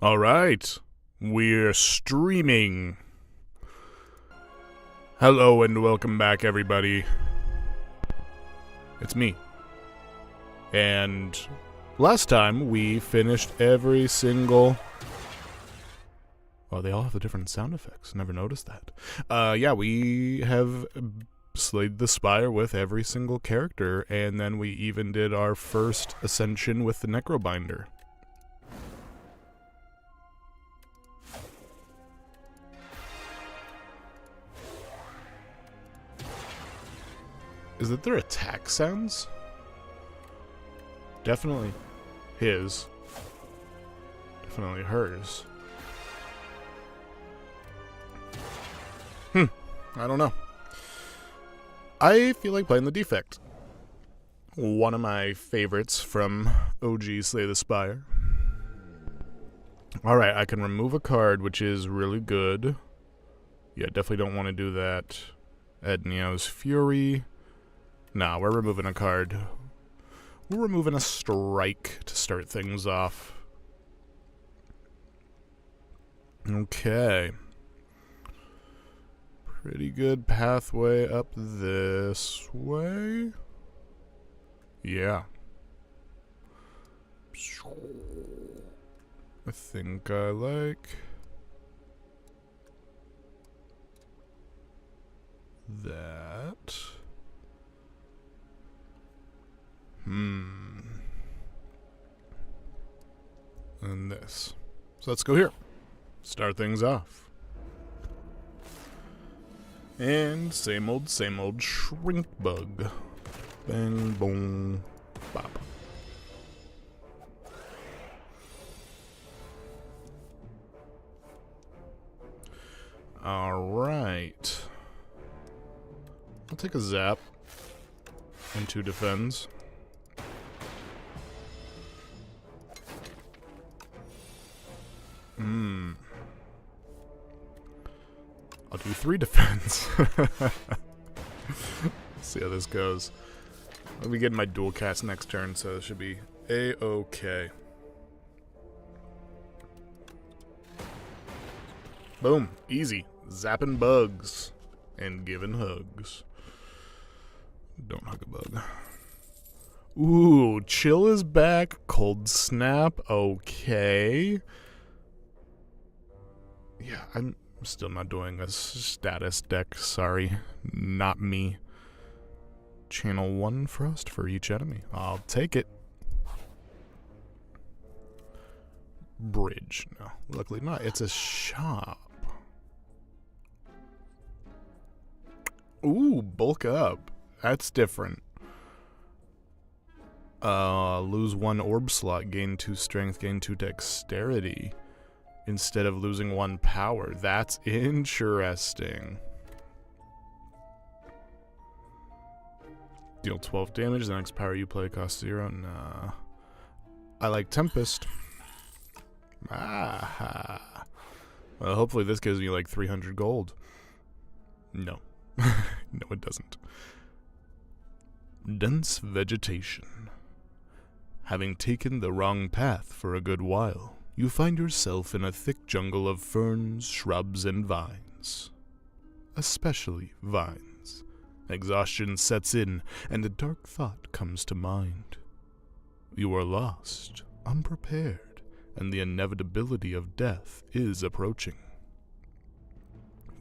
All right, we're streaming. Hello and welcome back, everybody. It's me. And last time we finished every single... Oh, they all have the different sound effects. Never noticed that. Yeah, we have slayed the Spire with every single character, and then we even did our first ascension with the Necrobinder. Is that their attack sounds? Definitely his. Definitely hers. I don't know. I feel like playing the Defect. One of my favorites from OG Slay the Spire. Alright, I can remove a card, which is really good. Yeah, definitely don't want to do that. Edneo's Fury. Nah, we're removing a card. We're removing a strike to start things off. Okay. Pretty good pathway up this way. Yeah. I think I like that. And this. So let's go here. Start things off. And same old shrink bug. Bang, boom, bop. Alright. I'll take a zap and 2 defends. I'll do 3 defense. See how this goes. I'll be getting my dual cast next turn, so it should be A-okay. Boom. Easy. Zapping bugs. And giving hugs. Don't hug a bug. Ooh, chill is back. Cold snap. Okay. Yeah, I'm still not doing a status deck. Sorry. Not me. Channel 1 Frost for each enemy. I'll take it. Bridge. No, luckily not. It's a shop. Ooh, bulk up. That's different. Lose 1 orb slot, gain 2 strength, gain 2 dexterity. Instead of losing 1 power. That's interesting. Deal 12 damage. The next power you play costs 0. Nah. I like Tempest. Ah. Well, hopefully this gives me like 300 gold. No. No, it doesn't. Dense vegetation. Having taken the wrong path for a good while, you find yourself in a thick jungle of ferns, shrubs, and vines. Especially vines. Exhaustion sets in, and a dark thought comes to mind. You are lost, unprepared, and the inevitability of death is approaching.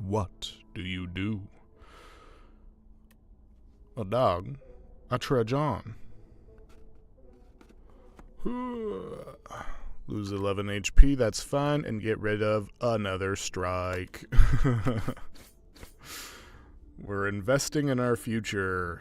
What do you do? A dog. I trudge on. Lose 11 HP, that's fine, and get rid of another strike. We're investing in our future.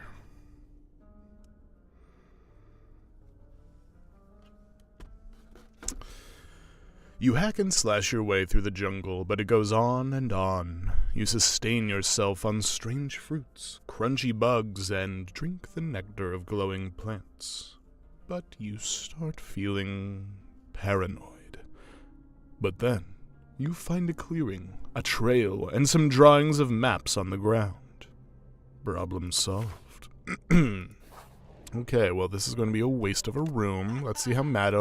You hack and slash your way through the jungle, but it goes on and on. You sustain yourself on strange fruits, crunchy bugs, and drink the nectar of glowing plants. But you start feeling paranoid. But then, you find a clearing, a trail, and some drawings of maps on the ground. Problem solved. Okay, well, this is going to be a waste of a room. Let's see how mad...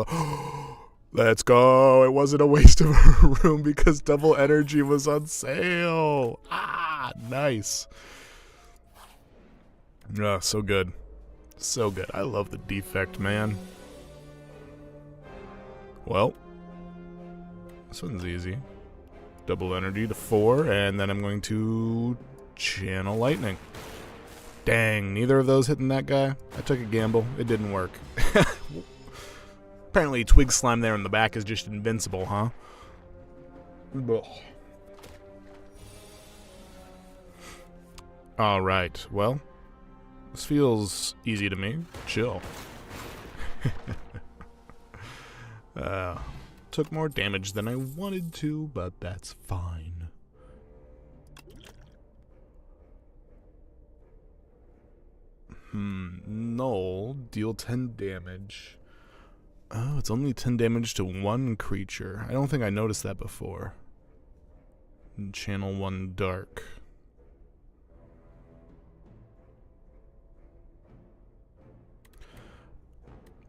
Let's go. It wasn't a waste of a room because double energy was on sale. Ah, nice. Ah, so good. So good. I love the defect, man. Well, this one's easy. Double energy to 4, and then I'm going to channel lightning. Dang, neither of those hitting that guy. I took a gamble. It didn't work. Apparently Twig Slime there in the back is just invincible, huh? Alright, well, this feels easy to me. Chill. Took more damage than I wanted to, but that's fine. Null, deal 10 damage. Oh, it's only 10 damage to one creature. I don't think I noticed that before. And channel 1 dark.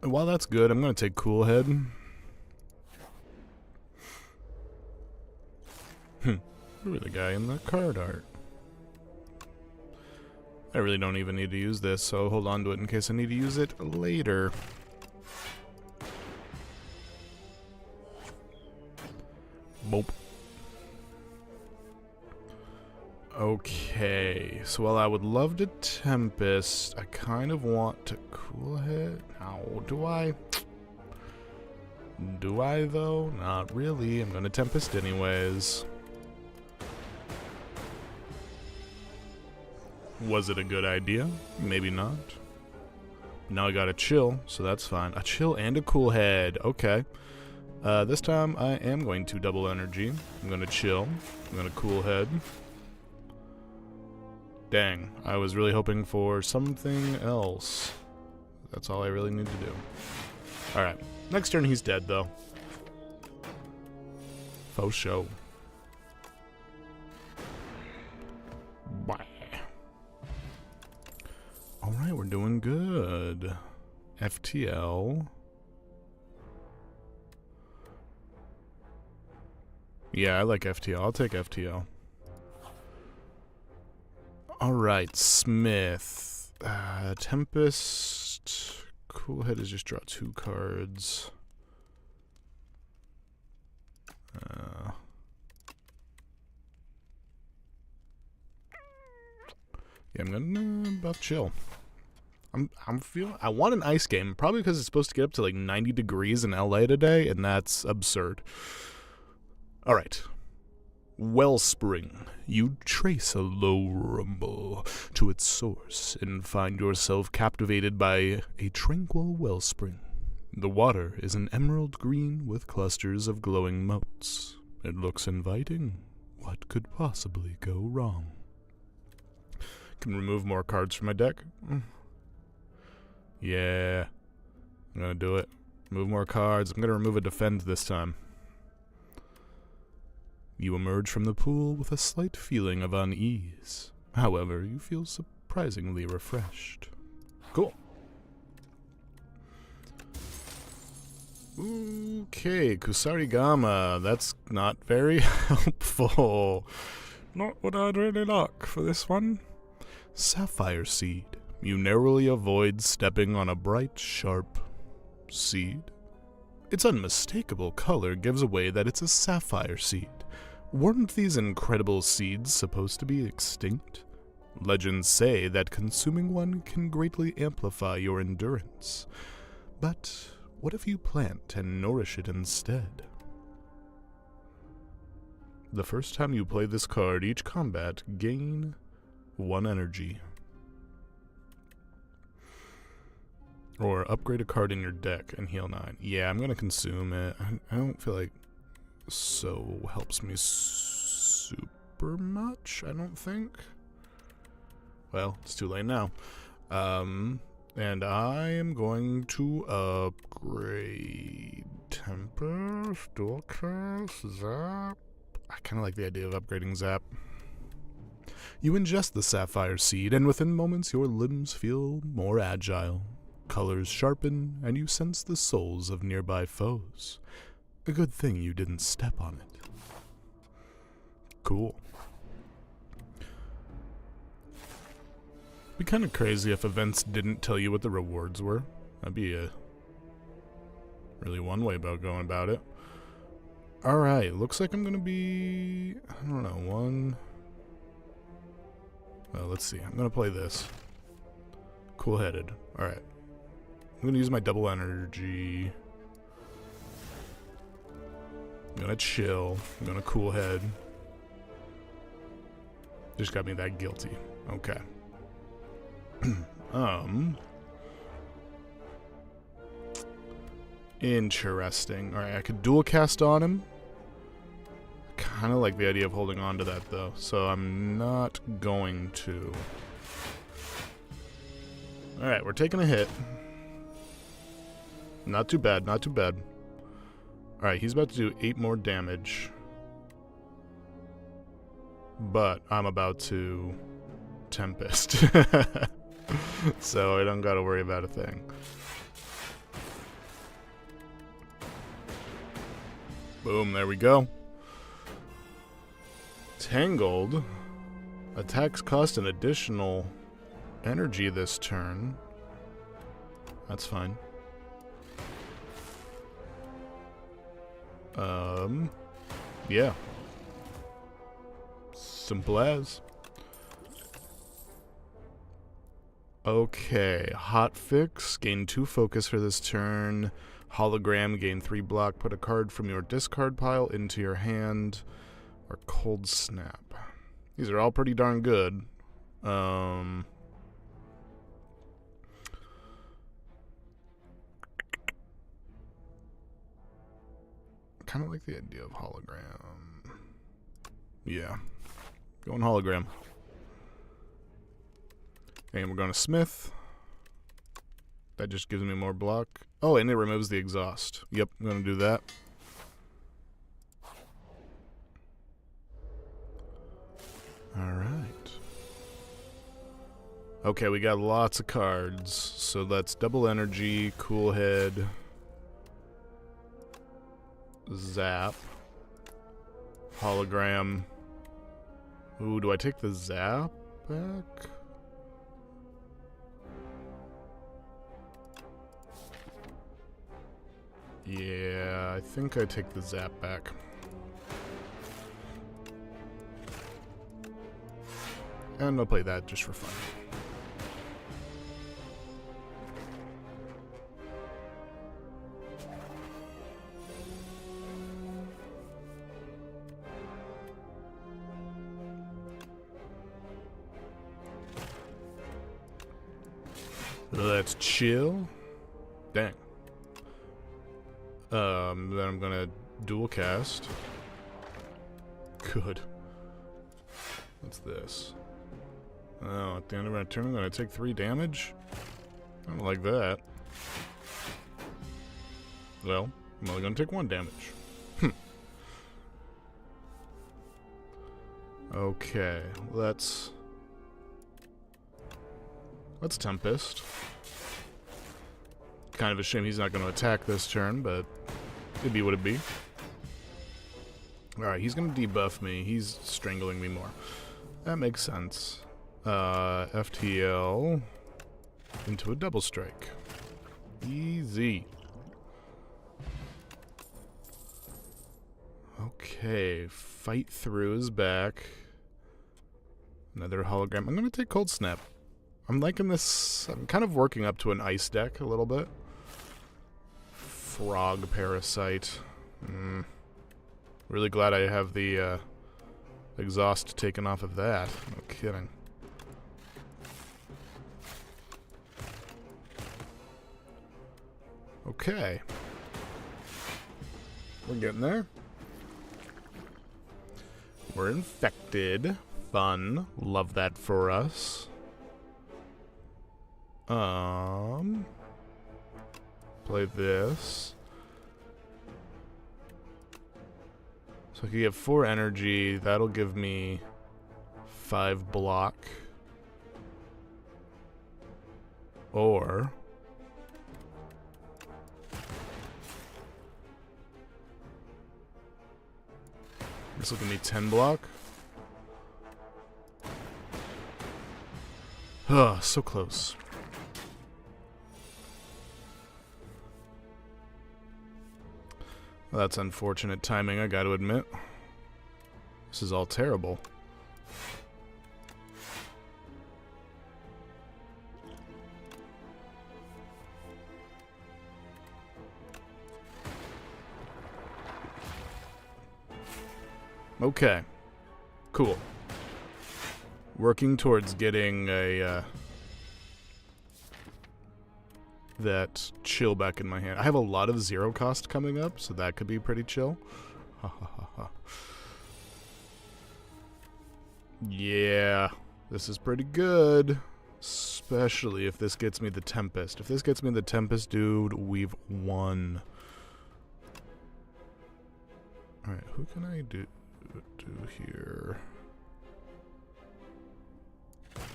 And while that's good, I'm going to take Cool Head. You're the guy in the card art. I really don't even need to use this, so hold on to it in case I need to use it later. Boop. Okay, so while I would love to Tempest, I kind of want to Cool Head. Now, do I? Do I, though? Not really. I'm gonna Tempest anyways. Was it a good idea? Maybe not. Now I got a chill, so that's fine. A chill and a Cool Head. Okay. This time I am going to double energy. I'm going to chill. I'm going to Cool Head. Dang, I was really hoping for something else. That's all I really need to do. Alright, next turn he's dead though. Faux show. Bye. Alright, we're doing good. FTL. Yeah, I like FTL. I'll take FTL. Alright, Smith. Tempest. Cool Head is just draw 2 cards. Yeah, I'm gonna buff chill. I'm feeling. I want an ice game, probably because it's supposed to get up to like 90 degrees in LA today, and that's absurd. All right. Wellspring. You trace a low rumble to its source and find yourself captivated by a tranquil wellspring. The water is an emerald green with clusters of glowing motes. It looks inviting. What could possibly go wrong? Can remove more cards from my deck. Yeah. I'm gonna do it. Remove more cards. I'm gonna remove a defend this time. You emerge from the pool with a slight feeling of unease. However, you feel surprisingly refreshed. Cool. Okay, Kusarigama. That's not very helpful. Not what I'd really like for this one. Sapphire Seed. You narrowly avoid stepping on a bright, sharp seed. Its unmistakable color gives away that it's a sapphire seed. Weren't these incredible seeds supposed to be extinct? Legends say that consuming one can greatly amplify your endurance. But what if you plant and nourish it instead? The first time you play this card, each combat, gain 1 energy. Or upgrade a card in your deck and heal 9. Yeah, I'm gonna consume it. I don't feel like so helps me super much, I don't think. Well, it's too late now. And I am going to upgrade Tempest, Dual Cast, Zap. I kind of like the idea of upgrading Zap. You ingest the Sapphire Seed, and within moments your limbs feel more agile. Colors sharpen, and you sense the souls of nearby foes. A good thing you didn't step on it. Cool. Be kind of crazy if events didn't tell you what the rewards were. That'd be a really one way about going about it. Alright, looks like I'm gonna be... I don't know, one... Well, let's see. I'm gonna play this. Cool-headed. Alright. I'm gonna use my double energy. I'm gonna chill. I'm gonna cool head. Just got me that guilty. Okay. Interesting. Alright, I could dual cast on him. Kind of like the idea of holding on to that, though, so I'm not going to. Alright, we're taking a hit. Not too bad, not too bad. Alright, he's about to do 8 more damage. But I'm about to Tempest. So I don't gotta worry about a thing. Boom, there we go. Tangled. Attacks cost an additional energy this turn. That's fine. Yeah. Simple as. Okay, hotfix. Gain 2 focus for this turn. Hologram, gain 3 block. Put a card from your discard pile into your hand. Or cold snap. These are all pretty darn good. Kind of like the idea of hologram. Yeah. Going hologram. And we're going to Smith. That just gives me more block. Oh, and it removes the exhaust. Yep, I'm going to do that. Alright. Okay, we got lots of cards. So that's double energy, cool head, zap, hologram. Ooh, do I take the zap back? Yeah, I think I take the zap back. And I'll play that just for fun. Let's chill. Dang. Then I'm gonna dual cast. Good. What's this? Oh, at the end of my turn I'm gonna take 3 damage? I don't like that. Well, I'm only gonna take 1 damage. Okay, let's Tempest. Kind of a shame he's not going to attack this turn, but it'd be what it be. Alright, he's going to debuff me. He's strangling me more. That makes sense. FTL into a double strike. Easy. Okay, fight through is back. Another hologram. I'm going to take Cold Snap. I'm liking this. I'm kind of working up to an ice deck a little bit. Frog Parasite. Really glad I have the exhaust taken off of that. No kidding. Okay. We're getting there. We're infected. Fun. Love that for us. Play this. So I could get 4 energy. That'll give me 5 block. Or This will give me 10 block. Ugh, so close. Well, that's unfortunate timing, I gotta admit. This is all terrible. Okay. Cool. Working towards getting a, that chill back in my hand. I have a lot of zero cost coming up, so that could be pretty chill. Ha ha ha ha. Yeah, this is pretty good. Especially if this gets me the Tempest. If this gets me the Tempest, dude, we've won. Alright, who can I do here?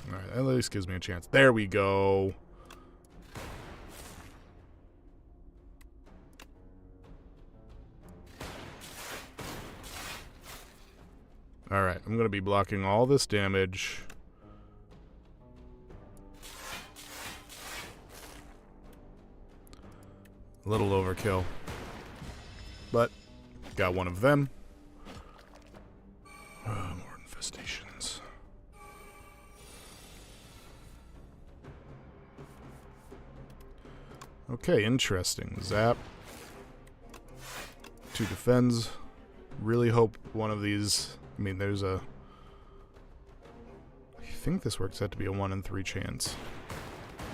Alright, at least gives me a chance. There we go. Alright, I'm going to be blocking all this damage. A little overkill. But, got one of them. More infestations. Okay, interesting. Zap. 2 defends. Really hope one of these... I mean, there's a... I think this works out to be a 1 in 3 chance.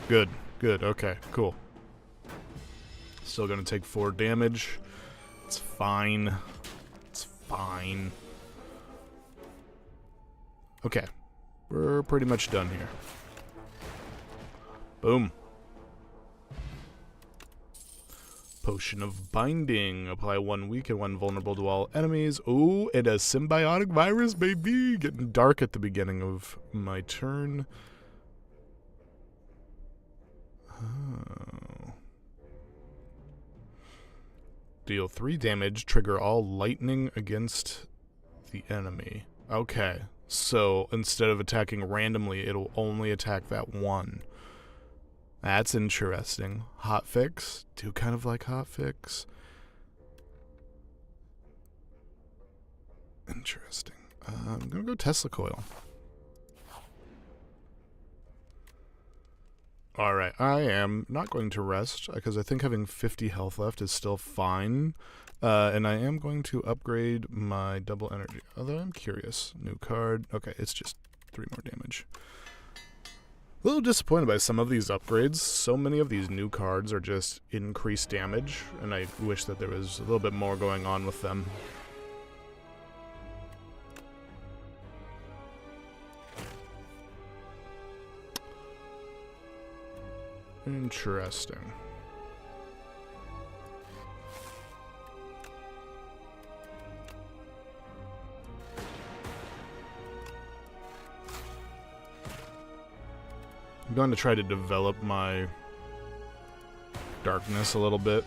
Good, good, okay, cool. Still gonna take 4 damage. It's fine. It's fine. Okay. We're pretty much done here. Boom. Potion of Binding. Apply 1 weak and 1 vulnerable to all enemies. Ooh, and a symbiotic virus, baby! Getting dark at the beginning of my turn. Oh. Deal 3 damage. Trigger all lightning against the enemy. Okay. So, instead of attacking randomly, it'll only attack that one. That's interesting. Hotfix. Do kind of like hotfix. Interesting. I'm gonna go Tesla coil. Alright, I am not going to rest, because I think having 50 health left is still fine. And I am going to upgrade my double energy. Although I'm curious. New card. Okay, it's just 3 more damage. A little disappointed by some of these upgrades. So many of these new cards are just increased damage, and I wish that there was a little bit more going on with them. Interesting. I'm going to try to develop my darkness a little bit.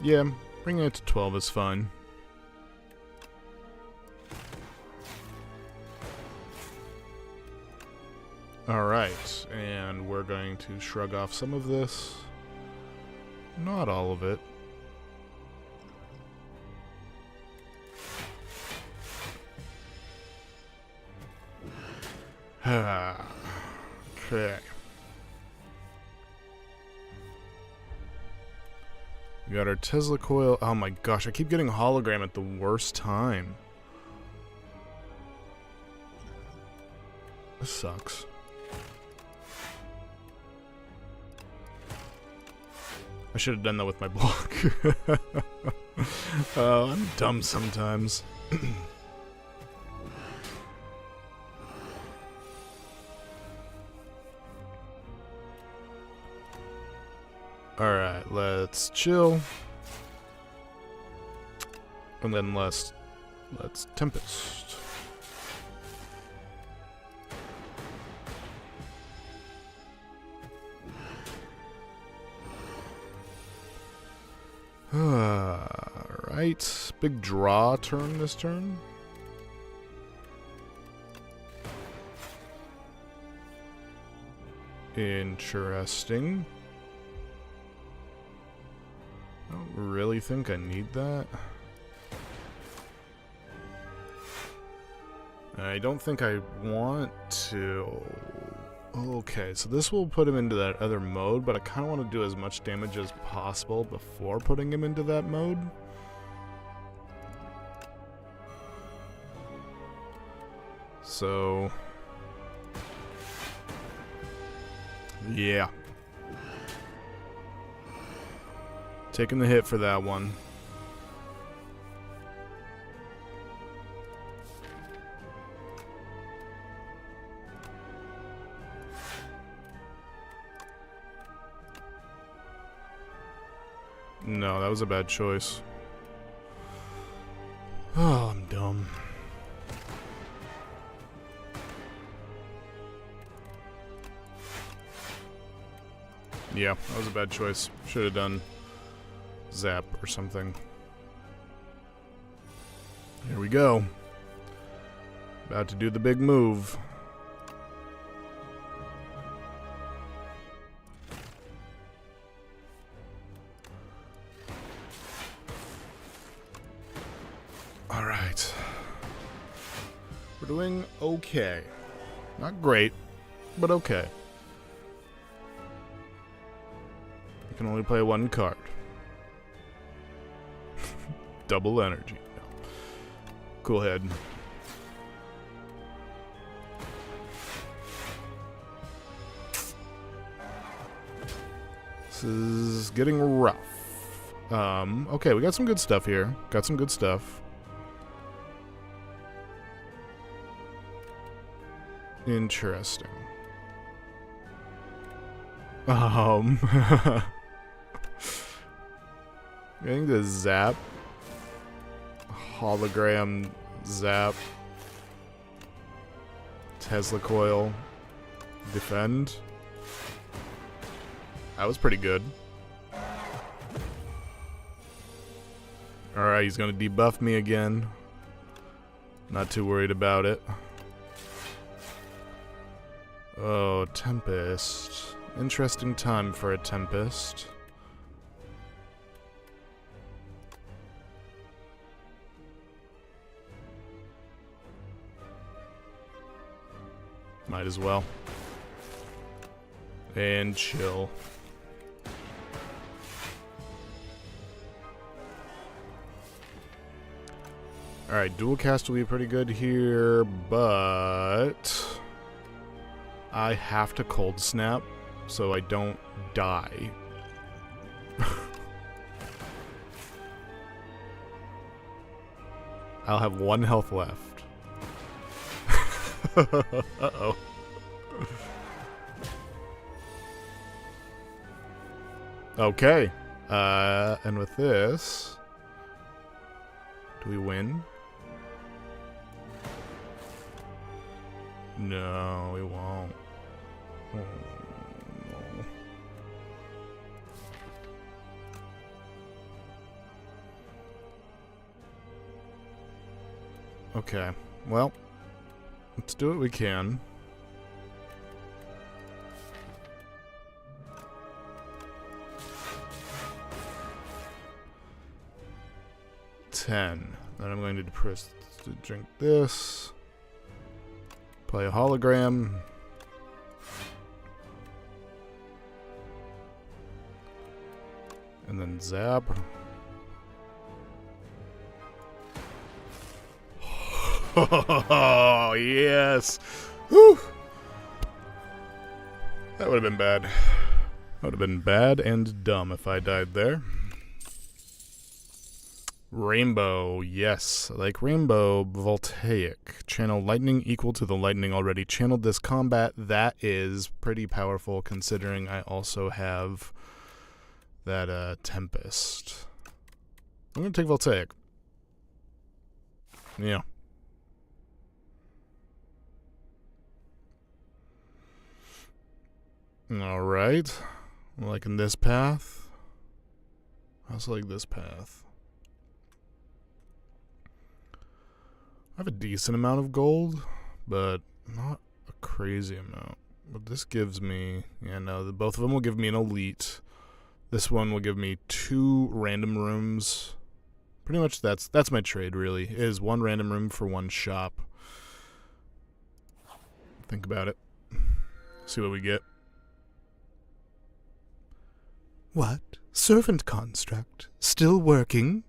Yeah, bringing it to 12 is fine. Alright, and we're going to shrug off some of this. Not all of it. Okay. We got our Tesla coil. Oh my gosh, I keep getting hologram at the worst time. This sucks. I should have done that with my block. Oh, I'm dumb sometimes. Alright, let's chill. And then let's Tempest. Alright. Big draw turn this turn. Interesting. I don't really think I need that. I don't think I want to. Okay, so this will put him into that other mode, but I kind of want to do as much damage as possible before putting him into that mode. So... yeah. Taking the hit for that one. No, that was a bad choice. Oh, I'm dumb. Yeah, that was a bad choice. Should have done zap or something. Here we go. About to do the big move. Alright. We're doing okay. Not great, but okay. You can only play one card. Double energy. No. Cool head. This is getting rough. Okay, we got some good stuff here. Got some good stuff. Interesting. Getting the zap. Hologram zap. Tesla coil. Defend. That was pretty good. Alright, he's gonna debuff me again. Not too worried about it. Oh, Tempest. Interesting time for a Tempest. Might as well. And chill. Alright, dual cast will be pretty good here, but I have to cold snap so I don't die. I'll have 1 health left. Uh-oh. Okay. And with this, do we win? No, we won't. Oh, no. Okay, well, let's do what we can. Then I'm going to press to drink this. Play a hologram. And then zap. Oh, yes. Whew. That would have been bad. That would have been bad and dumb if I died there. Rainbow, yes. Like Rainbow, Voltaic. Channel lightning equal to the lightning already channeled this combat. That is pretty powerful considering I also have that Tempest. I'm going to take Voltaic. Yeah. Alright. I'm liking this path. I also like this path. have a decent amount of gold, but not a crazy amount. But this gives me, yeah, no, both of them will give me an elite. This one will give me 2 random rooms. Pretty much that's my trade, really, is 1 random room for 1 shop. Think about it. See what we get. What? Servant construct? Still working?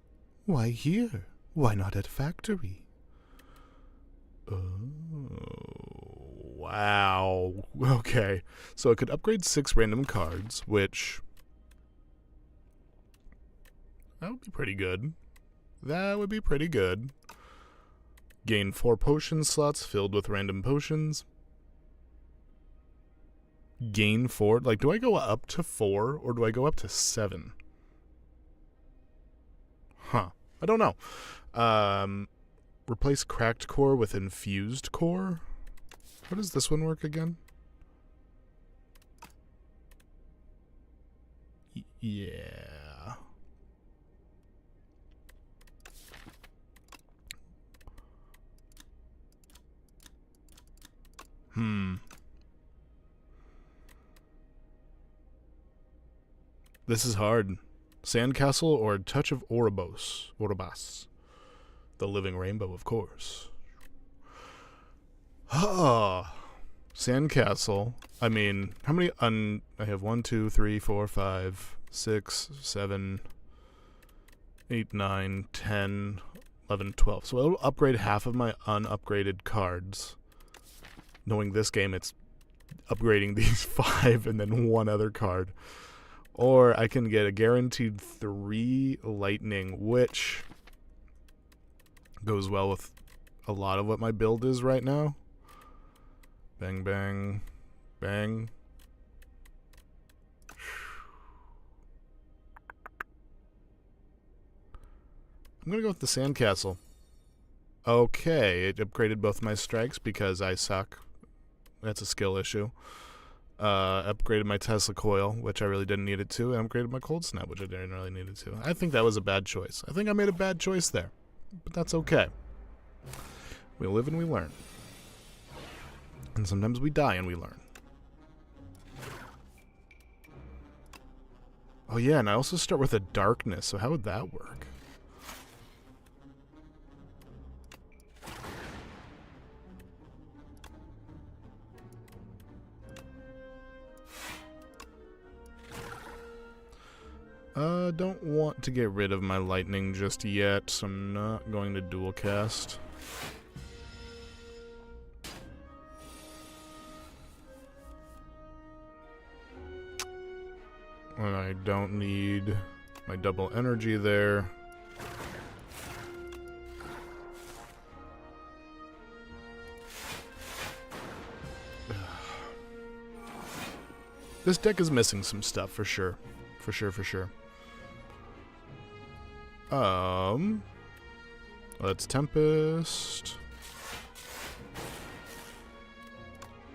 Why here? Why not at factory? Oh, wow. Okay. So I could upgrade 6 random cards, which... that would be pretty good. That would be pretty good. Gain 4 potion slots filled with random potions. Gain 4? Like, do I go up to 4 or do I go up to 7? Huh. I don't know. Replace cracked core with infused core? How does this one work again? Yeah. This is hard. Sandcastle or Touch of Orobas. The living rainbow, of course. Ah. Sandcastle. I mean, how many I have 1, 2, 3, 4, 5, 6, 7, 8, 9, 10, 11, 12. So it'll upgrade half of my unupgraded cards. Knowing this game, it's upgrading these 5 and then 1 other card. Or I can get a guaranteed 3 lightning, which goes well with a lot of what my build is right now. Bang, bang, bang. I'm going to go with the Sandcastle. Okay, it upgraded both my strikes because I suck. That's a skill issue. Upgraded my Tesla coil, which I really didn't need it to, and upgraded my cold snap, which I didn't really need it to. I think that was a bad choice. I think I made a bad choice there, but that's okay. We live and we learn. And sometimes we die and we learn. Oh yeah, and I also start with a darkness, so how would that work? Don't want to get rid of my lightning just yet, so I'm not going to dual cast. And I don't need my double energy there. This deck is missing some stuff for sure. For sure. Let's Tempest.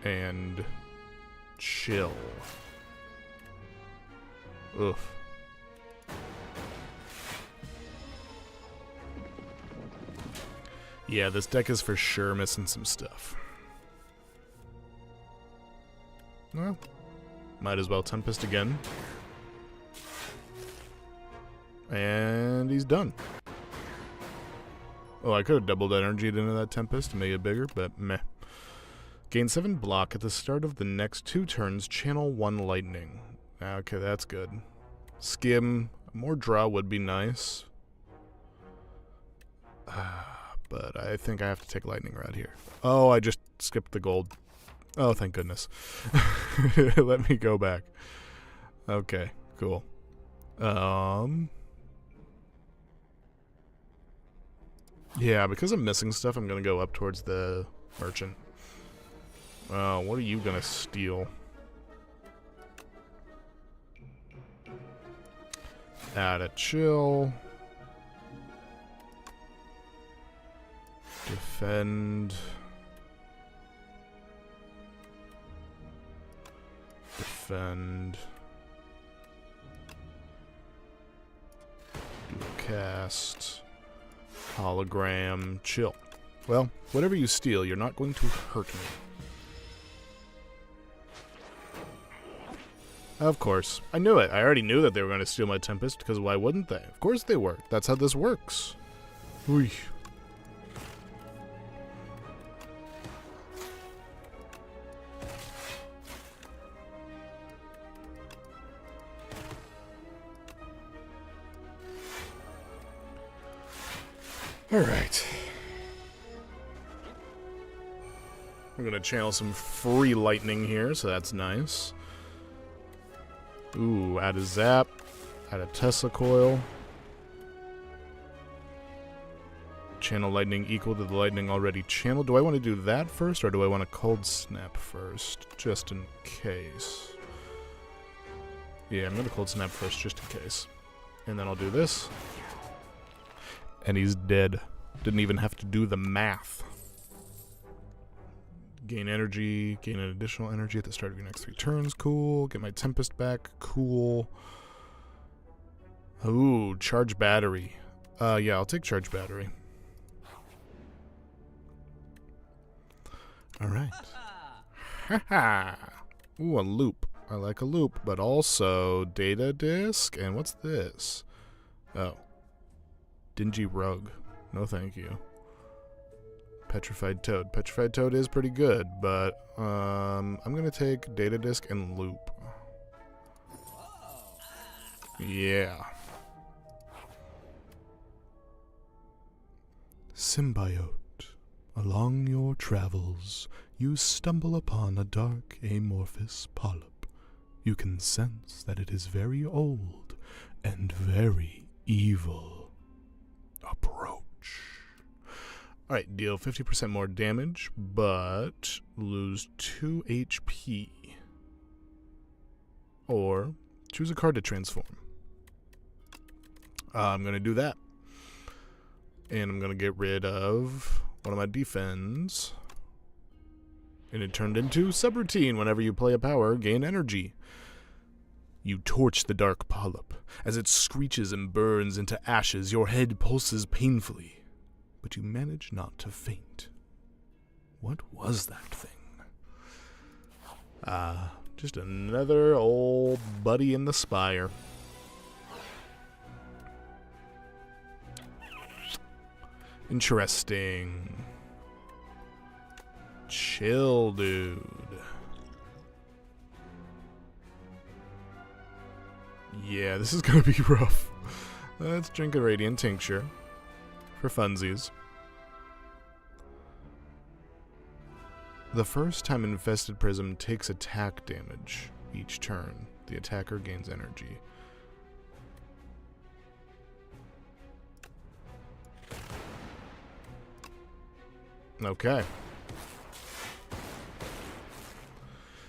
And chill. Oof. Yeah, this deck is for sure missing some stuff. Well, might as well Tempest again. And he's done. Oh, I could have doubled energied into that Tempest to make it bigger, but meh. Gain 7 block at the start of the next 2 turns. Channel 1 lightning. Okay, that's good. Skim. More draw would be nice. But I think I have to take lightning right here. Oh, I just skipped the gold. Oh, thank goodness. Let me go back. Okay, cool. Yeah, because I'm missing stuff, I'm going to go up towards the merchant. What are you going to steal? Add a chill. Defend. Defend. Dual cast. Hologram. Chill. Well, whatever you steal, you're not going to hurt me. Of course. I knew it. I already knew that they were going to steal my Tempest, because why wouldn't they? Of course they were. That's how this works. Oy. Alright. We're going to channel some free lightning here, so that's nice. Ooh, add a zap. Add a Tesla coil. Channel lightning equal to the lightning already channeled. Do I want to do that first, or do I want to cold snap first? Just in case. Yeah, I'm going to cold snap first, just in case. And then I'll do this. And he's dead. Didn't even have to do the math. Gain energy, gain an additional energy at the start of your next 3 turns. Cool. Get my Tempest back. Cool. Ooh, charge battery. Yeah, I'll take charge battery. Alright. Haha. Ooh, a loop. I like a loop, but also data disk. And what's this? Oh. Dingy rug. No thank you. Petrified toad. Petrified toad is pretty good, but I'm gonna take data disk and loop. Yeah. Symbiote. Along your travels, you stumble upon a dark, amorphous polyp. You can sense that it is very old and very evil. Approach. Alright, deal 50% more damage, but lose 2 HP. Or choose a card to transform. I'm going to do that. And I'm going to get rid of one of my defense. And it turned into subroutine. Whenever you play a power, gain energy. You torch the dark polyp. As it screeches and burns into ashes, your head pulses painfully. But you manage not to faint. What was that thing? Just another old buddy in the Spire. Interesting. Chill, dude. Yeah, this is gonna be rough. Let's drink a Radiant Tincture. For funsies. The first time Infested Prism takes attack damage each turn, the attacker gains energy. Okay.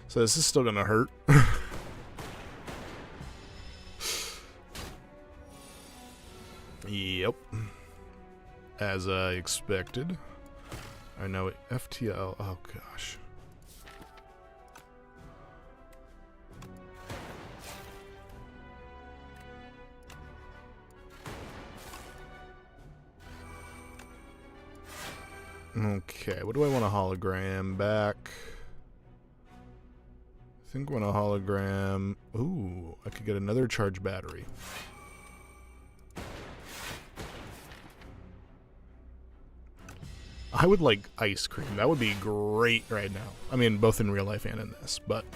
So this is still gonna hurt. Yep. As I expected. I know it. FTL. Oh, gosh. Okay, what do I want a hologram back? I think I want a hologram. Ooh, I could get another charge battery. I would like ice cream. That would be great right now. I mean, both in real life and in this, but...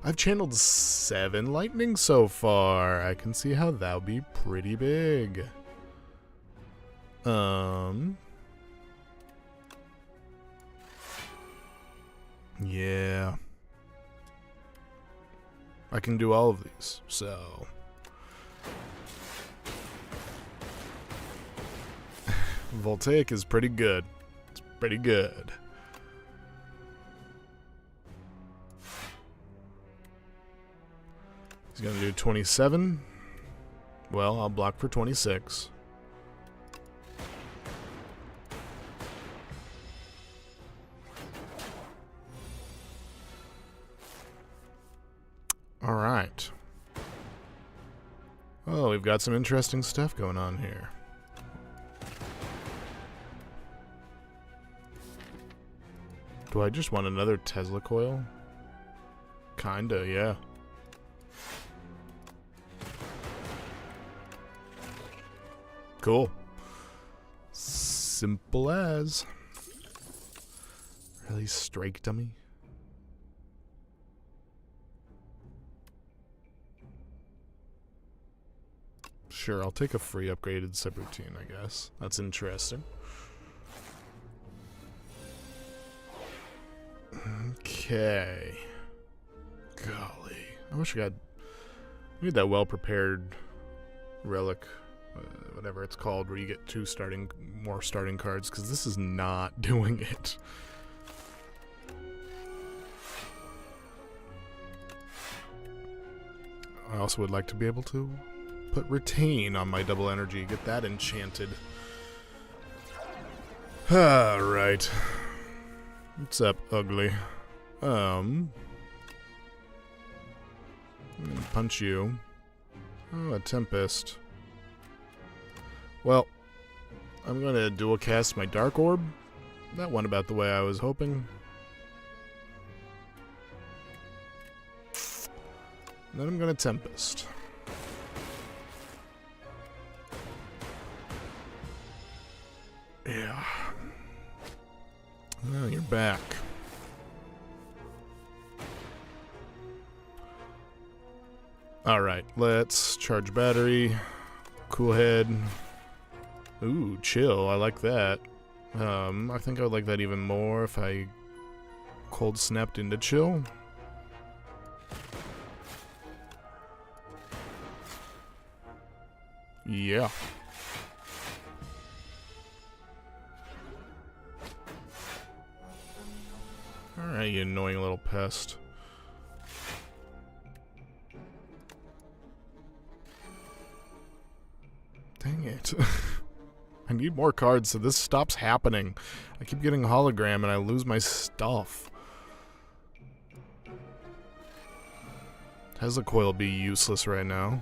I've channeled 7 lightning so far. I can see how that would be pretty big. Yeah. I can do all of these, so... Voltaic is pretty good. It's pretty good. He's gonna do 27. Well, I'll block for 26. Alright. Oh, we've got some interesting stuff going on here. Do I just want another Tesla coil? Kinda, yeah. Cool. Simple as. Really, strike dummy? Sure, I'll take a free upgraded subroutine, I guess. That's interesting. Okay. Golly. I wish I need that well-prepared relic, whatever it's called, where you get more starting cards, because this is not doing it. I also would like to be able to put retain on my double energy, get that enchanted. Alright. What's up, ugly? I'm gonna punch you. Oh, a Tempest. Well, I'm gonna dual cast my Dark Orb. That went about the way I was hoping. Then I'm gonna Tempest. Yeah. Oh, you're back. Alright, let's charge battery. Cool head. Ooh, chill. I like that. I think I would like that even more if I cold snapped into chill. Yeah. Alright, you annoying little pest. Dang it. I need more cards so this stops happening. I keep getting hologram and I lose my stuff. Tesla coil be useless right now.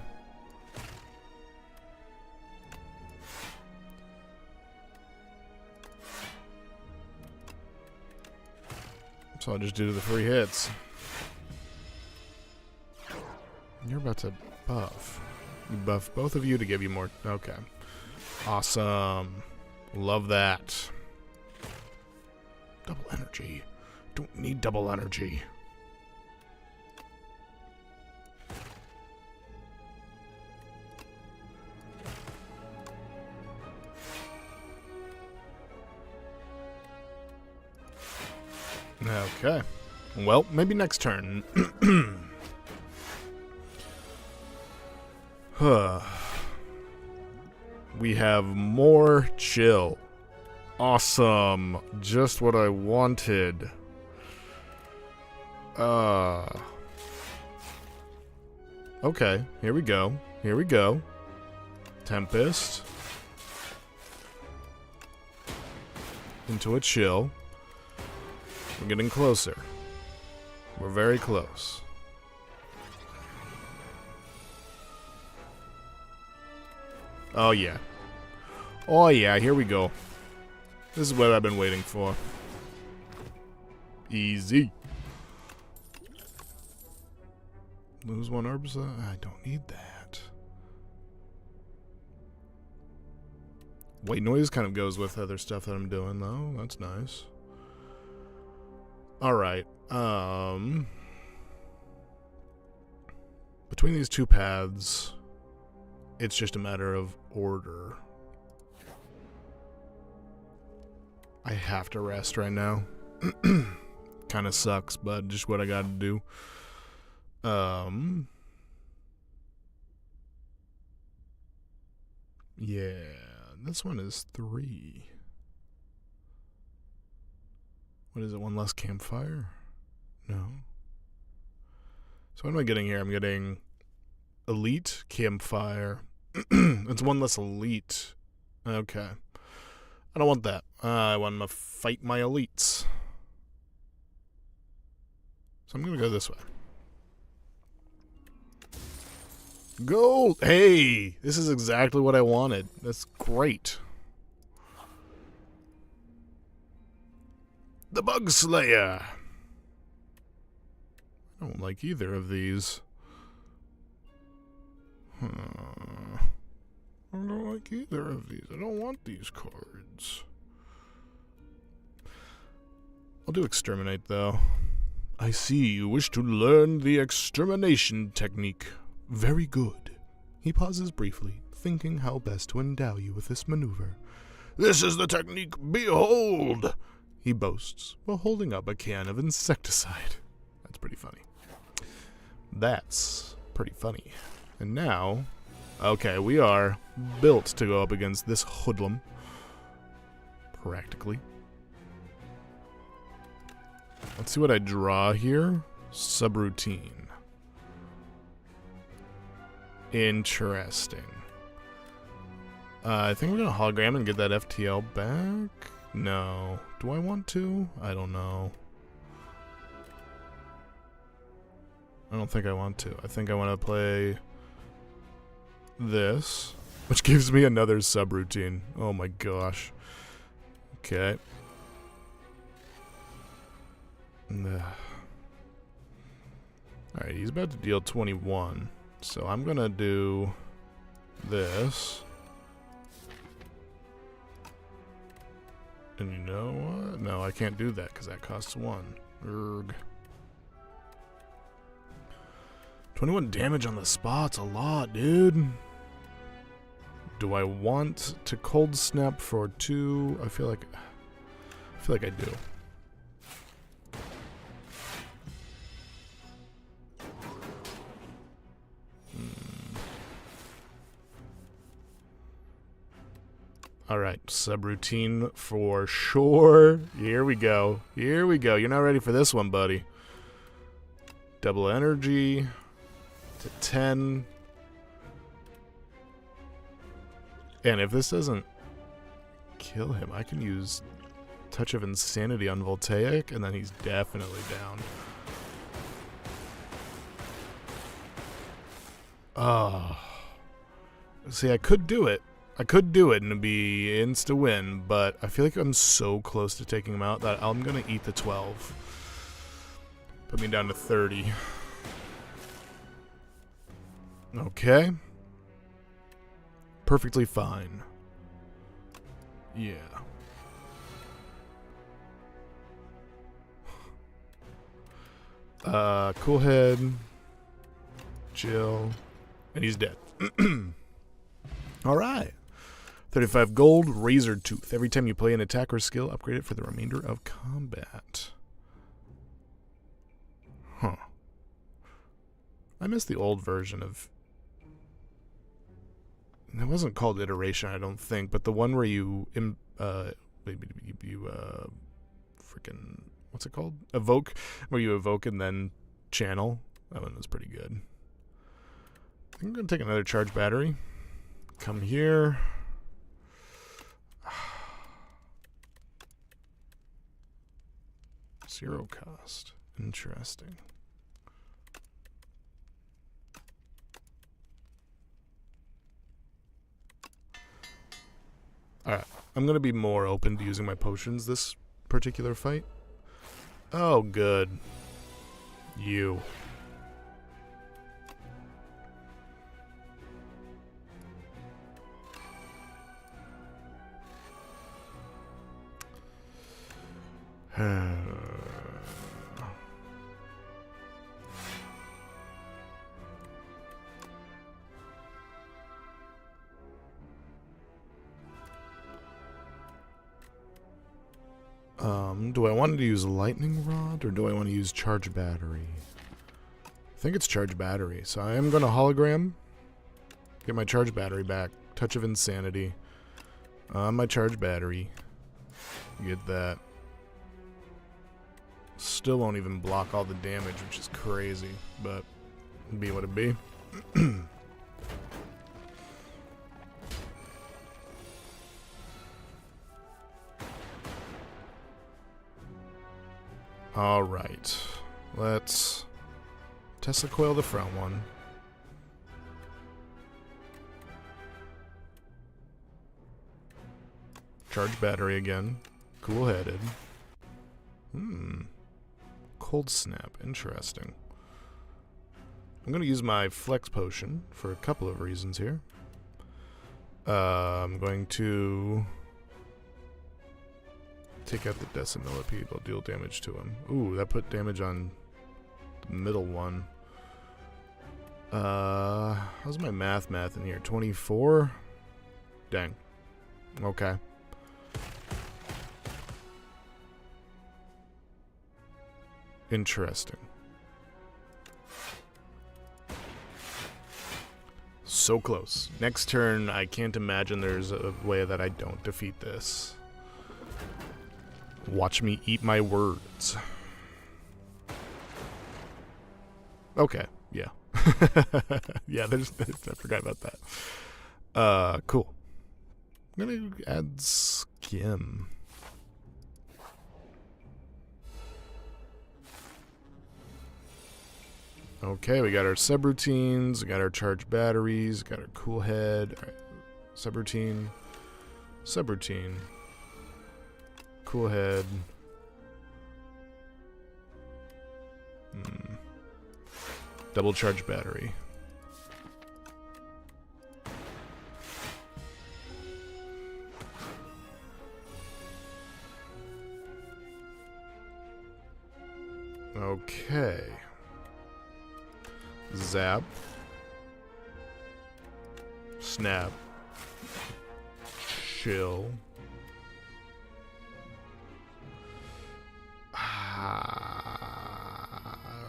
So I'll just do the free hits. You're about to buff. You buff both of you to give you more. Okay. Awesome. Love that. Double energy. Don't need double energy. Okay. Well, maybe next turn. We have more chill. Awesome. Just what I wanted. Okay, here we go. Here we go. Tempest. Into a chill. We're getting closer. We're very close. Oh yeah. Oh yeah, here we go. This is what I've been waiting for. Easy. Lose one Urza? I don't need that. White noise kind of goes with other stuff that I'm doing though. That's nice. Alright, between these two paths, it's just a matter of order. I have to rest right now. Kinda sucks, but just what I gotta do. Yeah, this one is 3. What is it, one less campfire? No. So what am I getting here? I'm getting elite campfire. It's one less elite. Okay. I don't want that. I want to fight my elites. So I'm going to go this way. Gold! Hey! This is exactly what I wanted. That's great. The Bug Slayer. I don't like either of these. I don't like either of these. I don't want these cards. I'll do Exterminate, though. I see you wish to learn the extermination technique. Very good. He pauses briefly, thinking how best to endow you with this maneuver. This is the technique, behold! He boasts, while holding up a can of insecticide. That's pretty funny. That's pretty funny. And now, okay, we are built to go up against this hoodlum. Practically. Let's see what I draw here. Subroutine. Interesting. I think we're going to hologram and get that FTL back. No. Do I want to? I don't know. I don't think I want to. I think I want to play this, which gives me another subroutine. Oh my gosh. Okay. Alright, he's about to deal 21. So I'm gonna do this. And you know what? No, I can't do that because that costs 1. Erg. 21 damage on the spot's a lot, dude. Do I want to cold snap for 2? I feel like I do. Alright, subroutine for sure. Here we go. Here we go. You're not ready for this one, buddy. Double energy to 10. And if this doesn't kill him, I can use Touch of Insanity on Voltaic, and then he's definitely down. Oh. See, I could do it. I could do it and it'd be insta-win, but I feel like I'm so close to taking him out that I'm going to eat the 12. Put me down to 30. Okay. Perfectly fine. Yeah. Cool head. Jill. And he's dead. Alright. 35 gold, Razor Tooth. Every time you play an attack or skill, upgrade it for the remainder of combat. Huh. I miss the old version of... It wasn't called Iteration, I don't think, but the one where you... freaking... What's it called? Evoke. Where you evoke and then channel. That one was pretty good. I think I'm going to take another charge battery. Come here. Zero cost. Interesting. Alright. I'm going to be more open to using my potions this particular fight. Oh, good. You. Do I want to use lightning rod or do I want to use charge battery? I think it's charge battery, so I am going to hologram. Get my charge battery back. Touch of Insanity. My charge battery. Get that. Still won't even block all the damage, which is crazy, but it'd be what it be. Alright. Let's Tesla coil the front one. Charge battery again. Cool-headed. Cold snap. Interesting. I'm going to use my flex potion for a couple of reasons here. I'm going to take out the decimillipede. I'll deal damage to him. Ooh, that put damage on the middle one. How's my math in here? 24? Dang. Okay. Interesting. So close. Next turn, I can't imagine there's a way that I don't defeat this. Watch me eat my words. Okay, yeah. Yeah, I forgot about that. Cool. I'm gonna add skim. Okay, we got our subroutines, we got our charged batteries, got our cool head. All right. Subroutine, cool head. Double charged battery. Okay. Zap. Snap. Chill.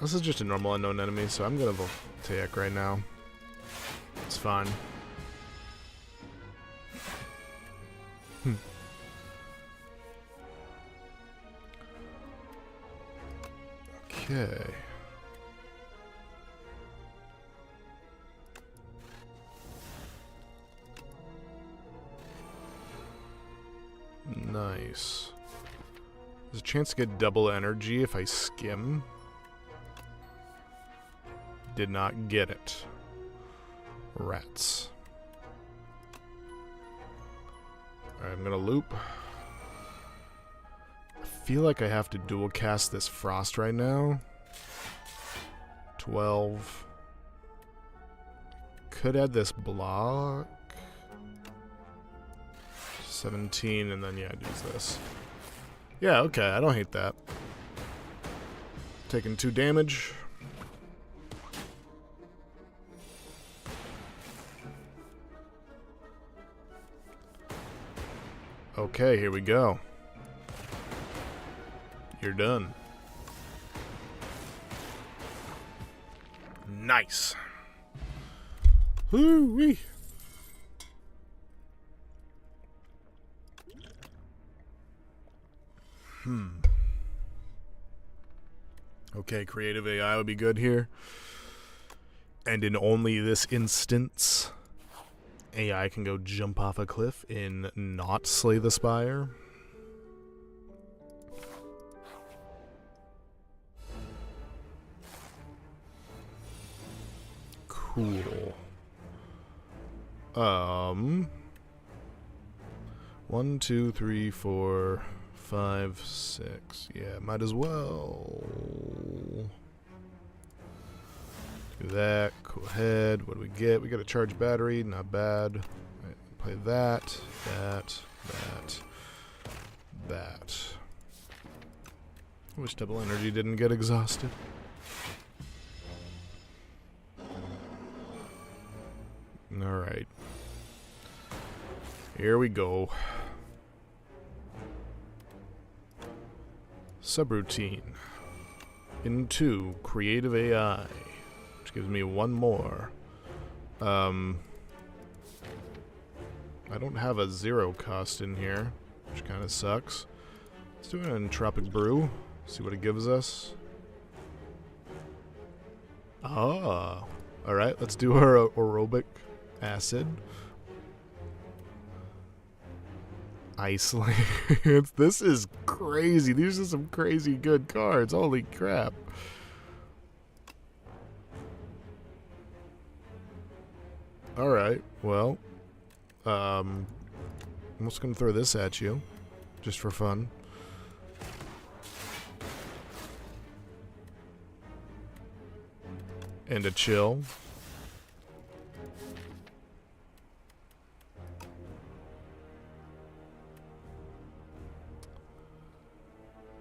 This is just a normal unknown enemy, so I'm gonna Voltaic right now. It's fine. Okay. Nice. There's a chance to get double energy if I skim. Did not get it. Rats. Alright, I'm gonna loop. I feel like I have to dual cast this frost right now. 12. Could add this block. 17, and then, yeah, I'd use this. Yeah, okay, I don't hate that. Taking 2 damage. Okay, here we go. You're done. Nice. Woo-wee. Okay, creative AI would be good here. And in only this instance, AI can go jump off a cliff and not slay the Spire. Cool. 1, 2, 3, 4, 5, 6. Yeah, might as well. Do that. Cool head. What do we get? We got a charged battery. Not bad. Right, play that. That. I wish double energy didn't get exhausted. Alright. Here we go. Subroutine. Into creative AI. Which gives me 1 more. I don't have a 0 cost in here, which kind of sucks. Let's do an entropic brew. See what it gives us. Ah. Alright, let's do our aerobic acid. Ice Lance. This is crazy. These are some crazy good cards. Holy crap. Alright, well. I'm just going to throw this at you. Just for fun. And a chill.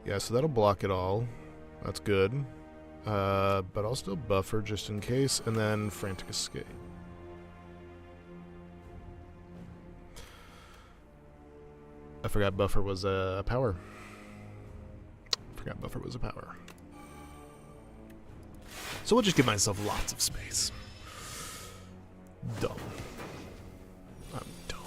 Yeah, so that'll block it all. That's good. But I'll still buffer just in case, and then Frantic Escape. I forgot buffer was a power. So we'll just give myself lots of space. Dumb. I'm dumb.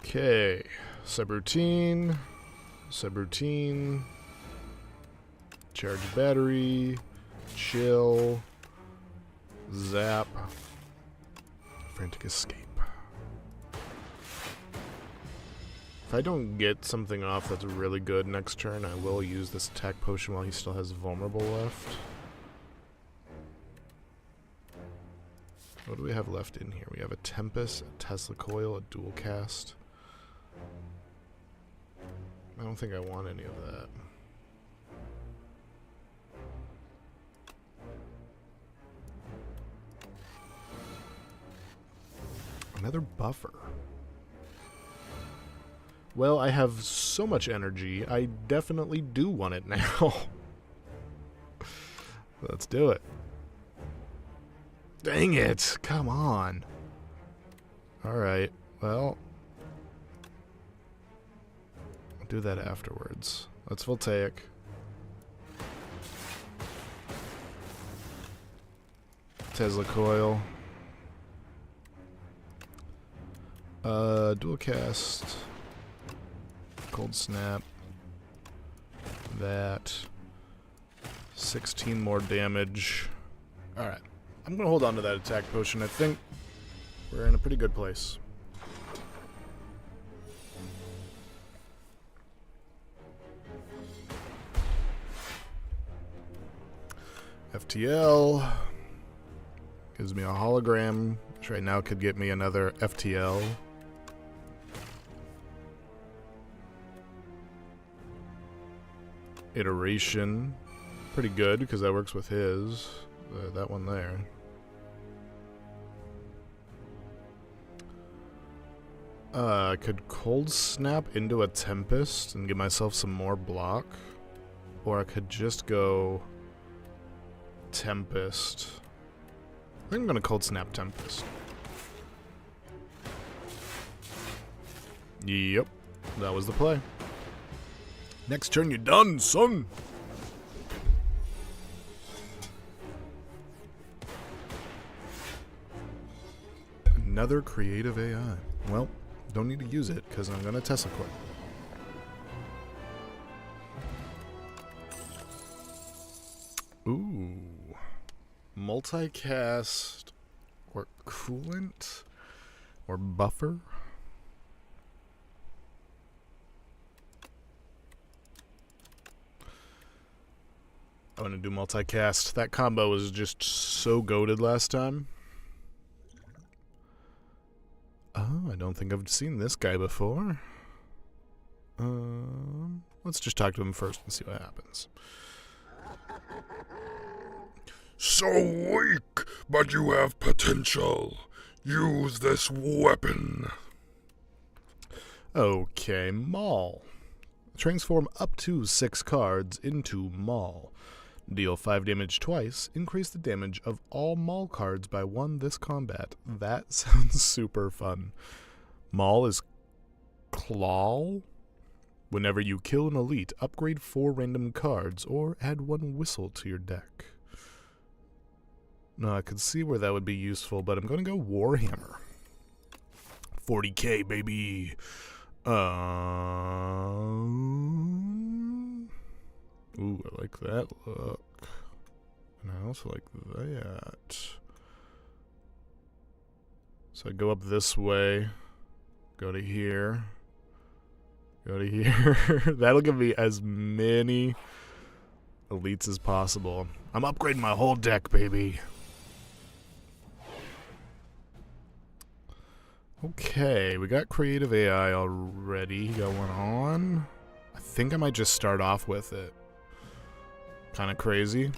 Okay. Subroutine. Charge battery. Chill. Zap. Frantic Escape. If I don't get something off that's really good next turn, I will use this attack potion while he still has vulnerable left. What do we have left in here? We have a Tempest, a Tesla Coil, a Dual Cast. I don't think I want any of that. Another buffer. Well, I have so much energy, I definitely do want it now. Let's do it. Dang it! Come on. Alright, well. I'll do that afterwards. Let's Voltaic. Tesla Coil. Dual Cast. Cold Snap. That. 16 more damage. Alright. I'm going to hold on to that attack potion. I think we're in a pretty good place. FTL. Gives me a hologram, which right now could get me another FTL. Iteration. Pretty good, because that works with his. That one there. I could Cold Snap into a Tempest and give myself some more block. Or I could just go Tempest. I think I'm going to Cold Snap Tempest. Yep, that was the play. Next turn, you're done, son! Another creative AI. Well, don't need to use it, because I'm going to Tesla Coil. Ooh. Multicast, or Coolant, or Buffer. I'm going to do multicast. That combo was just so goated last time. Oh, I don't think I've seen this guy before. Let's just talk to him first and see what happens. So weak, but you have potential. Use this weapon. Okay, Maul. Transform up to 6 cards into Maul. Deal 5 damage twice. Increase the damage of all Maul cards by 1 this combat. That sounds super fun. Maul is Claw. Whenever you kill an elite, upgrade 4 random cards or add 1 whistle to your deck. Now, I could see where that would be useful, but I'm going to go Warhammer. 40k, baby. Ooh, I like that look. And I also like that. So I go up this way. Go to here. Go to here. That'll give me as many elites as possible. I'm upgrading my whole deck, baby. Okay, we got creative AI already going on. I think I might just start off with it. Kind of crazy,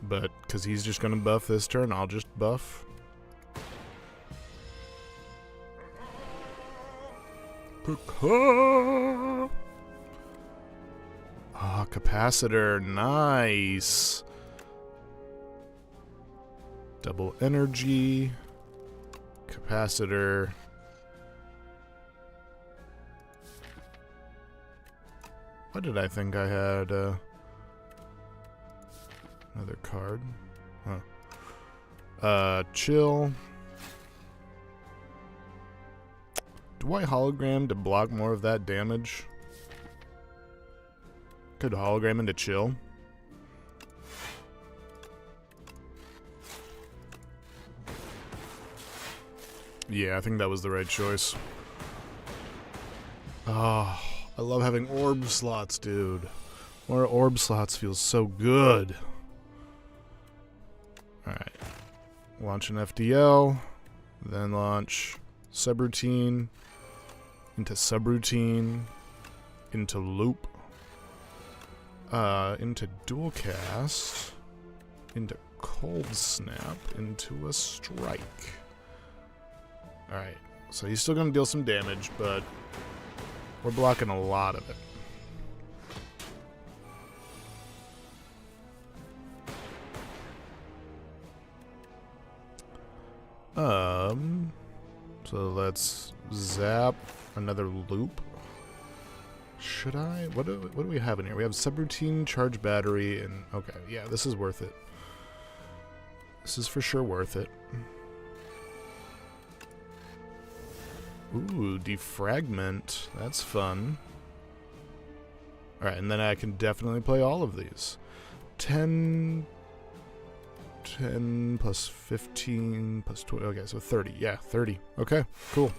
but because he's just going to buff this turn, I'll just buff. Ah, capacitor, nice. Double energy, capacitor. What did I think I had? Another card. Huh. Chill. Do I hologram to block more of that damage? Could hologram into chill. Yeah, I think that was the right choice. Oh, I love having orb slots, dude. More orb slots feels so good. Alright. Launch an FDL. Then launch subroutine. Into subroutine. Into loop. Into dual cast. Into cold snap. Into a strike. Alright. So he's still going to deal some damage, but we're blocking a lot of it. So let's zap another loop. Should I? What do we have in here? We have subroutine, charge battery, and okay, yeah, this is worth it. This is for sure worth it. Ooh, defragment. That's fun. Alright, and then I can definitely play all of these. 10 plus 15 plus 20. Okay, so 30. Yeah, 30. Okay, cool.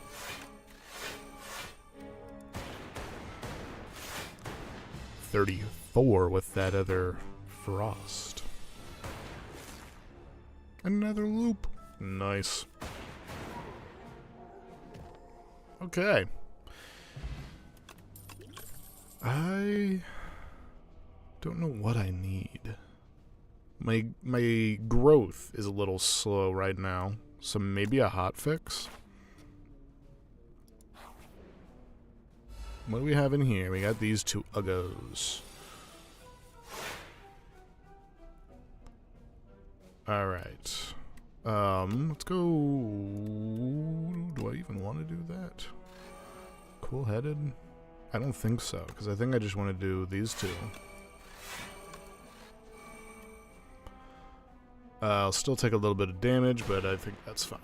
$34 with that other frost. Another loop. Nice. Okay. I don't know what I need. My growth is a little slow right now, so maybe a hotfix. What do we have in here? We got these two uggos. Alright. Let's go. Do I even want to do that? Cool-headed? I don't think so, because I think I just want to do these two. I'll still take a little bit of damage, but I think that's fine.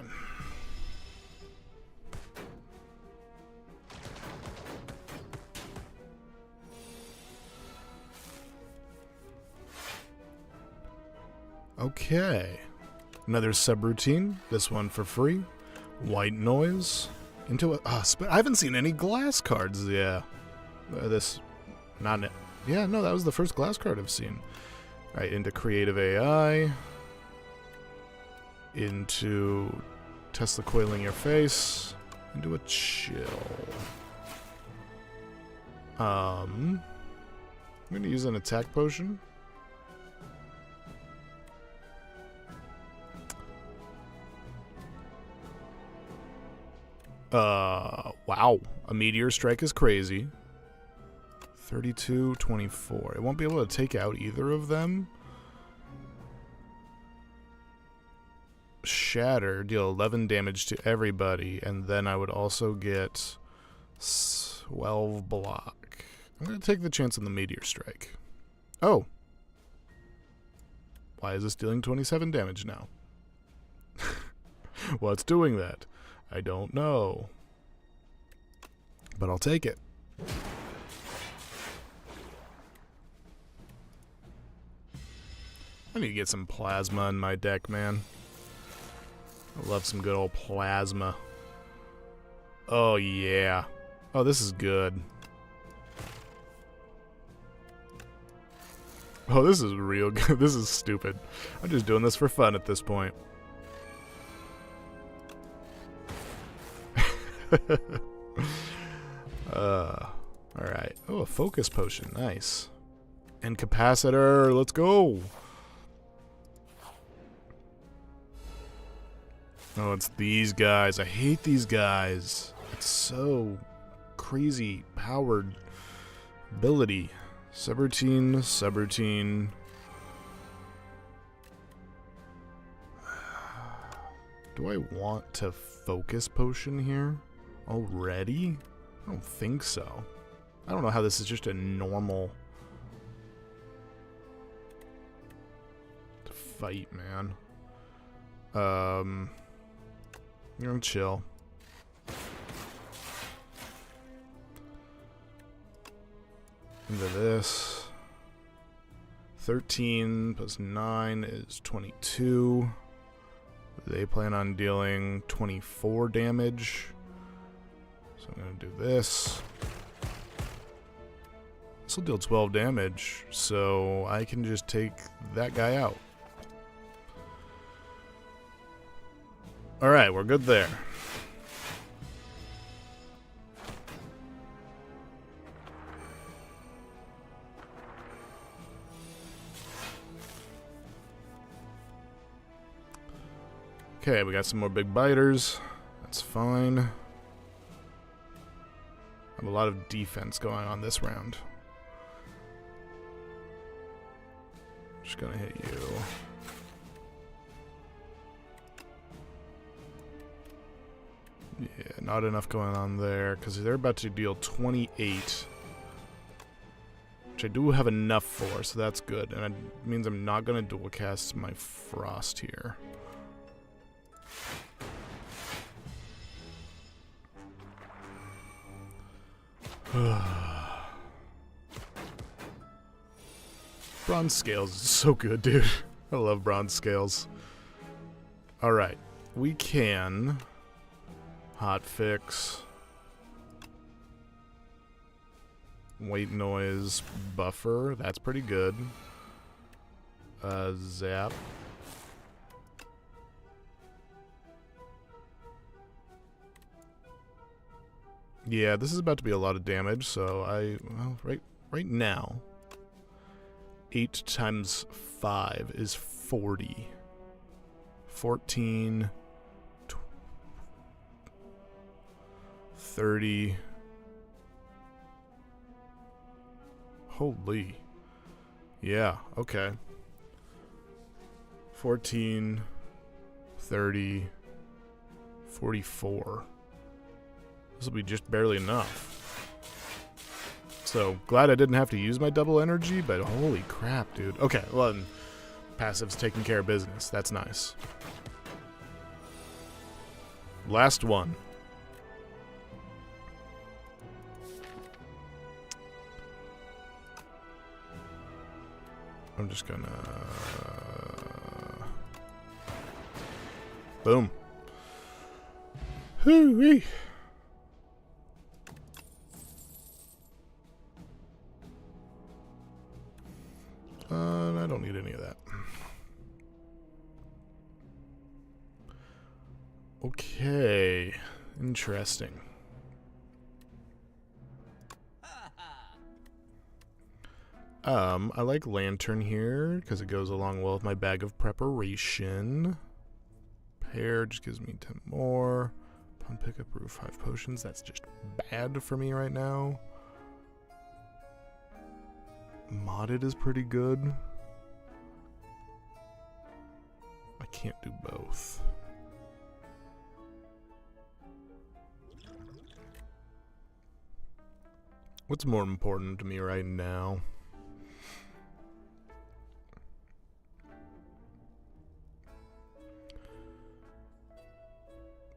Okay. Another subroutine. This one for free. White noise. Into a... I haven't seen any glass cards. Yeah. This... Not... Yeah, no, that was the first glass card I've seen. Alright, into creative AI. Into Tesla coiling your face. Into a chill. I'm going to use an attack potion. Wow. A meteor strike is crazy. 32, 24. It won't be able to take out either of them. Shatter, deal 11 damage to everybody, and then I would also get 12 block. I'm going to take the chance on the meteor strike. Oh. Why is this dealing 27 damage now? What's doing that? I don't know. But I'll take it. I need to get some plasma in my deck, man. I love some good old plasma. Oh, yeah. Oh, this is good. Oh, this is real good. This is stupid. I'm just doing this for fun at this point. Alright. Oh, a focus potion. Nice. And capacitor. Let's go. Oh, it's these guys. I hate these guys. It's so crazy powered ability. Subroutine, subroutine. Do I want to focus potion here already? I don't think so. I don't know how this is just a normal fight, man. You're gonna chill. Into this. 13 plus 9 is 22. They plan on dealing 24 damage. So I'm gonna do this. This will deal 12 damage, so I can just take that guy out. Alright, we're good there. Okay, we got some more big biters. That's fine. I have a lot of defense going on this round. Just gonna hit you. Yeah, not enough going on there, because they're about to deal 28. Which I do have enough for, so that's good. And it means I'm not going to dual cast my Frost here. Bronze Scales is so good, dude. I love Bronze Scales. Alright, we can hotfix, white noise, buffer, that's pretty good. Zap. Yeah, this is about to be a lot of damage, so right now, 8 times 5 is 40. 14, 30. Holy. Yeah, okay. 14, 30, 44. This will be just barely enough. So, glad I didn't have to use my double energy, but holy crap, dude. Okay, well, then, passive's taking care of business. That's nice. Last one. I'm just gonna... Boom. Hoo-wee. I don't need any of that. Okay. Interesting. I like Lantern here because it goes along well with my bag of preparation. Pair just gives me 10 more. Upon pickup, brew 5 potions. That's just bad for me right now. Modded is pretty good. I can't do both. What's more important to me right now?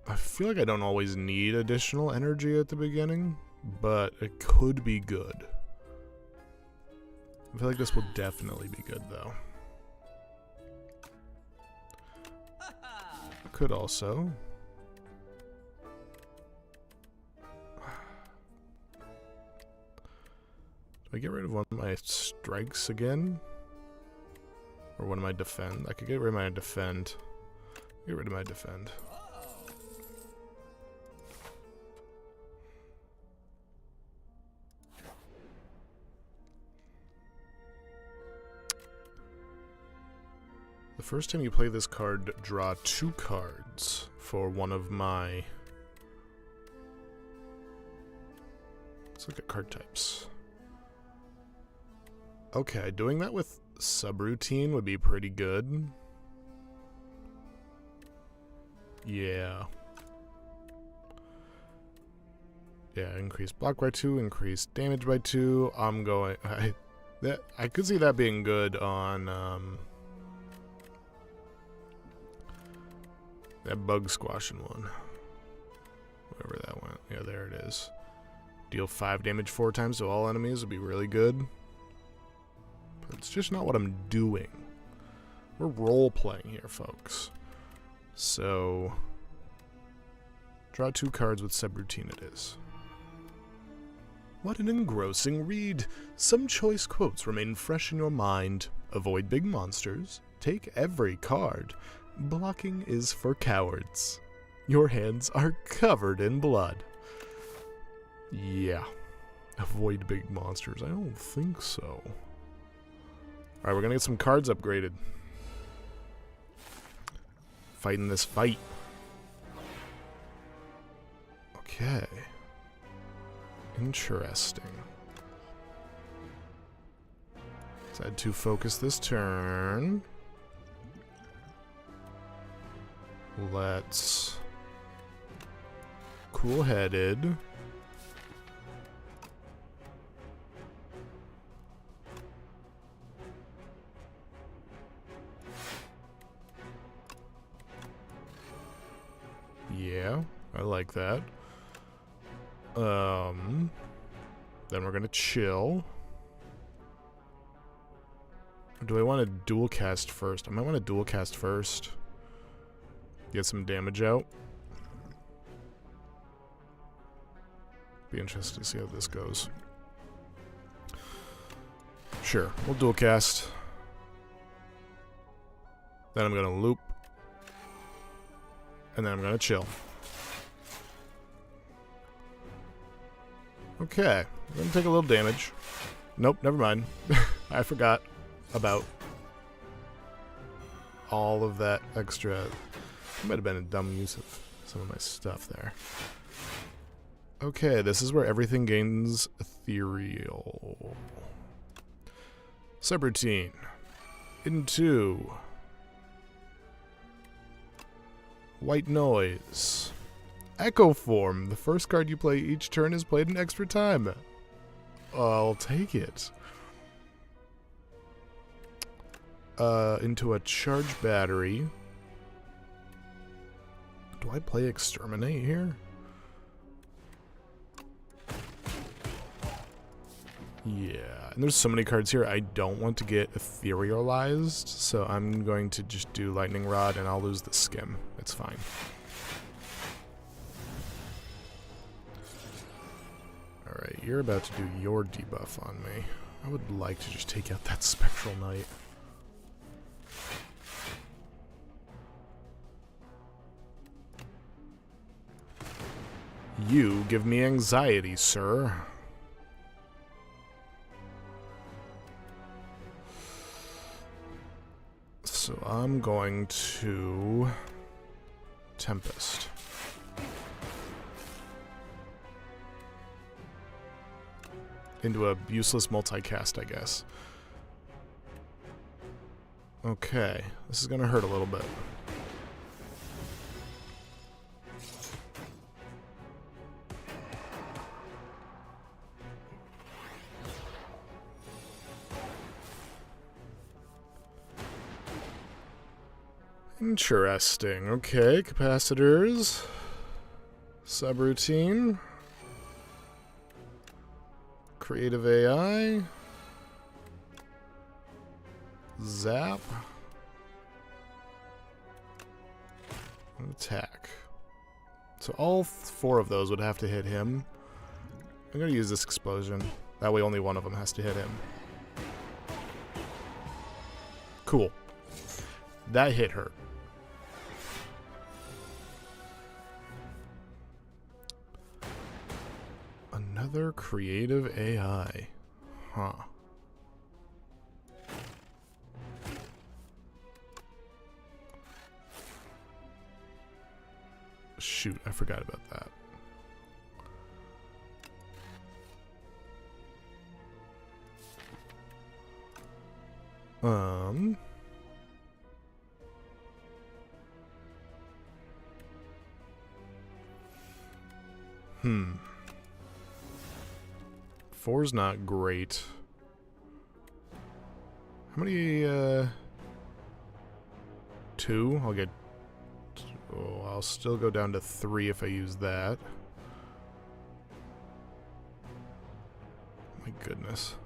I feel like I don't always need additional energy at the beginning, but it could be good. I feel like this will definitely be good, though. I could also... Do I get rid of one of my strikes again? Or one of my defend? I could get rid of my defend. Get rid of my defend. The first time you play this card, draw 2 cards for one of my... Let's look at card types. Okay, doing that with subroutine would be pretty good. Yeah. Yeah, increase block by 2, increase damage by 2. I'm going... I could see that being good on that bug squashing one. Wherever that went. Yeah, there it is. Deal 5 damage 4 times to all enemies would be really good. But it's just not what I'm doing. We're role-playing here, folks. So, draw 2 cards with subroutine it is. What an engrossing read. Some choice quotes remain fresh in your mind. Avoid big monsters. Take every card. Blocking is for cowards. Your hands are covered in blood. Yeah. Avoid big monsters. I don't think so. Alright, we're gonna get some cards upgraded. Fighting this fight. Okay. Interesting. Let's add 2 focus this turn. Let's... Cool-headed. Yeah, I like that. Then we're gonna chill. Or do I want to dual cast first? I might want to dual cast first. Get some damage out. Be interested to see how this goes. Sure, we'll dual cast. Then I'm gonna loop. And then I'm gonna chill. Okay, I'm gonna take a little damage. Nope, never mind. I forgot about all of that extra. It might have been a dumb use of some of my stuff there. Okay, this is where everything gains ethereal. Subroutine. Into white noise. Echo form. The first card you play each turn is played an extra time. I'll take it. Into a charge battery. Do I play exterminate here? Yeah, and there's so many cards here I don't want to get etherealized, so I'm going to just do lightning rod and I'll lose the skim. It's fine. Alright, you're about to do your debuff on me. I would like to just take out that Spectral Knight. You give me anxiety, sir. So I'm going to Tempest. Into a useless multicast, I guess. Okay, this is gonna hurt a little bit. Interesting. Okay, capacitors. Subroutine. Creative AI. Zap. And attack. So all 4 of those would have to hit him. I'm gonna use this explosion. That way only one of them has to hit him. Cool. That hit hurt. Another creative AI. Huh. shoot, I forgot about that. Four's not great. How many, 2? I'll get... Oh, I'll still go down to 3 if I use that. My goodness.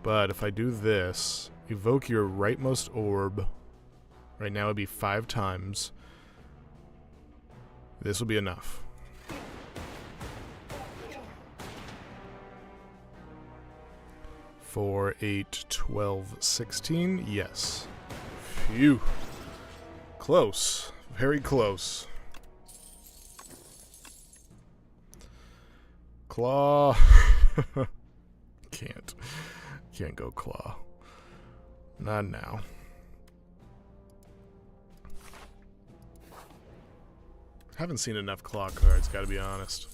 But if I do this, evoke your rightmost orb. Right now it'd be 5 times. This will be enough. 4, 8, 12, 16. Yes. Phew. Close. Very close. Claw. Can't go claw. Not now. Haven't seen enough claw cards, gotta be honest.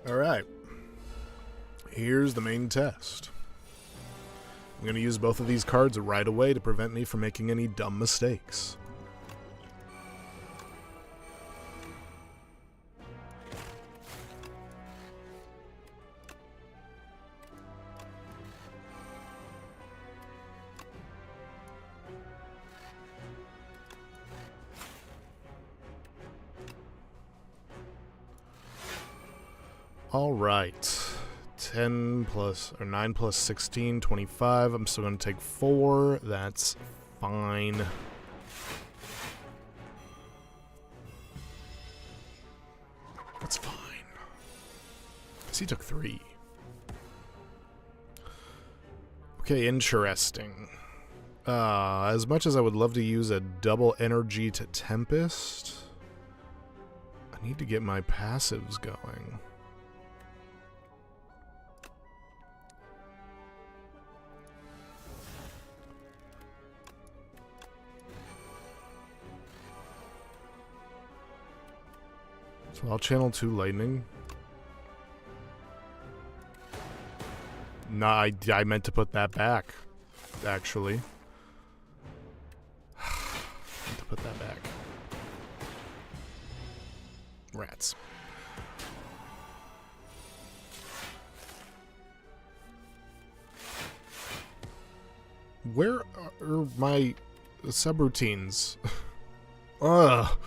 Alright. Here's the main test. I'm going to use both of these cards right away to prevent me from making any dumb mistakes. All right, 10 plus, or 9 plus 16, 25. I'm still going to take 4. That's fine. That's fine. Because he took 3. Okay, interesting. As much as I would love to use a double energy to Tempest, I need to get my passives going. So I'll channel 2 lightning. Nah, I meant to put that back, actually. Meant to put that back. Rats. Where are my subroutines? Ugh.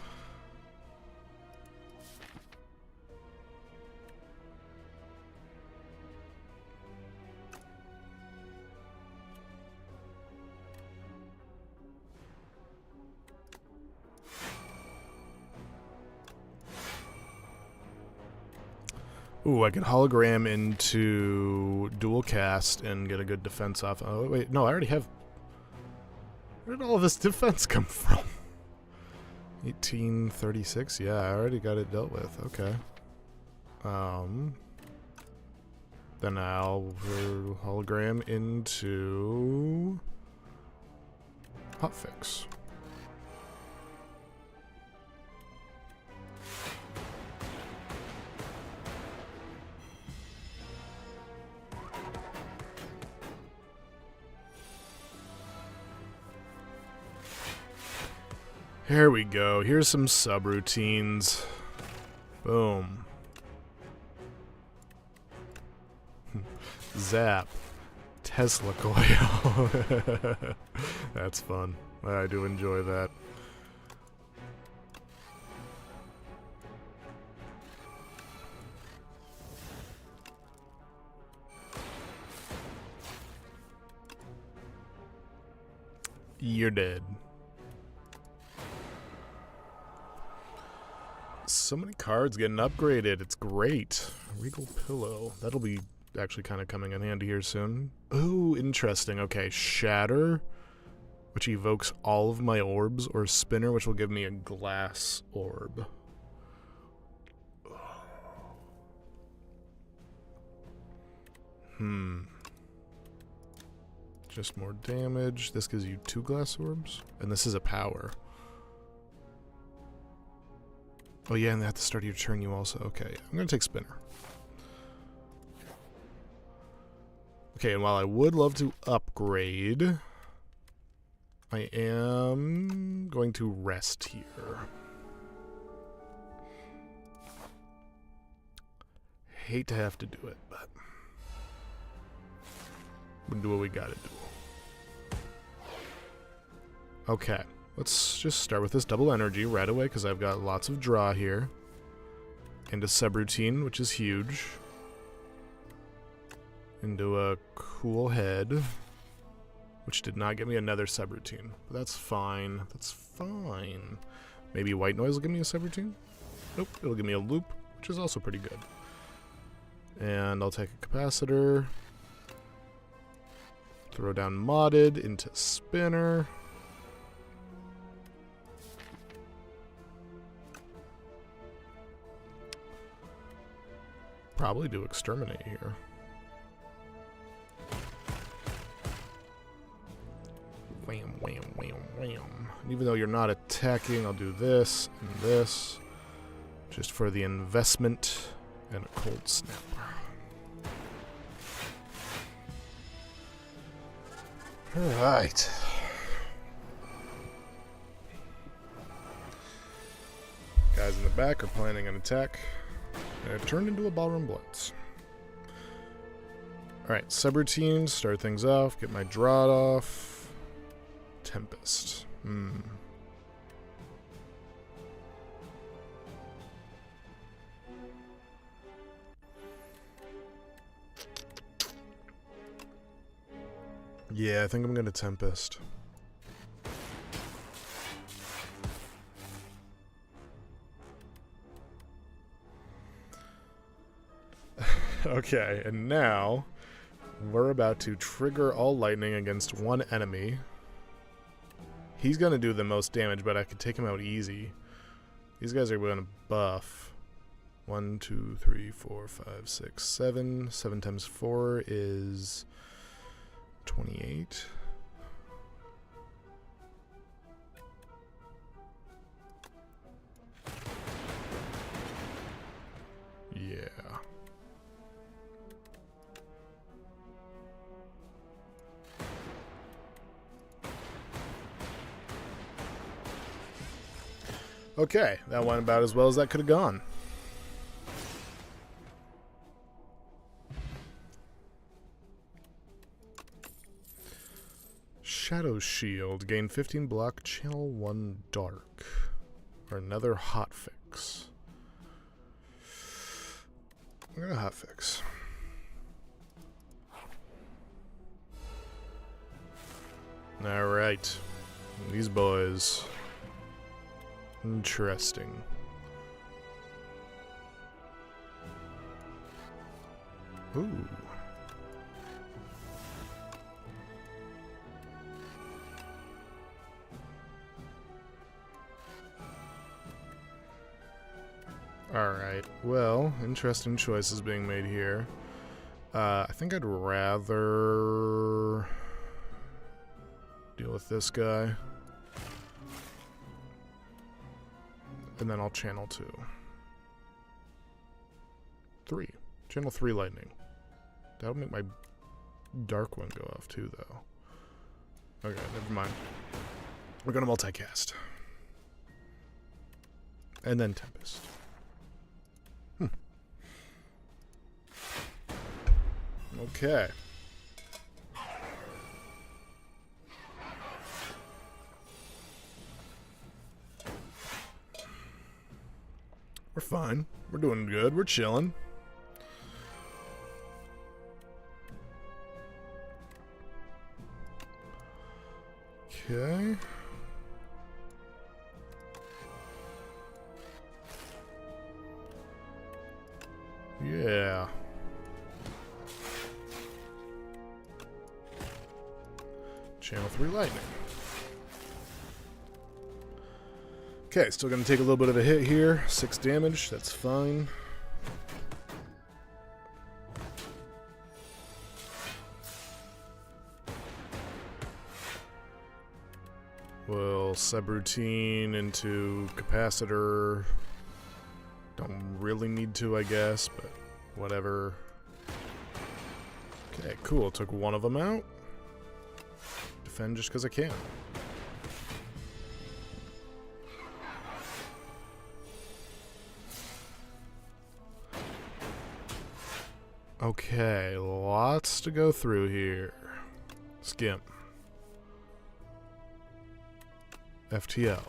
Ooh, I could hologram into dual cast and get a good defense off. Oh, wait, no, I already have... Where did all this defense come from? 1836? Yeah, I already got it dealt with. Okay. Then I'll hologram into... Hotfix. Here we go. Here's some subroutines. Boom. Zap. Tesla coil. That's fun. I do enjoy that. You're dead. So many cards getting upgraded. It's great. Regal Pillow. That'll be actually kind of coming in handy here soon. Ooh, interesting. Okay, Shatter, which evokes all of my orbs, or Spinner, which will give me a glass orb. Just more damage. This gives you 2 glass orbs. And this is a power. Oh yeah, and at the start of your turn you also... Okay, I'm going to take Spinner. Okay, and while I would love to upgrade, I am going to rest here. Hate to have to do it, but we'll do what we gotta do. Okay, let's just start with this double energy right away because I've got lots of draw here. Into subroutine, which is huge. Into a cool head, which did not give me another subroutine. But that's fine. That's fine. Maybe white noise will give me a subroutine? Nope, it'll give me a loop, which is also pretty good. And I'll take a capacitor. Throw down modded into spinner. Probably do exterminate here. Wham, wham, wham, wham. And even though you're not attacking, I'll do this and this. Just for the investment and a cold snap. Alright. Guys in the back are planning an attack. And it turned into a ballroom blitz. Alright, subroutines, start things off, get my drought off. Tempest. Yeah, I think I'm gonna Tempest. Okay, and now we're about to trigger all lightning against one enemy. He's gonna do the most damage, but I could take him out easy. These guys are gonna buff. 1, 2, 3, 4, 5, 6, 7. 7 times 4 is 28. Yeah. Okay, that went about as well as that could have gone. Shadow Shield. Gain 15 block, channel 1 dark. Or another hotfix. I'm gonna hotfix. Alright. These boys. Interesting. Ooh. Alright, well, interesting choices being made here. I think I'd rather deal with this guy. And then I'll channel 2. 3. Channel 3 lightning. That'll make my dark one go off too, though. Okay, never mind. We're gonna multicast. And then Tempest. Okay. We're fine. We're doing good. We're chilling. Okay. Yeah. Channel 3 lightning. Okay, still gonna take a little bit of a hit here. 6 damage, that's fine. subroutine into capacitor. Don't really need to, I guess, but whatever. Okay, cool. Took one of them out. Defend just because I can. Okay, lots to go through here. Skim. FTL.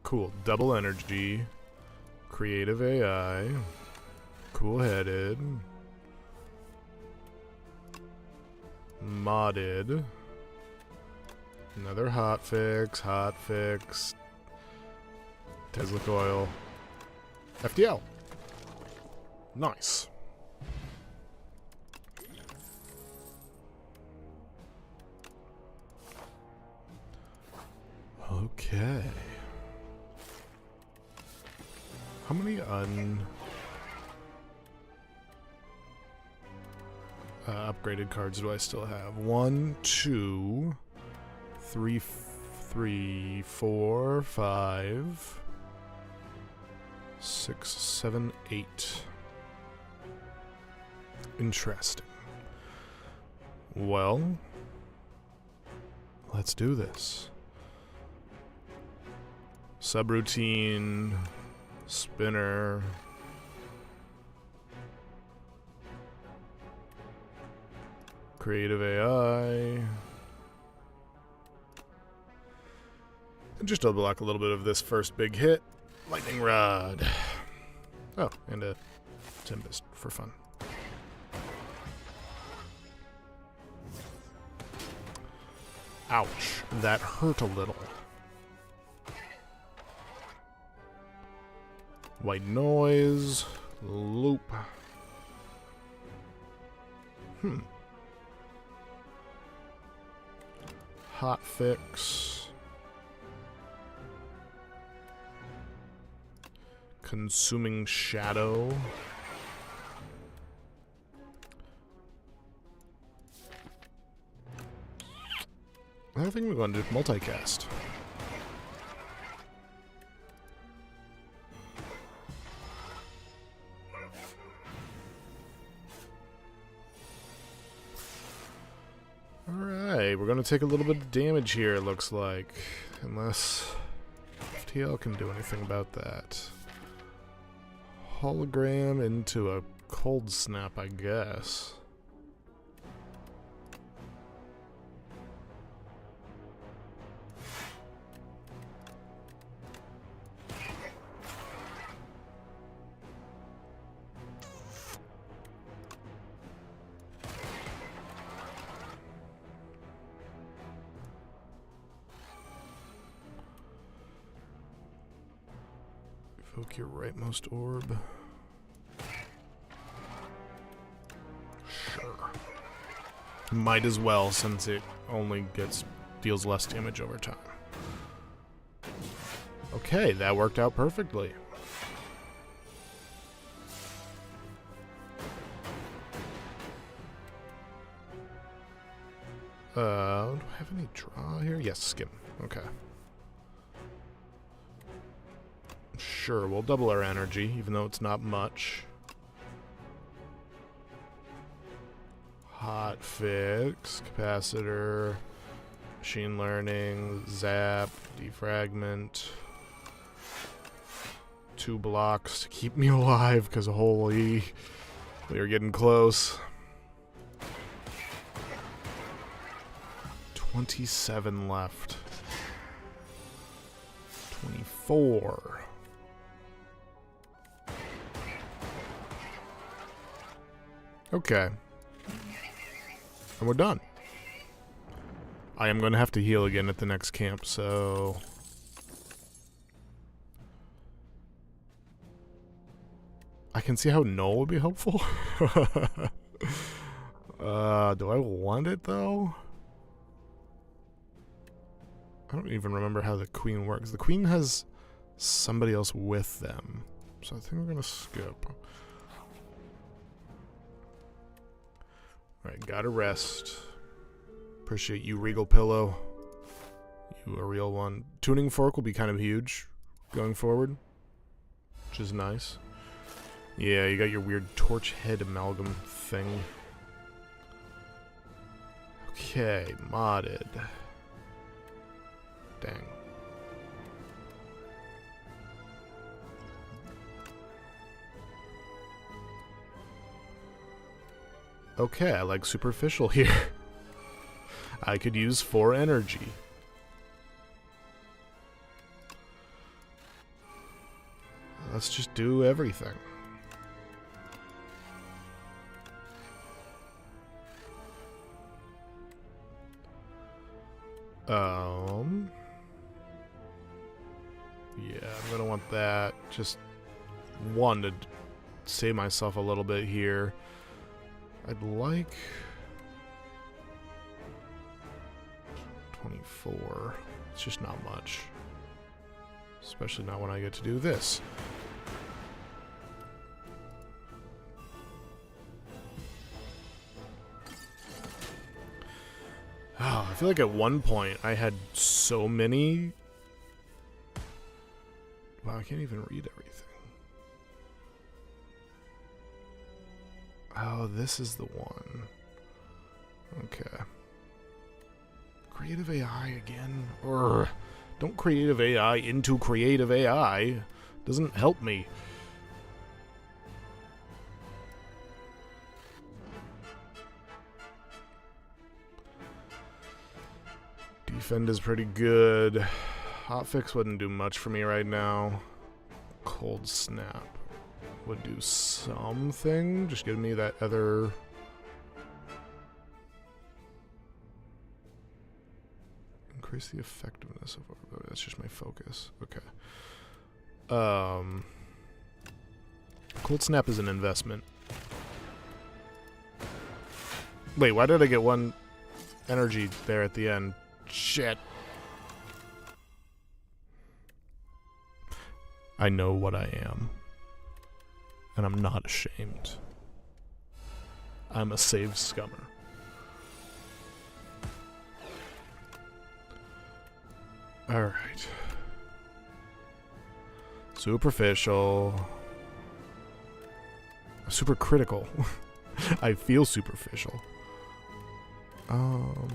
Cool. Double energy. Creative AI. Cool-headed. Modded. Another hotfix. Tesla coil. FTL. Nice. Okay. How many upgraded cards do I still have? 1, 2, 3, 4, 5, 6, 7, 8. Interesting. Well, let's do this. Subroutine, spinner, creative AI, and just to block a little bit of this first big hit, lightning rod. Oh, and a Tempest for fun. Ouch, that hurt a little. White noise, loop. Hot fix. Consuming shadow. I think we're going to do multicast. Alright, we're going to take a little bit of damage here, it looks like. Unless FTL can do anything about that. Hologram into a cold snap, I guess. Evoke your rightmost orb. Sure. Might as well, since it only deals less damage over time. Okay, that worked out perfectly. Do I have any draw here? Yes, skim. Okay. Sure, we'll double our energy, even though it's not much. Hot fix, capacitor, machine learning, zap, defragment. 2 blocks to keep me alive, because holy, we are getting close. 27 left. 24. Okay. And we're done. I am going to have to heal again at the next camp, so... I can see how no would be helpful. Do I want it, though? I don't even remember how the queen works. The queen has somebody else with them, so I think we're going to skip. Alright, gotta rest. Appreciate you, Regal Pillow. do a real one. Tuning fork will be kind of huge going forward, which is nice. Yeah, you got your weird torch head amalgam thing. Okay, modded. Dang. Okay, I like superficial here. I could use 4 energy. Let's just do everything. Yeah, I'm gonna want that. Just one to save myself a little bit here. I'd like 24. It's just not much. Especially not when I get to do this. Oh, I feel like at one point I had so many. Wow, I can't even read everything. Oh, this is the one. Okay. Creative AI again? Urgh. Don't creative AI into creative AI. Doesn't help me. Defend is pretty good. Hotfix wouldn't do much for me right now. Cold Snap would do something. Just give me that other... Increase the effectiveness of... Oh, that's just my focus. Okay. Cold Snap is an investment. Wait, why did I get 1 energy there at the end? Shit. I know what I am. And I'm not ashamed. I'm a save scummer. Alright. Superficial. Super critical. I feel superficial. What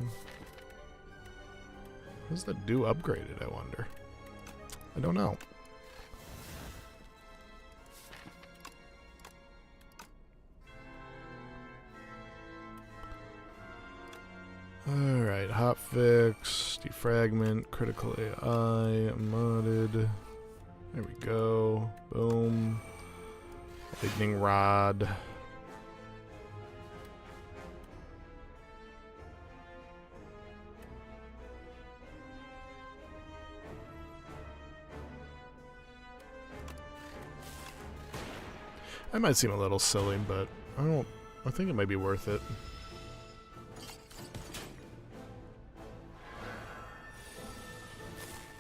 does that do upgraded, I wonder? I don't know. Alright, hotfix, defragment, critical AI, modded. There we go. Boom. Lightning rod. That might seem a little silly, but I think it might be worth it.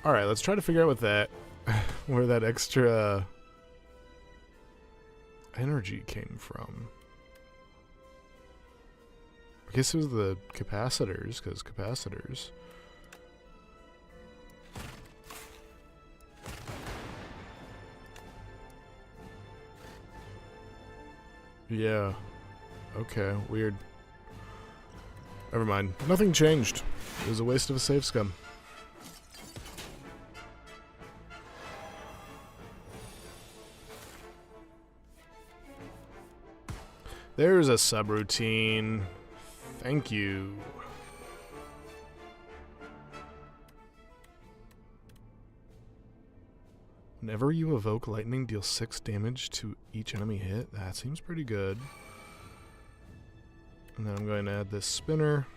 Alright, let's try to figure out what that where that extra energy came from. I guess it was the capacitors, because capacitors. Yeah. Okay, weird. Never mind. Nothing changed. It was a waste of a save scum. There's a subroutine. Thank you. Whenever you evoke lightning, deal 6 damage to each enemy hit. That seems pretty good. And then I'm going to add this spinner.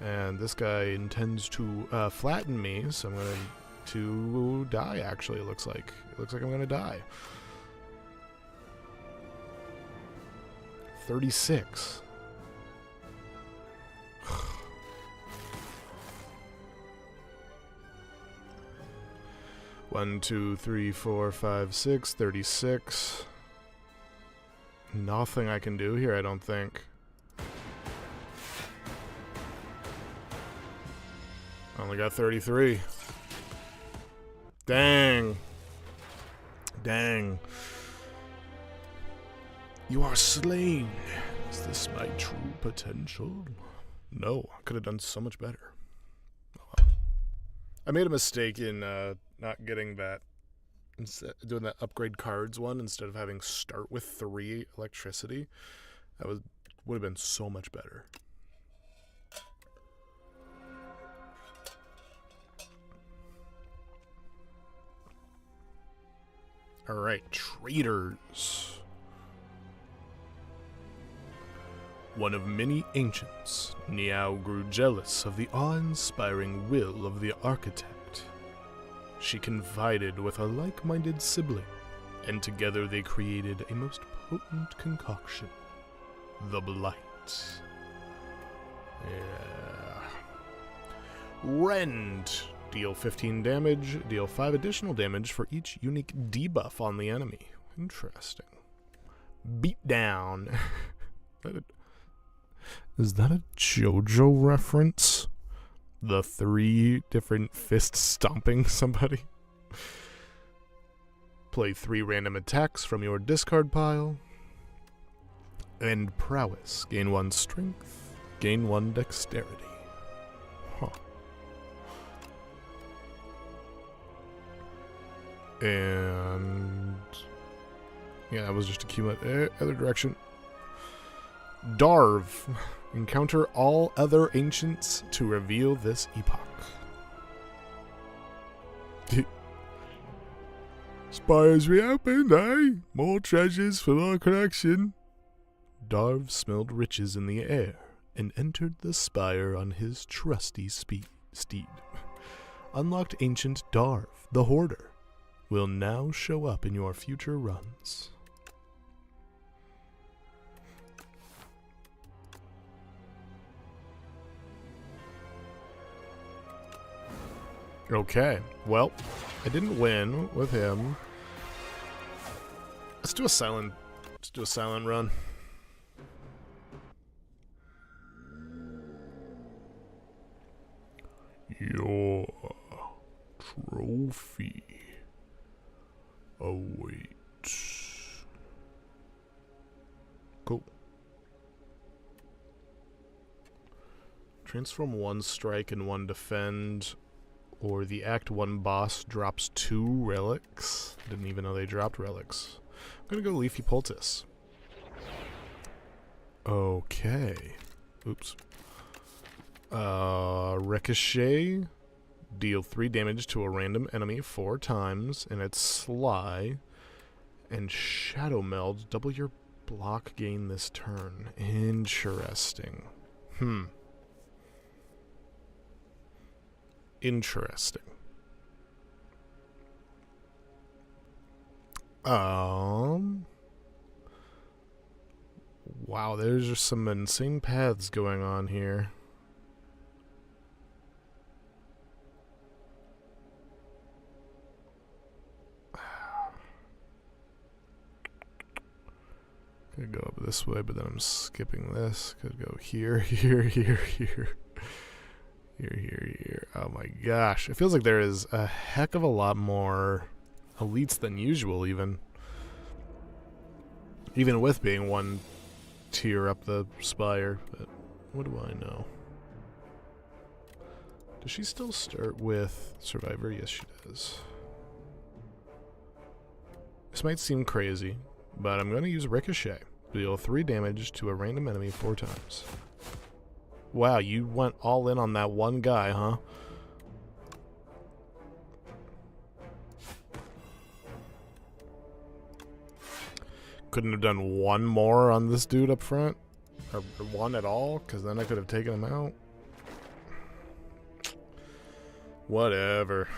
And this guy intends to flatten me, so I'm going to die, actually, it looks like. It looks like I'm going to die. 36. One, 2, 3, 4, 5, 6, 36. Nothing I can do here, I don't think. Only got 33. Dang. Dang. You are slain. Is this my true potential? No, I could have done so much better. Oh, well. I made a mistake in not getting that, doing that upgrade cards one instead of having start with 3 electricity. That would have been so much better. Alright, traders. One of many ancients, Niao grew jealous of the awe-inspiring will of the architect. She confided with a like-minded sibling, and together they created a most potent concoction, the Blight. Yeah. Rend. Deal 15 damage, deal 5 additional damage for each unique debuff on the enemy. Interesting. Beatdown. Is that a JoJo reference? The 3 different fists stomping somebody? Play 3 random attacks from your discard pile. And prowess. Gain 1 strength, gain 1 dexterity. Huh. And yeah, that was just accumulate. Other direction. Darv. Encounter all other ancients to reveal this epoch. Spire's reopened, eh? More treasures for our collection. Darv smelled riches in the air and entered the spire on his trusty steed. Unlocked ancient Darv, the Hoarder, will now show up in your future runs. Okay, well, I didn't win with him. Let's do a silent run. Your trophy awaits. Cool. Transform 1 strike and 1 defend, or the Act 1 boss drops 2 relics. Didn't even know they dropped relics. I'm gonna go Leafy Poultice. Okay. Oops. Ricochet. Deal 3 damage to a random enemy 4 times, and it's Sly. And Shadow Meld. Double your block gain this turn. Interesting. Interesting. Wow, there's just some insane paths going on here. Could go up this way, but then I'm skipping this. Could go here, here, here, here. Here. Oh my gosh. It feels like there is a heck of a lot more elites than usual, even with being 1 tier up the spire. But what do I know? Does she still start with Survivor? Yes, she does. This might seem crazy, but I'm going to use Ricochet. Deal 3 damage to a random enemy 4 times. Wow, you went all in on that one guy, huh? Couldn't have done 1 more on this dude up front? Or 1 at all? Because then I could have taken him out. Whatever.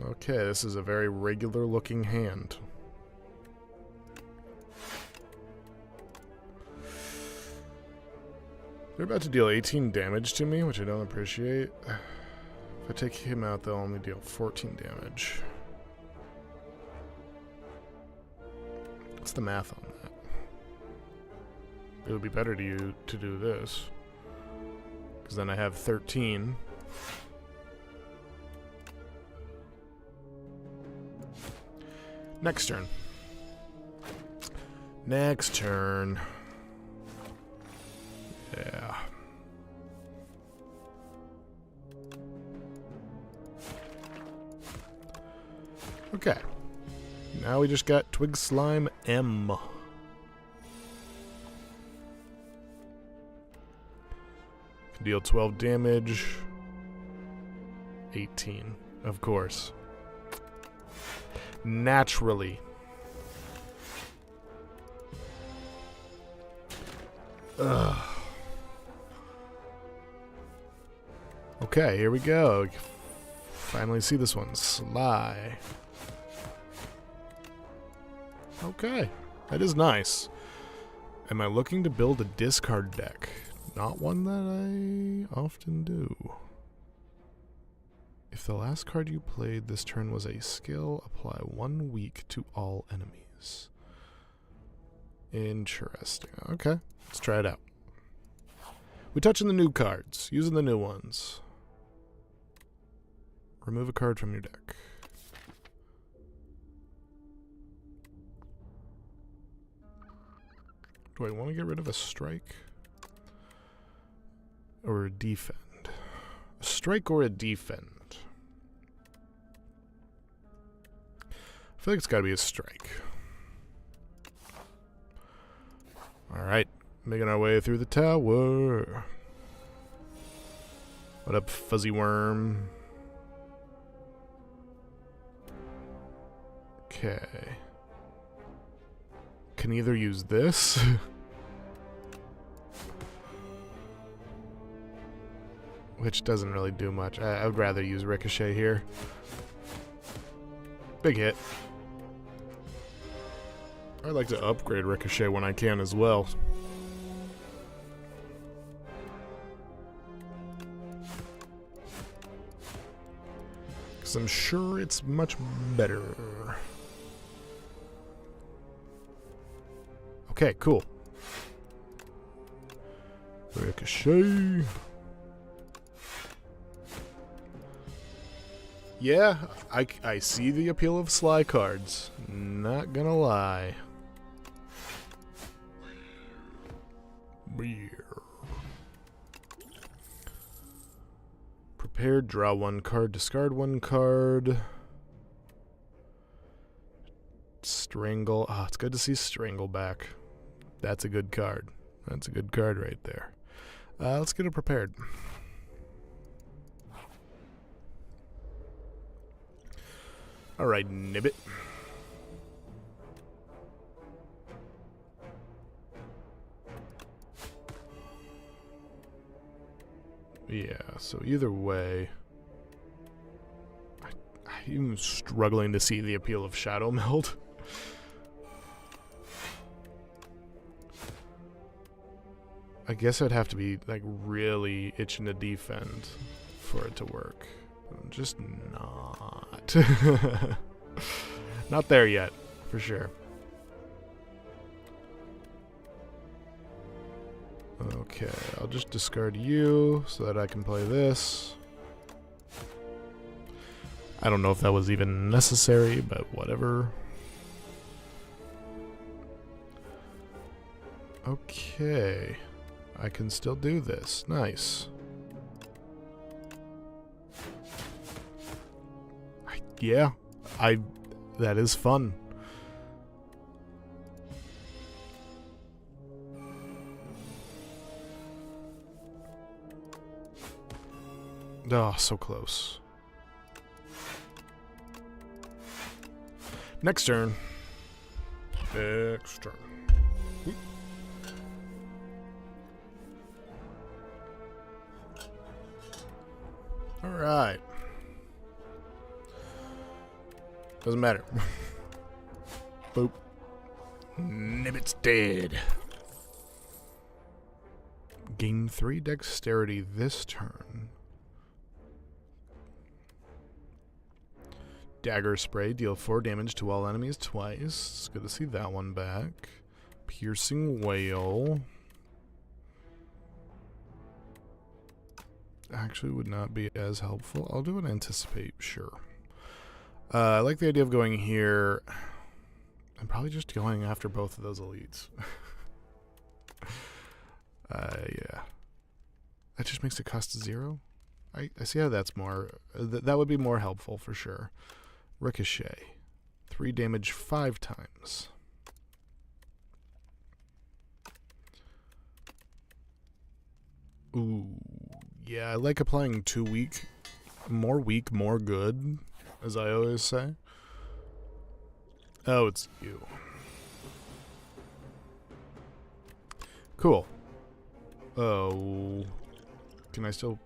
Okay, this is a very regular looking hand. They're about to deal 18 damage to me, which I don't appreciate. If I take him out, they'll only deal 14 damage. What's the math on that? it would be better to do this. Because then I have 13. Next turn. Next turn. Yeah. Okay. Now we just got Twig Slime M. Can deal 12 damage. 18, of course. Naturally. Ugh. Okay, here we go. Finally see this one. Sly. Okay, that is nice. Am I looking to build a discard deck? Not one that I often do. If the last card you played this turn was a skill, apply 1 week to all enemies. Interesting. Okay, let's try it out. We touching the new cards, using the new ones. Remove a card from your deck. Do I want to get rid of a strike? Or a defend? A strike or a defend? I feel like it's got to be a strike. Alright, making our way through the tower. What up, fuzzy worm? Okay. Can either use this. Which doesn't really do much. I would rather use Ricochet here. Big hit. I like to upgrade Ricochet when I can as well. Because I'm sure it's much better. Okay, cool. Ricochet. Yeah, I see the appeal of Sly cards. Not gonna lie. Prepared, draw 1 card, discard 1 card. Strangle. Ah, it's good to see Strangle back. That's a good card. That's a good card right there. Let's get it prepared. Alright, Nibbit. Yeah, so either way, I'm struggling to see the appeal of Shadow Meld. I guess I'd have to be like really itching to defend for it to work. I'm just not. Not there yet, for sure. Okay, I'll just discard you so that I can play this. I don't know if that was even necessary, but whatever. Okay. I can still do this. Nice. Yeah, that is fun. Oh, so close. Next turn. Next turn. Whoop. All right. Doesn't matter. Boop. Nibbit's dead. Gain 3 dexterity this turn. Dagger spray, deal 4 damage to all enemies twice. It's good to see that one back. Piercing wail. actually would not be as helpful. I'll do an anticipate, sure. I like the idea of going here. I'm probably just going after both of those elites. Yeah. That just makes it cost 0? I see how that's more... that would be more helpful for sure. Ricochet. 3 damage 5 times. Ooh. Yeah, I like applying 2 weak. More weak, more good, as I always say. Oh, it's you. Cool. Oh. Can I still...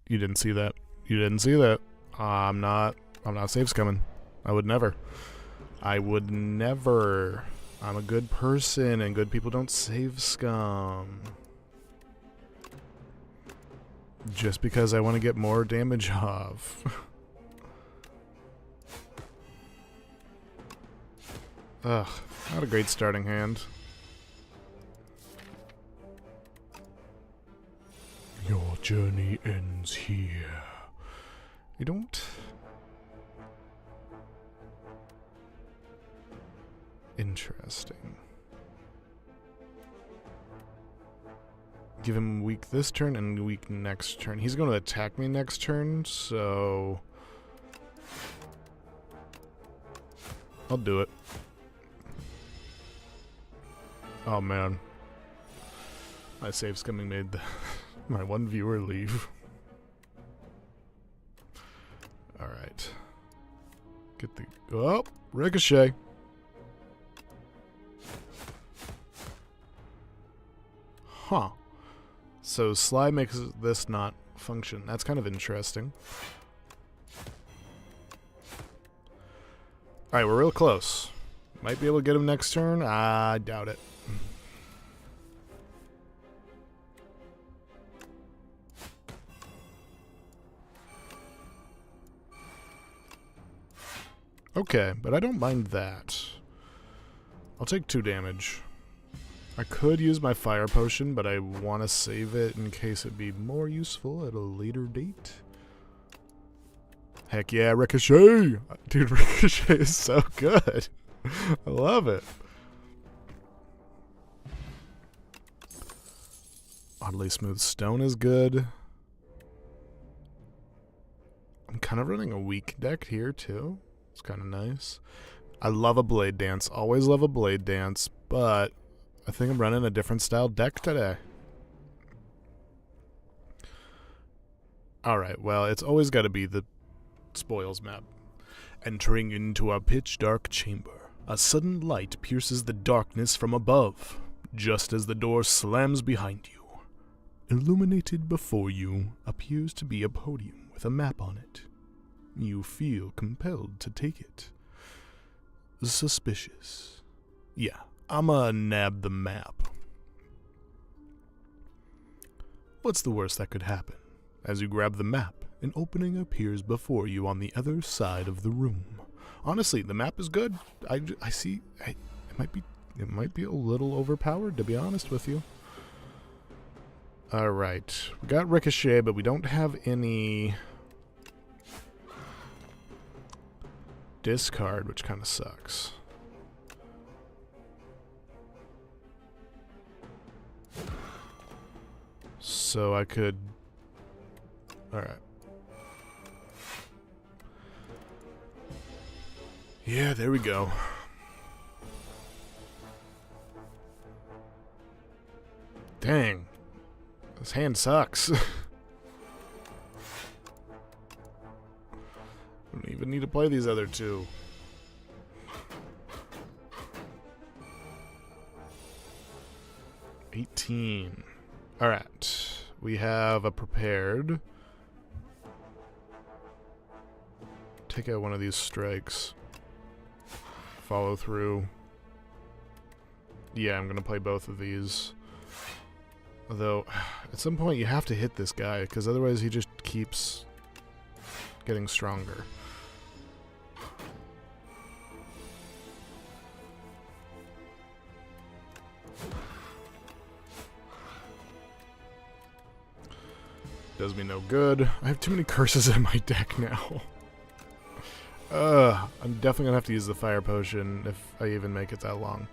You didn't see that. You didn't see that. I'm not safe scumming. I would never. I would never. I'm a good person, and good people don't save scum. Just because I want to get more damage off. Ugh, not a great starting hand. Your journey ends here. You don't... Interesting. Give him weak this turn and weak next turn. He's going to attack me next turn, so... I'll do it. Oh, man. My save scumming made my one viewer leave. Alright. Get the... Oh! Ricochet! Huh. So Sly makes this not function. That's kind of interesting. Alright, we're real close. Might be able to get him next turn. I doubt it. Okay, but I don't mind that. I'll take 2 damage. I could use my fire potion, but I want to save it in case it'd be more useful at a later date. Heck yeah, Ricochet! Dude, Ricochet is so good. I love it. Oddly Smooth Stone is good. I'm kind of running a weak deck here, too. It's kind of nice. I love a Blade Dance. Always love a Blade Dance, but I think I'm running a different style deck today. Alright, well, it's always got to be the Spoils map. Entering into a pitch-dark chamber, a sudden light pierces the darkness from above, just as the door slams behind you. Illuminated before you appears to be a podium with a map on it. You feel compelled to take it. Suspicious. Yeah, I'ma nab the map. What's the worst that could happen? As you grab the map, an opening appears before you on the other side of the room. Honestly, the map is good. I see. It might be a little overpowered, to be honest with you. All right, we got Ricochet, but we don't have any discard, which kind of sucks. So I could... Alright. Yeah, there we go. Dang. This hand sucks. Don't even need to play these other two. $18. Alright. We have a prepared. Take out one of these strikes. Follow through. Yeah, I'm gonna play both of these. Although, at some point you have to hit this guy, because otherwise he just keeps getting stronger. Does me no good. I have too many curses in my deck now. I'm definitely gonna have to use the fire potion if I even make it that long.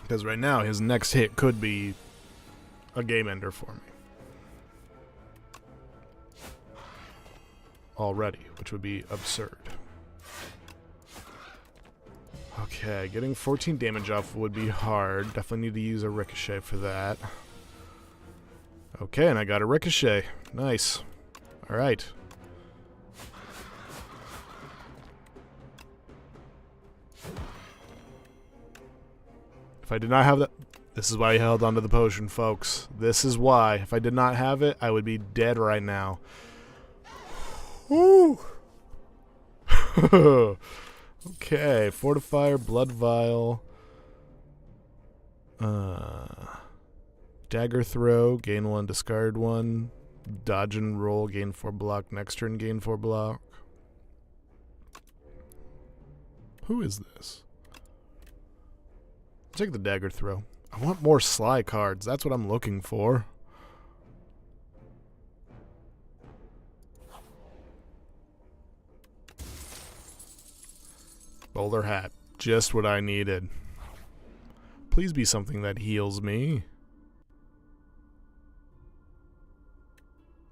Because right now, his next hit could be a game ender for me. Already, which would be absurd. Okay, getting 14 damage off would be hard. Definitely need to use a ricochet for that. Okay, and I got a ricochet. Nice. Alright. If I did not have that... This is why I held onto the potion, folks. This is why. If I did not have it, I would be dead right now. Woo! Okay, Fortifier, Blood Vial. Dagger Throw, gain 1, discard 1. Dodge and Roll, gain 4 block. Next turn, gain 4 block. Who is this? Take the Dagger Throw. I want more Sly cards. That's what I'm looking for. Bowler Hat. Just what I needed. Please be something that heals me.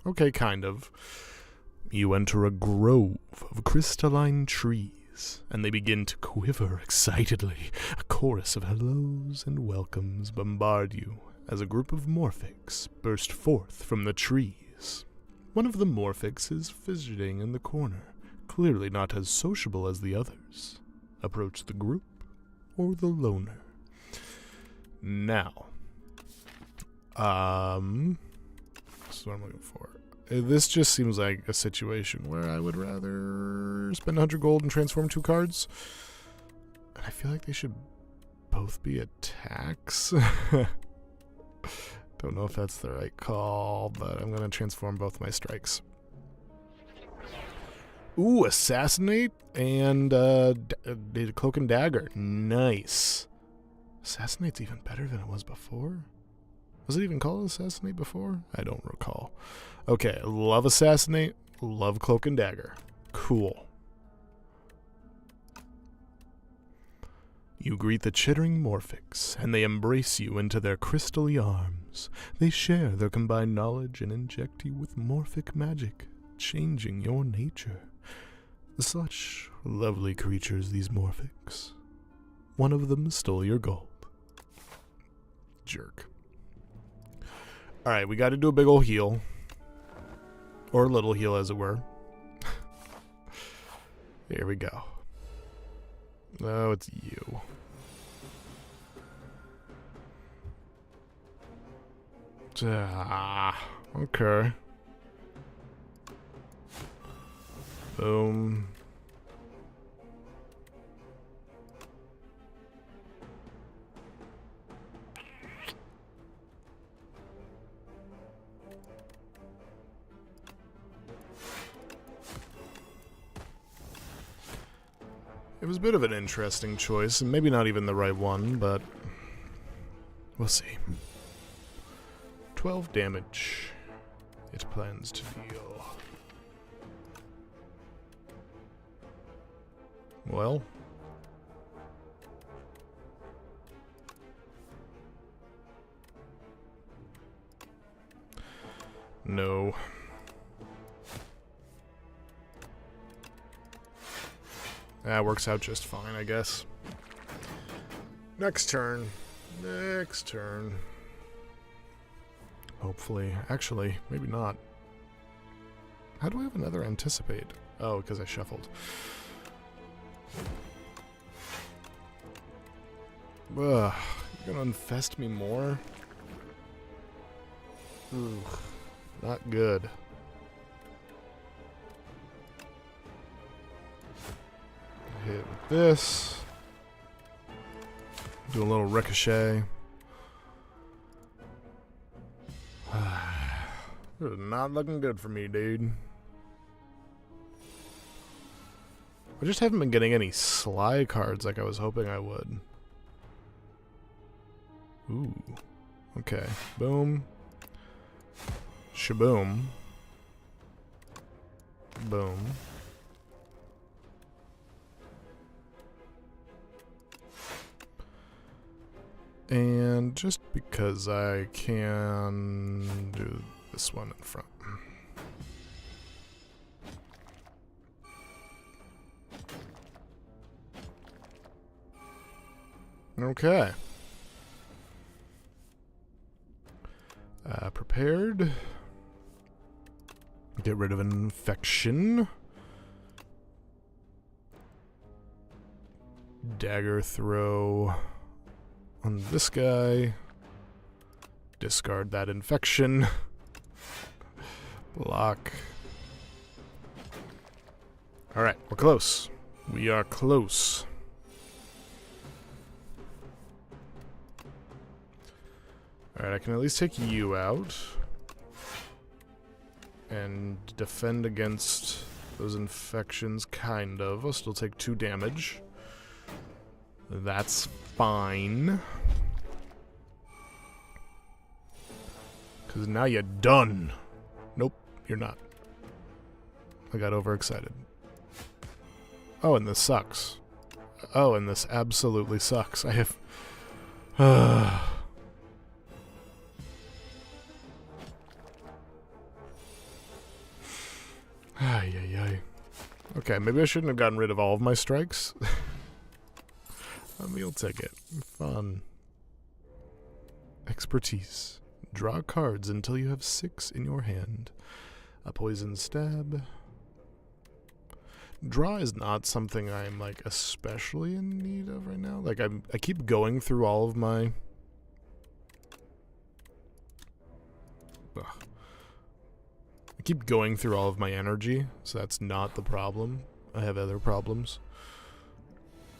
Okay, kind of. You enter a grove of crystalline trees, and they begin to quiver excitedly. A chorus of hellos and welcomes bombard you as a group of Morphics burst forth from the trees. One of the Morphics is fidgeting in the corner, clearly not as sociable as the others. Approach the group or the loner. Now, this is what I'm looking for. This just seems like a situation where I would rather spend 100 gold and transform 2 cards. And I feel like they should both be attacks. Don't know if that's the right call, but I'm going to transform both my strikes. Ooh, Assassinate and Cloak and Dagger. Nice. Assassinate's even better than it was before. Was it even called Assassinate before? I don't recall. Okay, love Assassinate, love Cloak and Dagger. Cool. You greet the chittering Morphics, and they embrace you into their crystally arms. They share their combined knowledge and inject you with Morphic magic, changing your nature. Such lovely creatures, these Morphics. One of them stole your gold. Jerk. Alright, we gotta do a big ol' heal. Or a little heal, as it were. Here we go. Oh, it's you. Okay. Boom. It was a bit of an interesting choice, and maybe not even the right one, but we'll see. 12 damage it plans to deal. Well. No. That works out just fine, I guess. Next turn. Next turn. Hopefully. Actually, maybe not. How do I have another Anticipate? Oh, because I shuffled. Ugh. You're gonna infest me more? Ugh. Not good. Hit with this. Do a little ricochet. This is not looking good for me, dude. I just haven't been getting any sly cards like I was hoping I would. Ooh. Okay. Boom. Shaboom. Boom. And just because I can do this one in front. Okay. Prepared. Get rid of infection. Dagger throw on this guy. Discard that infection. Block. Alright, we're close. We are close. Alright, I can at least take you out. And defend against those infections, kind of. I'll still take 2 damage. That's fine. Because now you're done. Nope, you're not. I got overexcited. Oh, and this sucks. Oh, and this absolutely sucks. I have... Ay, ay, ay. Okay, maybe I shouldn't have gotten rid of all of my strikes. We'll take it. Fun. Expertise. Draw cards until you have 6 in your hand. A poison stab. Draw is not something I'm, like, especially in need of right now. Like, I keep going through all of my... Ugh. I keep going through all of my energy, so that's not the problem. I have other problems.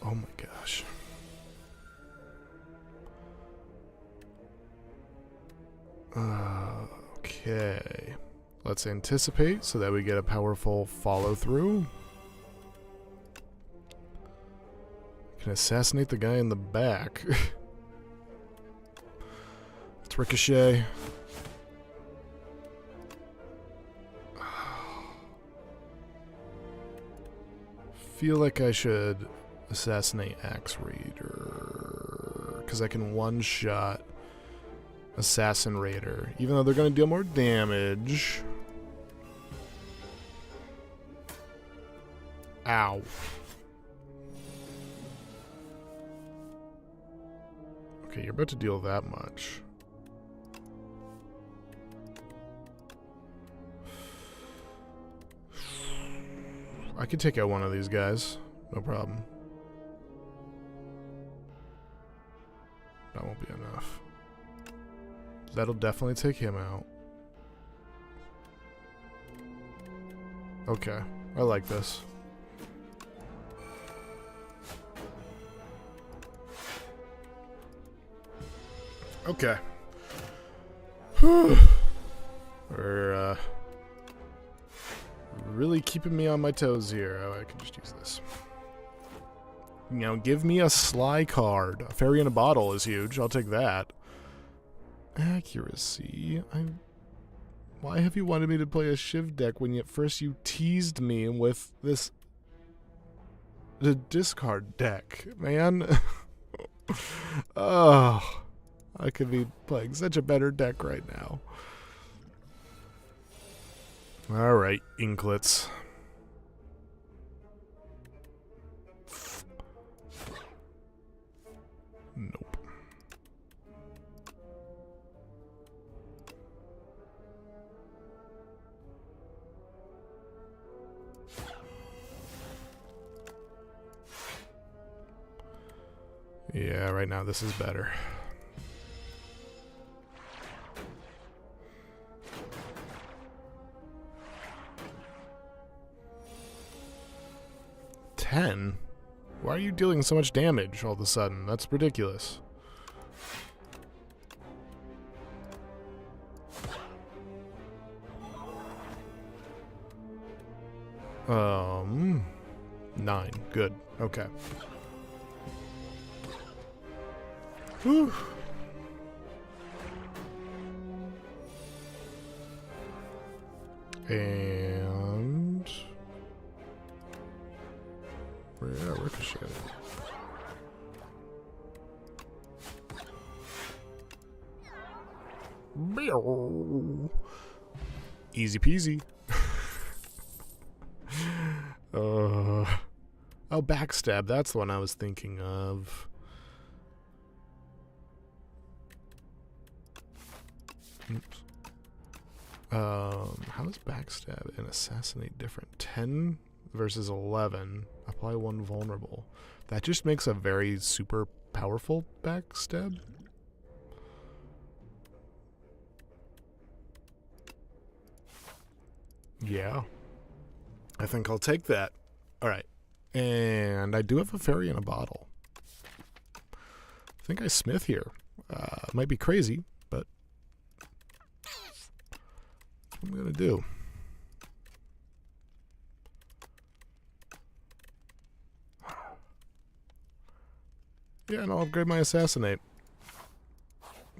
Oh my gosh. Okay. Let's anticipate so that we get a powerful follow-through. Can assassinate the guy in the back. Let's ricochet. Feel like I should assassinate Axe Raider, because I can one-shot Assassin Raider, even though they're going to deal more damage. Ow. Okay, you're about to deal that much. I could take out one of these guys. No problem. That won't be enough. That'll definitely take him out. Okay. I like this. Okay. We're, really keeping me on my toes here. Oh, I can just use this. Now, give me a sly card. A fairy in a bottle is huge. I'll take that. Accuracy. Why have you wanted me to play a Shiv deck when at first you teased me with this... the discard deck, man? Oh, I could be playing such a better deck right now. Alright, inklets. Nope. Yeah, right now this is better. Why are you dealing so much damage all of a sudden? That's ridiculous. 9. Good. Okay. Whew. And... yeah, ricochet. Easy peasy. Oh, backstab. That's the one I was thinking of. Oops. How is backstab and assassinate different? 10 versus 11. Apply 1 vulnerable. That just makes a very super powerful backstab. Yeah. I think I'll take that. Alright. And I do have a fairy in a bottle. I think I smith here. Might be crazy, but that's what I'm gonna do. Yeah, and I'll upgrade my assassinate.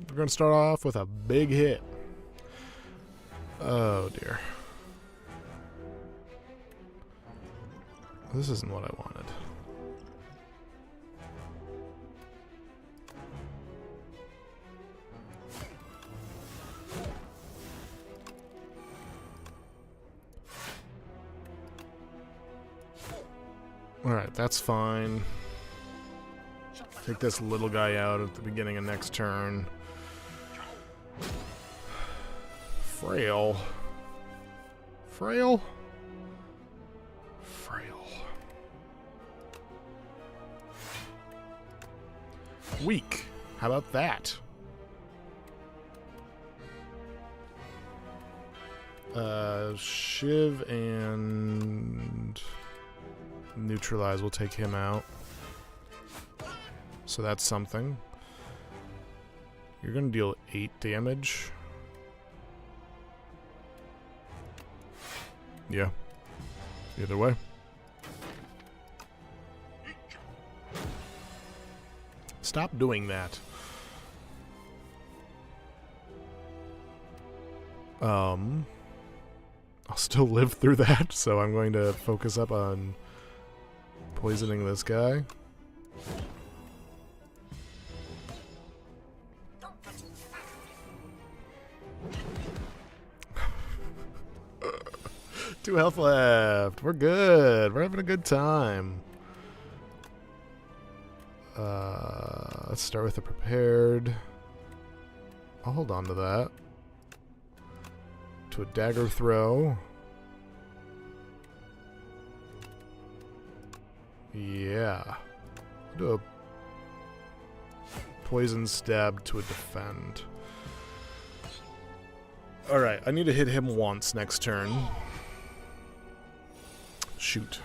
We're gonna start off with a big hit. Oh dear. This isn't what I wanted. Alright, that's fine. Take this little guy out at the beginning of next turn. Frail. Frail? Weak. How about that? Shiv and neutralize will take him out. So that's something. You're gonna deal 8 damage. Yeah. Either way. Stop doing that. I'll still live through that, so I'm going to focus up on poisoning this guy. Two health left. We're good. We're having a good time. Let's start with the prepared. I'll hold on to that. To a dagger throw. Yeah. Do a poison stab to a defend. Alright, I need to hit him once next turn. Shoot.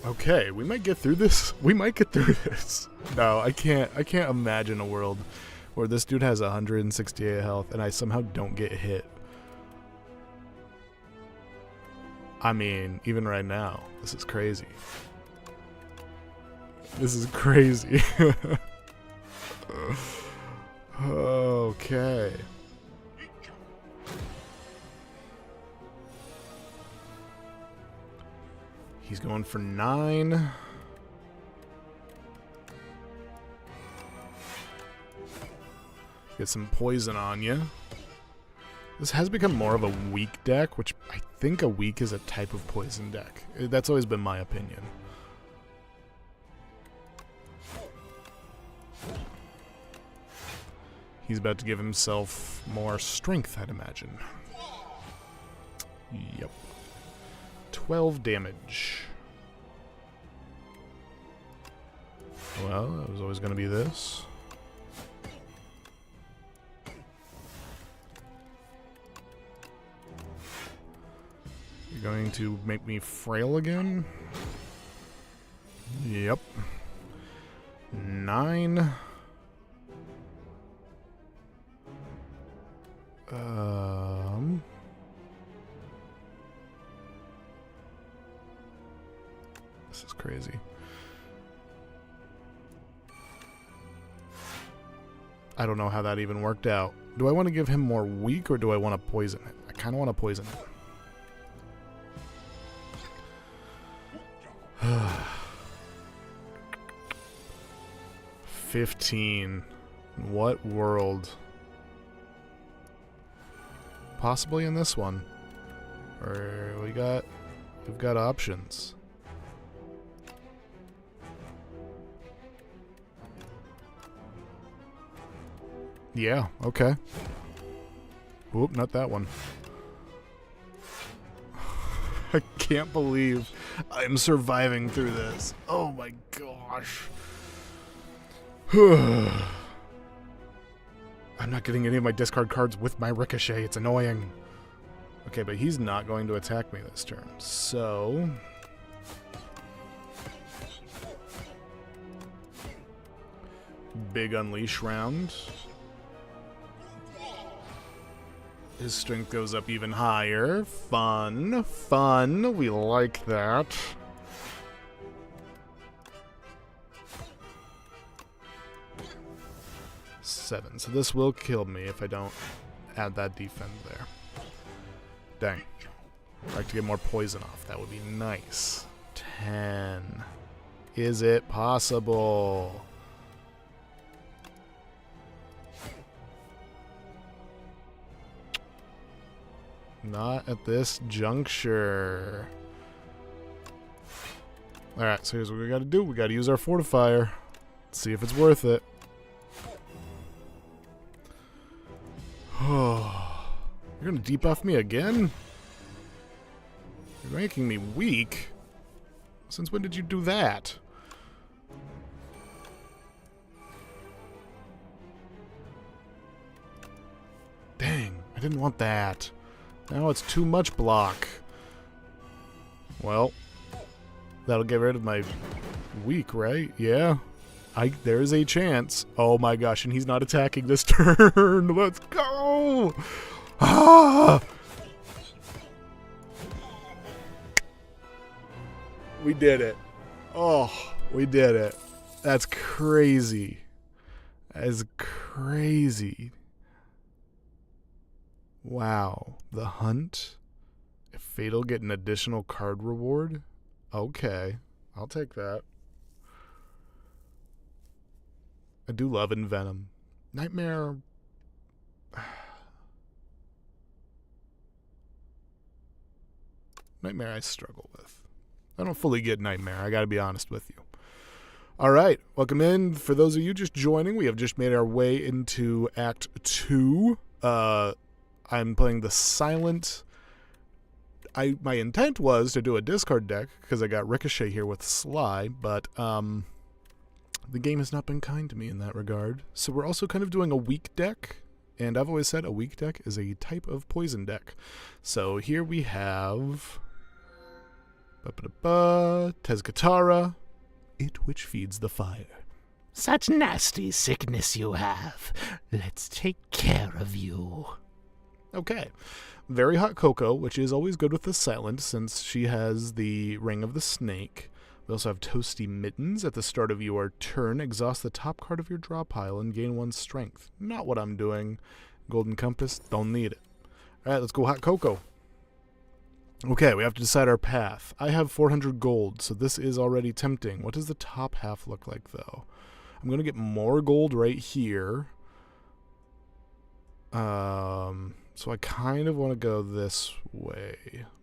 Okay, we might get through this. We might get through this. No, I can't imagine a world where this dude has 168 health and I somehow don't get hit. I mean, even right now, this is crazy. This is crazy. Okay. He's going for 9. Get some poison on you. This has become more of a weak deck, which I think a weak is a type of poison deck. That's always been my opinion. He's about to give himself more strength, I'd imagine. Yep. 12 damage. Well, it was always going to be this. You're going to make me frail again? Yep. 9. This is crazy. I don't know how that even worked out. Do I want to give him more weak or do I want to poison it? I kind of want to poison it. 15. What world? Possibly in this one. Or we've got options. Yeah, okay. Oop, not that one. I can't believe I'm surviving through this. Oh my gosh. I'm not getting any of my discard cards with my Ricochet. It's annoying. Okay, but he's not going to attack me this turn. So... big Unleash round. His strength goes up even higher. Fun. Fun. We like that. Seven. So this will kill me if I don't add that defend there. Dang. I'd like to get more poison off. That would be nice. 10. Is it possible? Not at this juncture. Alright, so here's what we gotta do. We gotta use our fortifier. See if it's worth it. Oh, you're gonna debuff me again? You're making me weak. Since when did you do that? Dang, I didn't want that. Now it's too much block. Well, that'll get rid of my weak, right? Yeah. There's a chance. Oh my gosh, and he's not attacking this turn. Let's go! Ah! We did it. Oh, we did it. That's crazy. That is crazy. Wow. The hunt? If Fatal get an additional card reward? Okay. I'll take that. I do love Envenom. Nightmare... Nightmare I struggle with. I don't fully get Nightmare. I gotta be honest with you. Alright. Welcome in. For those of you just joining, we have just made our way into Act 2. I'm playing the Silent. My intent was to do a discard deck because I got Ricochet here with Sly, but the game has not been kind to me in that regard. So we're also kind of doing a weak deck, and I've always said a weak deck is a type of poison deck. So here we have Tezcatara, it which feeds the fire. Such nasty sickness you have. Let's take care of you. Okay. Very Hot Cocoa, which is always good with the Silent since she has the Ring of the Snake. We also have Toasty Mittens. At the start of your turn, exhaust the top card of your draw pile and gain 1 strength. Not what I'm doing. Golden Compass, don't need it. Alright, let's go Hot Cocoa. Okay, we have to decide our path. I have 400 gold, so this is already tempting. What does the top half look like, though? I'm going to get more gold right here. So I kind of want to go this way.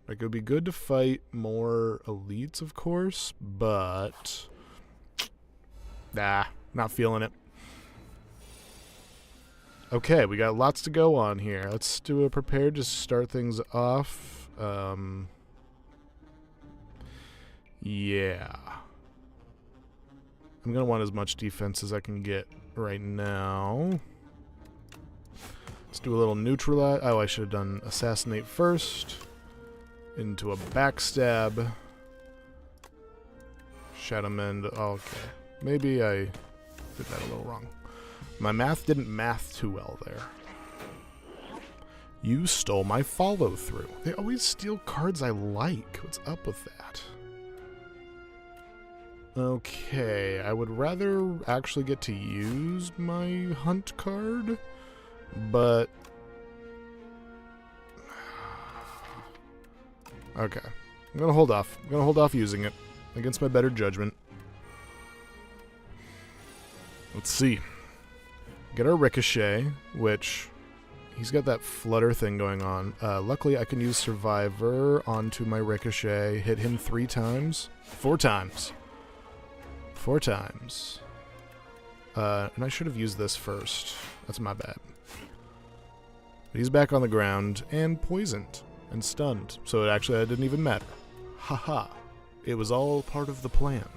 Like, it would be good to fight more elites, of course, but... nah, not feeling it. Okay, we got lots to go on here. Let's do a prepare to start things off. Yeah. I'm going to want as much defense as I can get right now. Let's do a little neutralize. Oh, I should have done assassinate first. Into a backstab. Shadow Mend. Okay. Maybe I did that a little wrong. My math didn't math too well there. You stole my follow-through. They always steal cards I like. What's up with that? Okay, I would rather actually get to use my hunt card, but... Okay. I'm gonna hold off. I'm gonna hold off using it against my better judgment. Let's see. Get our Ricochet, which he's got that flutter thing going on. Luckily, I can use Survivor onto my Ricochet, hit him 3 times. 4 times. 4 times. And I should have used this first. That's my bad. But he's back on the ground and poisoned and stunned, so it didn't even matter. Haha. It was all part of the plan.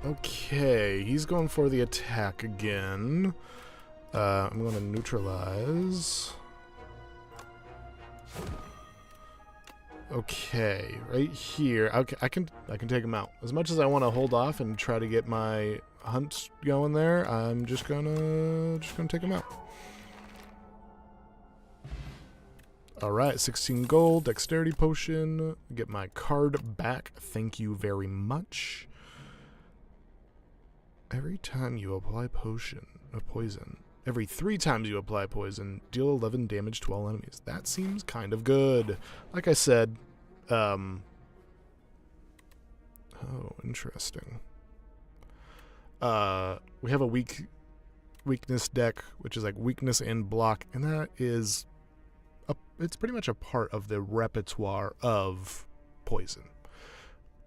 Okay, he's going for the attack again. I'm going to neutralize. Okay, right here. Okay, I can take him out. As much as I want to hold off and try to get my hunt going there, I'm just gonna take him out. All right, 16 gold, dexterity potion. Get my card back. Thank you very much. Every time you apply poison, every 3 times you apply poison, deal 11 damage to all enemies. That seems kind of good. Like I said, oh, interesting. We have a weakness deck, which is like weakness and block, and that is, it's pretty much a part of the repertoire of poison.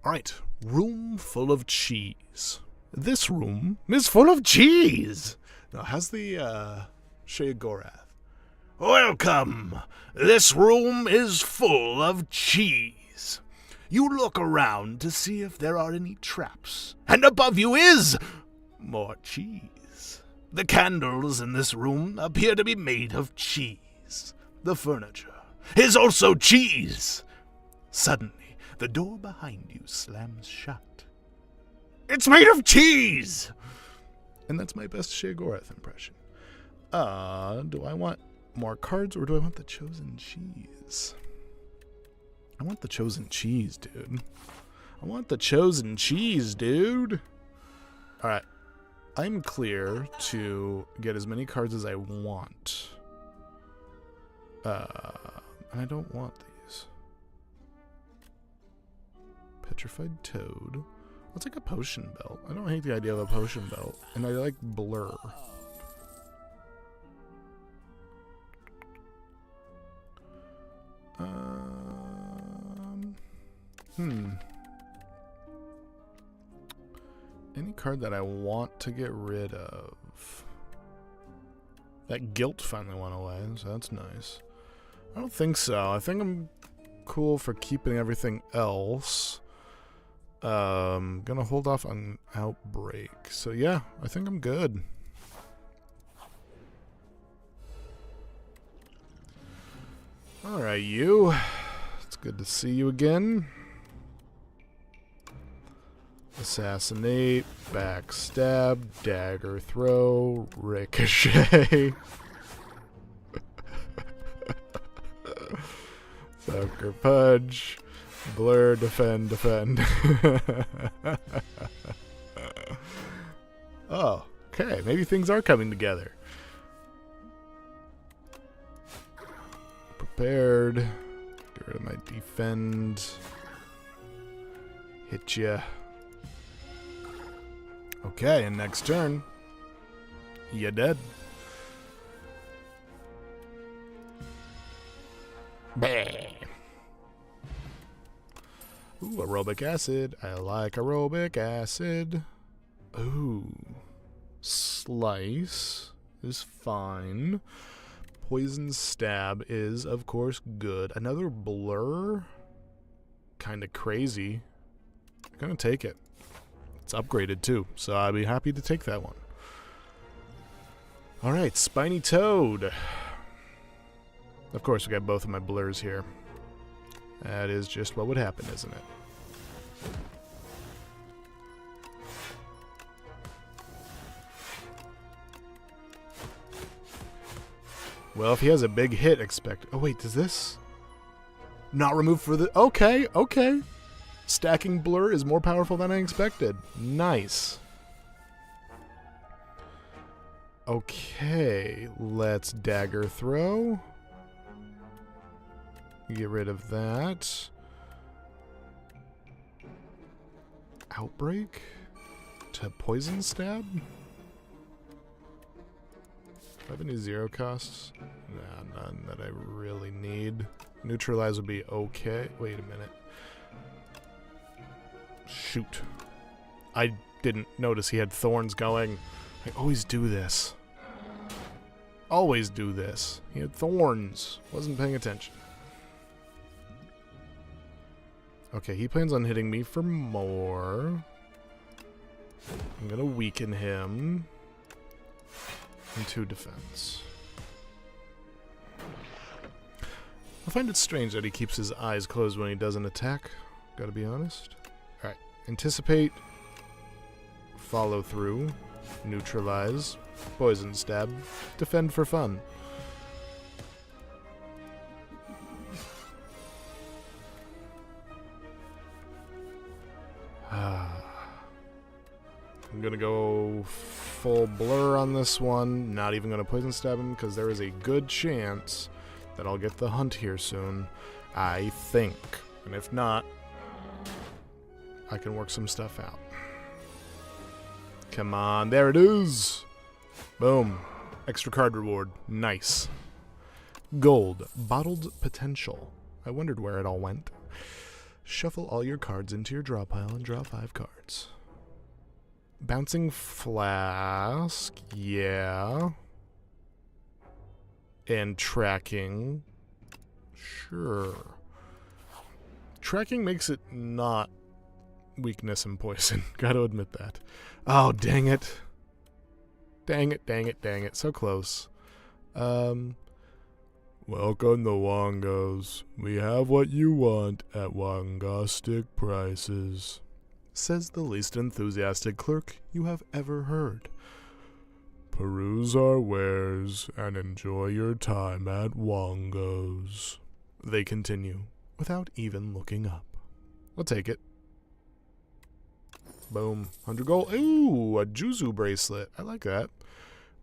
All right, room full of cheese. This room is full of cheese. Now, how's the Sheogorath? Welcome. This room is full of cheese. You look around to see if there are any traps, and above you is more cheese. The candles in this room appear to be made of cheese. The furniture is also cheese. Suddenly, the door behind you slams shut. It's made of cheese! And that's my best Sheogorath impression. Do I want more cards, or do I want the chosen cheese? I want the chosen cheese, dude. I want the chosen cheese, dude. Alright. I'm clear to get as many cards as I want. And I don't want these. Petrified Toad. Let's take a potion belt. I don't hate the idea of a potion belt. And I like blur. Any card that I want to get rid of. That guilt finally went away, so that's nice. I don't think so. I think I'm cool for keeping everything else. Gonna hold off on Outbreak. So yeah, I think I'm good. Alright, you. It's good to see you again. Assassinate, backstab, dagger throw, ricochet. Sucker punch. Blur, defend. Oh, okay. Maybe things are coming together. Prepared. Get rid of my defend. Hit ya. Okay, and next turn, you're dead. Bah. Ooh, aerobic acid. I like aerobic acid. Ooh. Slice is fine. Poison stab is, of course, good. Another blur? Kind of crazy. I'm gonna take it. It's upgraded too, so I'd be happy to take that one. Alright, Spiny Toad. Of course, we got both of my blurs here. That is just what would happen, isn't it? Well, if he has a big hit, expect... Oh, wait, does this... Not remove for the... Okay, okay. Stacking Blur is more powerful than I expected. Nice. Okay, let's Dagger Throw. Get rid of that. Outbreak? To Poison Stab? Do I have any zero costs? Nah, none that I really need. Neutralize would be okay. Wait a minute. Shoot. I didn't notice he had thorns going. I always do this. Always do this. He had thorns. Wasn't paying attention. Okay, he plans on hitting me for more. I'm gonna weaken him. And 2 defense. I find it strange that he keeps his eyes closed when he doesn't attack. Gotta be honest. Alright. Anticipate. Follow through. Neutralize. Poison Stab. Defend for fun. I'm gonna go full Blur on this one. Not even gonna Poison Stab him because there is a good chance that I'll get the hunt here soon. I think. And if not, I can work some stuff out. Come on, there it is! Boom. Extra card reward. Nice. Gold. Bottled Potential. I wondered where it all went. Shuffle all your cards into your draw pile and draw 5 cards. Bouncing Flask. Yeah. And Tracking. Sure. Tracking makes it not weakness and poison. Gotta admit that. Oh, dang it. Dang it, dang it, dang it. So close. Welcome to Wongos. We have what you want at Wongostic prices, says the least enthusiastic clerk you have ever heard. Peruse our wares and enjoy your time at Wongos. They continue, without even looking up. I'll take it. Boom. 100 gold. Ooh, a Juzu bracelet. I like that.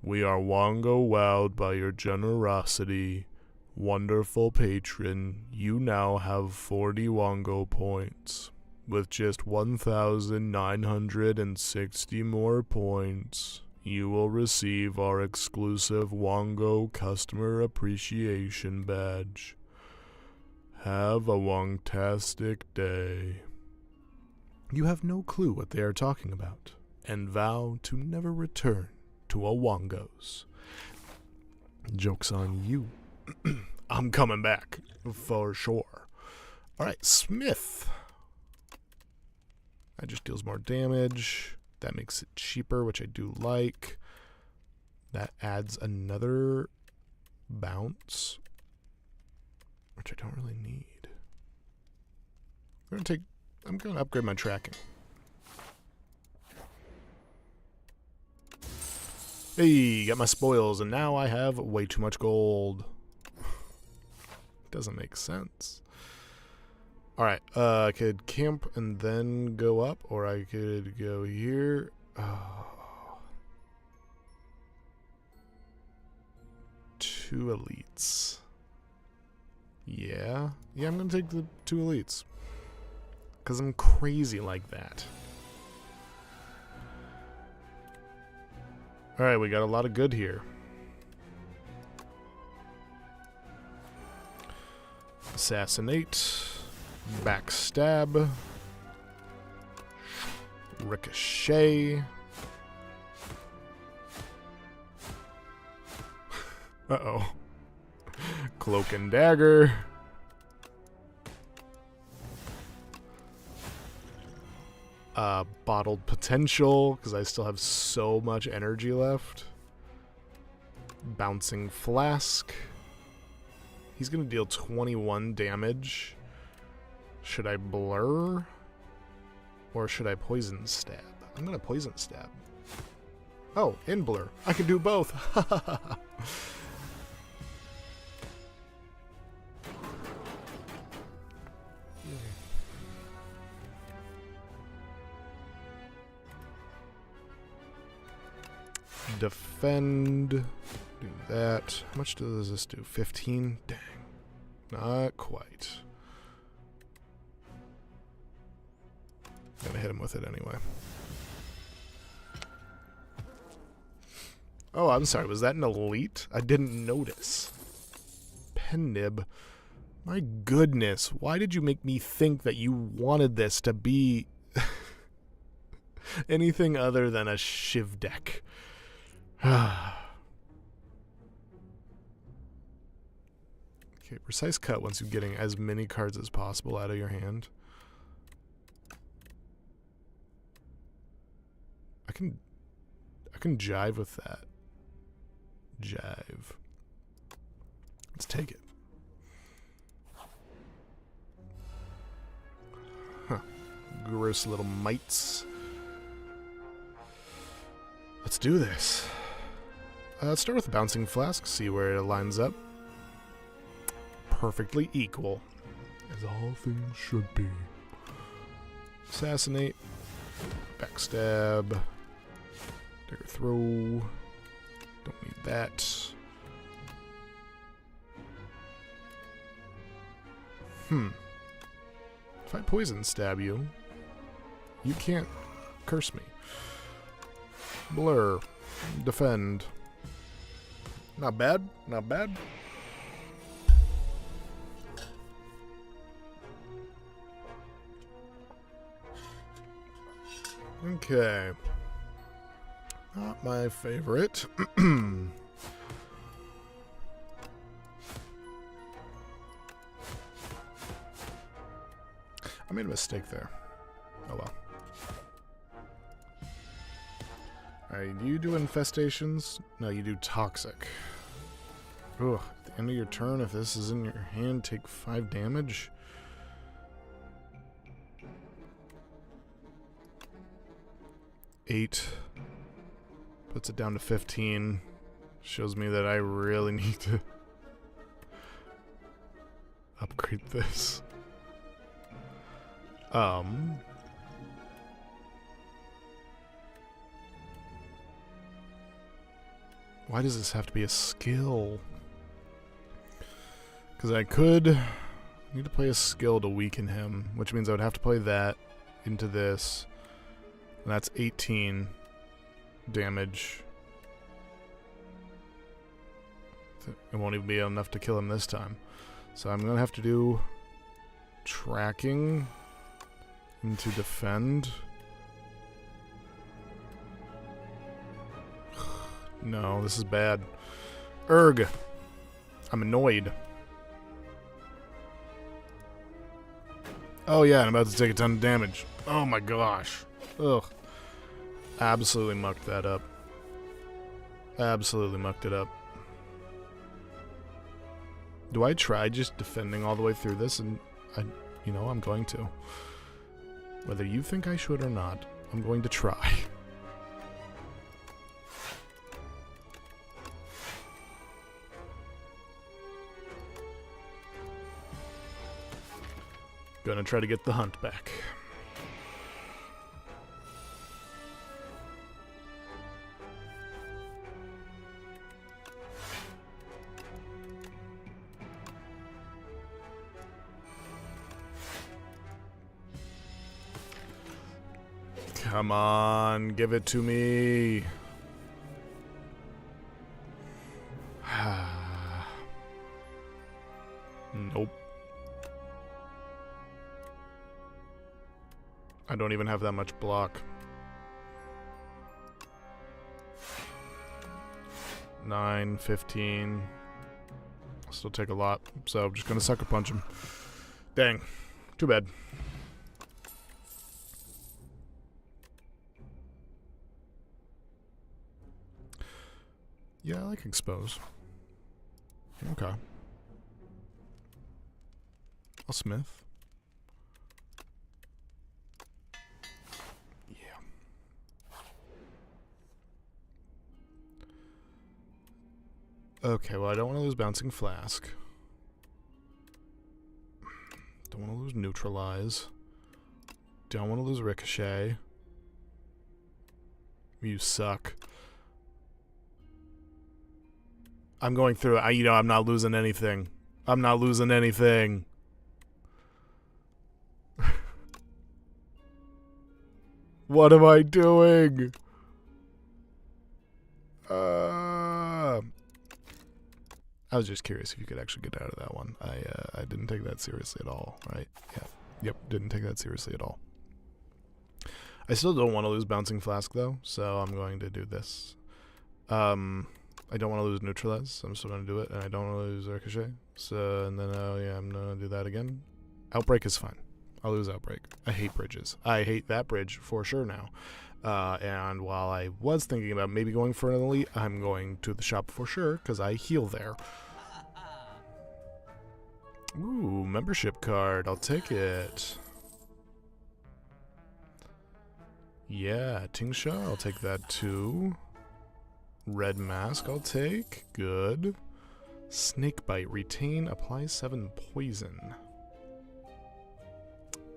We are Wongo wowed by your generosity. Wonderful patron, you now have 40 Wongo points. With just 1,960 more points, you will receive our exclusive Wongo Customer Appreciation Badge. Have a Wongtastic day. You have no clue what they are talking about, and vow to never return to a Wongos. Joke's on you. I'm coming back, for sure. Alright, Smith. That just deals more damage. That makes it cheaper, which I do like. That adds another bounce, which I don't really need. I'm gonna upgrade my tracking. Hey, got my spoils, and now I have way too much gold. Doesn't make sense. Alright, I could camp and then go up, or I could go here. Oh. 2 elites. Yeah, I'm gonna take the 2 elites. Because I'm crazy like that. Alright, we got a lot of good here. Assassinate. Backstab. Ricochet. Uh-oh. Cloak and Dagger. Bottled Potential, because I still have so much energy left. Bouncing Flask. He's going to deal 21 damage. Should I blur? Or should I poison stab? I'm gonna poison stab. Oh, and blur. I can do both. Defend. Do that. How much does this do? 15? Dang. Not quite. Gonna hit him with it anyway. Oh, I'm sorry. Was that an elite? I didn't notice. Pen nib. My goodness. Why did you make me think that you wanted this to be anything other than a Shiv deck? Okay, precise cut once you're getting as many cards as possible out of your hand. I can jive with that. Jive. Let's take it. Huh. Gross little mites. Let's do this. Let's start with the Bouncing Flask, see where it lines up. Perfectly equal, as all things should be. Assassinate. Backstab. Dagger throw. Don't need that. If I poison stab you, you can't curse me. Blur. Defend. Not bad. Not bad. Okay. Not my favorite. I made a mistake there. Oh well. Alright, do you do infestations? No, you do toxic. Ugh, at the end of your turn, if this is in your hand, take 5 damage. Eight. Puts it down to 15. Shows me that I really need to upgrade this. Why does this have to be a skill? Because I need to play a skill to weaken him, which means I would have to play that into this. And that's 18 damage. It won't even be enough to kill him this time. So I'm going to have to do tracking into defend. No, this is bad. Erg. I'm annoyed. Oh yeah, I'm about to take a ton of damage. Oh my gosh. Ugh. Absolutely mucked that up. Absolutely mucked it up. Do I try just defending all the way through this? And I'm going to. Whether you think I should or not, I'm going to try. Gonna try to get the hunt back. Come on, give it to me. Nope. I don't even have that much block. 9, 15. Still take a lot, so I'm just gonna sucker punch him. Dang. Too bad. Yeah, I like expose. Okay. I'll smith. Okay, well, I don't want to lose Bouncing Flask. Don't want to lose Neutralize. Don't want to lose Ricochet. You suck. I'm going through it. You know, I'm not losing anything. I'm not losing anything. What am I doing? I was just curious if you could actually get out of that one. I didn't take that seriously at all, right? Yeah. Yep, didn't take that seriously at all. I still don't want to lose Bouncing Flask, though, so I'm going to do this. I don't want to lose Neutralize, so I'm still going to do it, and I don't want to lose Ricochet. So, and then, yeah, I'm going to do that again. Outbreak is fine. I'll lose Outbreak. I hate bridges. I hate that bridge for sure now. And while I was thinking about maybe going for an elite, I'm going to the shop for sure, because I heal there. Ooh, membership card. I'll take it. Yeah, Tingsha, I'll take that too. Red Mask, I'll take. Good. Snakebite. Retain. Apply 7 poison.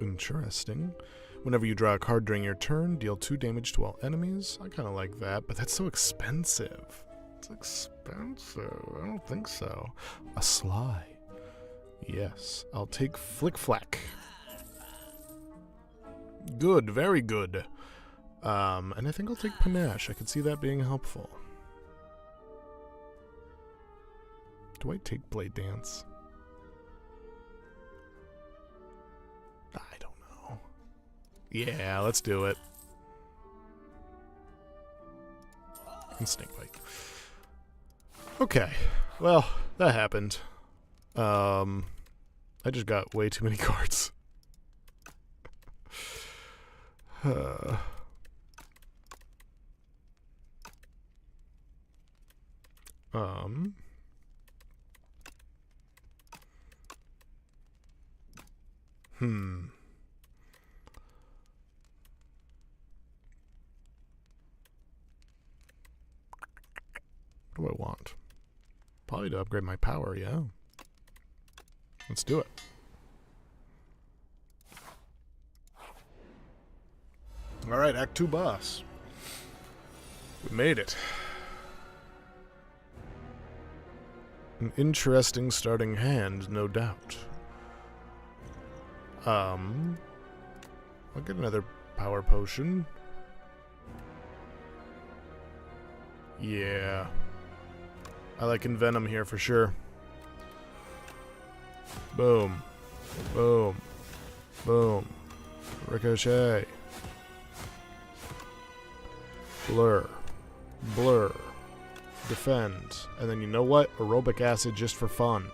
Interesting. Whenever you draw a card during your turn, deal 2 damage to all enemies. I kind of like that, but that's so expensive. It's expensive. I don't think so. A Sly. Yes. I'll take Flick Flack. Good. Very good. And I think I'll take Panache. I could see that being helpful. Do I take Blade Dance? I don't know. Yeah, let's do it. And Snakebite. Okay. Well, that happened. I just got way too many cards. What do I want? Probably to upgrade my power, yeah. Let's do it. Alright, Act 2 boss. We made it. An interesting starting hand, no doubt. I'll get another power potion. Yeah. I like Envenom here for sure. Boom. Boom. Boom. Ricochet. Blur. Blur. Defend. And then you know what? Aerobic acid just for fun.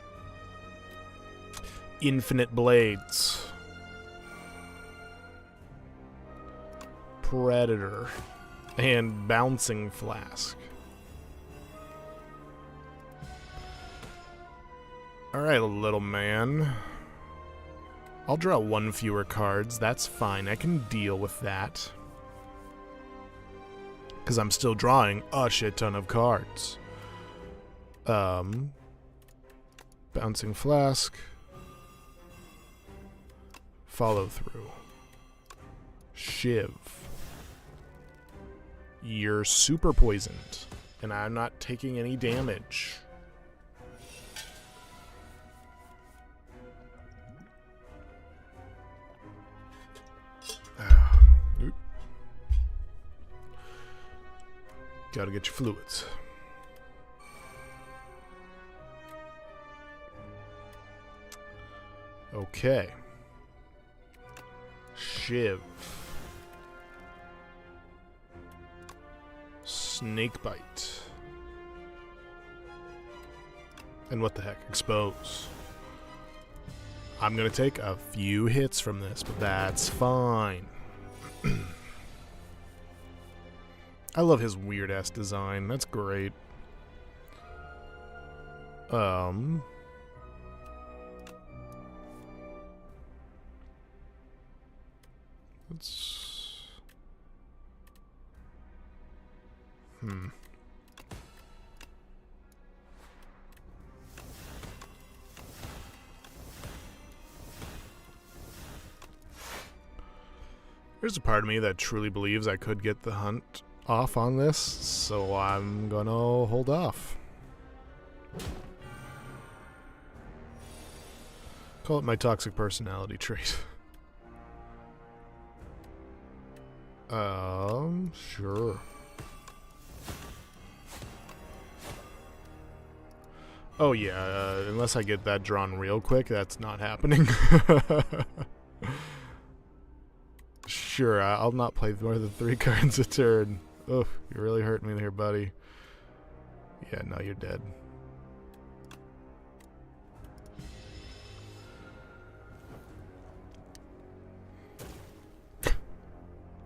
Infinite blades. Predator. And bouncing flask. Alright, little man. I'll draw 1 fewer cards. That's fine. I can deal with that. Because I'm still drawing a shit ton of cards. Bouncing flask. Follow through. Shiv. You're super poisoned. And I'm not taking any damage. Gotta get your fluids. Okay. Shiv. Snakebite. And what the heck? Expose. I'm gonna take a few hits from this, but that's fine. I love his weird-ass design. That's great. Let's... There's a part of me that truly believes I could get the hunt off on this, so I'm gonna hold off. Call it my toxic personality trait. Sure. Oh yeah, unless I get that drawn real quick, that's not happening. Sure, I'll not play more than 3 cards a turn. Oh, you're really hurting me there, buddy. Yeah, no, you're dead.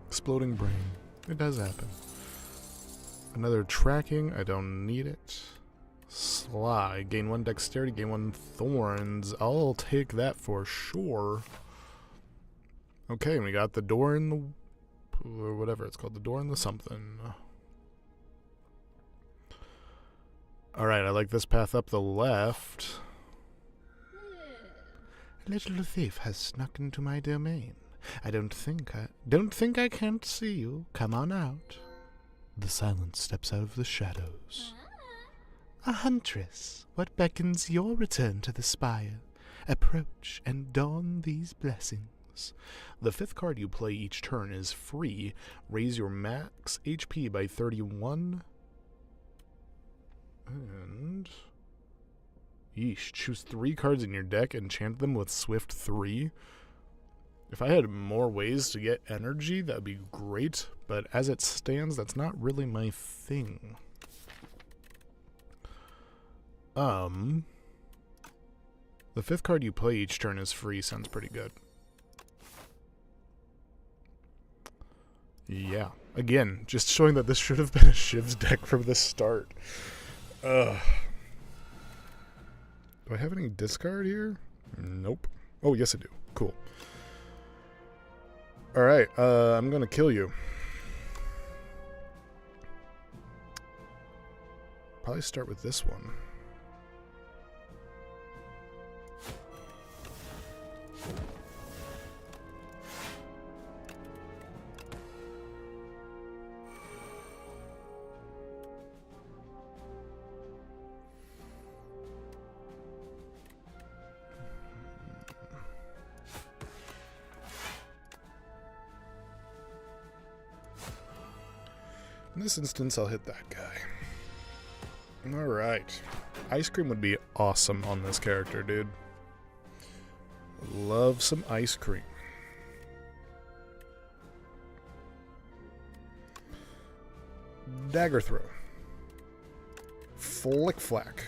Exploding brain. It does happen. Another tracking. I don't need it. Sly. Gain 1 dexterity, gain 1 thorns. I'll take that for sure. Okay, we got the door in the... or whatever it's called. The door in the something. Alright, I like this path up the left. A little thief has snuck into my domain. I don't think I can't see you. Come on out. The silence steps out of the shadows. A huntress, what beckons your return to the Spire? Approach and don these blessings. The 5th card you play each turn is free. Raise your max HP by 31. And... yeesh, choose 3 cards in your deck and enchant them with Swift 3. If I had more ways to get energy, that would be great, but as it stands, that's not really my thing. The 5th card you play each turn is free, sounds pretty good. Yeah, again, just showing that this should have been a Shiv's deck from the start. Ugh. Do I have any discard here? Nope. Oh, yes I do. Cool. Alright, I'm gonna kill you. Probably start with this one. In this instance, I'll hit that guy. Alright. Ice cream would be awesome on this character, dude. Love some ice cream. Dagger throw. Flick flack.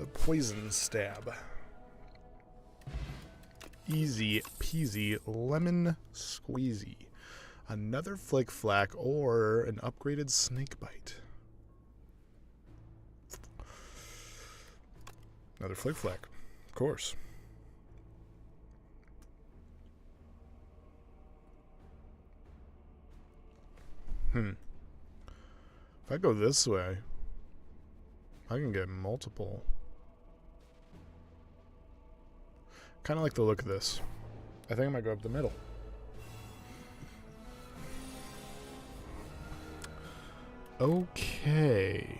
The poison stab. Easy peasy lemon squeezy. Another flick flack or an upgraded snake bite. Another flick flack, of course. If I go this way, I can get multiple. Kind of like the look of this. I think I might go up the middle. Okay.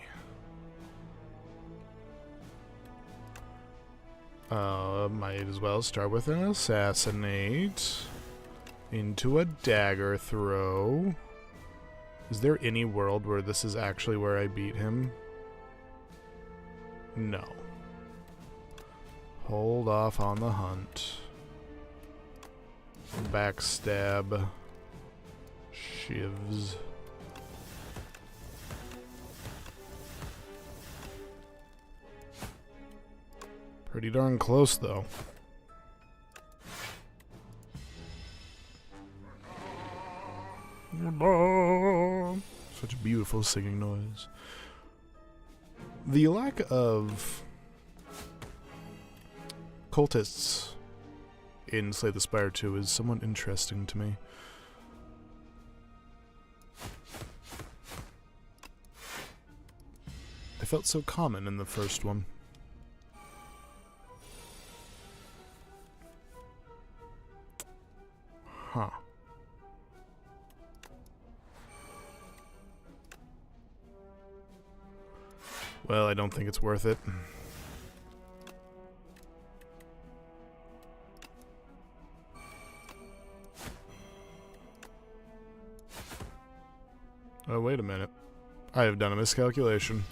Might as well start with an assassinate. Into a dagger throw. Is there any world where this is actually where I beat him? No. Hold off on the hunt. Backstab. Shivs. Pretty darn close, though. Such a beautiful singing noise. The lack of cultists in Slay the Spire 2 is somewhat interesting to me. They felt so common in the first one. Huh. Well, I don't think it's worth it. Oh, wait a minute. I have done a miscalculation.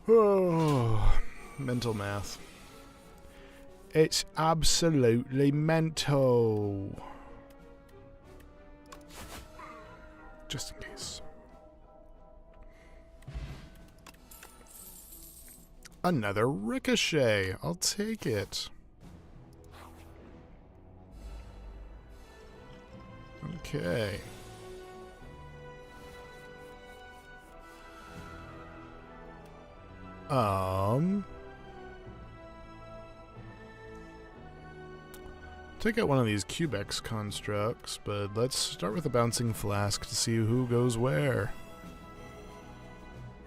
Oh, mental math. It's absolutely mental. Just in case. Another ricochet. I'll take it. Okay. Take out one of these Cubex constructs, but let's start with a bouncing flask to see who goes where.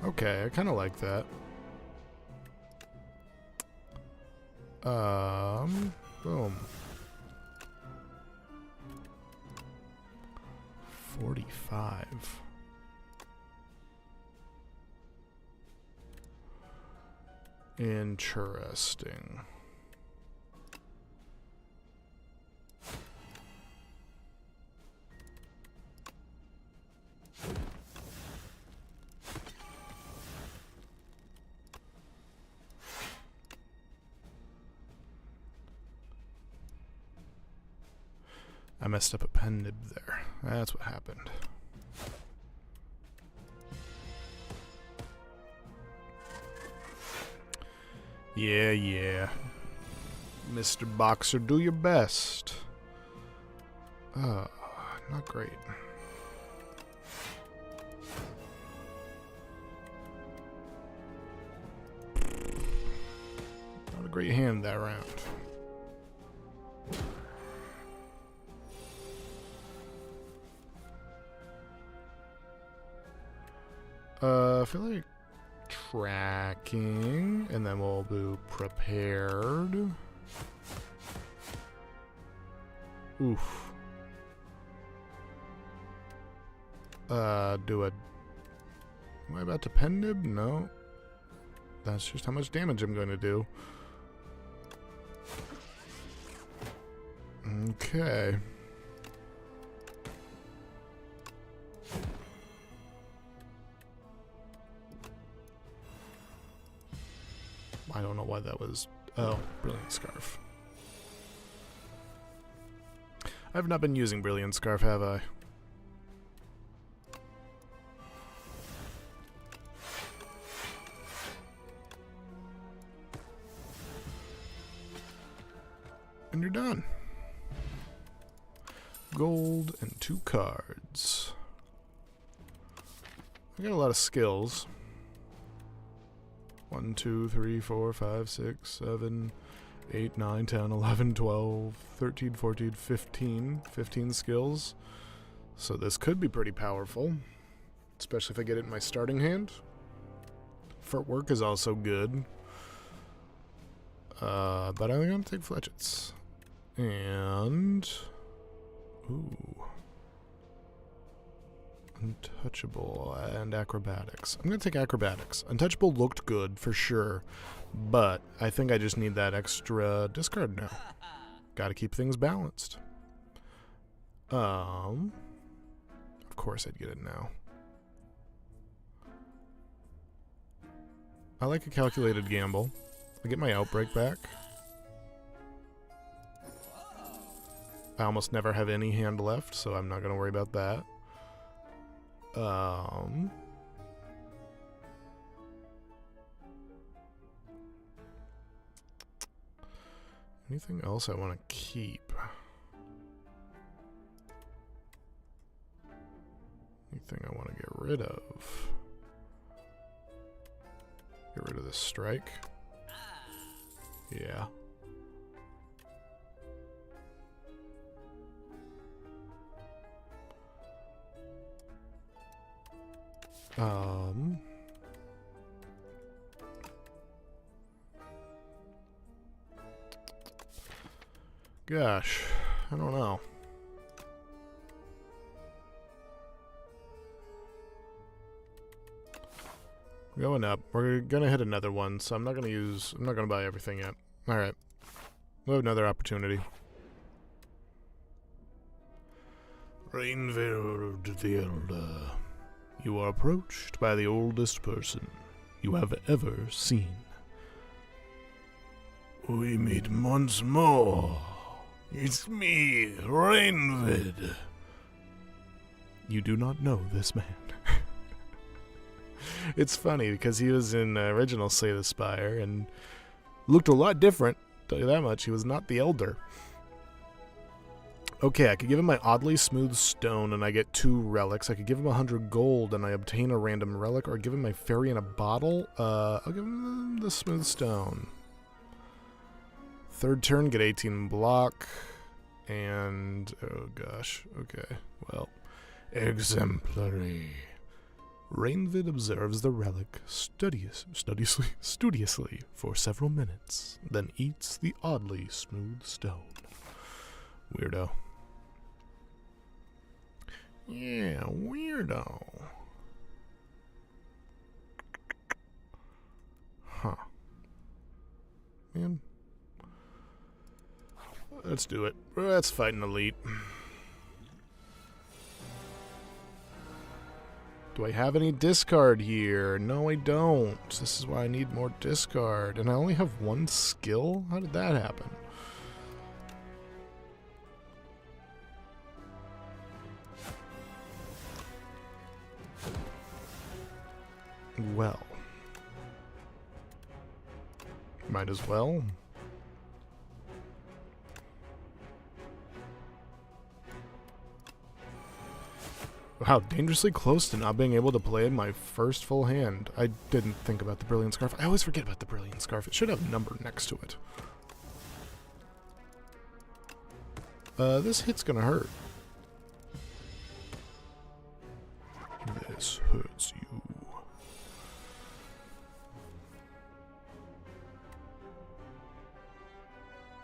Okay, I kind of like that. Boom. 45. Interesting. I messed up a pen nib there. That's what happened. Yeah. Mr. Boxer, do your best. Not great. Not a great hand that round. I feel like tracking, and then we'll do prepared. Oof. Do a... Am I about to pen nib? No. That's just how much damage I'm going to do. Okay. I don't know why that was... Oh, Brilliant Scarf. I've not been using Brilliant Scarf, have I? And you're done. Gold and 2 cards. I got a lot of skills. 1, 2, 3, 4, 5, 6, 7, 8, 9, 10, 11, 12, 13, 14, 15. 15 skills. So this could be pretty powerful. Especially if I get it in my starting hand. Footwork is also good. But I'm going to take fletchets. And... Ooh. Untouchable and acrobatics. I'm going to take acrobatics. Untouchable looked good for sure, but I think I just need that extra discard now. Got to keep things balanced. Of course I'd get it now. I like a calculated gamble. I get my outbreak back. I almost never have any hand left, so I'm not going to worry about that. Anything else I want to keep? Anything I want to get rid of? Get rid of this strike. Yeah. Gosh, I don't know. Going up. We're gonna hit another one, so I'm not gonna buy everything yet. Alright. We'll have another opportunity. Rainville the Elder. You are approached by the oldest person you have ever seen. We meet once more. It's me, Rainvid. You do not know this man. It's funny because he was in original Slay the Spire and looked a lot different. Tell you that much. He was not the Elder. Okay, I could give him my oddly smooth stone and I get 2 relics. I could give him 100 gold and I obtain a random relic, or give him my fairy in a bottle. I'll give him the smooth stone. Third turn, get 18 block. And, oh gosh, okay, well, exemplary. Rainvid observes the relic studiously for several minutes, then eats the oddly smooth stone. Weirdo. Yeah, weirdo. Huh. Man. Let's do it. Let's fight an elite. Do I have any discard here? No, I don't. This is why I need more discard. And I only have 1 skill? How did that happen? Well. Might as well. Wow, dangerously close to not being able to play in my first full hand. I didn't think about the Brilliant Scarf. I always forget about the Brilliant Scarf. It should have a number next to it. This hit's gonna hurt. This hurts you.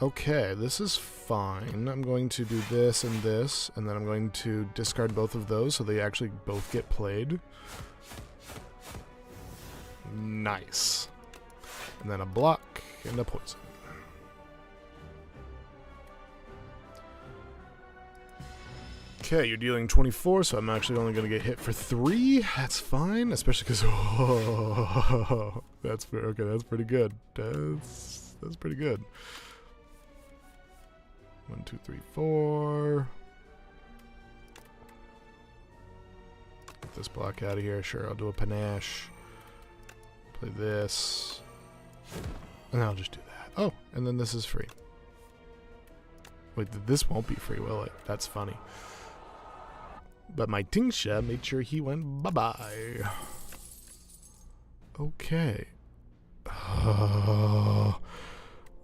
Okay, this is fine. I'm going to do this, and then I'm going to discard both of those so they actually both get played. Nice. And then a block and a poison. Okay, you're dealing 24, so I'm actually only going to get hit for 3. That's fine, especially because... Oh, that's pretty good. That's pretty good. 1, 2, 3, 4. Get this block out of here. Sure, I'll do a panache. Play this. And I'll just do that. Oh, and then this is free. Wait, this won't be free, will it? That's funny. But my Tingsha made sure he went bye-bye. Okay.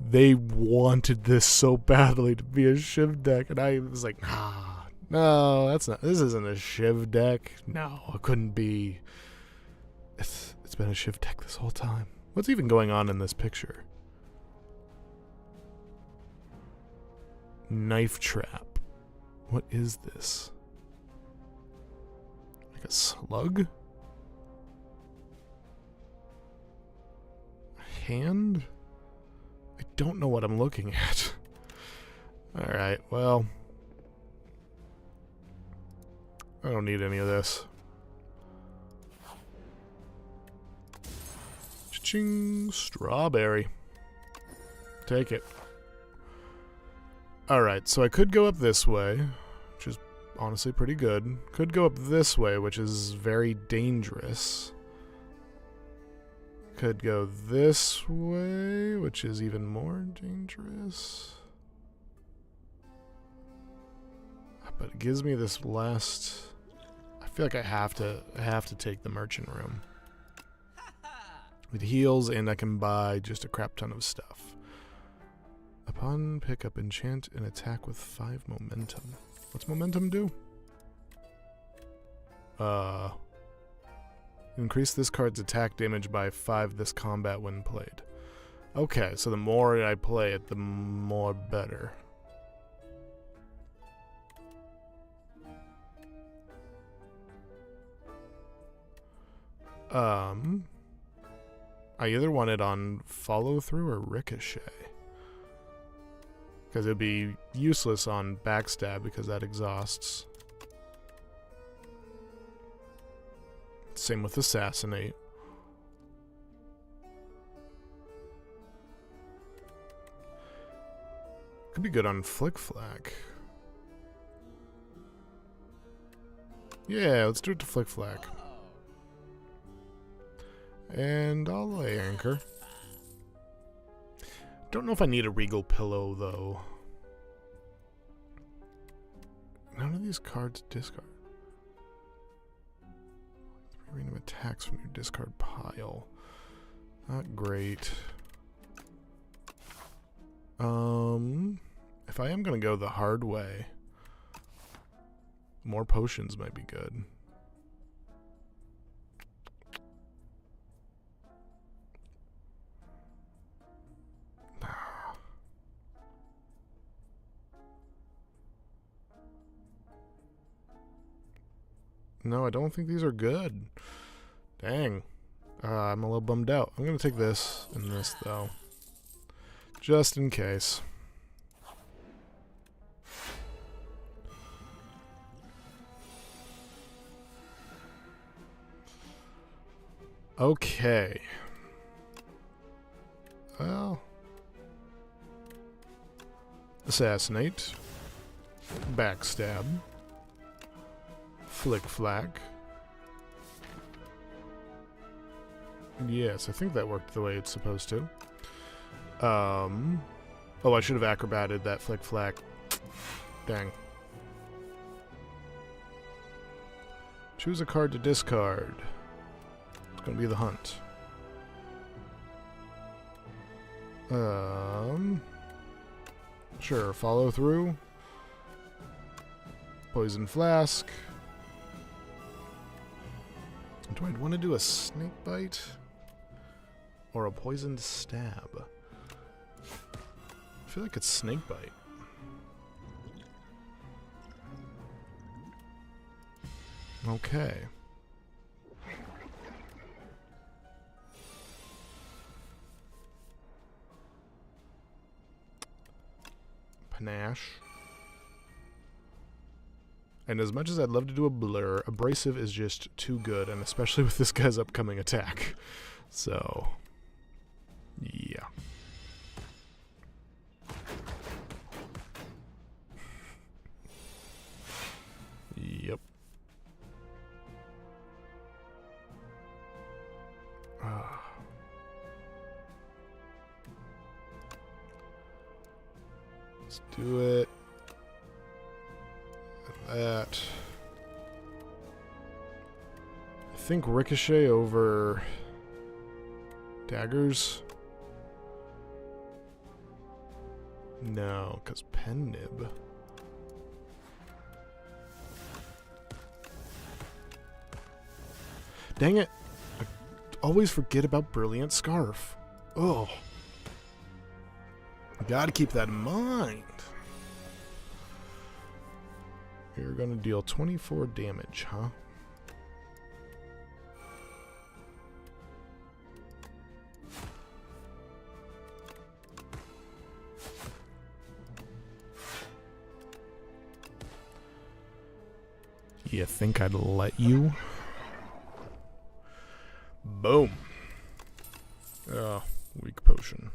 They wanted this so badly to be a Shiv deck, and I was like, nah, no, that's not. This isn't a Shiv deck. No, it couldn't be. It's been a Shiv deck this whole time. What's even going on in this picture? Knife trap. What is this? Like a slug? A hand? I don't know what I'm looking at. Alright, well. I don't need any of this. Cha-ching! Strawberry. Take it. Alright, so I could go up this way, which is honestly pretty good. Could go up this way, which is very dangerous. Could go this way, which is even more dangerous. But it gives me this last... I feel like I have to take the merchant room. It heals, and I can buy just a crap ton of stuff. Upon pickup, enchant and attack with 5 momentum. What's momentum do? Increase this card's attack damage by 5 this combat when played. Okay, so the more I play it, the more better. I either want it on follow through or ricochet. Because it'd be useless on backstab because that exhausts. Same with assassinate. Could be good on flick flack. Yeah, let's do it to flick flack. And I'll lay anchor. Don't know if I need a regal pillow though. None of these cards discard. 3 random attacks from your discard pile. Not great. If I am gonna go the hard way, more potions might be good. No, I don't think these are good. Dang. I'm a little bummed out. I'm gonna take this and this, though. Just in case. Okay. Well. Assassinate. Backstab. Flick flack. Yes, I think that worked the way it's supposed to. Oh, I should have acrobated that flick flack. Dang. Choose a card to discard. It's gonna be the hunt. Sure, follow through. Poison flask. Do I want to do a snake bite? Or a poisoned stab? I feel like it's snake bite. Okay. Panache. And as much as I'd love to do a blur, abrasive is just too good, and especially with this guy's upcoming attack. So, yeah. Yep. Let's do it. That. I think ricochet over daggers. No, because pen nib. Dang it. I always forget about Brilliant Scarf. Oh. Gotta keep that in mind. You're gonna deal 24 damage, huh? You think I'd let you? Boom. Oh, weak potion.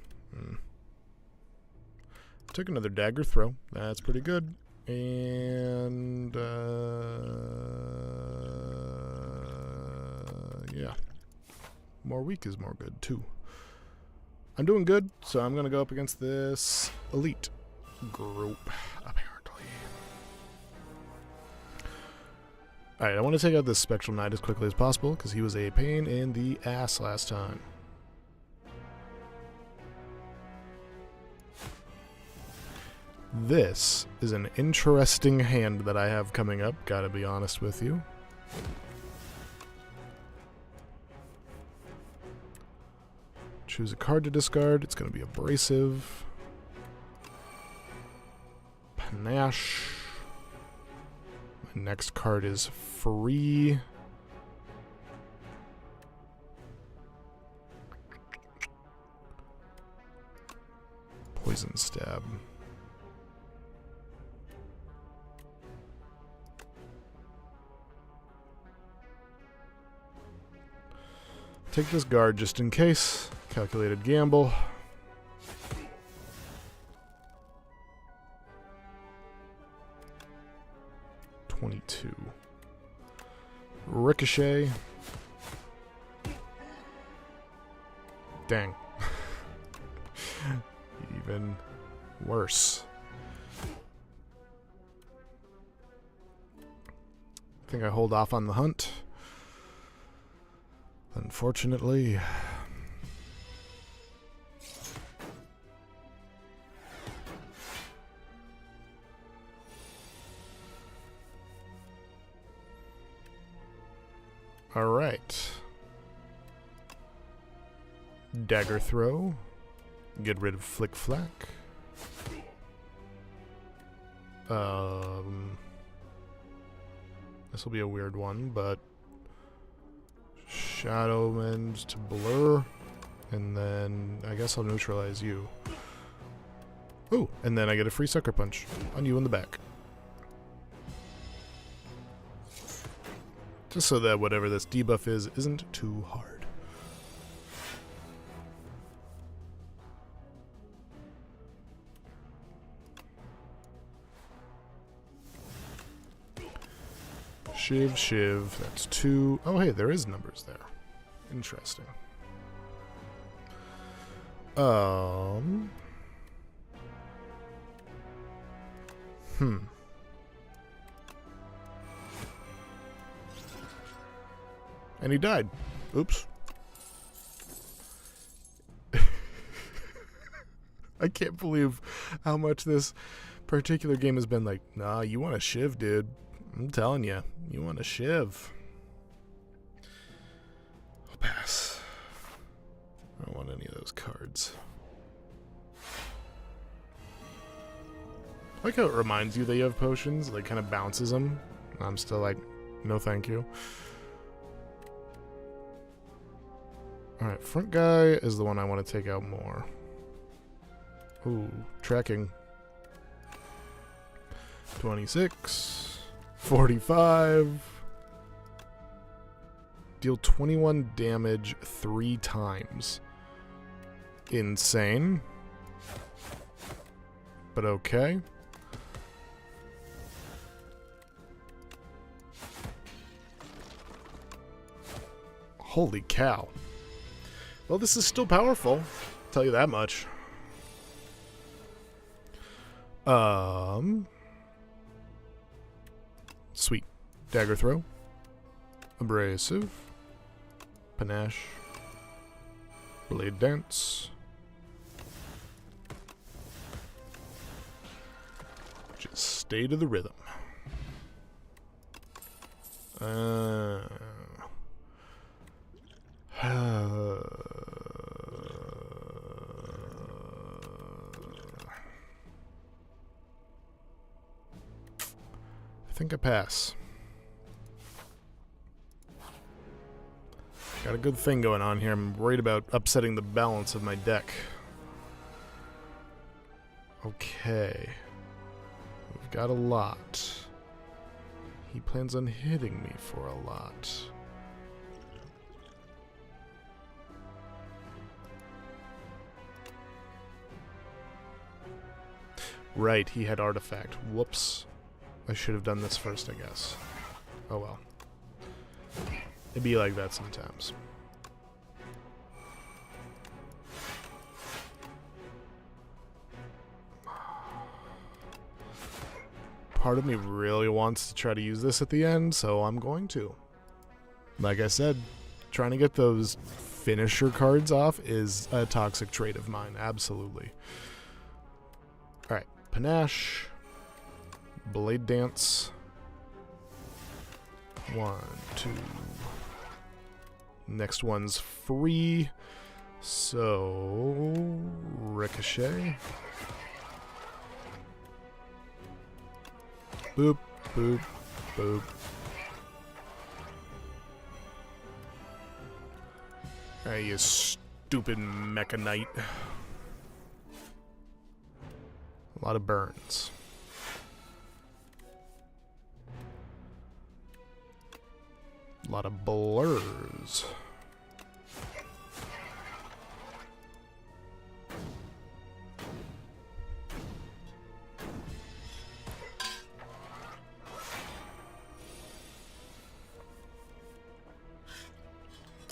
Took another dagger throw. That's pretty good. And, yeah. More weak is more good, too. I'm doing good, so I'm going to go up against this elite group, apparently. Alright, I want to take out this Spectral Knight as quickly as possible, because he was a pain in the ass last time. This is an interesting hand that I have coming up, gotta be honest with you. Choose a card to discard. It's gonna be abrasive. Panache. My next card is free. Poison stab. Take this guard just in case. Calculated gamble. $22. Ricochet. Dang. Even worse. I think I hold off on the hunt. Unfortunately. All right. Dagger throw. Get rid of flick flack. This will be a weird one, but Shadow Mend to blur, and then I guess I'll neutralize you. Ooh, and then I get a free sucker punch on you in the back. Just so that whatever this debuff is isn't too hard. Shiv, Shiv, that's 2. Oh, hey, there is numbers there. Interesting. And he died. Oops. I can't believe how much this particular game has been like, nah, you want a Shiv, dude. I'm telling you, you want a Shiv. I'll pass. I don't want any of those cards. I like how it reminds you that you have potions, like kind of bounces them. I'm still like, no thank you. Alright, front guy is the one I want to take out more. Ooh, tracking. 26. 45. Deal 21 damage 3 times. Insane. But okay. Holy cow. Well, this is still powerful. I'll tell you that much. Sweet. Dagger throw. Abrasive. Panache. Blade dance. Just stay to the rhythm. I think I pass. Got a good thing going on here. I'm worried about upsetting the balance of my deck. Okay. We've got a lot. He plans on hitting me for a lot. Right, he had artifact. Whoops. I should have done this first, I guess. Oh well. It'd be like that sometimes. Part of me really wants to try to use this at the end, so I'm going to. Like I said, trying to get those finisher cards off is a toxic trait of mine, absolutely. Alright, Panache. Blade dance. 1, 2. Next one's free. So ricochet. Boop, boop, boop. Hey, you stupid Mecha Knight. A lot of burns. A lot of blurs.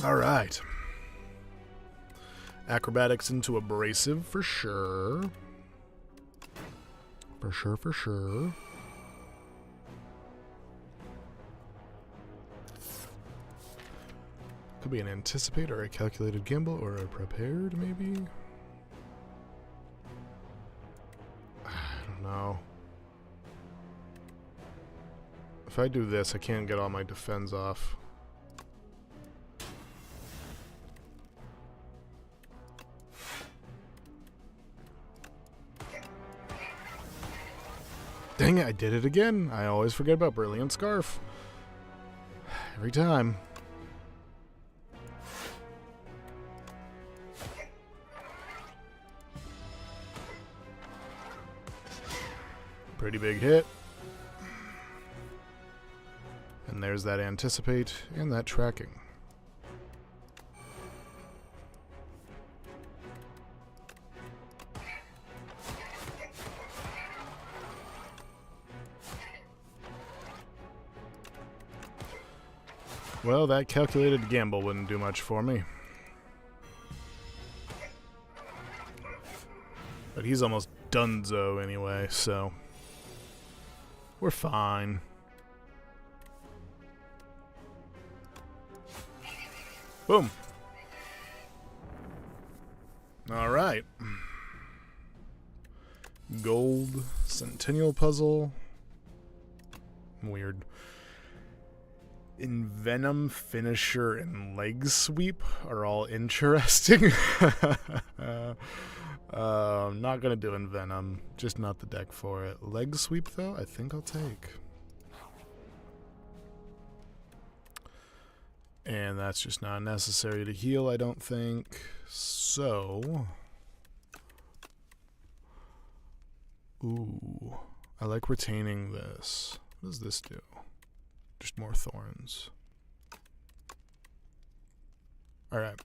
All right. Acrobatics into abrasive for sure. For sure, for sure. Could be an anticipate or a calculated gamble or a prepared, maybe? I don't know. If I do this, I can't get all my defense off. Dang it, I did it again. I always forget about Brilliant Scarf. Every time. Pretty big hit. And there's that anticipate and that tracking. Well, that calculated gamble wouldn't do much for me. But he's almost donezo anyway, so we're fine. Boom. All right. Gold Centennial Puzzle. Weird. Envenom, Finisher, and Leg Sweep are all interesting. I'm not going to do Envenom. Just not the deck for it. Leg Sweep, though, I think I'll take. And that's just not necessary to heal, I don't think. So... Ooh. I like retaining this. What does this do? Just more thorns. Alright.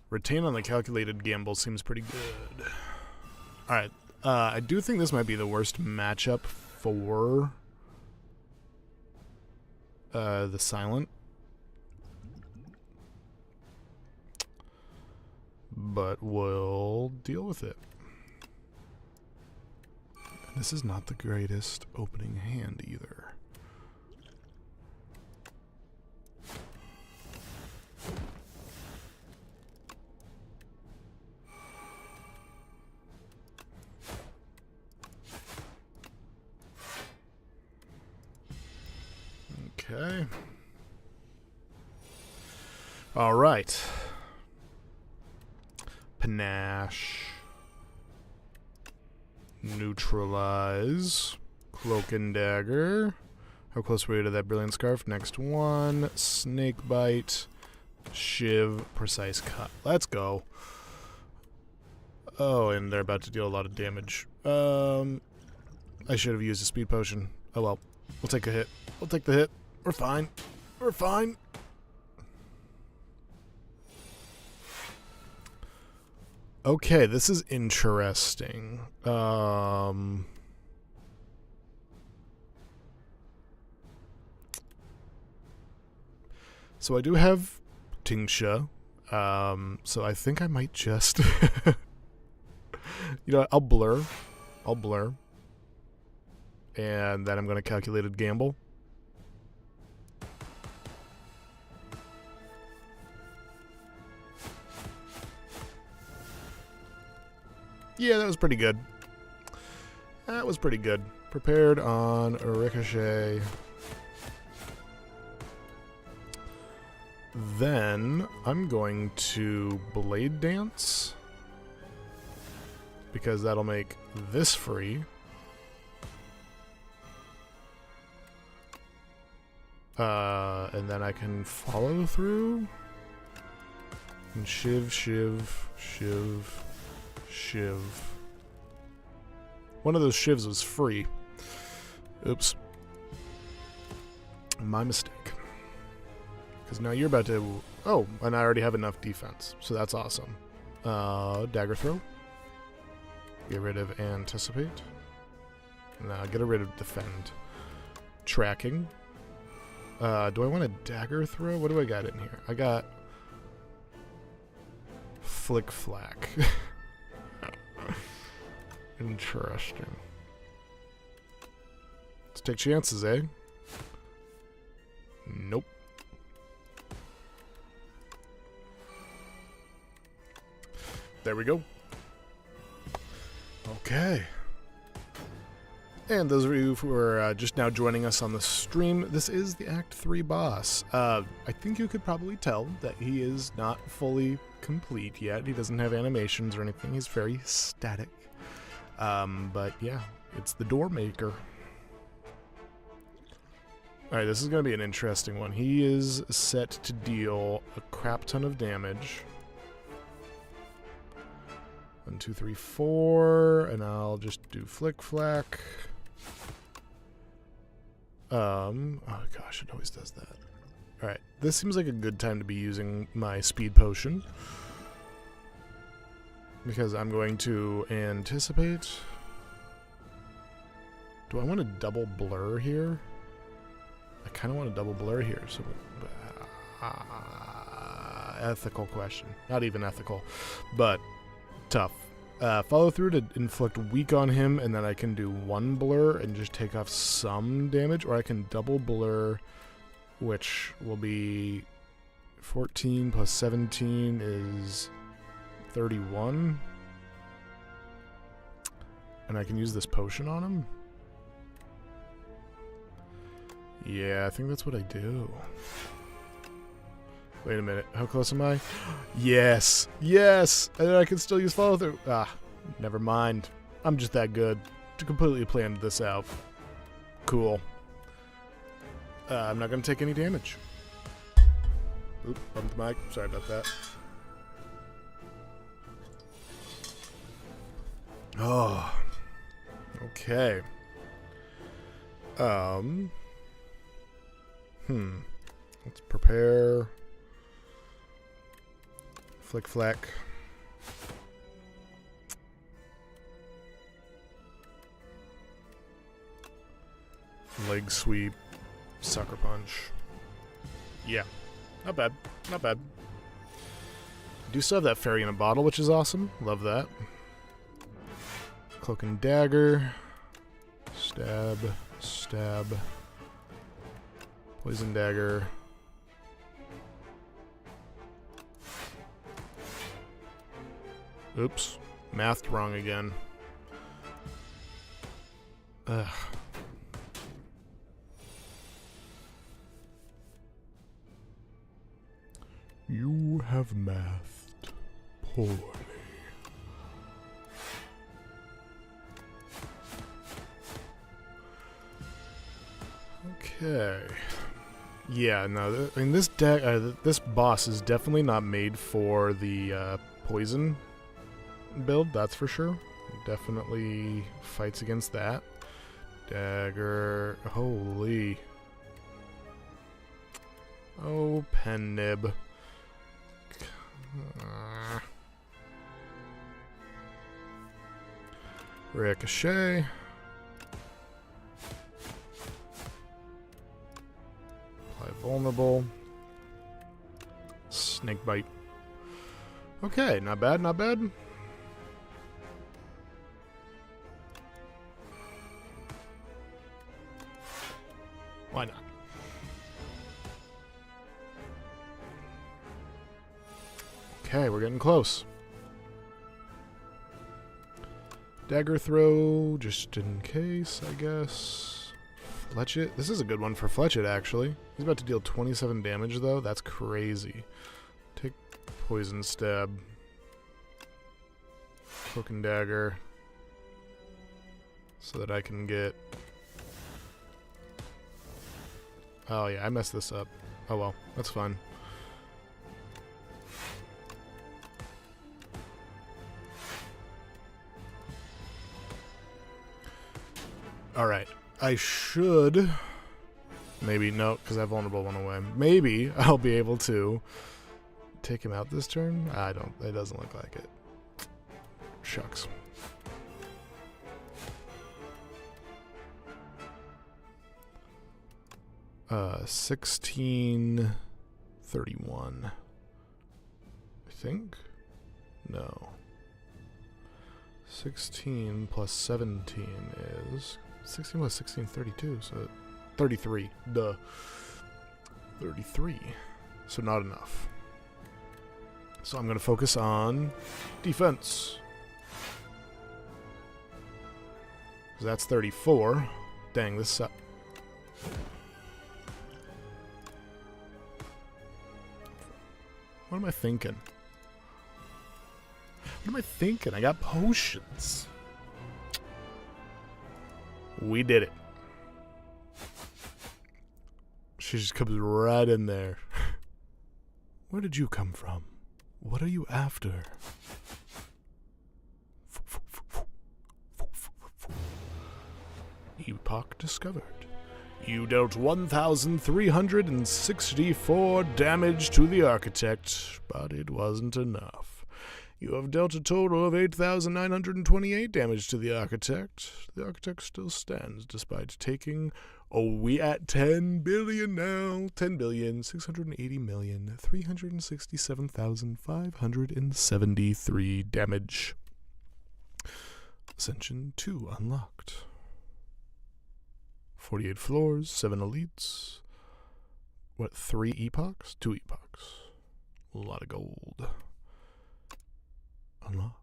Retain on the calculated gamble seems pretty good. Alright. I do think this might be the worst matchup for the Silent. But we'll deal with it. This is not the greatest opening hand either. Okay. All right. Panache. Neutralize. Cloak and Dagger. How close were you to that Brilliant Scarf? Next one. Snake Bite. Shiv. Precise Cut. Let's go. Oh, and they're about to deal a lot of damage. I should have used a speed potion. Oh well. We'll take a hit. We'll take the hit. We're fine. We're fine. Okay, this is interesting. So I do have Tingsha. So I think I might just you know, I'll blur. And then I'm going to calculated gamble. Yeah, that was pretty good. That was pretty good. Prepared on a Ricochet. Then I'm going to Blade Dance. Because that'll make this free. And then I can follow through. And Shiv. One of those shivs was free. Oops. My mistake. Because now you're about to... Oh, and I already have enough defense, so that's awesome. Dagger throw. Get rid of anticipate. Now get rid of defend. Tracking. Do I want a dagger throw? What do I got in here? I got... Flick flack. Interesting. Let's take chances, eh? Nope. There we go. Okay. And those of you who are just now joining us on the stream, this is the Act 3 boss. I think you could probably tell that he is not fully complete yet. He doesn't have animations or anything. He's very static. But yeah, it's the door maker. Alright, this is going to be an interesting one. He is set to deal a crap ton of damage. 1, 2, 3, 4, and I'll just do flick flack. Oh gosh, it always does that. Alright, this seems like a good time to be using my speed potion. Because I'm going to anticipate. Do I want to double blur here? I kind of want to double blur here. So, ethical question. Not even ethical, but tough. Follow through to inflict weak on him, and then I can do 1 blur and just take off some damage, or I can double blur, which will be 14 plus 17 is 31. And I can use this potion on him? Yeah, I think that's what I do. Wait a minute, how close am I? Yes! Yes! And then I can still use follow through. Ah, never mind. I'm just that good. To completely plan this out. Cool. I'm not going to take any damage. Oop, bumped the mic. Sorry about that. Oh. Okay. Let's prepare. Flick flack. Leg sweep. Sucker punch. Yeah. Not bad. Not bad. I do still have that fairy in a bottle, which is awesome. Love that. Cloak and dagger. Stab. Stab. Poison dagger. Oops. Mathed wrong again. Ugh. You have mathed poorly. Okay. Yeah, no, I mean, this deck, this boss is definitely not made for the poison build, that's for sure. Definitely fights against that. Dagger, holy. Oh, pen nib. Ricochet. Apply vulnerable. Snake bite. Okay, not bad, not bad. Why not? Okay, we're getting close. Dagger throw, just in case, I guess. Fletchet. This is a good one for Fletchet, actually. He's about to deal 27 damage, though. That's crazy. Take poison stab. Cloak and dagger. So that I can get... Oh, yeah, I messed this up. Oh, well. That's fine. Alright. I should... Maybe, no, because I vulnerable one away. Maybe I'll be able to take him out this turn. I don't. It doesn't look like it. Shucks. Uh, 1631. I think? No. 16 plus 17 is... 16 plus 16, 32, so... 33. Duh. 33. So not enough. So I'm going to focus on defense. So that's 34. Dang, this sucks. What am I thinking? What am I thinking? I got potions. We did it. She just comes right in there. Where did you come from? What are you after? Epoch discovered. You dealt 1,364 damage to the architect, but it wasn't enough. You have dealt a total of 8,928 damage to the architect. The architect still stands despite taking... Oh, we at 10 billion now. 10,680,367,573 damage. Ascension 2 unlocked. 48 floors, 7 elites. What, 3 epochs? 2 epochs. A lot of gold. Unlock.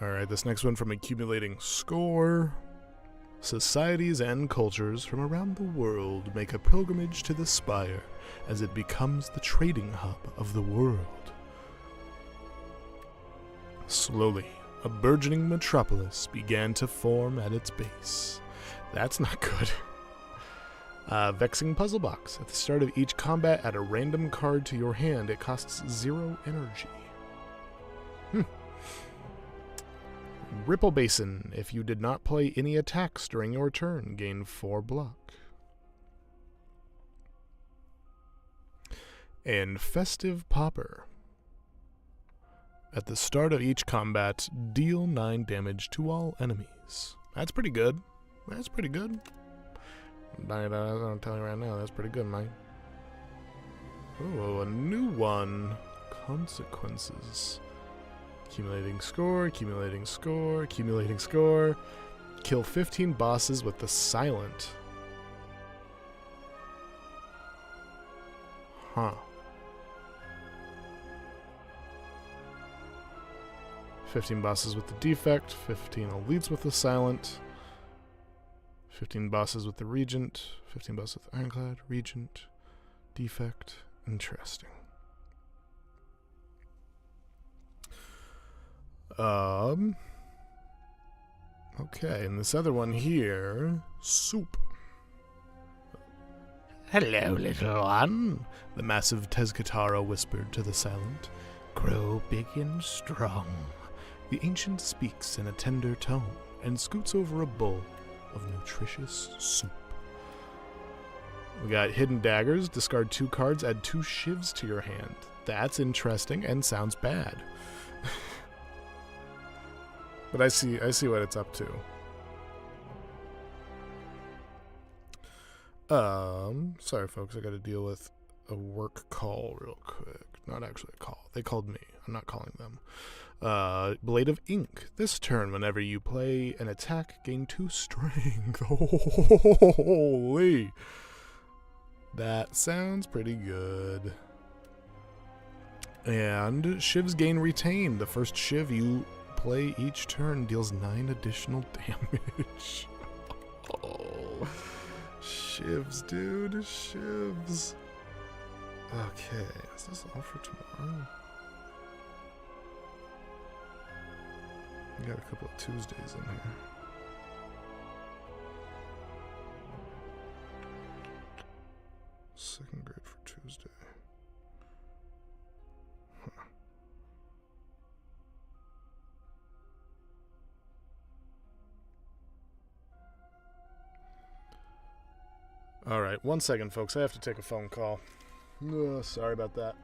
Alright, this next one from accumulating score. Societies and cultures from around the world make a pilgrimage to the Spire as it becomes the trading hub of the world. Slowly, a burgeoning metropolis began to form at its base. That's not good. Vexing puzzle box. At the start of each combat, add a random card to your hand. It costs 0 energy. Ripple Basin. If you did not play any attacks during your turn, gain 4 block. And Festive Popper. At the start of each combat, deal 9 damage to all enemies. That's pretty good. That's pretty good. I'm telling you right now, that's pretty good, mate. Oh, a new one. Consequences. Accumulating score, accumulating score, accumulating score. Kill 15 bosses with the silent. Huh. 15 bosses with the defect, 15 elites with the silent, 15 bosses with the regent, 15 bosses with the ironclad, regent, defect. Interesting. Okay, and this other one here, soup. Hello, little one. The massive Tezcataro whispered to the silent. Grow big and strong. The ancient speaks in a tender tone and scoots over a bowl of nutritious soup. We got hidden daggers. Discard 2 cards, add 2 shivs to your hand. That's interesting and sounds bad. But I see what it's up to. Sorry folks, I gotta deal with a work call real quick. Not actually a call. They called me. I'm not calling them. Blade of Ink. This turn, whenever you play an attack, gain 2 strength. Holy! That sounds pretty good. And shivs gain retain. The first shiv you play each turn deals 9 additional damage. Oh, shivs, dude, shivs. Okay, is this all for tomorrow? We got a couple of Tuesdays in here. Second grade for Tuesday. Huh. Alright, 1 second, folks. I have to take a phone call. Sorry about that.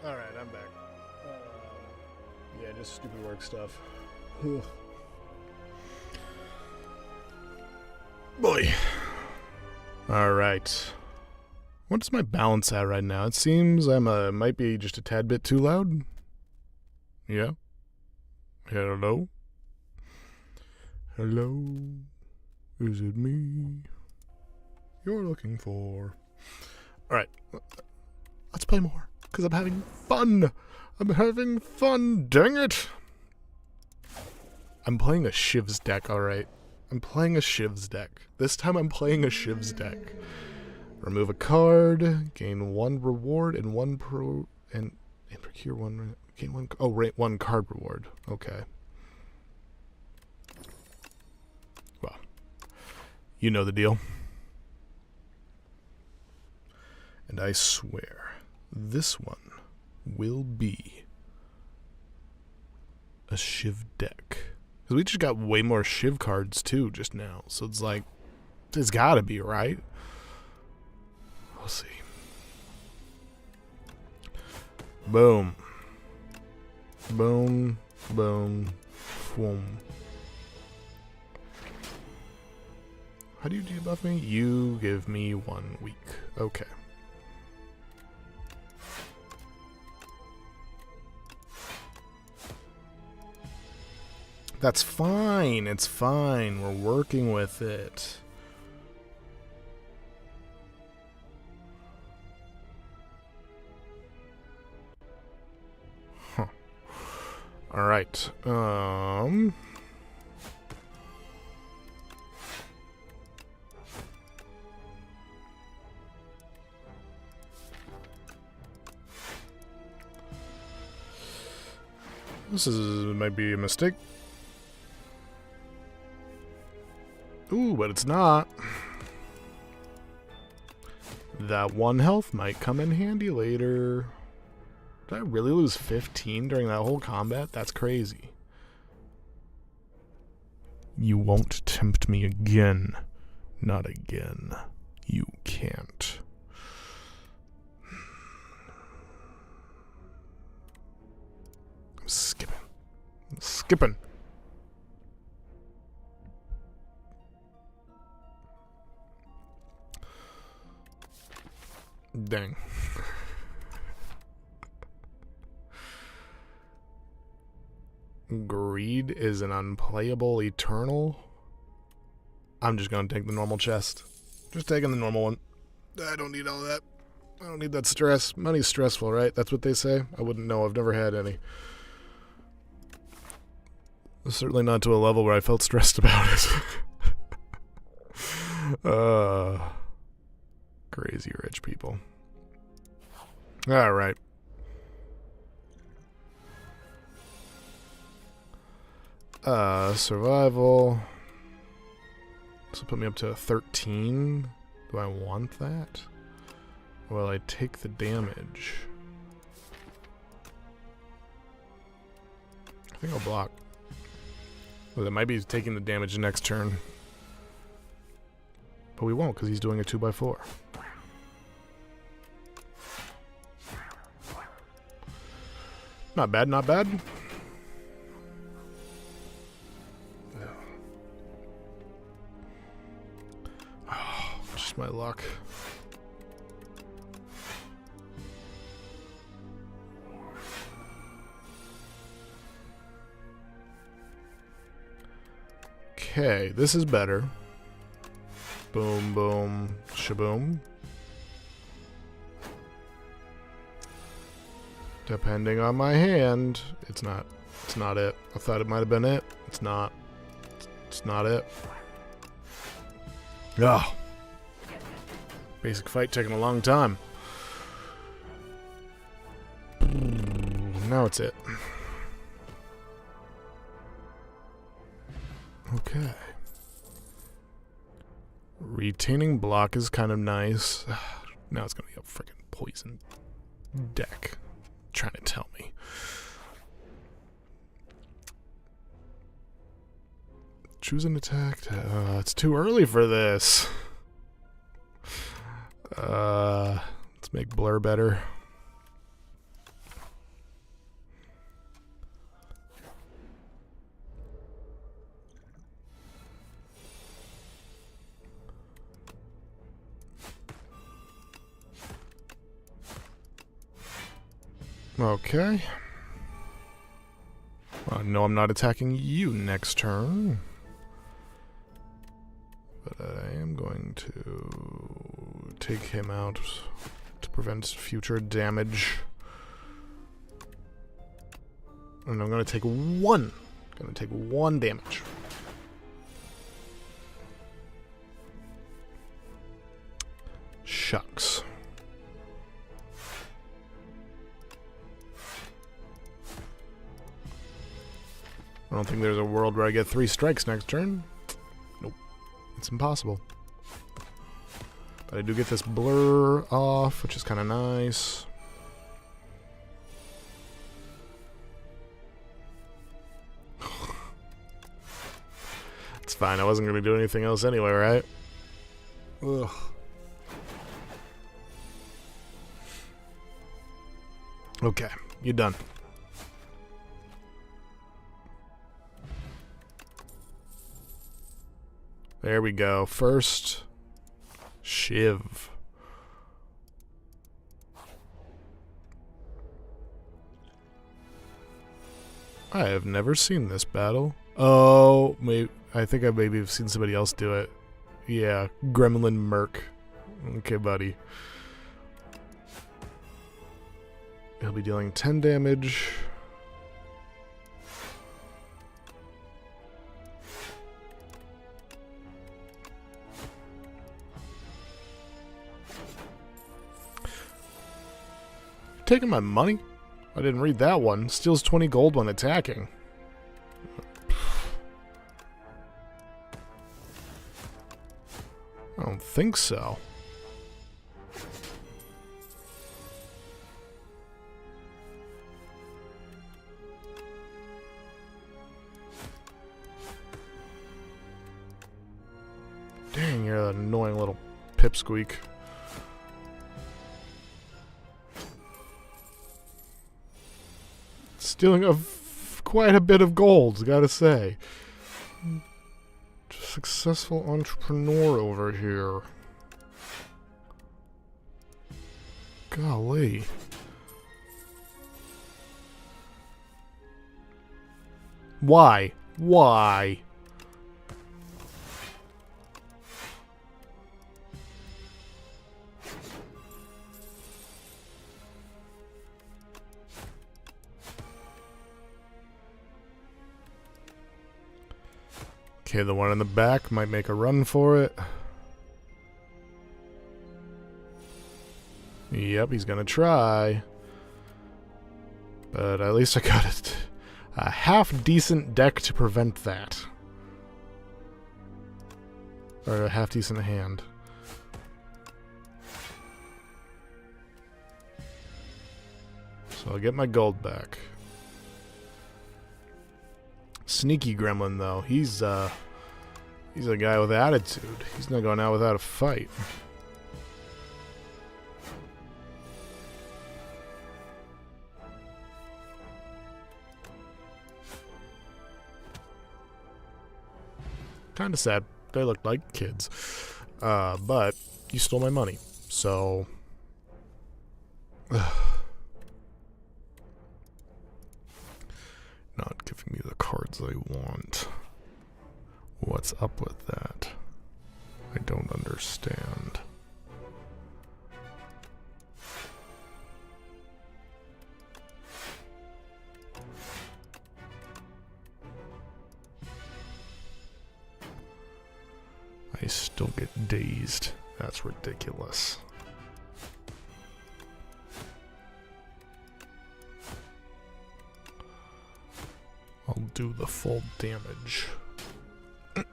Alright, I'm back. Yeah, just stupid work stuff. Boy. Alright. What's my balance at right now? It seems might be just a tad bit too loud. Yeah? Hello? Hello? Is it me you're looking for? Alright. Let's play more. Because I'm having fun. I'm having fun. Dang it. I'm playing a Shivs deck, alright. I'm playing a Shivs deck. This time I'm playing a Shivs deck. Remove a card, gain 1 reward and and procure 1 gain 1 1 card reward. Okay. Well, you know the deal. And I swear, this one will be a Shiv deck. Because we just got way more Shiv cards, too, just now. So it's like, it's gotta be, right? We'll see. Boom. Boom. Boom. Boom. How do you debuff me? You give me 1 week. Okay. That's fine. It's fine. We're working with it. Huh. All right. Might be a mistake. Ooh, but it's not. That 1 health might come in handy later. Did I really lose 15 during that whole combat? That's crazy. You won't tempt me again. Not again. You can't. I'm skipping. I'm skipping. Dang. Greed is an unplayable eternal. I'm just gonna take the normal chest. Just taking the normal one. I don't need all that. I don't need that stress. Money's stressful, right? That's what they say? I wouldn't know. I've never had any. Certainly not to a level where I felt stressed about it. Crazy rich people. All right. Survival. This will put me up to 13. Do I want that? Well, I take the damage. I think I'll block. Well, that might be taking the damage next turn. But we won't, because he's doing a 2x4. Not bad, not bad. Oh, just my luck. Okay, this is better. Boom, boom, shaboom. Depending on my hand, it's not it. I thought it might have been it. It's not. It's not it. Oh. Basic fight taking a long time. Now it's it. Okay. Retaining block is kind of nice. Now it's going to be a freaking poison deck. Trying to tell me. Choose an attack. It's too early for this. Let's make blur better. Okay. No, I'm not attacking you next turn. But I am going to take him out to prevent future damage. And I'm going to take one. Going to take one damage. Shucks. I don't think there's a world where I get 3 strikes next turn. Nope. It's impossible. But I do get this blur off, which is kind of nice. It's fine. I wasn't going to do anything else anyway, right? Ugh. Okay. You're done. There we go. First, Shiv. I have never seen this battle. Oh, maybe I think I maybe have seen somebody else do it. Yeah, Gremlin Merc. Okay, buddy. He'll be dealing 10 damage. Taking my money? I didn't read that one. Steals 20 gold when attacking. I don't think so. Dang, you're an annoying little pipsqueak. Stealing quite a bit of gold, gotta say. Successful entrepreneur over here. Golly. Why? Why? Okay, the one in the back might make a run for it. Yep, he's gonna try. But at least I a half-decent deck to prevent that. Or a half-decent hand. So I'll get my gold back. Sneaky gremlin, though. He's a guy with attitude. He's not going out without a fight. Kind of sad. They looked like kids. But you stole my money. So... not giving me the cards I want. What's up with that? I don't understand. I still get dazed. That's ridiculous. I'll do the full damage. Cloak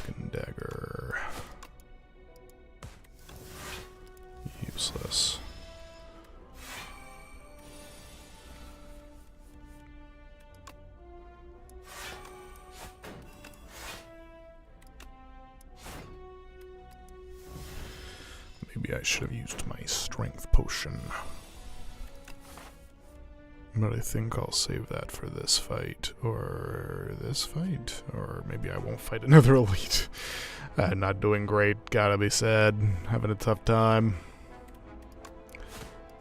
and dagger. Useless. Maybe I should have used my strength potion. But I think I'll save that for this fight. Or this fight. Or maybe I won't fight another elite. Not doing great. Gotta be sad. Having a tough time.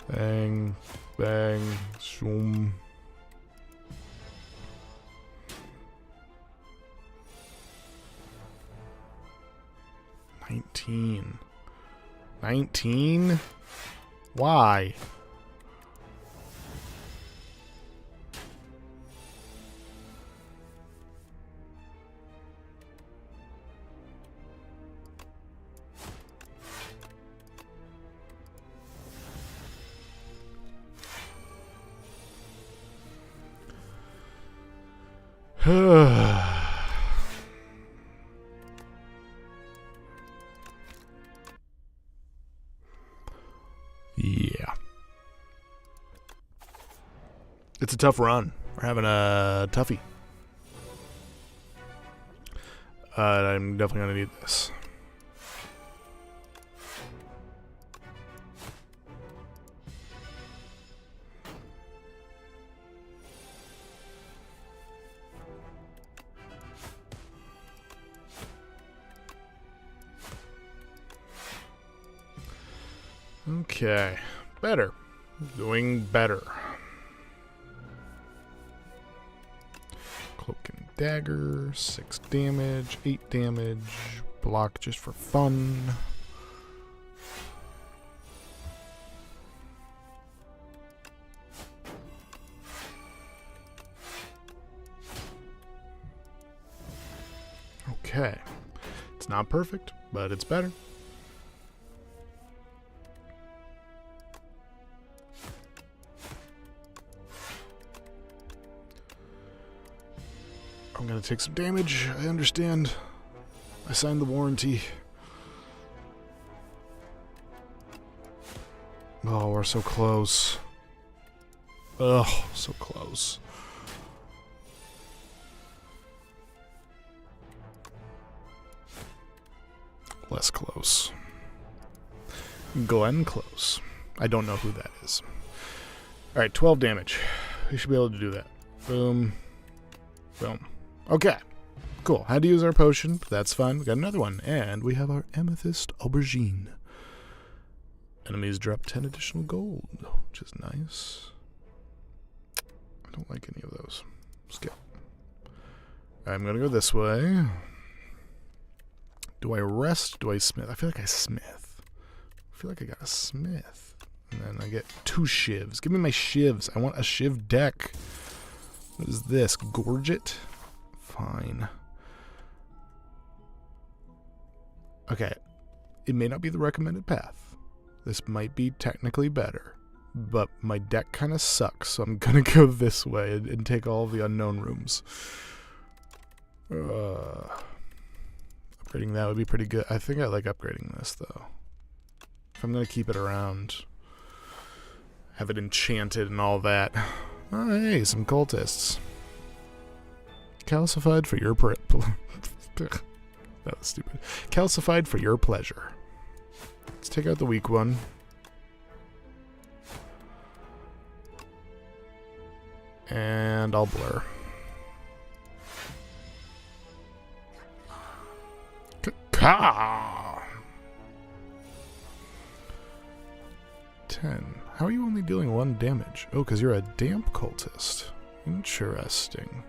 Bang. Bang. Shoom. $19. 19? Why? Yeah. It's a tough run. We're having a toughie. I'm definitely going to need this. Okay, better. Doing better. Cloak and dagger, 6 damage, 8 damage, block just for fun. Okay, it's not perfect, but it's better. I'm gonna take some damage, I understand. I signed the warranty. Oh, we're so close. Ugh, so close. Less close. Glenn Close. I don't know who that is. Alright, 12 damage. We should be able to do that. Boom. Boom. Okay, cool. Had to use our potion. That's fine. We got another one. And we have our Amethyst Aubergine. Enemies drop 10 additional gold, which is nice. I don't like any of those. Skip. I'm going to go this way. Do I rest? Do I smith? I feel like I smith. I feel like I got a smith. And then I get 2 shivs. Give me my shivs. I want a shiv deck. What is this? Gorget? Fine. Okay. It may not be the recommended path. This might be technically better, but my deck kind of sucks, so I'm going to go this way and take all of the unknown rooms. Upgrading that would be pretty good. I think I like upgrading this, though. If I'm going to keep it around, have it enchanted and all that. Oh, hey, some cultists. Calcified for your that was stupid. Calcified for your pleasure. Let's take out the weak one. And I'll blur. Ka! 10. How are you only dealing 1 damage? Oh, because you're a damp cultist. Interesting.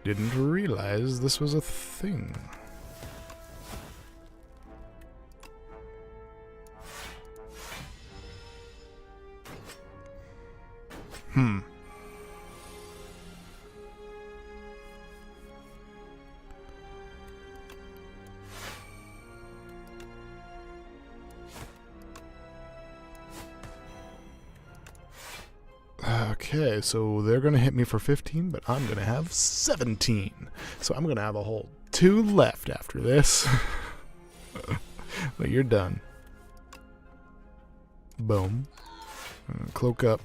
Didn't realize this was a thing. Okay, so they're going to hit me for 15, but I'm going to have 17. So I'm going to have a whole 2 left after this. But you're done. Boom. Cloak up.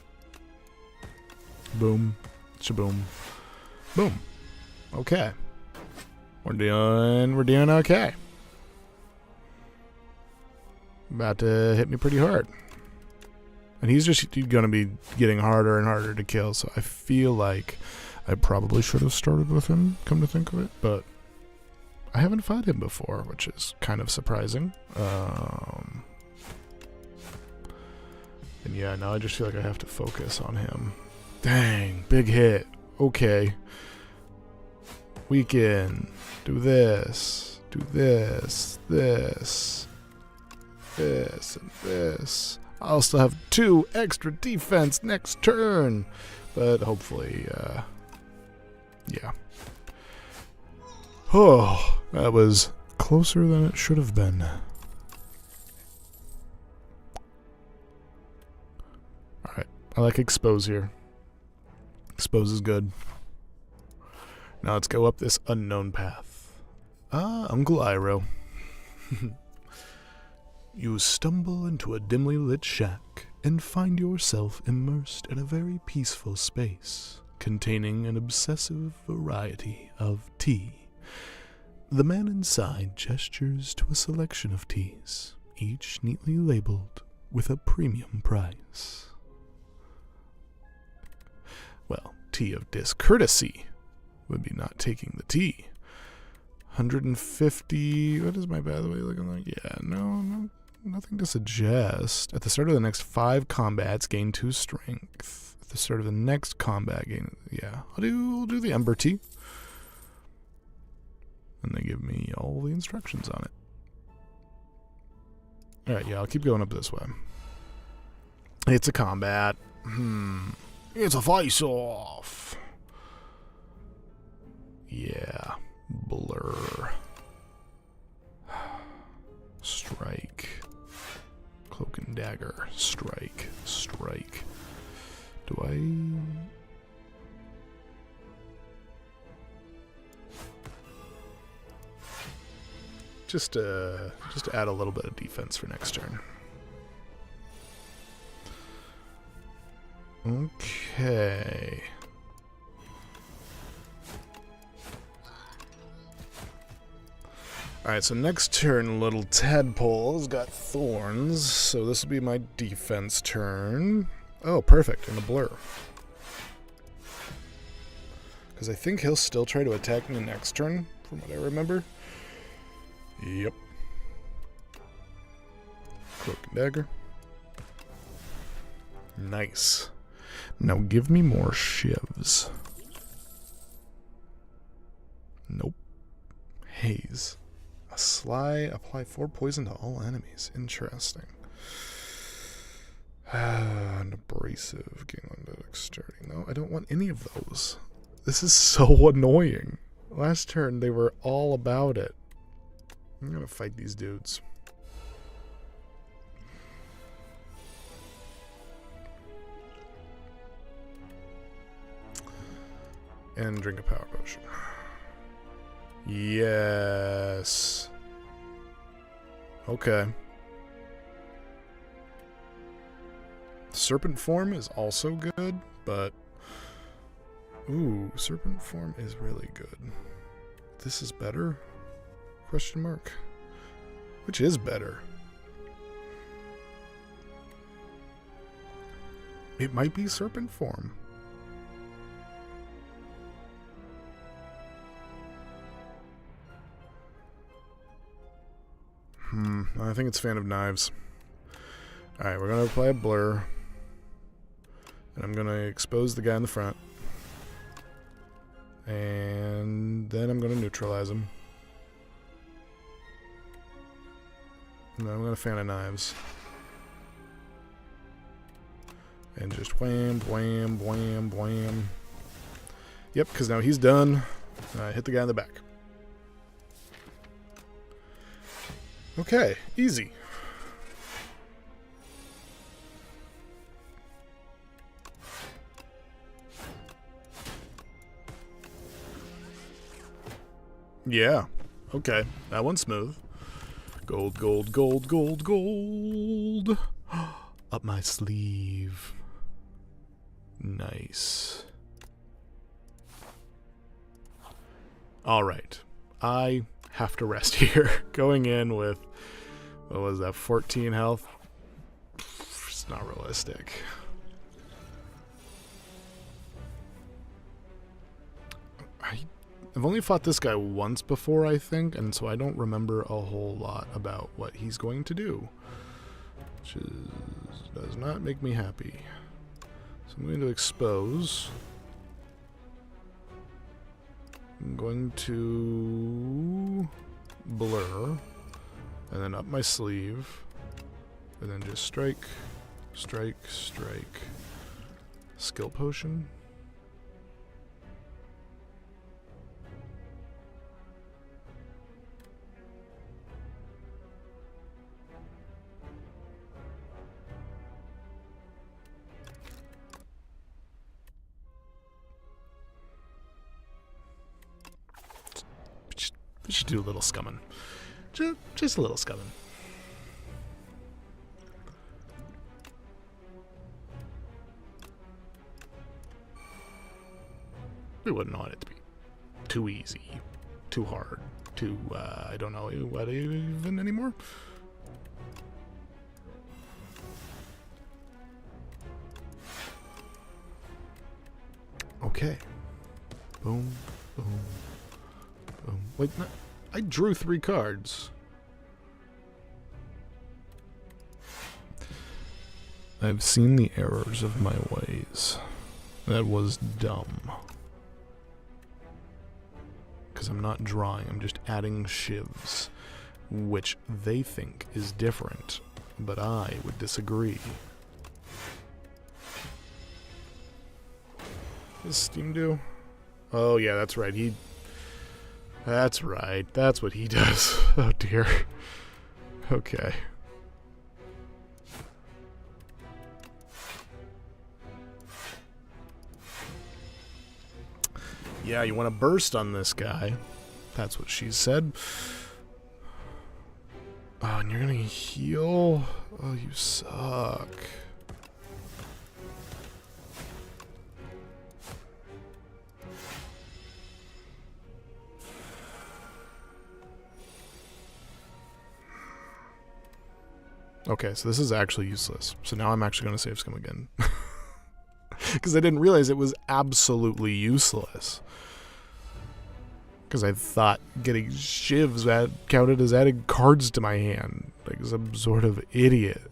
Boom. Shaboom. Boom. Okay. We're doing okay. About to hit me pretty hard. And he's just going to be getting harder and harder to kill, so I feel like I probably should have started with him, come to think of it, but I haven't fought him before, which is kind of surprising. And yeah, now I just feel like I have to focus on him. Dang, big hit. Okay. Weaken. Do this. Do this. This. This and this. I'll still have 2 extra defense next turn. But hopefully, yeah. Oh, that was closer than it should have been. Alright, I like expose here. Expose is good. Now let's go up this unknown path. Uncle Iroh. You stumble into a dimly lit shack and find yourself immersed in a very peaceful space containing an obsessive variety of tea. The man inside gestures to a selection of teas, each neatly labeled with a premium price. Well, tea of discourtesy would be not taking the tea. 150. What is my by the way looking like? Yeah, no, nothing to suggest. At the start of the next 5 combats, gain 2 strength. At the start of the next combat, gain. Yeah, I'll do the Ember tea. And they give me all the instructions on it. Alright, yeah, I'll keep going up this way. It's a combat. It's a face-off. Yeah. Blur. Strike. Cloak and dagger. Strike. Strike. Do I... Just to add a little bit of defense for next turn. Okay. Alright, so next turn, little tadpole's got thorns, so this will be my defense turn. Oh, perfect, and a blur. Because I think he'll still try to attack me next turn, from what I remember. Yep. Cloak and dagger. Nice. Now give me more shivs. Nope. Haze. A sly. Apply 4 poison to all enemies. Interesting. An abrasive. Gain 1 dexterity. No, I don't want any of those. This is so annoying. Last turn they were all about it. I'm gonna fight these dudes. And drink a power potion. Yes. Okay. Serpent form is also good, but... Ooh, serpent form is really good. This is better? Question mark. Which is better? It might be serpent form. I think it's Fan of Knives. Alright, we're going to apply a blur. And I'm going to expose the guy in the front. And then I'm going to neutralize him. And then I'm going to Fan of Knives. And just wham, wham, wham, wham. Yep, because now he's done. Hit the guy in the back. Okay, easy. Yeah, okay, that one's smooth. Gold, gold, gold, gold, gold. Up my sleeve. Nice. Alright, I have to rest here. Going in with, what was that, 14 health? It's not realistic. I've only fought this guy once before, I think, and so I don't remember a whole lot about what he's going to do. Which does not make me happy. So I'm going to expose. I'm going to blur, and then up my sleeve, and then just strike, strike, strike. Skill potion. We should do a little scumming. Just a little scumming. We wouldn't want it to be too easy, too hard, too, I don't know what even anymore. Okay. Boom, boom. Wait, no, I drew 3 cards. I've seen the errors of my ways. That was dumb. Because I'm not drawing, I'm just adding shivs, which they think is different, but I would disagree. What does Steam do? Oh yeah, that's right, That's right. That's what he does. Oh, dear. Okay. Yeah, you want to burst on this guy. That's what she said. Oh, and you're going to heal? Oh, you suck. Okay, so this is actually useless. So now I'm actually going to save scum again. Because I didn't realize it was absolutely useless. Because I thought getting shivs counted as adding cards to my hand. Like some sort of idiot.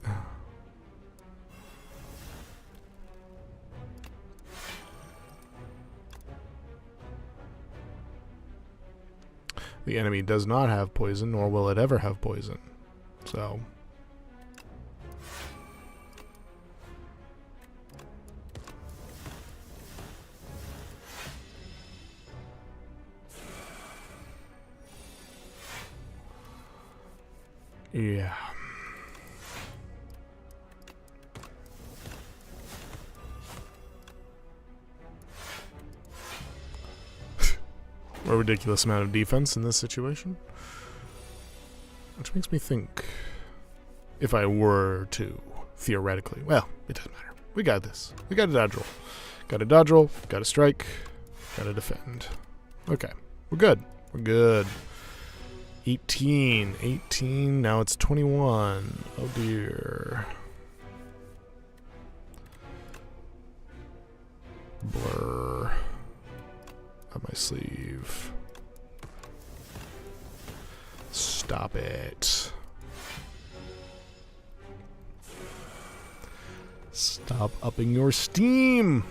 The enemy does not have poison, nor will it ever have poison. So... yeah. a ridiculous amount of defense in this situation. Which makes me think, if I were to, theoretically, well, it doesn't matter. We got this. We got a dodge roll. Got a dodge roll, got a strike, got a defend. Okay, we're good. We're good. 18, now it's 21. Oh dear. Blur. Up my sleeve. Stop it. Stop upping your steam.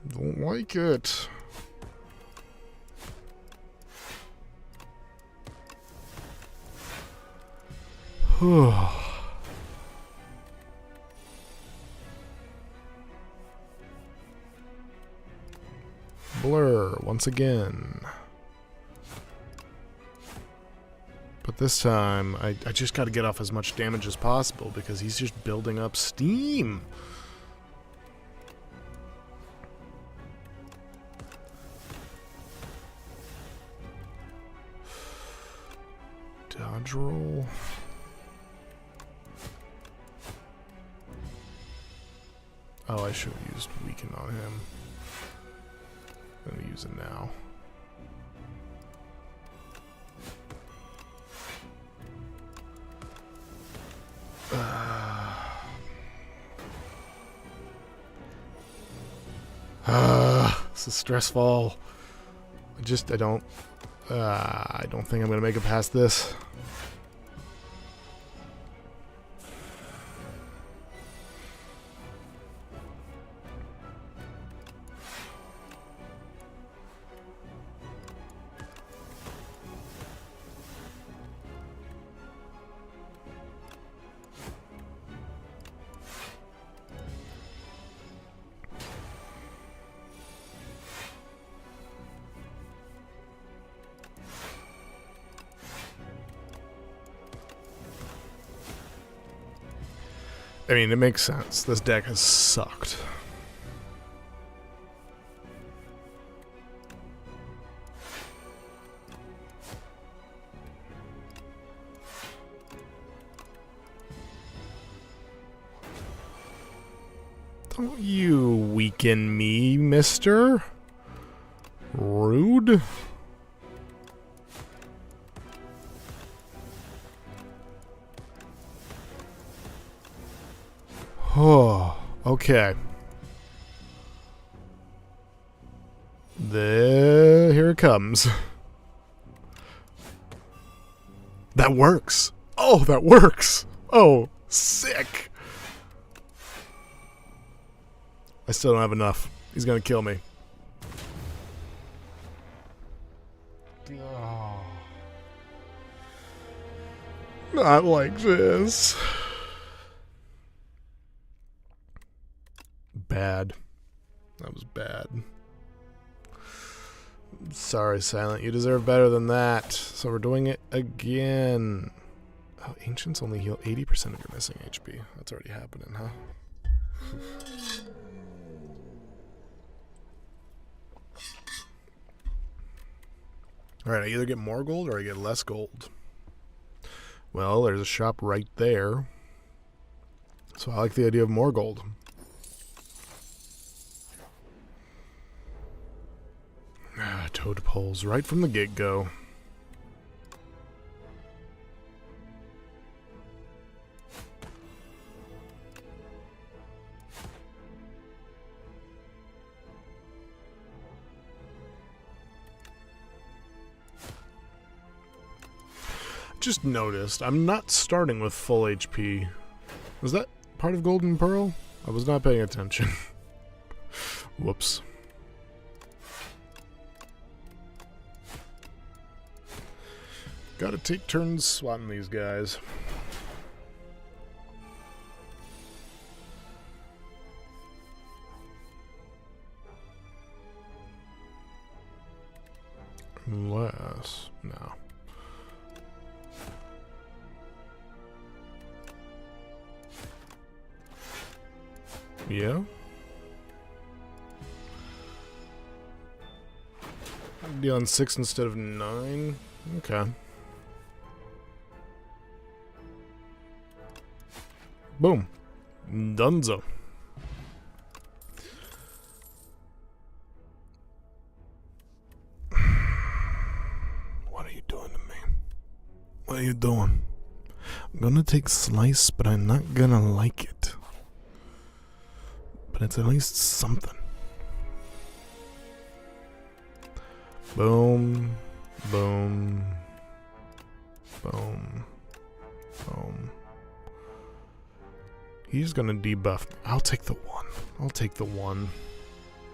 Don't like it. Blur once again. But this time, I just got to get off as much damage as possible because he's just building up steam. Dodge roll. Oh, I should have used weaken on him. I'm going to use it now. This is stressful. I don't think I'm gonna make it past this. I mean, it makes sense. This deck has sucked. Don't you weaken me, mister. Rude. Oh, okay. Here it comes. That works. Oh, that works. Oh, sick. I still don't have enough. He's gonna kill me. Oh. Not like this. Bad. That was bad. Sorry, Silent. You deserve better than that. So we're doing it again. Oh, Ancients only heal 80% of your missing HP. That's already happening, huh? Alright, I either get more gold or I get less gold. Well, there's a shop right there. So I like the idea of more gold. Toad poles right from the get-go. Just noticed, I'm not starting with full HP. Was that part of Golden Pearl? I was not paying attention. Whoops. Gotta take turns swatting these guys. Unless... no. Yeah? Dealing 6 instead of 9? Okay. Boom. Dunzo. What are you doing to me? What are you doing? I'm gonna take Slice, but I'm not gonna like it. But it's at least something. Boom. Boom. Boom. Boom. He's gonna debuff. I'll take the 1. I'll take the 1.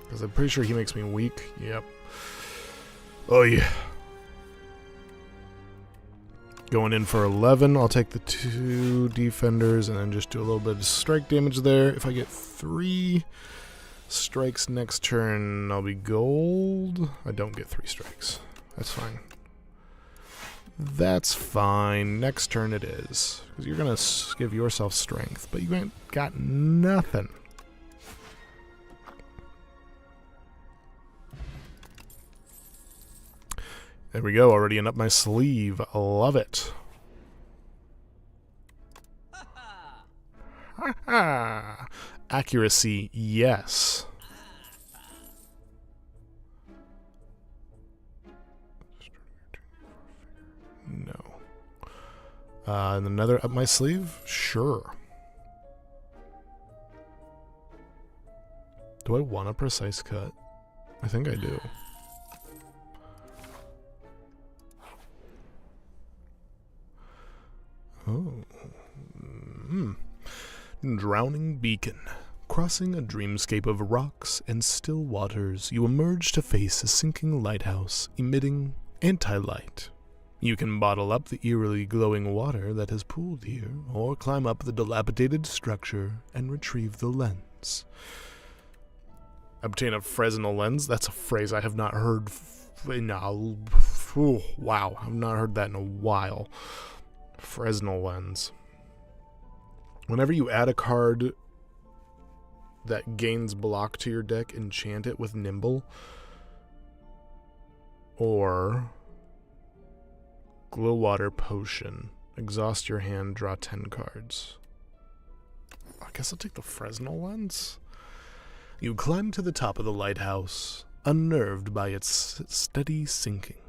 Because I'm pretty sure he makes me weak. Yep. Oh, yeah. Going in for 11. I'll take the 2 defenders and then just do a little bit of strike damage there. If I get 3 strikes next turn, I'll be gold. I don't get 3 strikes. That's fine. That's fine. Next turn it is. Because you're going to give yourself strength, but you ain't got nothing. There we go. Already in up my sleeve. I love it. Ha ha! Accuracy, yes. No. And another up my sleeve? Sure. Do I want a precise cut? I think I do. Oh. Drowning Beacon. Crossing a dreamscape of rocks and still waters, you emerge to face a sinking lighthouse emitting anti-light. You can bottle up the eerily glowing water that has pooled here, or climb up the dilapidated structure and retrieve the lens. Obtain a Fresnel lens? That's a phrase I have not heard wow, I've not heard that in a while. Fresnel lens. Whenever you add a card that gains block to your deck, enchant it with Nimble. Or Glow Water Potion. Exhaust your hand, draw 10 cards. I guess I'll take the Fresnel lens. You climb to the top of the lighthouse, unnerved by its steady sinking.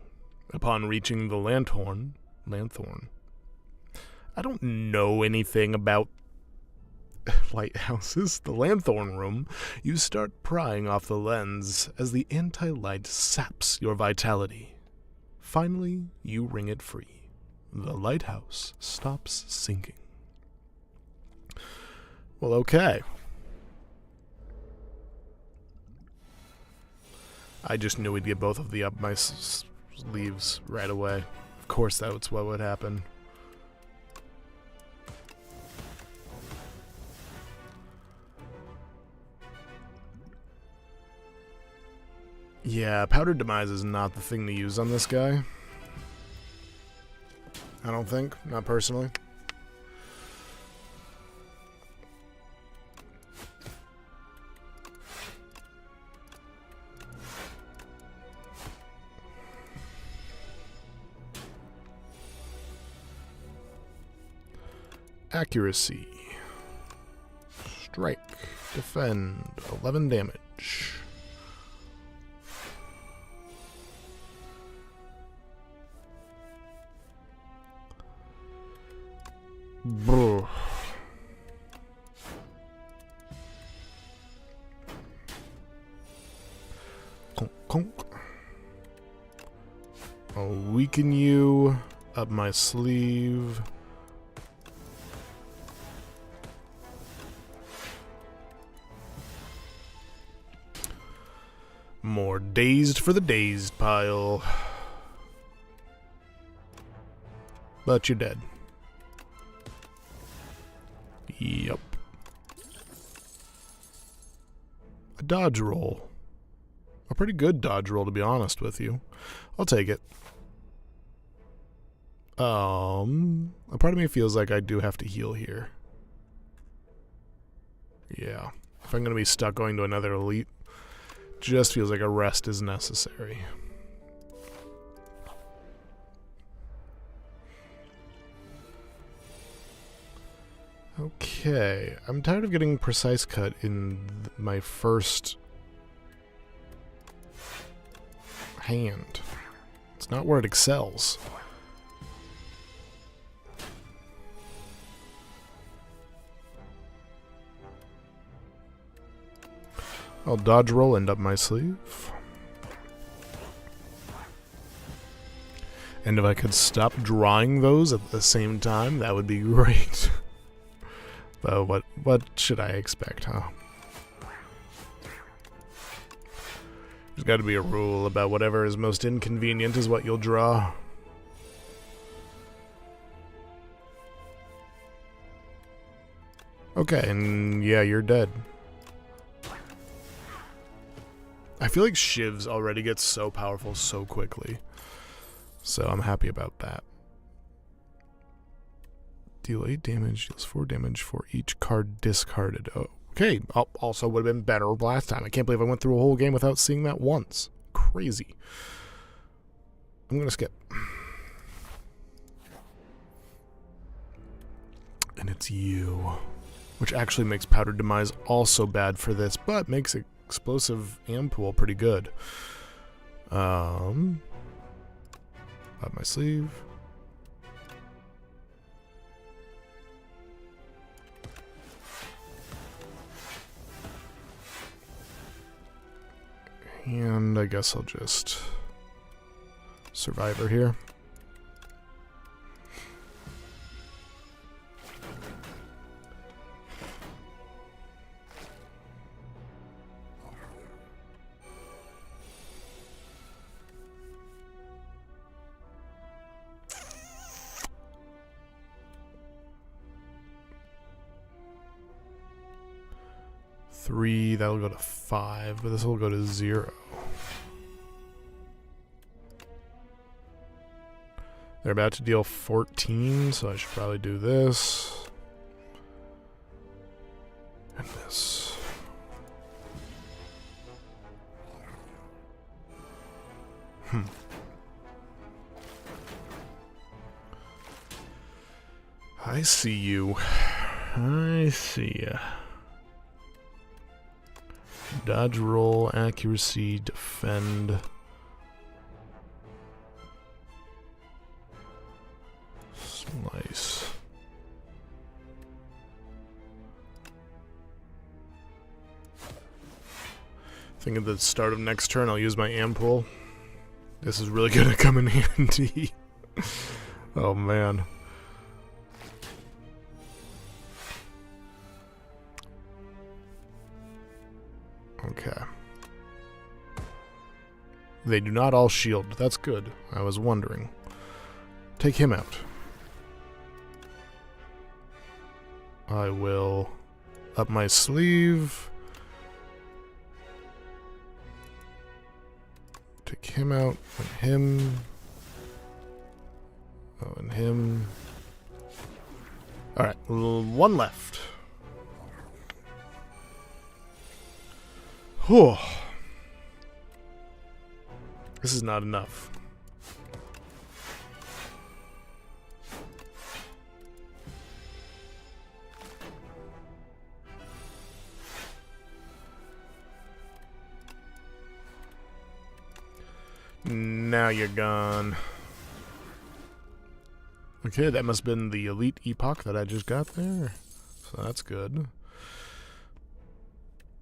Upon reaching the lanthorn, I don't know anything about lighthouses. The lanthorn room, you start prying off the lens as the anti-light saps your vitality. Finally, you wring it free. The lighthouse stops sinking. Well, okay. I just knew we'd get both of the up my sleeves right away. Of course, that's what would happen. Yeah, Powdered Demise is not the thing to use on this guy. I don't think. Not personally. Accuracy. Strike. Defend. 11 damage. Bro. Conk, conk. I'll weaken you. Up my sleeve. More dazed for the dazed pile. But you're dead. Yep. A dodge roll. A pretty good dodge roll, to be honest with you. I'll take it. A part of me feels like I do have to heal here. Yeah. If I'm going to be stuck going to another elite, just feels like a rest is necessary. Okay, I'm tired of getting precise cut in my first hand. It's not where it excels. I'll dodge roll and up my sleeve. And if I could stop drawing those at the same time, that would be great. But what should I expect, huh? There's got to be a rule about whatever is most inconvenient is what you'll draw. Okay, and yeah, you're dead. I feel like Shivs already gets so powerful so quickly. So I'm happy about that. Deal 8 damage, deals 4 damage for each card discarded. Oh, okay, also would have been better last time. I can't believe I went through a whole game without seeing that once. Crazy. I'm going to skip. And it's you. Which actually makes Powdered Demise also bad for this, but makes Explosive Ampoule pretty good. Up my sleeve. And I guess I'll just Survivor here. Three, that'll go to 5, but this will go to 0. They're about to deal 14, so I should probably do this. And this. I see you. I see ya. Dodge, roll, accuracy, defend. Slice. I think at the start of next turn I'll use my Ampoule. This is really gonna come in handy. Oh man. Okay. They do not all shield. That's good. I was wondering. Take him out. I will up my sleeve. Take him out. And him. Oh, and him. Alright, one left. Whew. This is not enough. Now you're gone. Okay, that must have been the elite epoch that I just got there. So that's good.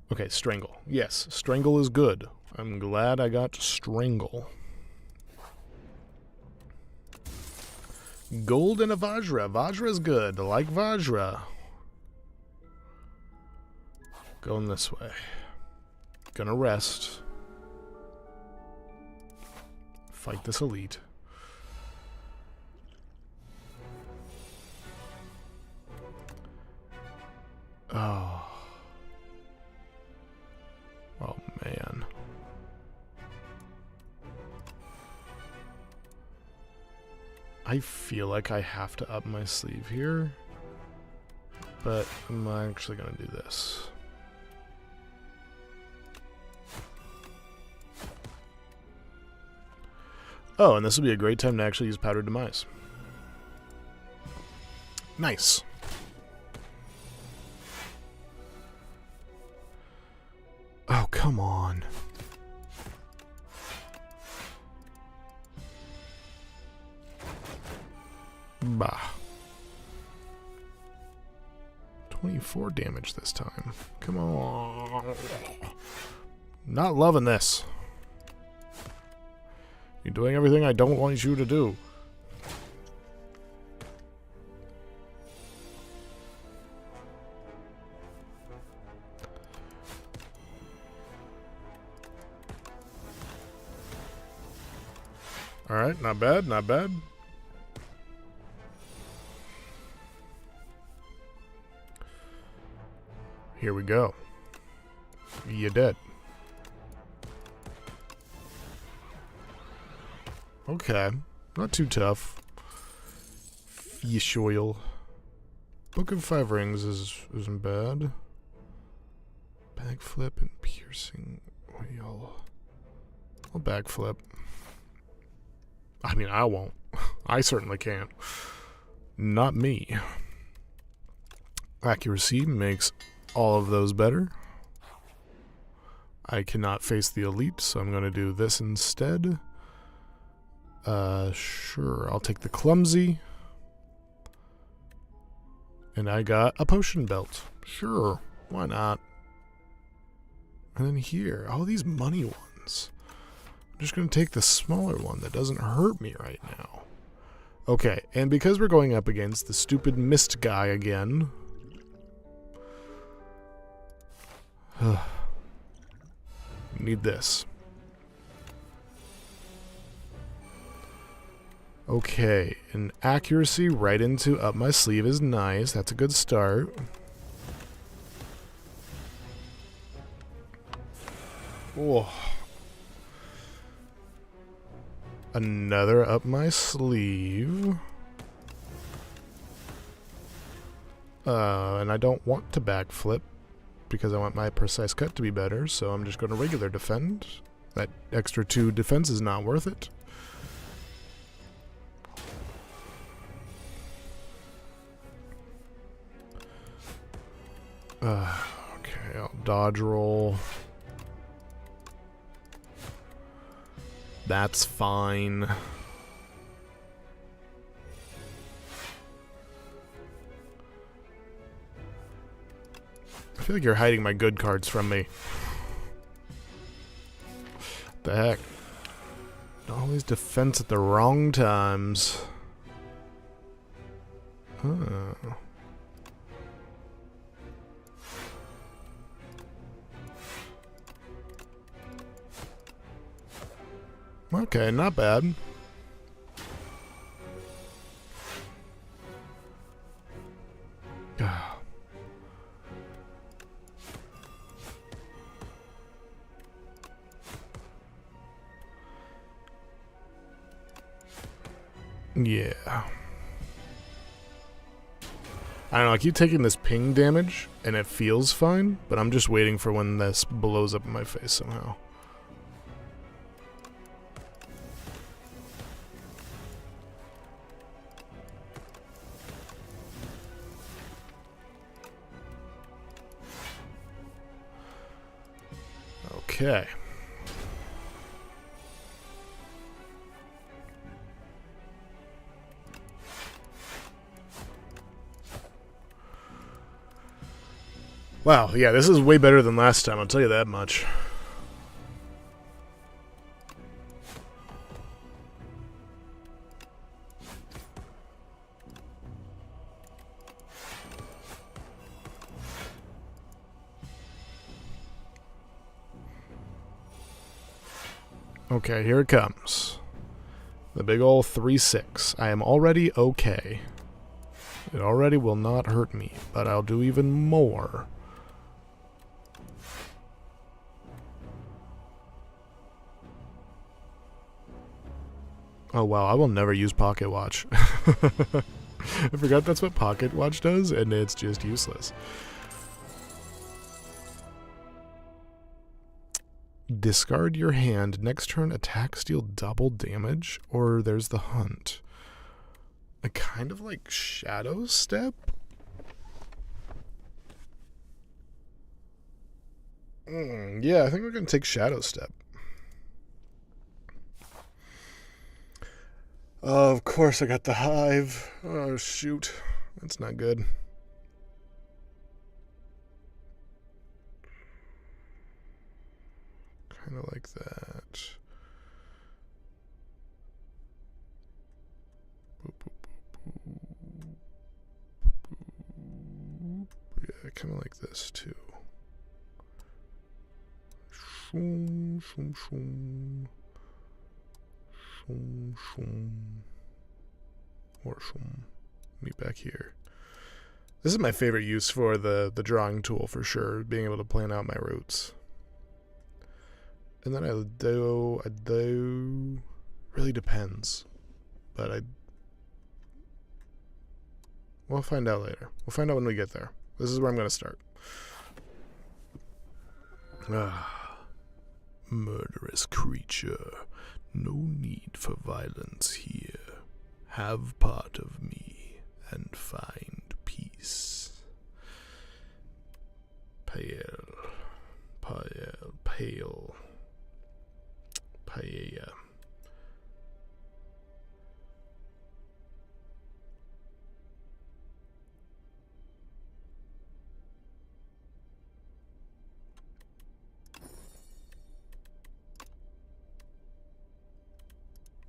Okay, Strangle. Yes, Strangle is good. I'm glad I got Strangle. Gold and a Vajra. Vajra's good. I like Vajra. Going this way. Gonna rest. Fight this elite. Oh. Oh, man. I feel like I have to up my sleeve here, but I'm actually going to do this. Oh, and this will be a great time to actually use Powdered Demise. Nice. come on. Bah. 24 damage this time. Come on. Not loving this. You're doing everything I don't want you to do. Alright, not bad, not bad. Here we go. You dead. Okay. Not too tough. Fish oil. Book of Five Rings isn't bad. Backflip and piercing wheel. I'll backflip. I mean, I won't. I certainly can't. Not me. Accuracy makes all of those better. I cannot face the elite, so I'm going to do this instead. Sure, I'll take the clumsy. And I got a potion belt. Sure, why not? And then here, all these money ones. I'm just going to take the smaller one that doesn't hurt me right now. Okay, and because we're going up against the stupid mist guy again... need this. Okay, an accuracy right into up my sleeve is nice. That's a good start. Oh. Another up my sleeve. And I don't want to backflip because I want my precise cut to be better, so I'm just going to regular defend. That extra 2 defense is not worth it. Okay, I'll dodge roll. That's fine. I feel like you're hiding my good cards from me. What the heck? Always defense at the wrong times. Oh. Okay, not bad. Yeah. I don't know, I keep taking this ping damage, and it feels fine, but I'm just waiting for when this blows up in my face somehow. Okay. Wow, yeah, this is way better than last time, I'll tell you that much. Okay, here it comes. The big ol' 3-6. I am already okay. It already will not hurt me, but I'll do even more. Oh wow, I will never use Pocket Watch. I forgot that's what Pocket Watch does, and it's just useless. Discard your hand. Next turn, attacks deal double damage, or there's the hunt. I kind of like Shadow Step. Yeah, I think we're going to take Shadow Step. Oh, of course I got the Hive. Oh, shoot. That's not good. Kind of like that. Yeah, kind of like this too. Shoom, shoom, shoom. Shoom, shoom. Or shoom. Meet back here. This is my favorite use for the drawing tool for sure, being able to plan out my routes. And then I do, really depends. But we'll find out later. We'll find out when we get there. This is where I'm going to start. Murderous creature. No need for violence here. Have part of me and find peace. Pale. Pale. Pale. Paella.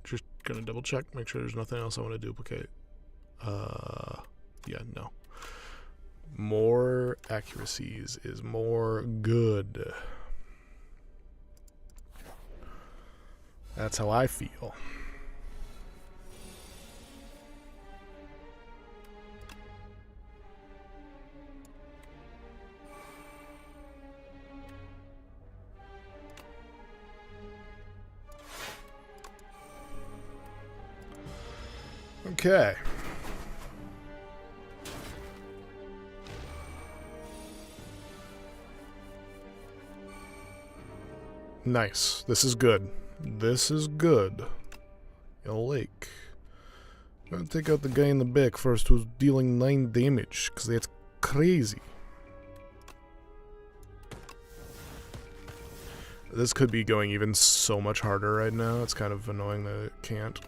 Just gonna double check, make sure there's nothing else I want to duplicate. Yeah, no. More accuracies is more good. That's how I feel. Okay. Nice. This is good. This is good. A lake. I'm gonna take out the guy in the back first who's dealing 9 damage, because that's crazy. This could be going even so much harder right now. It's kind of annoying that it can't.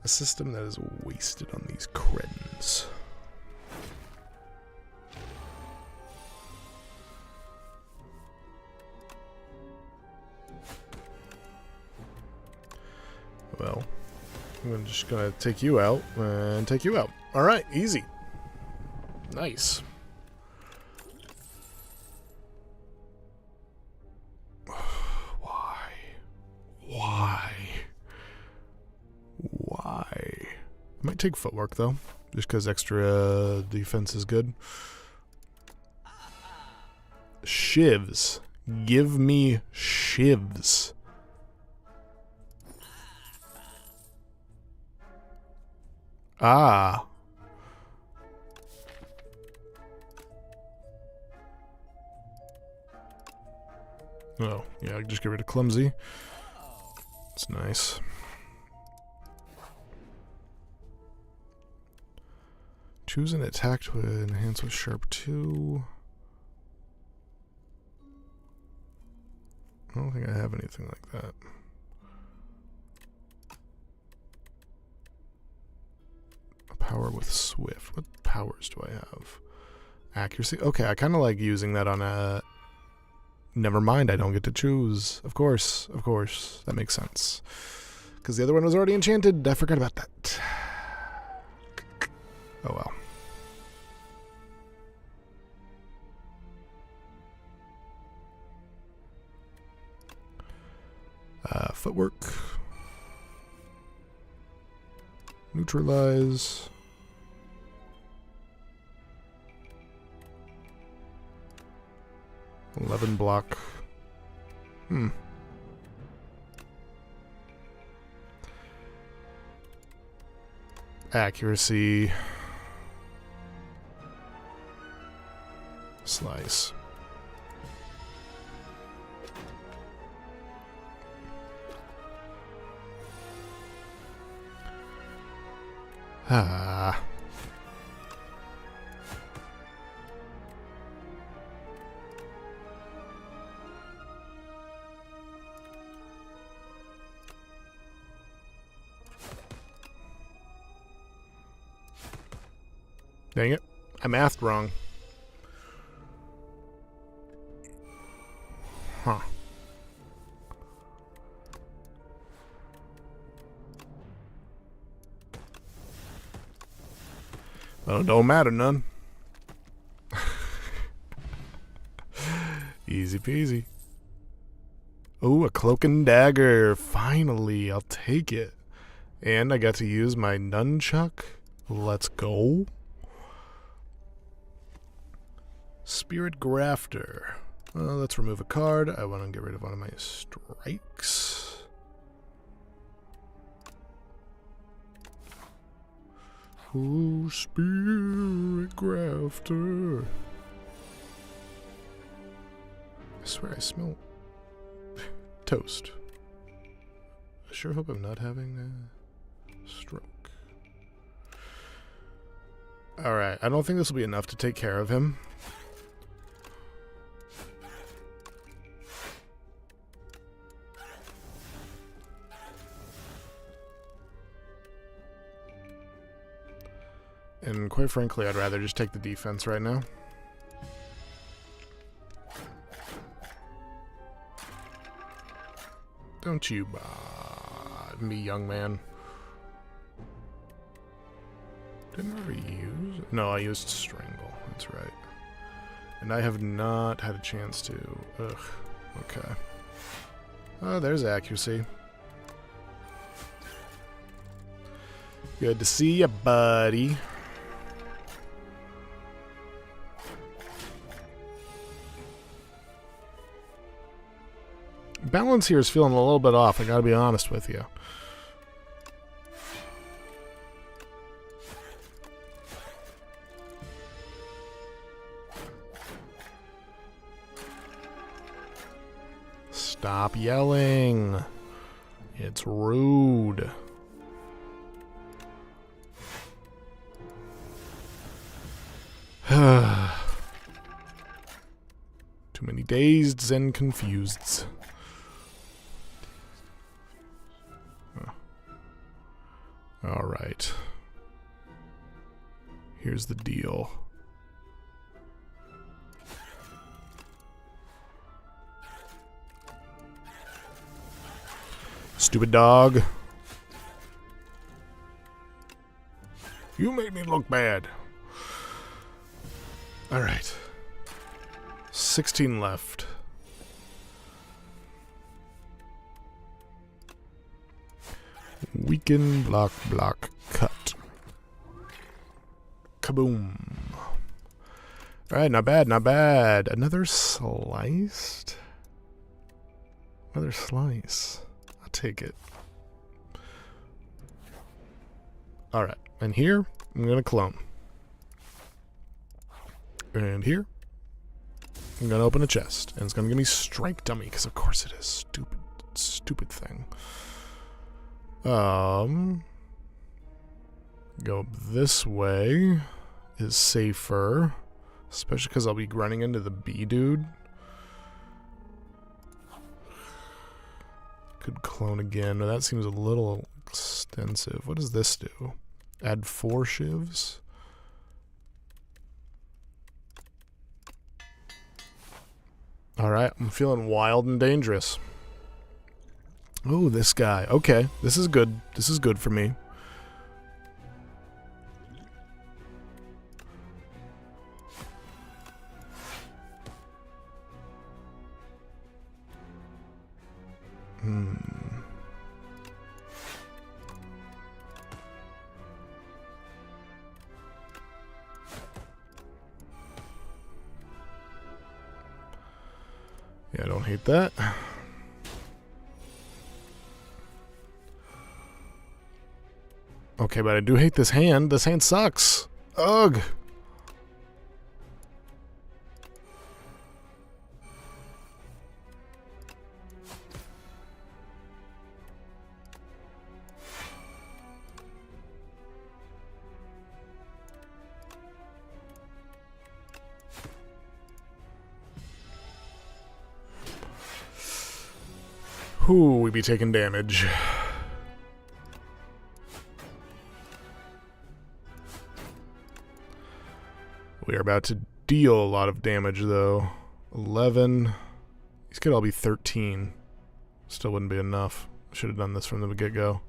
A system that is wasted on these cretins. Well, I'm just gonna take you out and take you out. Alright, easy. Nice. Why? I might take footwork though, just because extra defense is good. Shivs. Give me shivs. Ah. Oh, yeah, just get rid of clumsy. It's nice. Choose an attack to enhance with sharp 2. I don't think I have anything like that. A power with swift. What powers do I have? Accuracy? Okay, I kind of like using that on a... Never mind, I don't get to choose. Of course. That makes sense. Because the other one was already enchanted. I forgot about that. Oh well. Footwork. Neutralize. $11 block. Accuracy. Slice. Ah. Dang it. I mathed wrong. Huh. Well, it don't matter none. Easy peasy. Ooh, a cloak and dagger. Finally, I'll take it. And I got to use my nunchuck. Let's go. Spirit Grafter. Let's remove a card. I want to get rid of one of my strikes. Oh, Spirit Grafter. I swear I smell toast. I sure hope I'm not having a stroke. Alright, I don't think this will be enough to take care of him. And quite frankly, I'd rather just take the defense right now. Don't you me, young man. Didn't I ever use... No, I used Strangle. That's right. And I have not had a chance to... Ugh. Okay. Oh, there's accuracy. Good to see ya, buddy. Balance here is feeling a little bit off, I gotta be honest with you. Stop yelling. It's rude. Too many dazeds and confuseds. All right. Here's the deal. Stupid dog. You made me look bad. All right. 16 left. Weaken, block, cut. Kaboom. Alright, not bad, not bad. Another sliced? Another slice. I'll take it. Alright, and here, I'm gonna clone. And here, I'm gonna open a chest. And it's gonna give me Strike Dummy, because of course it is. Stupid, stupid thing. Go this way is safer, especially because I'll be running into the bee dude. Could clone again, but that seems a little extensive. What does this do? Add 4 shivs? Alright, I'm feeling wild and dangerous. Oh, this guy. Okay, this is good. This is good for me. Yeah, I don't hate that. Okay, but I do hate this hand. This hand sucks. Ugh. Whew, we be taking damage. We are about to deal a lot of damage, though. 11. These could all be 13. Still wouldn't be enough. Should have done this from the get-go.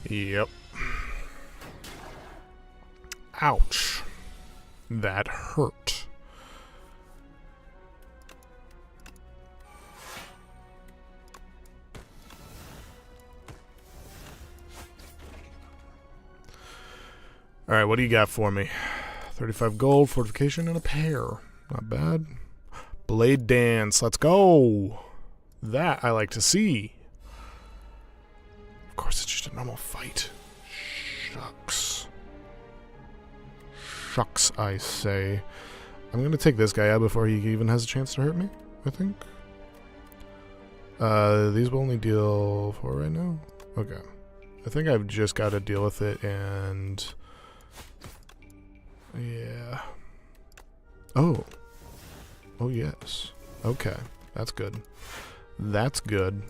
Yep. Ouch. That hurt. Alright, what do you got for me? 35 gold, fortification, and a pair. Not bad. Blade dance, let's go! That I like to see. Of course, it's just a normal fight. Shucks. Shucks, I say. I'm going to take this guy out before he even has a chance to hurt me, I think. These will only deal 4 right now? Okay. I think I've just got to deal with it and... yeah. Oh. Oh, yes. Okay. That's good. That's good.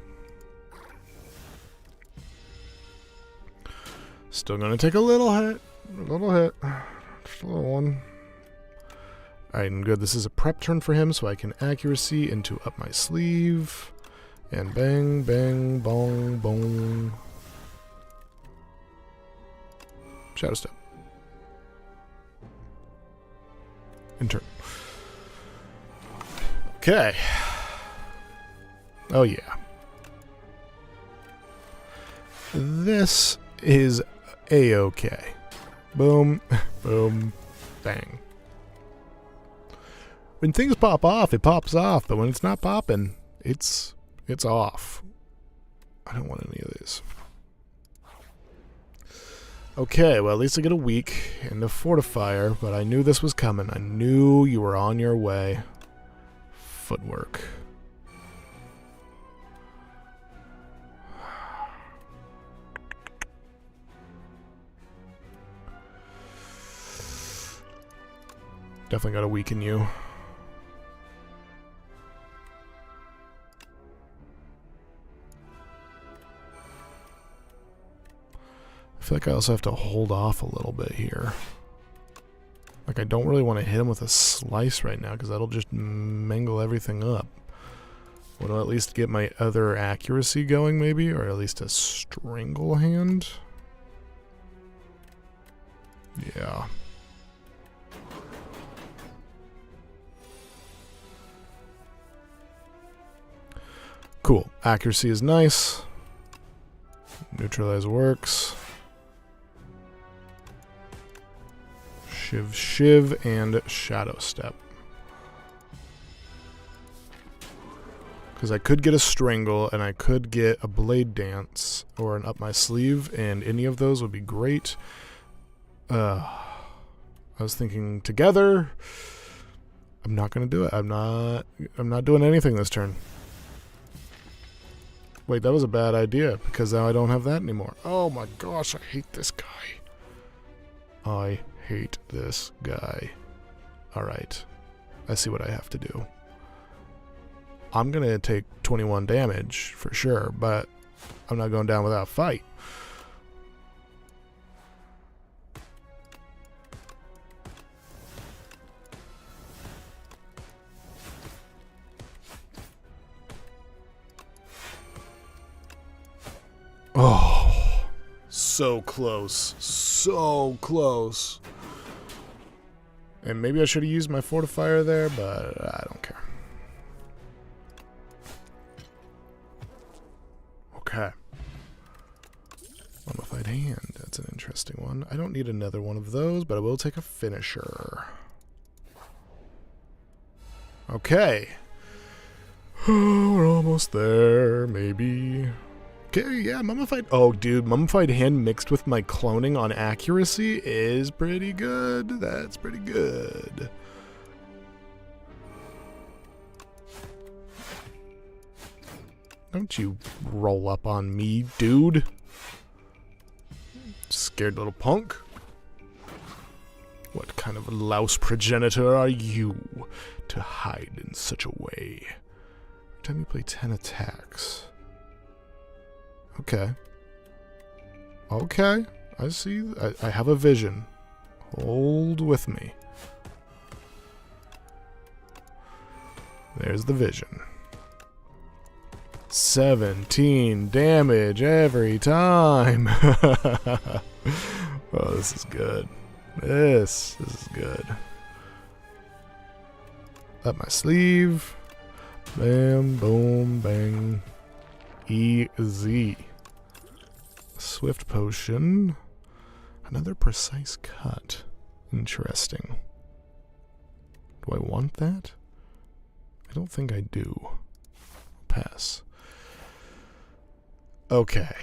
Still gonna take a little hit. A little hit. Just a little one. Alright, and good. This is a prep turn for him, so I can accuracy into up my sleeve. And bang, bang, bong, bong. Shadow step. In turn. Okay. Oh, yeah. This is A-okay. Boom, boom, bang. When things pop off, it pops off, but when it's not popping, it's off. I don't want any of these. Okay, well, at least I get a week and a fortifier, but I knew this was coming. I knew you were on your way. Footwork. Definitely got to weaken you. I feel like I also have to hold off a little bit here. Like, I don't really want to hit him with a slice right now, because that'll just mangle everything up. Want to at least get my other accuracy going, maybe? Or at least a strangle hand? Yeah. Cool. Accuracy is nice. Neutralize works. Shiv, shiv, and shadow step. Because I could get a strangle, and I could get a blade dance, or an up my sleeve, and any of those would be great. I was thinking together. I'm not gonna do it. I'm not doing anything this turn. Wait, that was a bad idea, because now I don't have that anymore. Oh my gosh, I hate this guy. I hate this guy. Alright. I see what I have to do. I'm going to take 21 damage, for sure, but I'm not going down without a fight. Oh, so close. So close. And maybe I should have used my fortifier there, but I don't care. Okay. Mummified hand. That's an interesting one. I don't need another one of those, but I will take a finisher. Okay. We're almost there, maybe. Okay, yeah, mummified. Oh, dude, mummified hand mixed with my cloning on accuracy is pretty good. That's pretty good. Don't you roll up on me, dude. Scared little punk. What kind of louse progenitor are you to hide in such a way? Every time you play 10 attacks. Okay. Okay. I see. I have a vision. Hold with me. There's the vision. 17 damage every time. Oh, this is good. This is good. Up my sleeve. Bam, boom, bang. Easy. Swift potion. Another precise cut. Interesting. Do I want that? I don't think I do. Pass. Okay.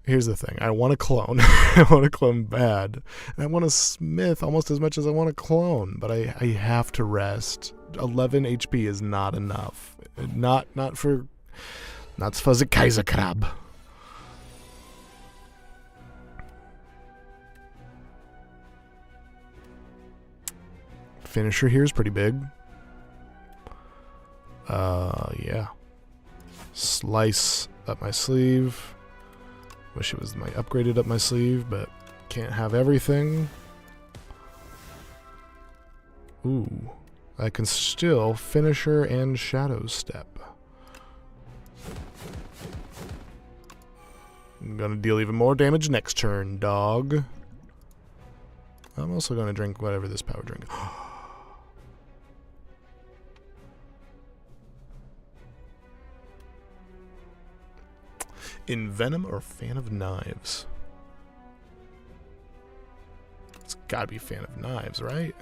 Here's the thing. I want to clone. I want to clone bad. And I want to smith almost as much as I want to clone. But I have to rest. 11 HP is not enough. Not for the Kaiserkrab. Finisher here is pretty big. Yeah. Slice up my sleeve. Wish it was my upgraded up my sleeve, but can't have everything. Ooh. I can still Finisher and Shadow Step. I'm gonna deal even more damage next turn, dog. I'm also gonna drink whatever this power drink. Envenom or Fan of Knives? It's gotta be Fan of Knives, right?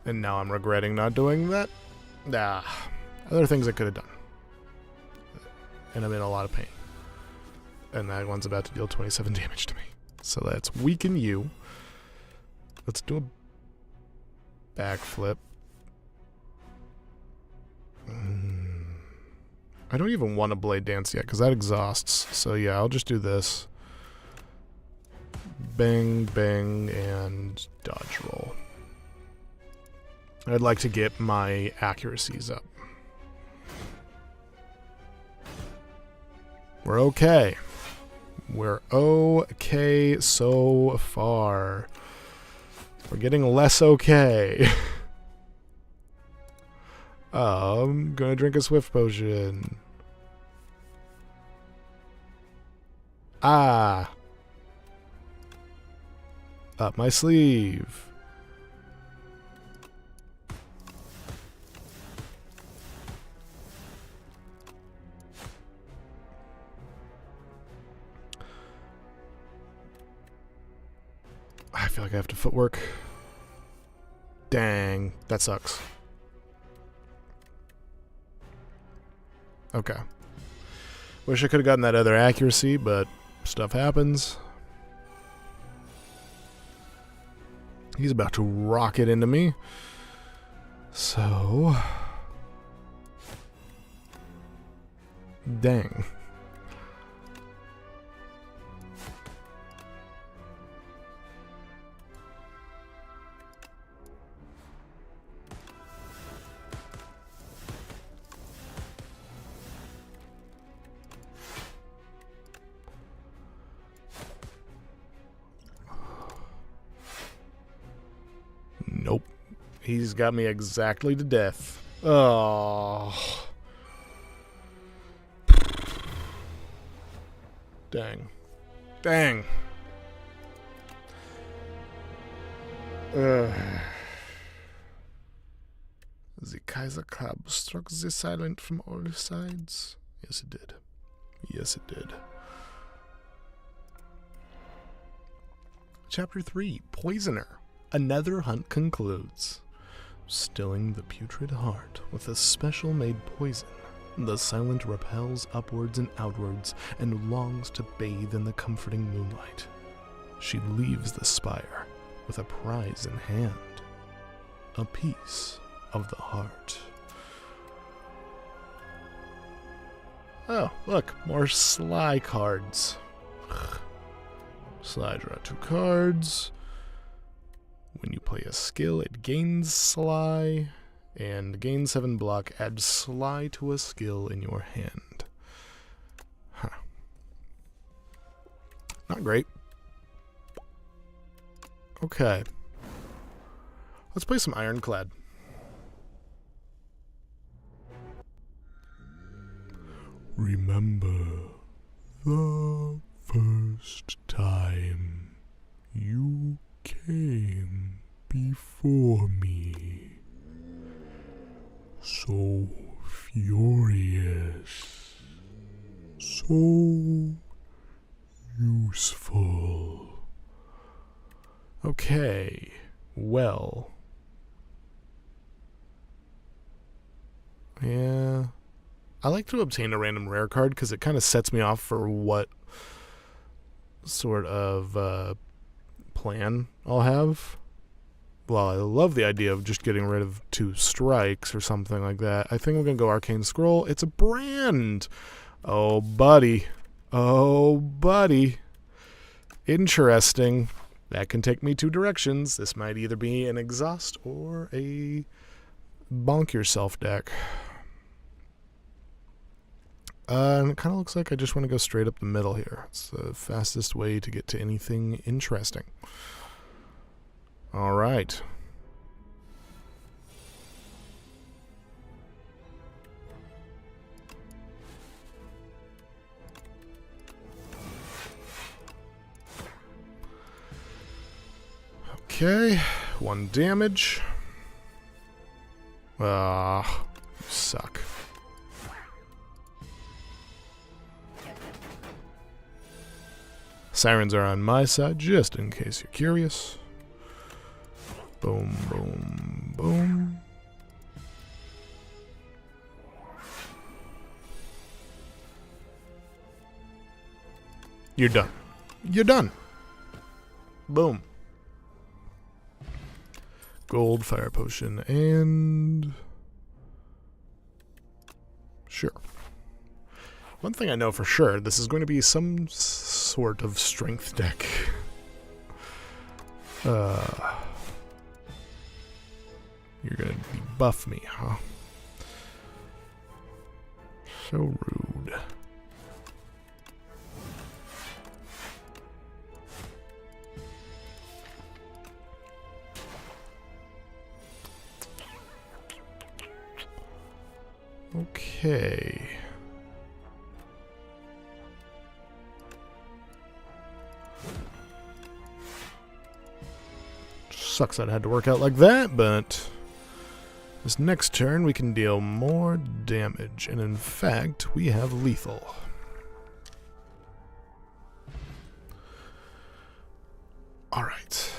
And now I'm regretting not doing that. Other things I could have done. And I'm in a lot of pain. And that one's about to deal 27 damage to me. So let's weaken you. Let's do a backflip. I don't even want to Blade Dance yet, because that exhausts. So yeah, I'll just do this. Bang, bang, and dodge roll. I'd like to get my accuracies up. We're okay. We're okay so far. We're getting less okay. I'm gonna drink a Swift potion. Up my sleeve. I feel like I have to footwork. Dang, that sucks. Okay. Wish I could have gotten that other accuracy, but stuff happens. He's about to rocket into me. So... Dang. Nope. He's got me exactly to death. Oh. Dang. Dang. The Kaiserkrab struck the silent from all sides. Yes, it did. Yes, it did. Chapter 3, Poisoner. Another hunt concludes. Stilling the putrid heart with a special-made poison, the silent repels upwards and outwards and longs to bathe in the comforting moonlight. She leaves the spire with a prize in hand. a piece of the heart. Oh, look, more sly cards. Sly, draw 2 cards. When you play a skill, it gains sly, and gain 7 block, add sly to a skill in your hand. Huh. Not great. Okay. Let's play some Ironclad. Remember the first time you came before me. So furious. So useful. Okay, well. Yeah. I like to obtain a random rare card because it kind of sets me off for what sort of plan I'll have. Well, I love the idea of just getting rid of 2 strikes or something like that. I think I'm going to go Arcane Scroll. It's a brand! Oh, buddy. Oh, buddy. Interesting. That can take me 2 directions. This might either be an Exhaust or a Bonk Yourself deck. And it kind of looks like I just want to go straight up the middle here. It's the fastest way to get to anything interesting. All right. Okay, 1 damage. You suck. Sirens are on my side, just in case you're curious. Boom, boom, boom. You're done. You're done. Boom. Gold, fire potion, and... Sure. One thing I know for sure, this is going to be some sort of strength deck. You're gonna debuff me, huh? So rude. Okay. Sucks that it had to work out like that, but this next turn we can deal more damage, and in fact, we have lethal. Alright.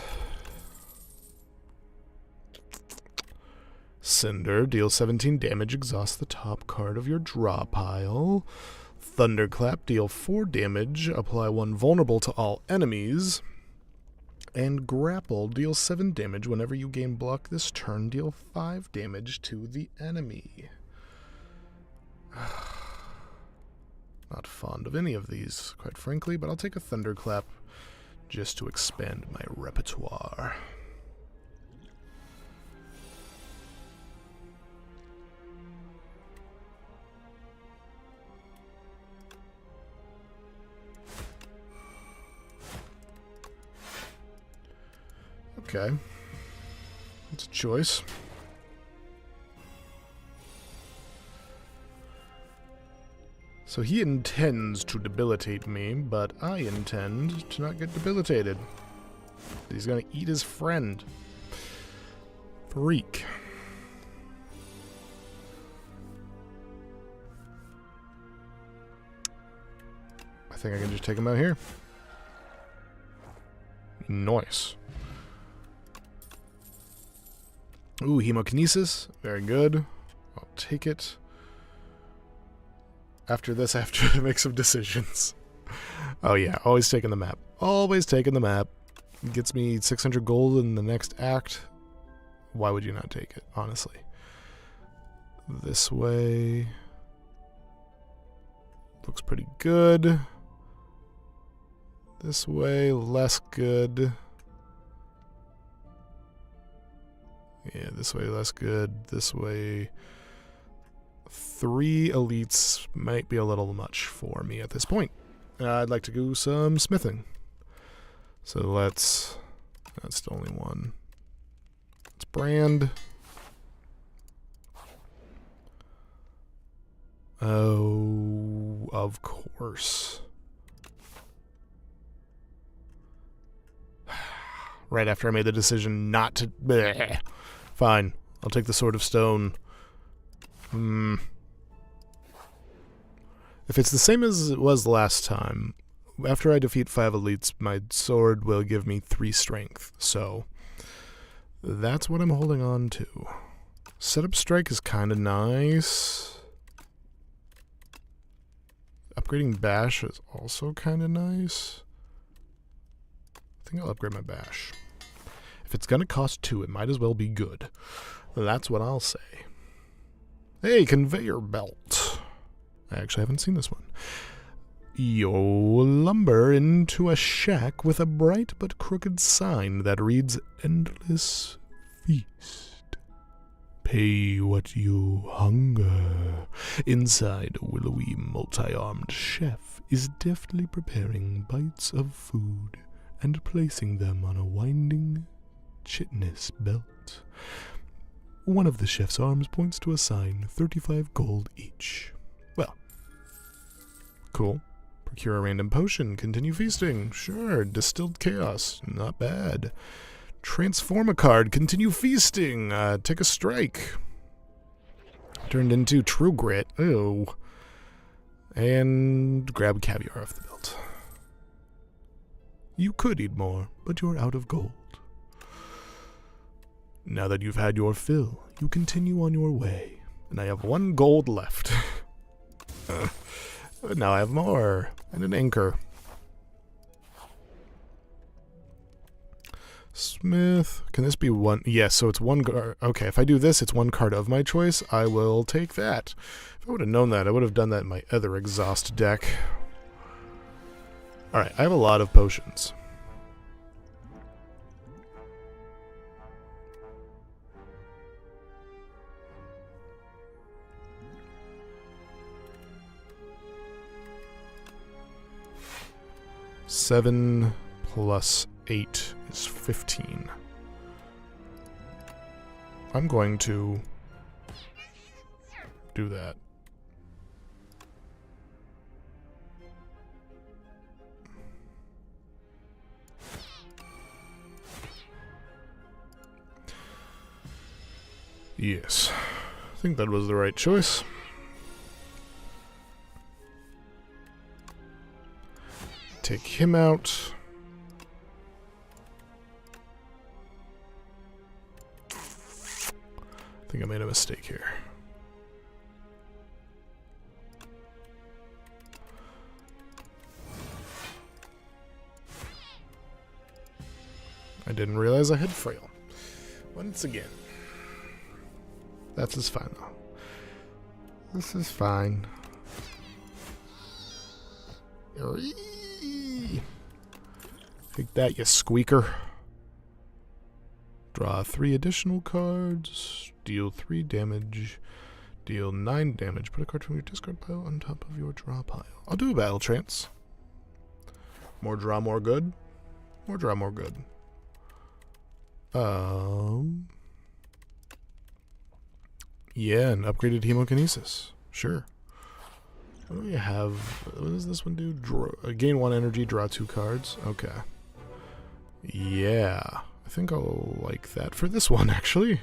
Cinder, deal 17 damage, exhaust the top card of your draw pile. Thunderclap, deal 4 damage, apply 1 vulnerable to all enemies. And Grapple, deal 7 damage whenever you gain block this turn, deal 5 damage to the enemy. Not fond of any of these, quite frankly, but I'll take a Thunderclap just to expand my repertoire. Okay. It's a choice. So he intends to debilitate me, but I intend to not get debilitated. He's gonna eat his friend. Freak. I think I can just take him out here. Nice. Ooh, Hemokinesis. Very good. I'll take it. After this, I have to make some decisions. Oh yeah, always taking the map. Always taking the map. Gets me 600 gold in the next act. why would you not take it, honestly? This way looks pretty good. This way, less good. Yeah, this way, less good. This way, 3 elites might be a little much for me at this point. I'd like to do some smithing. So that's the only one. Let's brand. Oh, of course. Right after I made the decision not to... Bleh. Fine. I'll take the Sword of Stone. If it's the same as it was last time, after I defeat 5 elites, my sword will give me 3 strength. So, that's what I'm holding on to. Setup Strike is kind of nice. Upgrading Bash is also kind of nice. I think I'll upgrade my Bash. If it's going to cost 2, it might as well be good. That's what I'll say. Hey, Conveyor Belt. I actually haven't seen this one. You lumber into a shack with a bright but crooked sign that reads Endless Feast. Pay what you hunger. Inside, a willowy, multi-armed chef is deftly preparing bites of food and placing them on a winding chitinous belt. One of the chef's arms points to a sign, 35 gold each. Well, cool. Procure a random potion, continue feasting. Sure, distilled chaos, not bad. Transform a card, continue feasting. Take a strike. Turned into True Grit. Ew. And grab caviar off the belt. You could eat more, but you're out of gold. Now that you've had your fill, you continue on your way. And I have 1 gold left. But now I have more. And an anchor. Smith. Can this be 1? Yes, so it's 1 card. Okay, if I do this, it's 1 card of my choice. I will take that. If I would have known that, I would have done that in my other exhaust deck. Alright, I have a lot of potions. Seven plus 8 is 15. I'm going to do that. Yes, I think that was the right choice. Take him out. I think I made a mistake here. I didn't realize I had frail. Once again. That's just fine though. This is fine. Take that, you squeaker. Draw 3 additional cards. Deal 3 damage. Deal 9 damage. Put a card from your discard pile on top of your draw pile. I'll do a battle trance. More draw, more good. More draw, more good. Yeah, an upgraded hemokinesis. Sure. What do we have? What does this one do? Gain 1 energy, draw 2 cards. Okay. Yeah. I think I'll like that for this one, actually.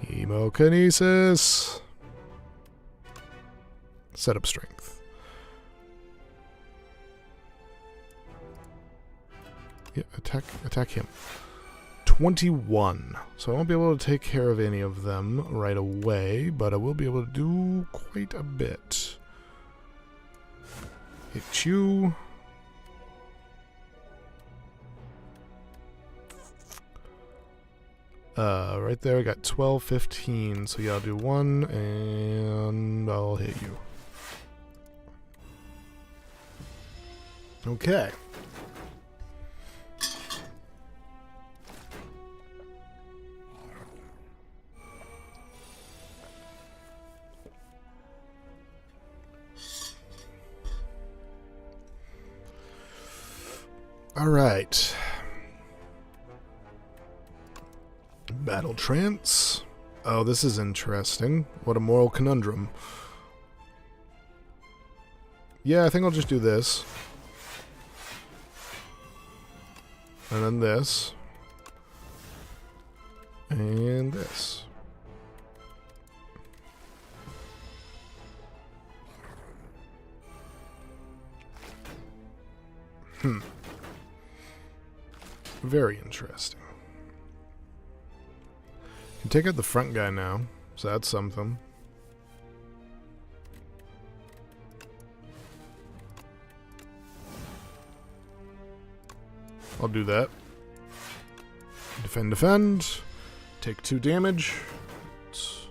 Hemokinesis. Setup strength. Yeah, attack him. 21. So I won't be able to take care of any of them right away, but I will be able to do quite a bit. Hit you. Right there, I got 12, 15. So yeah, I'll do 1, and I'll hit you. Okay. All right. Battle trance. Oh, this is interesting. What a moral conundrum. Yeah, I think I'll just do this. And then this. And this. Very interesting. Can take out the front guy now, so that's something. I'll do that. Defend, defend. Take 2 damage. It's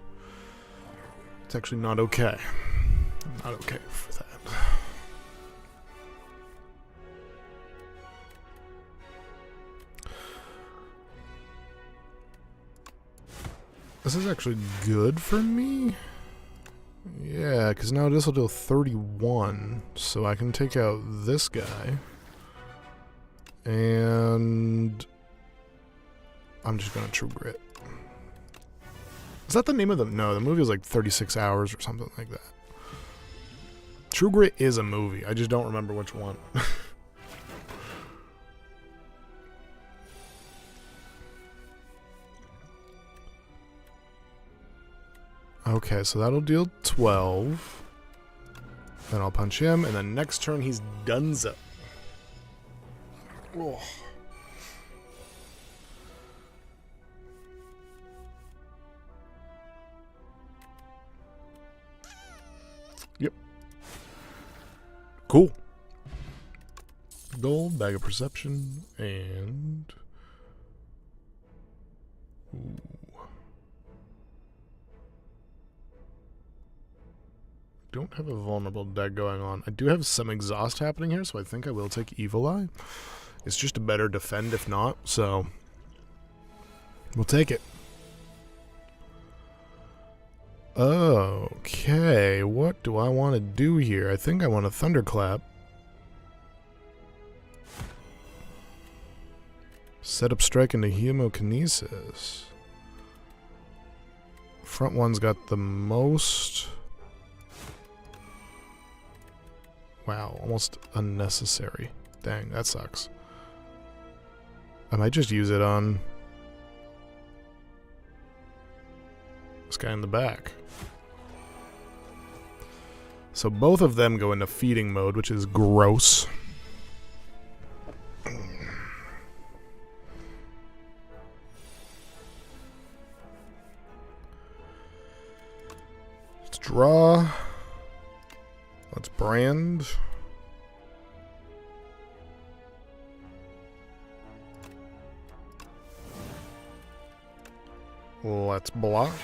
actually not okay. I'm not okay for that. This is actually good for me. Yeah, because now this will do 31. So I can take out this guy. And I'm just going to True Grit. Is that the name of the... No, the movie is like 36 hours or something like that. True Grit is a movie. I just don't remember which one. Okay, so that'll deal 12. Then I'll punch him, and then next turn he's donezo. Oh. Yep. Cool. Gold, bag of perception, and... Ooh. Don't have a vulnerable deck going on. I do have some exhaust happening here, so I think I will take Evil Eye. It's just a better defend if not, so we'll take it. Okay, what do I want to do here? I think I want a Thunderclap. Set up strike into Hemokinesis. Front one's got the most... Wow, almost unnecessary. Dang, that sucks. I might just use it on this guy in the back. So both of them go into feeding mode, which is gross. Let's draw. Let's brand. Let's block.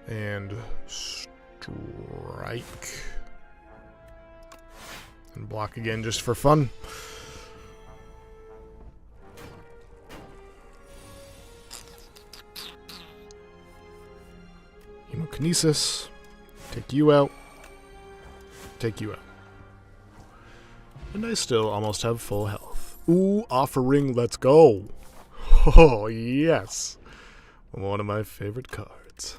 And strike. And block again just for fun. Hemokinesis. Take you out. Take you out. And I still almost have full health. Ooh, offering, let's go. Oh, yes. One of my favorite cards.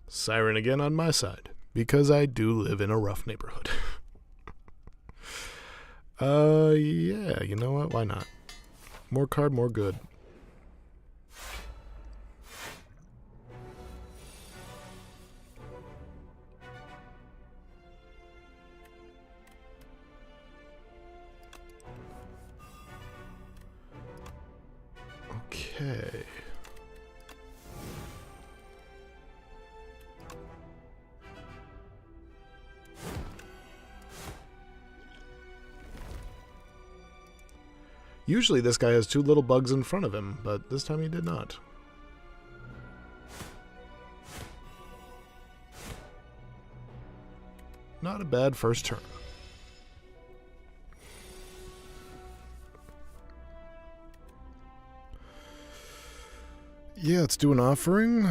Siren again on my side, because I do live in a rough neighborhood. Yeah, you know what? Why not? More card, more good. Okay. Usually this guy has 2 little bugs in front of him, but this time he did not. Not a bad first turn. Yeah, let's do an offering.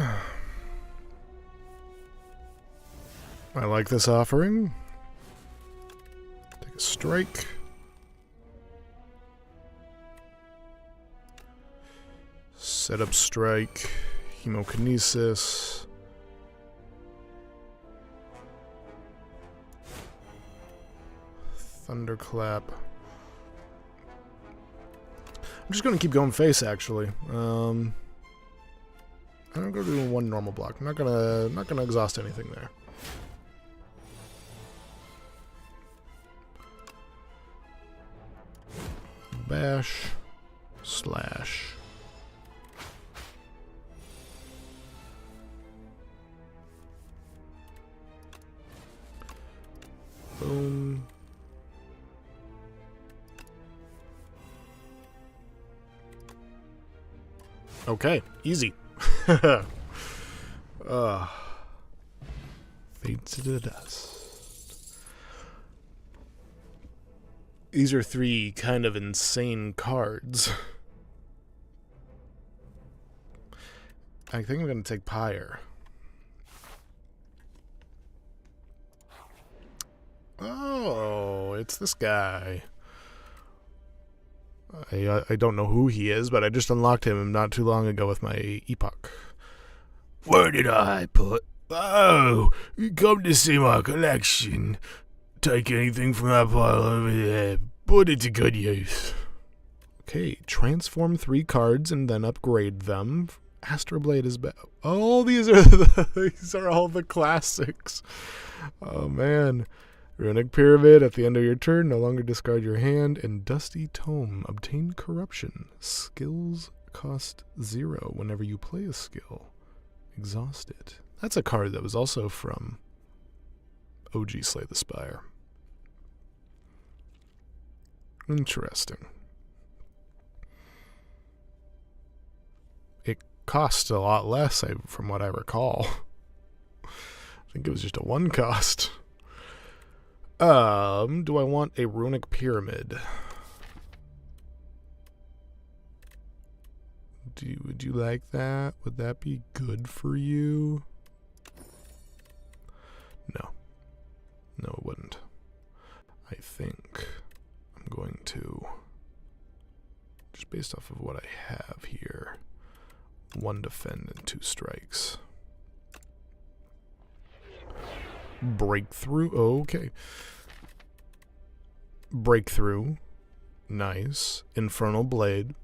I like this offering. Take a strike. Set up strike. Hemokinesis. Thunderclap. I'm just going to keep going face, actually. I'm going to go do 1 normal block. I'm not gonna exhaust anything there. Bash. Slash. Boom. Okay, easy. Fade to the dust. These are 3 kind of insane cards. I think I'm going to take Pyre. Oh, it's this guy. I don't know who he is, but I just unlocked him not too long ago with my Epoch. Where did I put? Oh, you come to see my collection. Take anything from that pile over there. Put it to good use. Okay, transform 3 cards and then upgrade them. Astroblade is back. Oh, these are all the classics. Oh man. Runic Pyramid at the end of your turn, no longer discard your hand, and Dusty Tome. Obtain Corruption. Skills cost 0 whenever you play a skill. Exhaust it. That's a card that was also from OG Slay the Spire. Interesting. It cost a lot less, from what I recall. I think it was just a 1 cost. Do I want a Runic Pyramid? Would you like that? Would that be good for you? No. No, it wouldn't. I think I'm going to, just based off of what I have here, 1 defend and 2 strikes. Breakthrough. Okay. Breakthrough. Nice. Infernal Blade.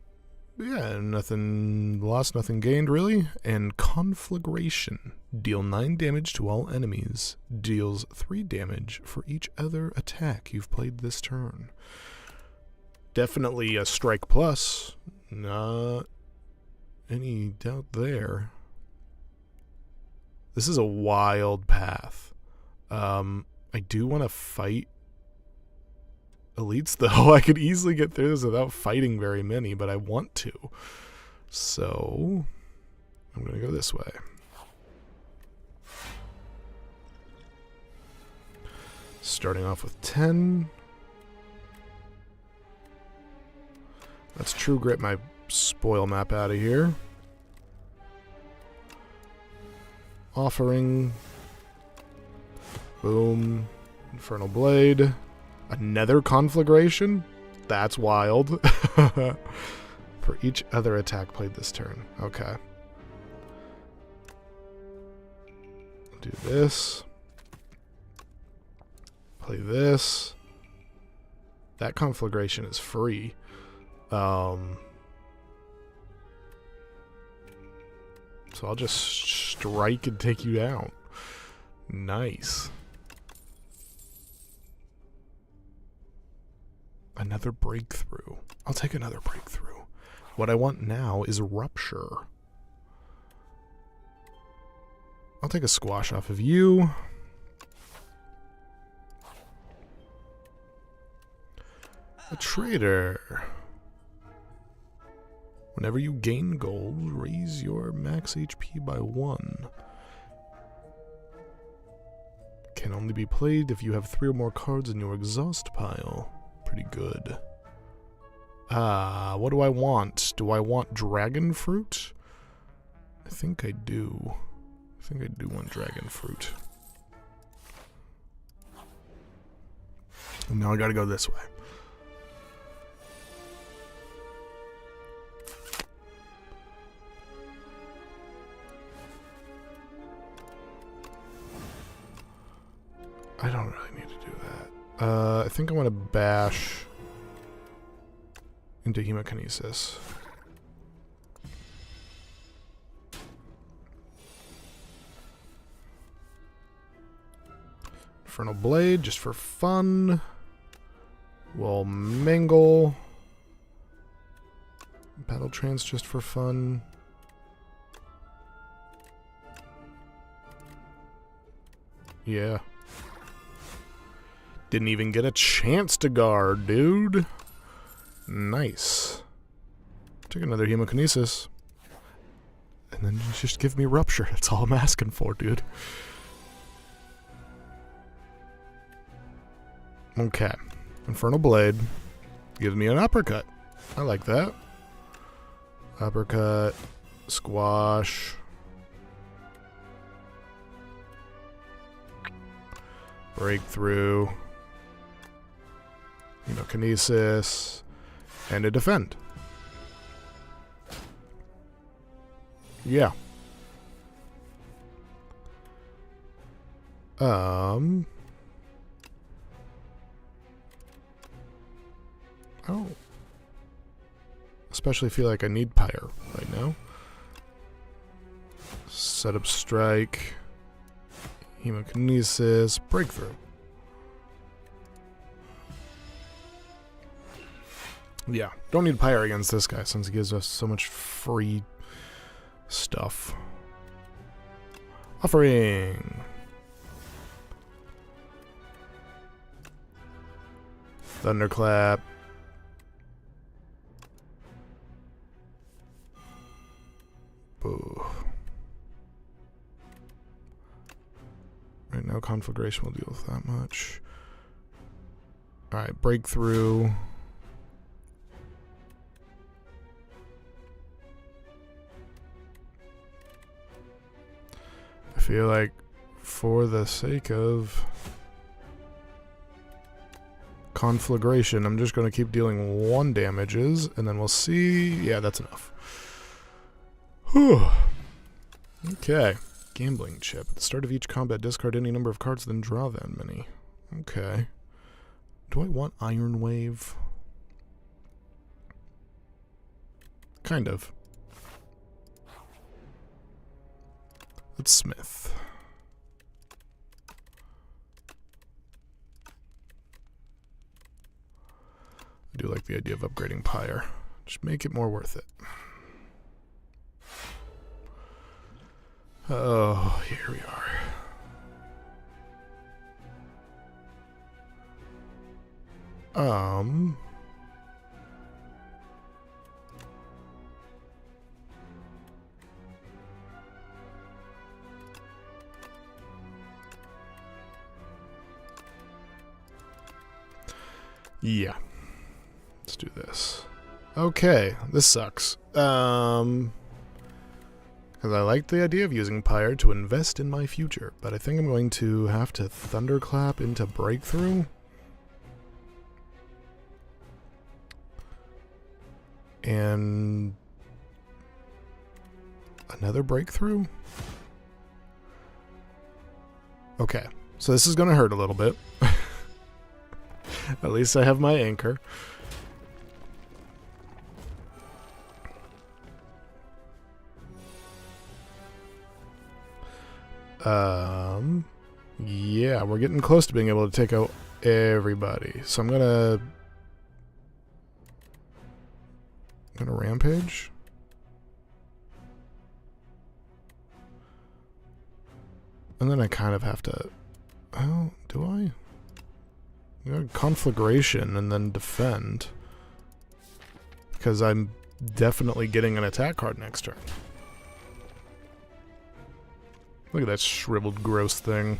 Yeah, nothing lost, nothing gained, really. And Conflagration. Deal 9 damage to all enemies. Deals 3 damage for each other attack you've played this turn. Definitely a strike plus. Not any doubt there. This is a wild path. I do want to fight elites, though. I could easily get through this without fighting very many, but I want to. So, I'm going to go this way. Starting off with 10. Let's True Grit my spoil map out of here. Offering. Boom. Infernal Blade. Another Conflagration? That's wild. For each other attack played this turn. Okay. Do this. Play this. That Conflagration is free. So I'll just strike and take you down. Nice. Another breakthrough. I'll take another breakthrough. What I want now is Rupture. I'll take a squash off of you. A trader. Whenever you gain gold, raise your max HP by 1. Can only be played if you have 3 or more cards in your exhaust pile. Pretty good. What do I want? Do I want dragon fruit? I think I do. I think I do want dragon fruit. And now I gotta go this way. I don't really need to do that. I think I want to bash into hemokinesis. Infernal Blade, just for fun. We'll mingle. Battle Trance, just for fun. Yeah. Didn't even get a chance to guard, dude. Nice. Took another hemokinesis. And then just give me rupture. That's all I'm asking for, dude. Okay. Infernal Blade gives me an uppercut. I like that. Uppercut. Squash. Breakthrough. Kinesis. And a defend. Yeah. I don't especially feel like I need Pyre right now. Set up strike. Hemokinesis. Breakthrough. Yeah, don't need Pyre against this guy since he gives us so much free stuff. Offering. Thunderclap. Boo. Right now, Conflagration will deal with that much. Alright, Breakthrough. I feel like, for the sake of Conflagration, I'm just going to keep dealing 1 damages, and then we'll see. Yeah, that's enough. Whew. Okay. Gambling chip. At the start of each combat, discard any number of cards, then draw that many. Okay. Do I want Iron Wave? Kind of. Let's Smith. I do like the idea of upgrading Pyre. Just make it more worth it. Oh, here we are. Yeah. Let's do this. Okay, this sucks. Because I like the idea of using Pyre to invest in my future, but I think I'm going to have to Thunderclap into Breakthrough. And another Breakthrough? Okay, so this is going to hurt a little bit. At least I have my anchor. Yeah, we're getting close to being able to take out everybody. So I'm gonna rampage. And then I kind of have to, oh, do I? Conflagration and then defend. Because I'm definitely getting an attack card next turn. Look at that shriveled, gross thing.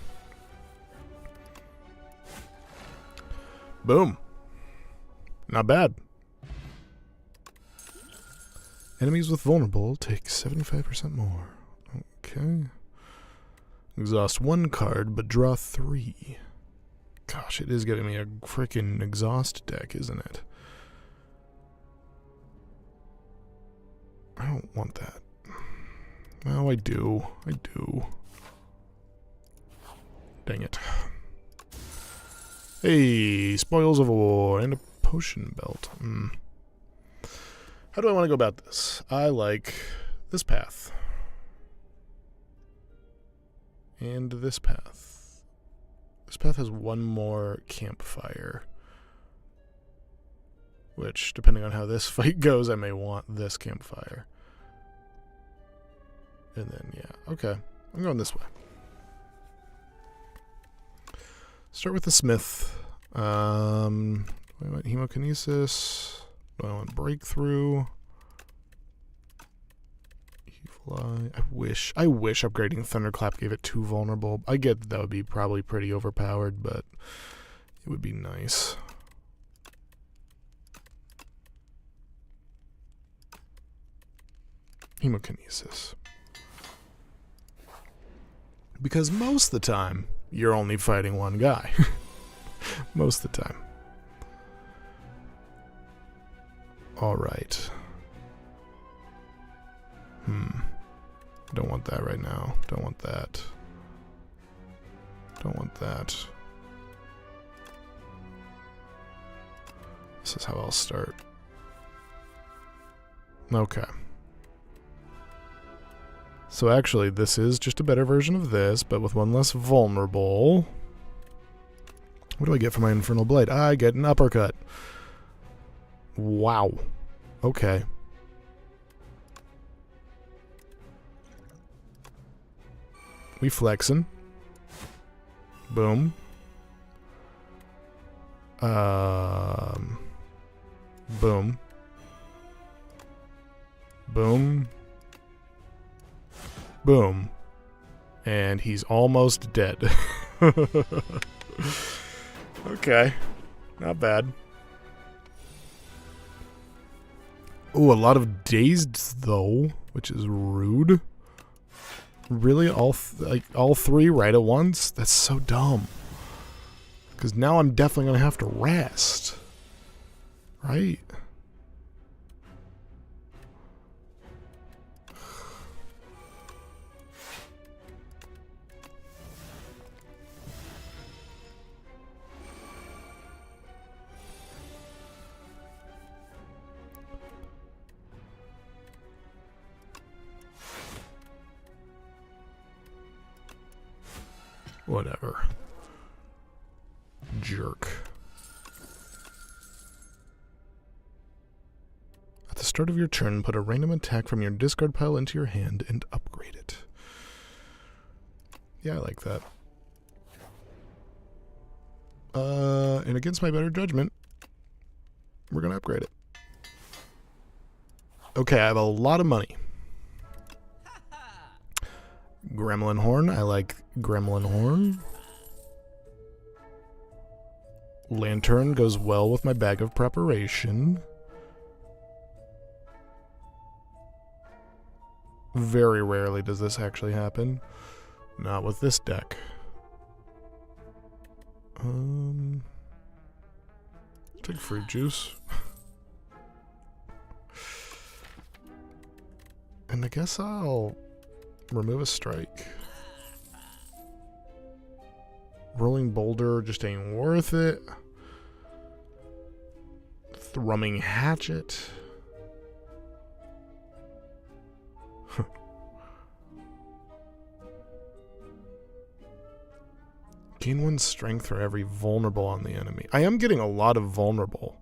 Boom. Not bad. Enemies with vulnerable take 75% more. Okay. Exhaust 1 card, but draw 3. Gosh, it is giving me a freaking exhaust deck, isn't it? I don't want that. Well, I do. I do. Dang it. Hey, spoils of war and a potion belt. How do I want to go about this? I like this path. And this path. This path has one more campfire. Which, depending on how this fight goes, I may want this campfire. And then, yeah, okay. I'm going this way. Start with the smith. Do I want hemokinesis? Do I want breakthrough? Evil eye. I wish upgrading Thunderclap gave it 2 vulnerable. I get that would be probably pretty overpowered, but it would be nice. Hemokinesis. Because most of the time, you're only fighting one guy. Most of the time. Alright. Don't want that right now. Don't want that. Don't want that. This is how I'll start. Okay. So actually, this is just a better version of this, but with one less vulnerable. What do I get for my Infernal Blade? I get an uppercut. Wow. Okay. We flexin'. Boom. Boom. Boom. Boom. And he's almost dead. Okay. Not bad. Ooh, a lot of dazed though, which is rude. Really, all 3 right at once? That's so dumb. Because now I'm definitely gonna have to rest. Right? Whatever. Jerk. At the start of your turn, put a random attack from your discard pile into your hand and upgrade it. Yeah, I like that. And against my better judgment, we're gonna upgrade it. Okay, I have a lot of money. Gremlin Horn. I like Gremlin Horn. Lantern goes well with my bag of preparation. Very rarely does this actually happen. Not with this deck. Take fruit juice. And I guess I'll remove a strike. Rolling Boulder just ain't worth it. Thrumming Hatchet. Gain 1 strength for every vulnerable on the enemy. I am getting a lot of vulnerable.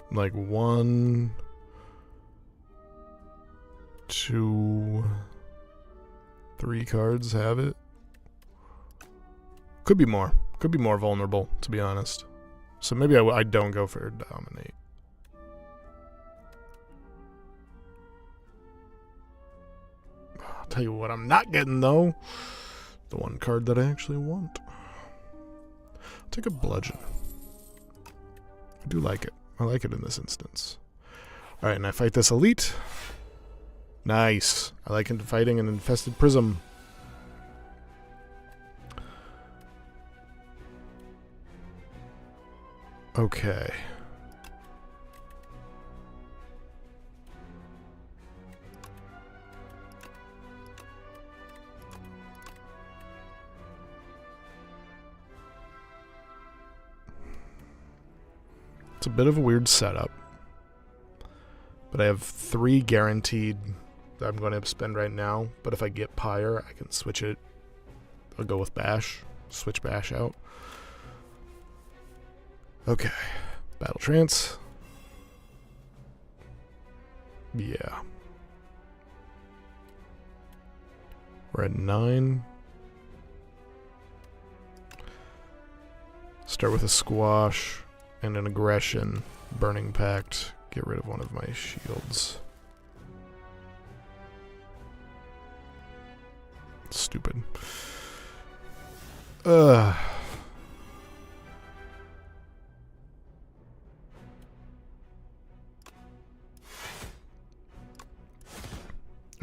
Like 1, 2, 3 cards have it. Could be more. Could be more vulnerable, to be honest. So maybe I don't go for Dominate. I'll tell you what I'm not getting, though. The one card that I actually want. I'll take a Bludgeon. I do like it. I like it in this instance. Alright, and I fight this Elite. Nice. I like fighting an Infested Prism. Okay. It's a bit of a weird setup. But I have 3 guaranteed that I'm going to spend right now. But if I get Pyre, I can switch it. I'll go with Bash. Switch Bash out. Okay. Battle Trance. Yeah. We're at 9. Start with a Squash and an Aggression. Burning Pact. Get rid of one of my shields. Stupid.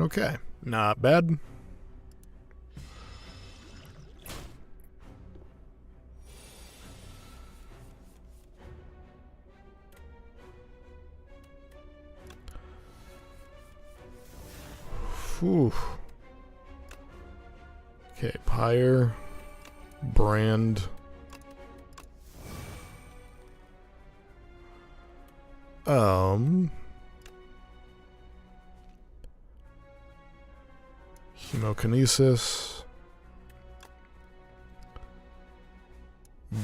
Okay, not bad. Whew. Okay, Pyre, Brand. Chemokinesis.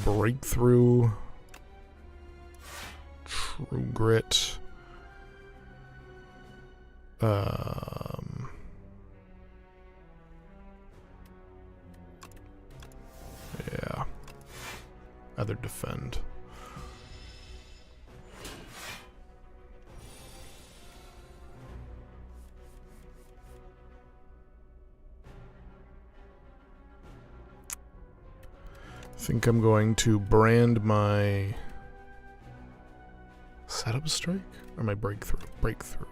Breakthrough. True Grit. Yeah. Either defend. I think I'm going to brand my setup strike or my breakthrough. Breakthrough.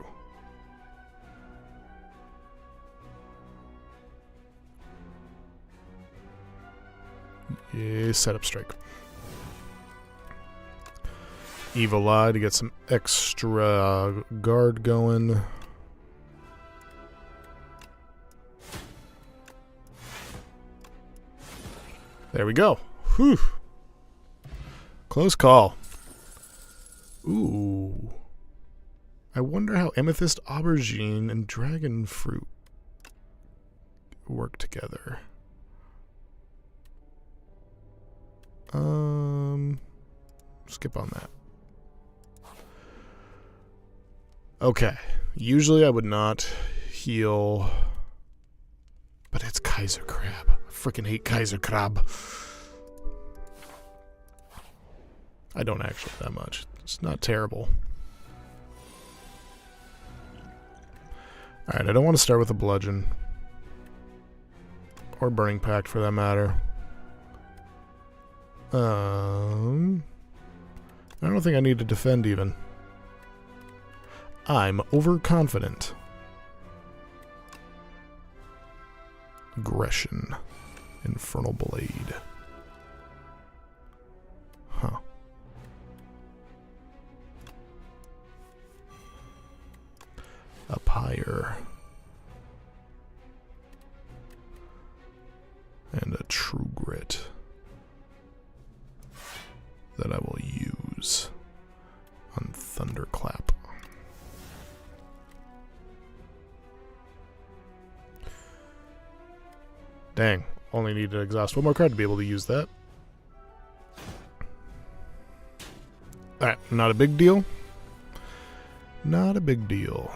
Yeah, setup strike. Evil Eye to get some extra guard going. There we go. Whew. Close call. Ooh. I wonder how Amethyst Aubergine and Dragon Fruit work together. Skip on that. Okay. Usually I would not heal, but it's Kaiser Crab. I freaking hate Kaiser Crab. I don't actually that much. It's not terrible. Alright, I don't want to start with a Bludgeon. Or Burning Pact for that matter. I don't think I need to defend even. I'm overconfident. Aggression. Infernal Blade. Huh. A Pyre. And a True Grit. That I will use on Thunderclap. Dang, only need to exhaust one more card to be able to use that. Alright, not a big deal. Not a big deal.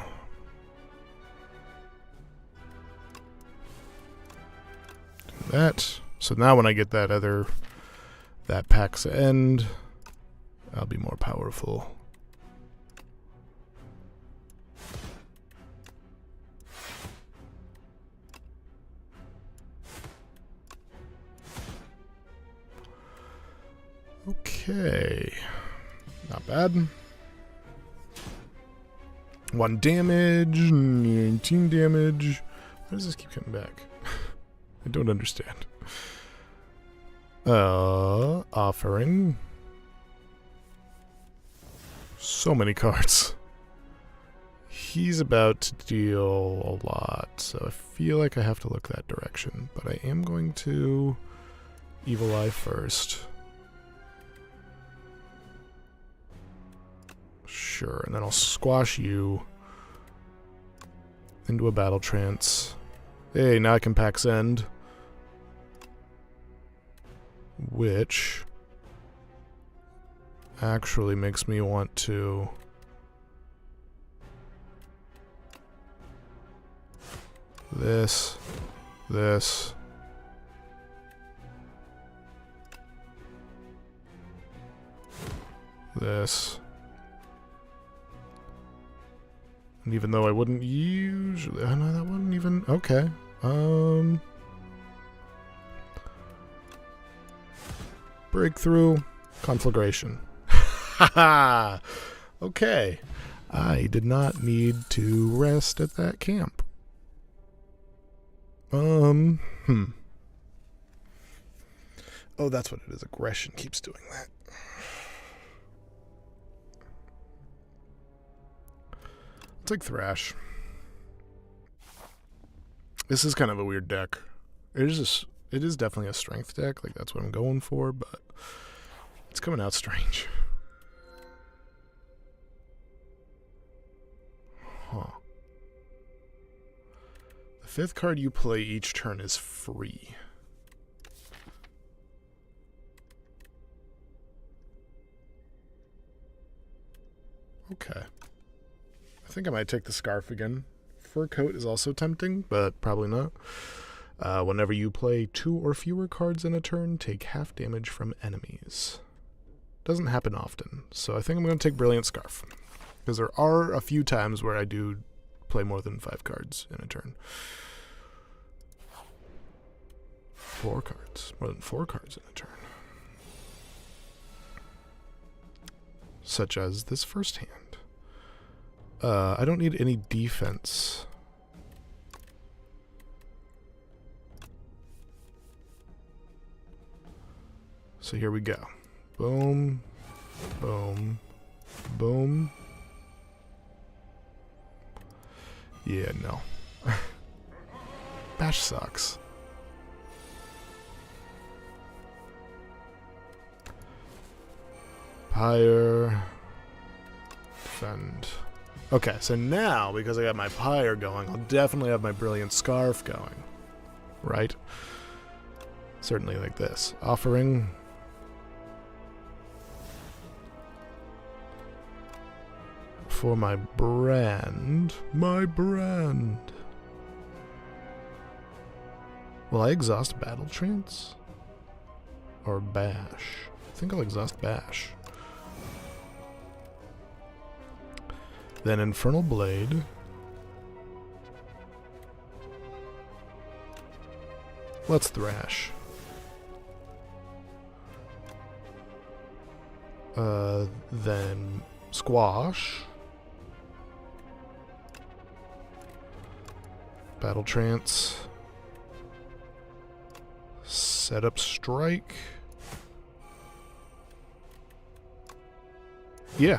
Do that. So now when I get that other... that Pax End, I'll be more powerful. Okay. Not bad. 1 damage, 19 damage. Why does this keep coming back? I don't understand. Offering. So many cards. He's about to deal a lot, so I feel like I have to look that direction. But I am going to Evil Eye first. Sure, and then I'll squash you into a battle trance. Hey, now I can Pax End. Which actually makes me want to this. And even though I wouldn't usually... Oh, no, that wouldn't even... Okay. Breakthrough. Conflagration. Haha! Okay. I did not need to rest at that camp. Oh, that's what it is. Aggression keeps doing that. Take Thrash. This is kind of a weird deck. It is definitely a strength deck, like that's what I'm going for, but it's coming out strange. Huh. The 5th card you play each turn is free. Okay. I think I might take the Scarf again. Fur Coat is also tempting, but probably not. Whenever you play 2 or fewer cards in a turn, take half damage from enemies. Doesn't happen often, so I think I'm going to take Brilliant Scarf. Because there are a few times where I do play more than 5 cards in a turn. 4 cards. More than 4 cards in a turn. Such as this first hand. I don't need any defense. So here we go. Boom, boom, boom. Yeah, no. Bash sucks. Pyre. Defend. Okay, so now, because I got my Pyre going, I'll definitely have my Brilliant Scarf going. Right? Certainly like this. Offering. For my brand. My brand. Will I exhaust Battle Trance? Or Bash? I think I'll exhaust Bash. Then Infernal Blade. Let's Thrash. Then Squash. Battle Trance. Set up Strike. Yeah,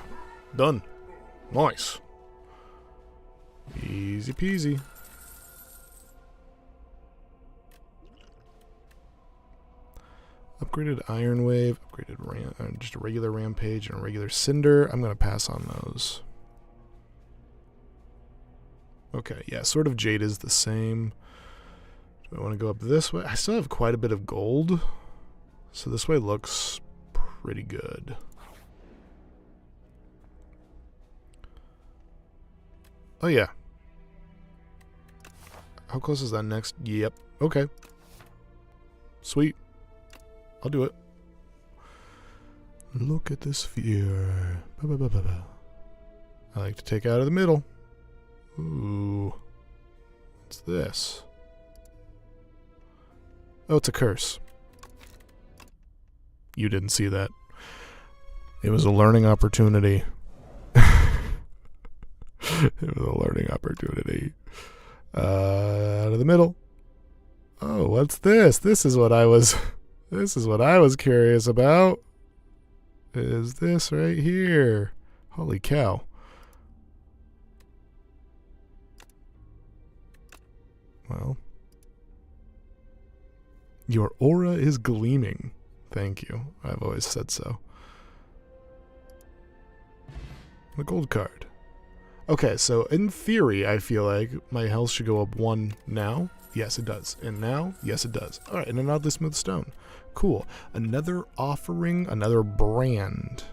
done. Nice. Easy peasy. Upgraded Iron Wave, upgraded just a regular Rampage and a regular Cinder. I'm going to pass on those. Okay, yeah, Sword of Jade is the same. Do I want to go up this way? I still have quite a bit of gold, so this way looks pretty good. Oh, yeah. How close is that next? Yep. Okay. Sweet. I'll do it. Look at the sphere. Ba-ba-ba-ba-ba. I like to take out of the middle. Ooh. What's this? Oh, it's a curse. You didn't see that. It was a learning opportunity. It was a learning opportunity. Out of the middle. Oh, what's this? This is what I was curious about. Is this right here? Holy cow. Well. Your aura is gleaming. Thank you. I've always said so. A gold card. Okay, so in theory, I feel like my health should go up 1 now. Yes, it does. And now? Yes, it does. Alright, and an oddly smooth stone. Cool. Another offering, another brand.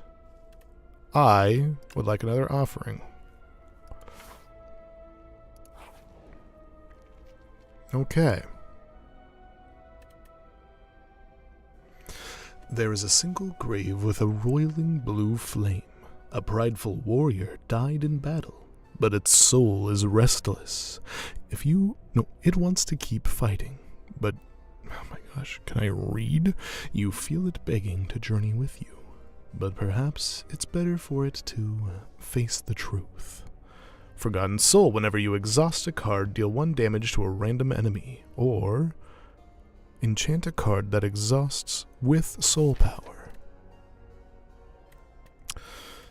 I would like another offering. Okay. There is a single grave with a roiling blue flame. A prideful warrior died in battle, but its soul is restless. It wants to keep fighting, but, oh my gosh, can I read? You feel it begging to journey with you, but perhaps it's better for it to face the truth. Forgotten Soul. Whenever you exhaust a card, deal 1 damage to a random enemy, or enchant a card that exhausts with soul power.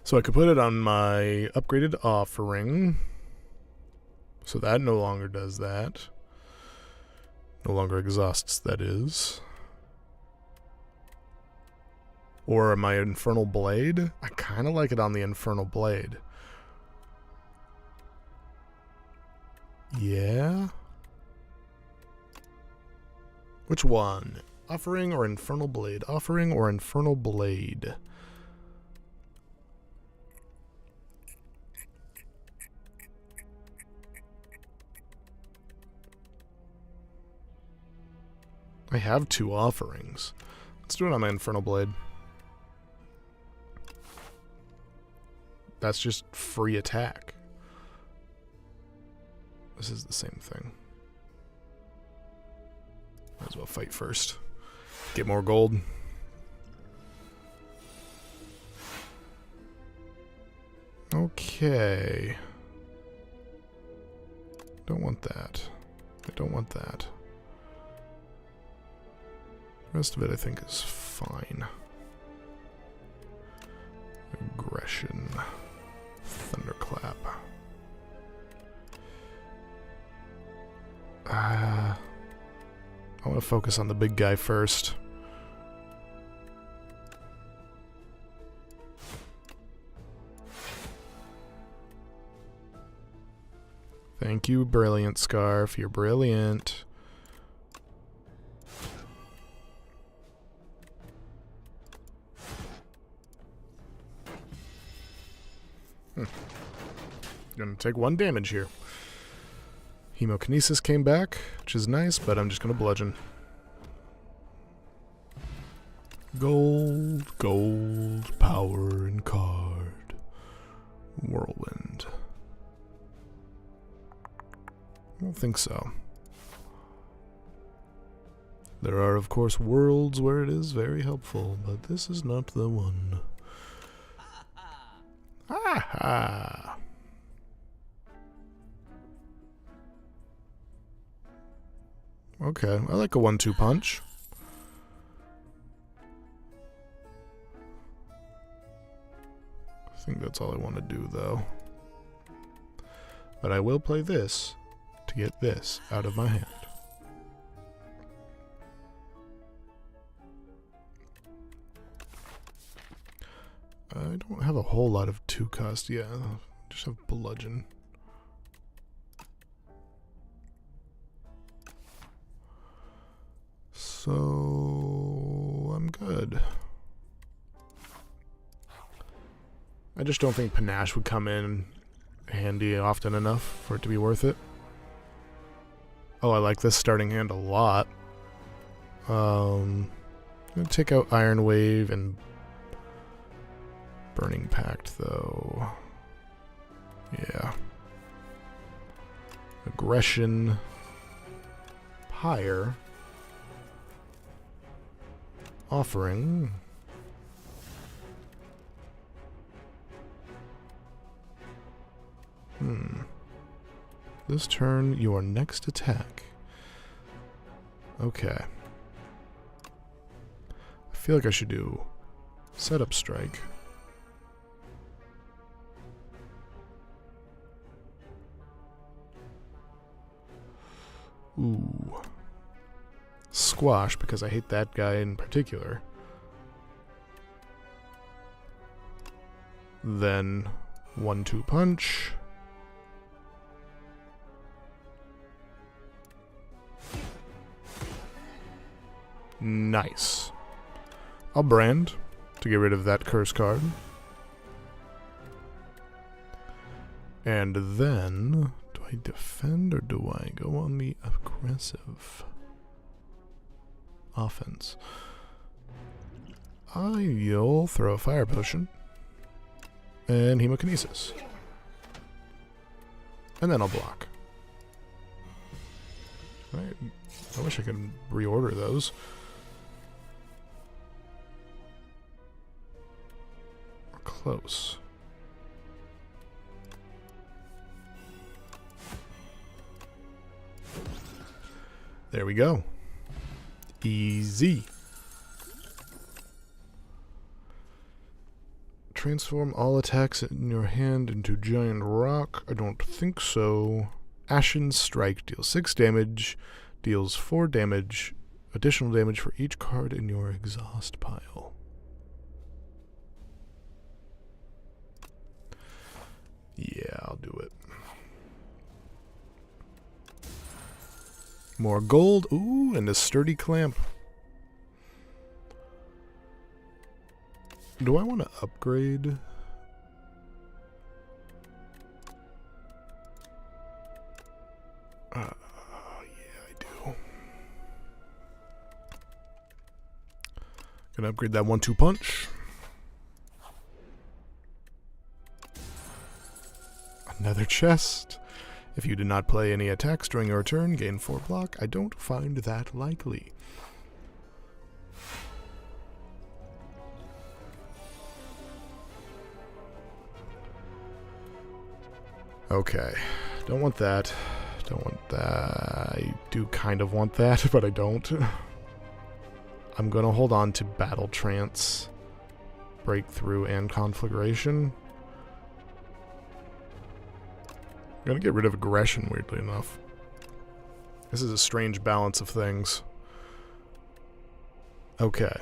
So I could put it on my upgraded offering. So that no longer does that. No longer exhausts, that is. Or my Infernal Blade. I kind of like it on the Infernal Blade. Yeah? Which one? Offering or Infernal Blade? Offering or Infernal Blade? I have 2 offerings. Let's do it on my Infernal Blade. That's just free attack. This is the same thing. Might as well fight first. Get more gold. Okay. Don't want that. I don't want that. The rest of it I think is fine. Aggression. Thunderclap. I want to focus on the big guy first. Thank you, Brilliant Scarf. You're brilliant. Gonna take 1 damage here. Hemokinesis came back, which is nice, but I'm just gonna bludgeon. Gold, gold, power, and card. Whirlwind. I don't think so. There are, of course, worlds where it is very helpful, but this is not the one. Ha! Okay, I like a 1-2 punch. I think that's all I want to do, though. But I will play this to get this out of my hand. I don't have a whole lot of 2 cost. Yeah, just have bludgeon. So I'm good. I just don't think Panache would come in handy often enough for it to be worth it. Oh, I like this starting hand a lot. I'm gonna take out Iron Wave and Burning Pact, though. Yeah. Aggression. Pyre. Offering. This turn, your next attack. Okay. I feel like I should do Setup Strike. Ooh. Squash, because I hate that guy in particular. Then 1-2 punch. Nice. I'll brand to get rid of that curse card. And then, do I defend or do I go on the aggressive offense? I'll throw a fire potion and hemokinesis. And then I'll block. Right. I wish I could reorder those. We're close. There we go. Easy. Transform all attacks in your hand into giant rock. I don't think so. Ashen Strike deals 6 damage, deals 4 damage, additional damage for each card in your exhaust pile. Yeah, I'll do it. More gold. Ooh, and a sturdy clamp. Do I want to upgrade? Yeah, I do. Gonna upgrade that 1-2 punch. Another chest. If you did not play any attacks during your turn, gain 4 block. I don't find that likely. Okay. Don't want that. Don't want that. I do kind of want that, but I don't. I'm gonna hold on to Battle Trance, Breakthrough, and Conflagration. I'm gonna get rid of aggression, weirdly enough. This is a strange balance of things. Okay.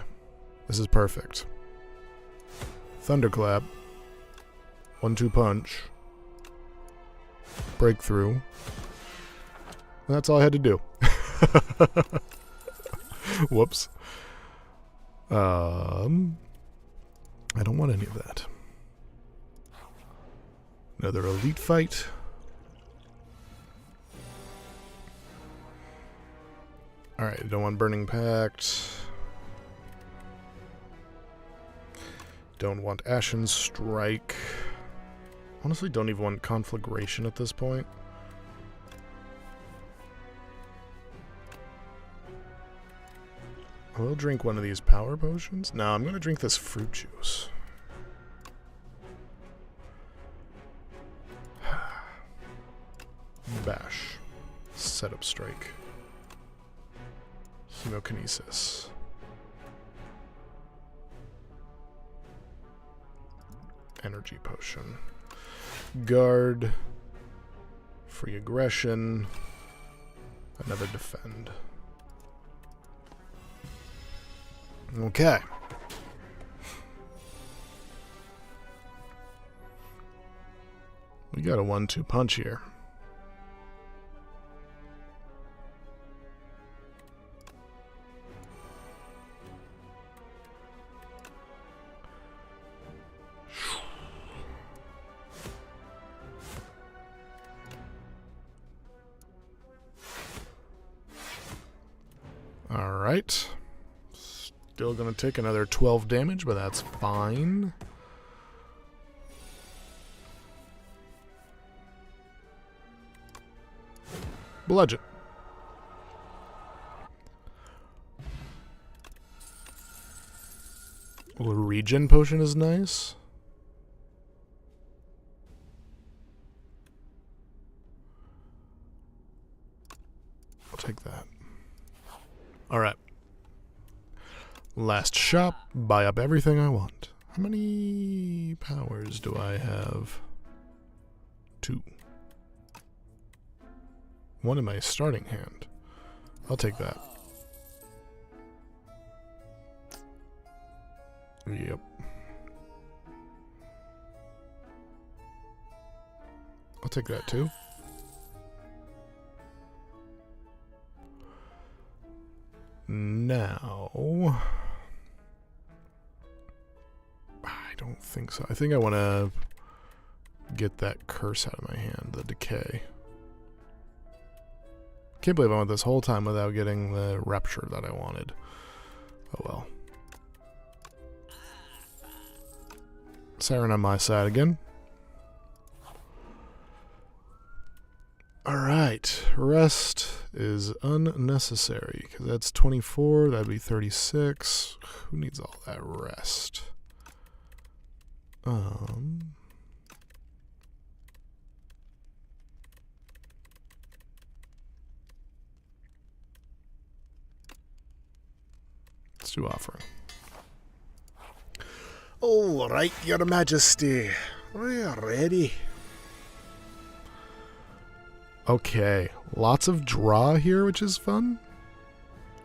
This is perfect. Thunderclap. 1-2 punch. Breakthrough. And that's all I had to do. Whoops. I don't want any of that. Another elite fight. Alright, I don't want Burning Pact. Don't want Ashen Strike. Honestly, don't even want Conflagration at this point. I will drink one of these power potions. No, I'm going to drink this fruit juice. Bash. Setup Strike. Hemokinesis. Energy Potion. Guard. Free Aggression. Another Defend. Okay. We got a 1-2 punch here. Alright. Still gonna take another 12 damage, but that's fine. Bludgeon. Well, a regen potion is nice. I'll take that. Alright. Last shop. Buy up everything I want. How many powers do I have? 2. 1 in my starting hand. I'll take that. Yep. I'll take that too. Now, I don't think so. I think I want to get that curse out of my hand, the decay. Can't believe I went this whole time without getting the rapture that I wanted. Oh well. Siren on my side again. Alright, rest is unnecessary, because that's 24, that'd be 36. Who needs all that rest? Let's do offering. All right, Your Majesty. We are ready. Okay, lots of draw here, which is fun.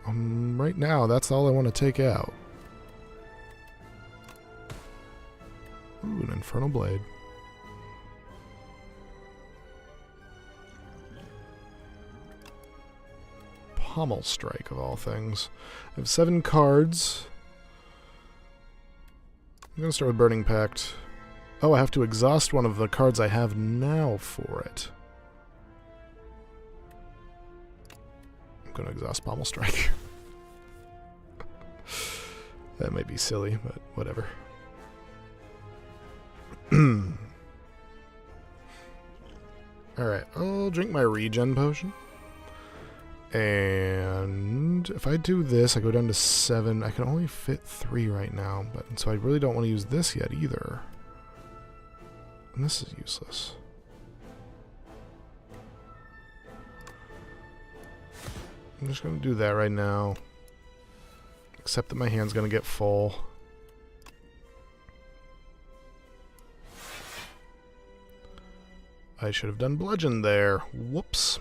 Right now, that's all I want to take out. Ooh, an Infernal Blade. Pommel Strike, of all things. I have 7 cards. I'm going to start with Burning Pact. Oh, I have to exhaust one of the cards I have now for it. I'm going to exhaust Pommel Strike. That might be silly, but whatever. Alright, I'll drink my regen potion. And if I do this, I go down to 7. I can only fit 3 right now, but so I really don't want to use this yet either. And this is useless. I'm just going to do that right now. Except that my hand's going to get full. I should have done Bludgeon there. Whoops.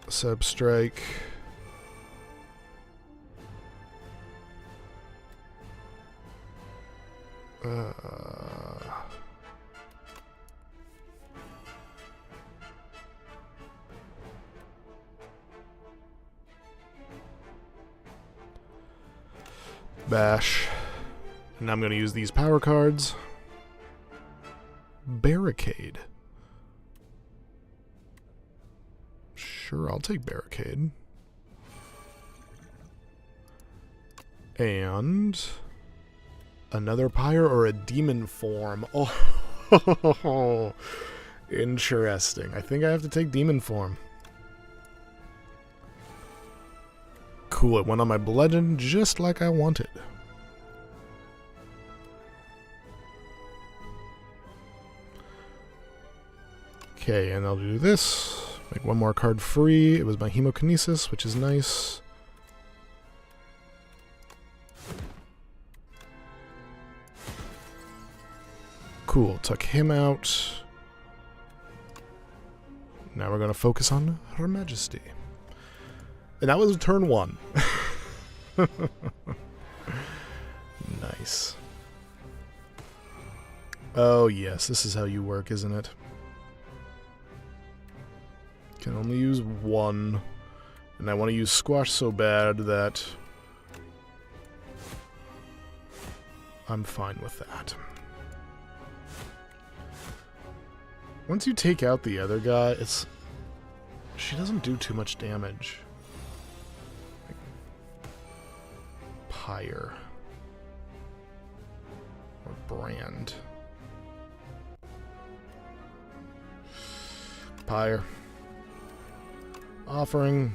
Substrike. Bash. And I'm going to use these power cards. Barricade. Sure, I'll take Barricade. And another Pyre or a Demon form. Oh, interesting. I think I have to take Demon form. Cool, it went on my Bludgeon just like I wanted. Okay, and I'll do this. Make one more card free. It was my Hemokinesis, which is nice. Cool, took him out. Now we're going to focus on Her Majesty. And that was turn 1. Nice. Oh yes, this is how you work, isn't it? Can only use 1. And I want to use Squash so bad that I'm fine with that. Once you take out the other guy, she doesn't do too much damage. Pyre. Or Brand. pyre. Offering.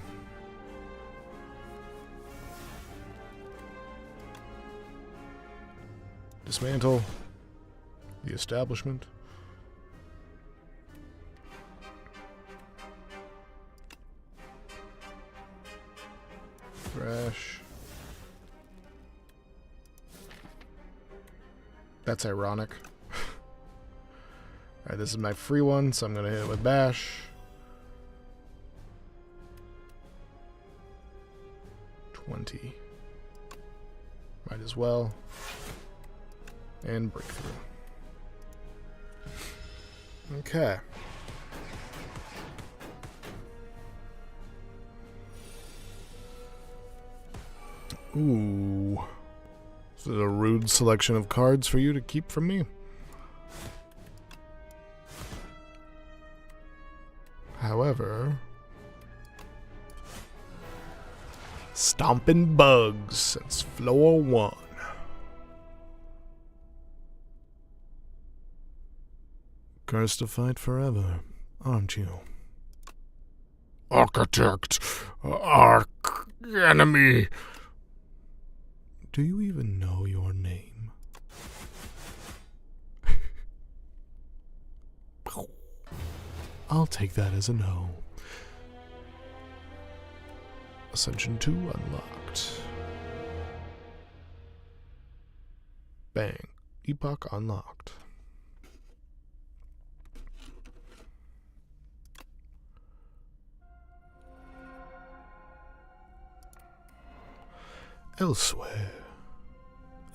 Dismantle the establishment. Thrash. That's ironic. Alright, this is my free one, so I'm going to hit it with Bash. $20. Might as well. And Breakthrough. Okay. Ooh. This is a rude selection of cards for you to keep from me. However, Stomping Bugs since floor 1. Cursed to fight forever, aren't you? Architect, arch enemy. Do you even know your name? I'll take that as a no. Ascension 2 unlocked. Bang. Epoch unlocked. Elsewhere.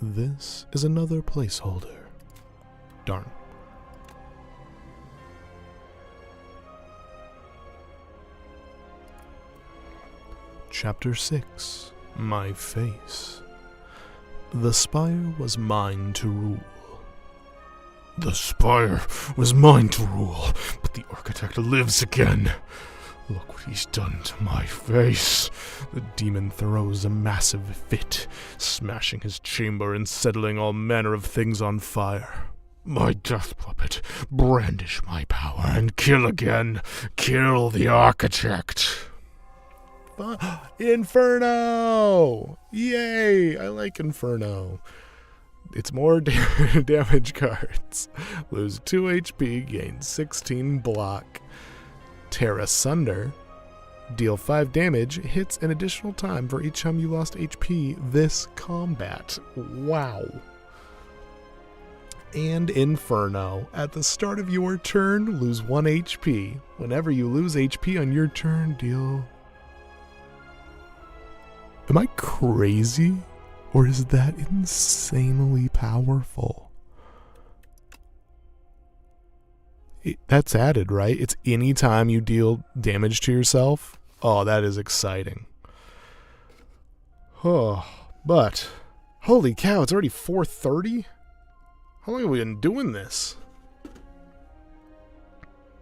This is another placeholder. Darn. Chapter 6. My Face. The Spire was mine to rule. The Spire was mine to rule, but the Architect lives again. Look what he's done to my face. The demon throws a massive fit, smashing his chamber and settling all manner of things on fire. My death puppet, brandish my power and kill again. Kill the Architect. Inferno! Yay! I like Inferno. It's more damage cards. Lose 2 HP, gain 16 block. Tear Asunder. Deal 5 damage, hits an additional time for each time you lost HP this combat. Wow. And Inferno. At the start of your turn, lose 1 HP. Whenever you lose HP on your turn, deal... Am I crazy? Or is that insanely powerful? That's added, right? It's any time you deal damage to yourself. Oh, that is exciting. Oh, but holy cow, it's already 4:30? How long have we been doing this?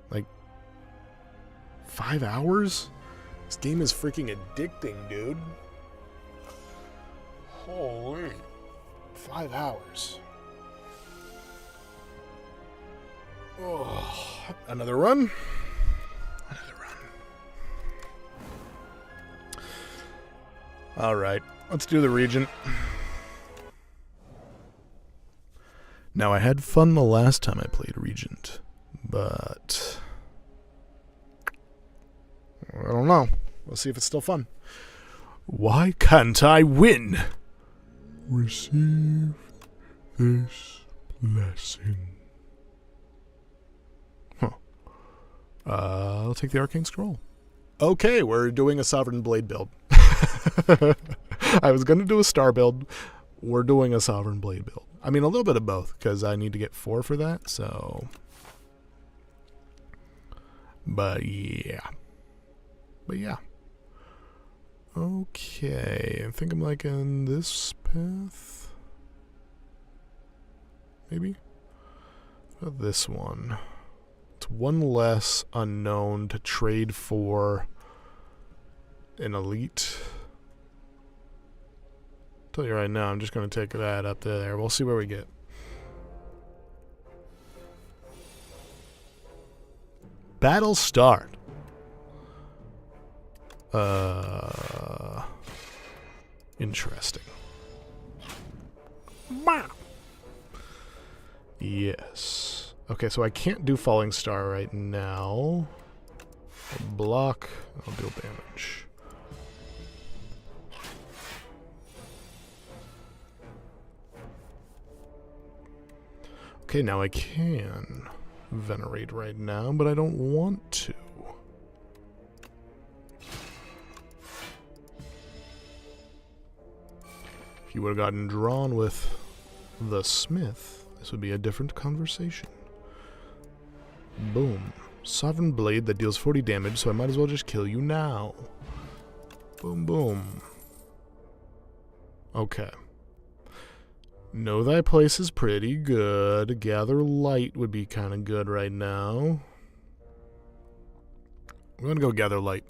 Like 5 hours? This game is freaking addicting, dude. Holy. 5 hours. Oh, another run. Another run. Alright, let's do the Regent. Now, I had fun the last time I played Regent, but I don't know. We'll see if it's still fun. Why can't I win? Receive this blessing. I'll take the Arcane Scroll. Okay, we're doing a Sovereign Blade build. I was going to do a Star build. We're doing a Sovereign Blade build. I mean, a little bit of both, because I need to get 4 for that, so... But yeah. Okay, I think I'm like in this path. Maybe? What about this one? It's one less unknown to trade for an elite. I'll tell you right now, I'm just going to take that up to there. We'll see where we get. Battle start. Interesting. Yes. Okay, so I can't do Falling Star right now. I'll block. I'll deal damage. Okay, now I can Venerate right now, but I don't want to. If you would have gotten drawn with the Smith, this would be a different conversation. Boom. Sovereign Blade that deals 40 damage, so I might as well just kill you now. Boom, boom. Okay. Know Thy Place is pretty good. Gather Light would be kind of good right now. I'm going to go Gather Light.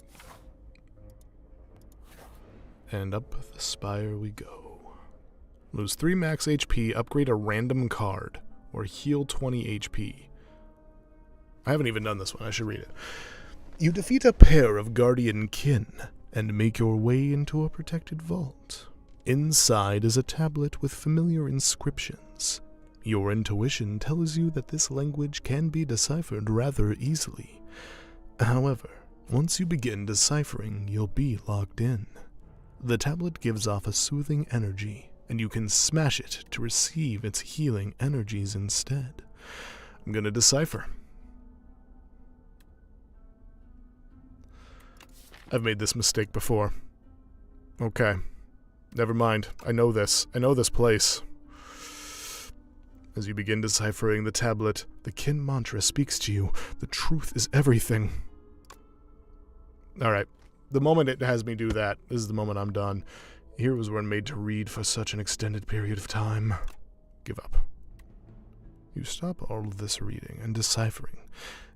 And up the Spire we go. Lose 3 max HP, upgrade a random card, or heal 20 HP. I haven't even done this one, I should read it. You defeat a pair of guardian kin, and make your way into a protected vault. Inside is a tablet with familiar inscriptions. Your intuition tells you that this language can be deciphered rather easily. However, once you begin deciphering, you'll be locked in. The tablet gives off a soothing energy, and you can smash it to receive its healing energies instead. I'm gonna decipher. I've made this mistake before. Okay. Never mind. I know this. I know this place. As you begin deciphering the tablet, the kin mantra speaks to you. The truth is everything. Alright. The moment it has me do that is the moment I'm done. Heroes weren't made to read for such an extended period of time. Give up. You stop all of this reading and deciphering.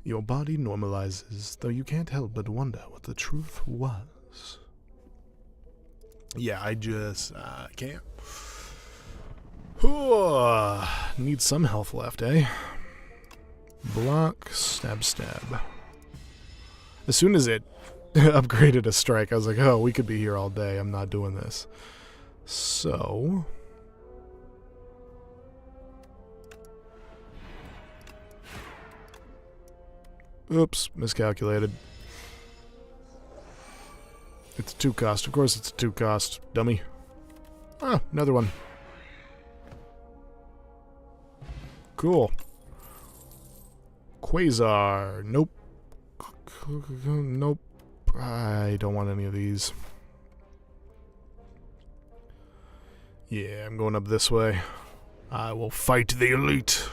Your body normalizes, though you can't help but wonder what the truth was. Yeah, I just can't. Need some health left, eh? Block, stab, stab. As soon as it upgraded a strike, I was like, oh, we could be here all day. I'm not doing this. So... oops, miscalculated. It's a 2 cost. Of course it's a 2 cost, dummy. Ah, another one. Cool. Quasar. Nope. Nope. I don't want any of these. Yeah, I'm going up this way. I will fight the elite.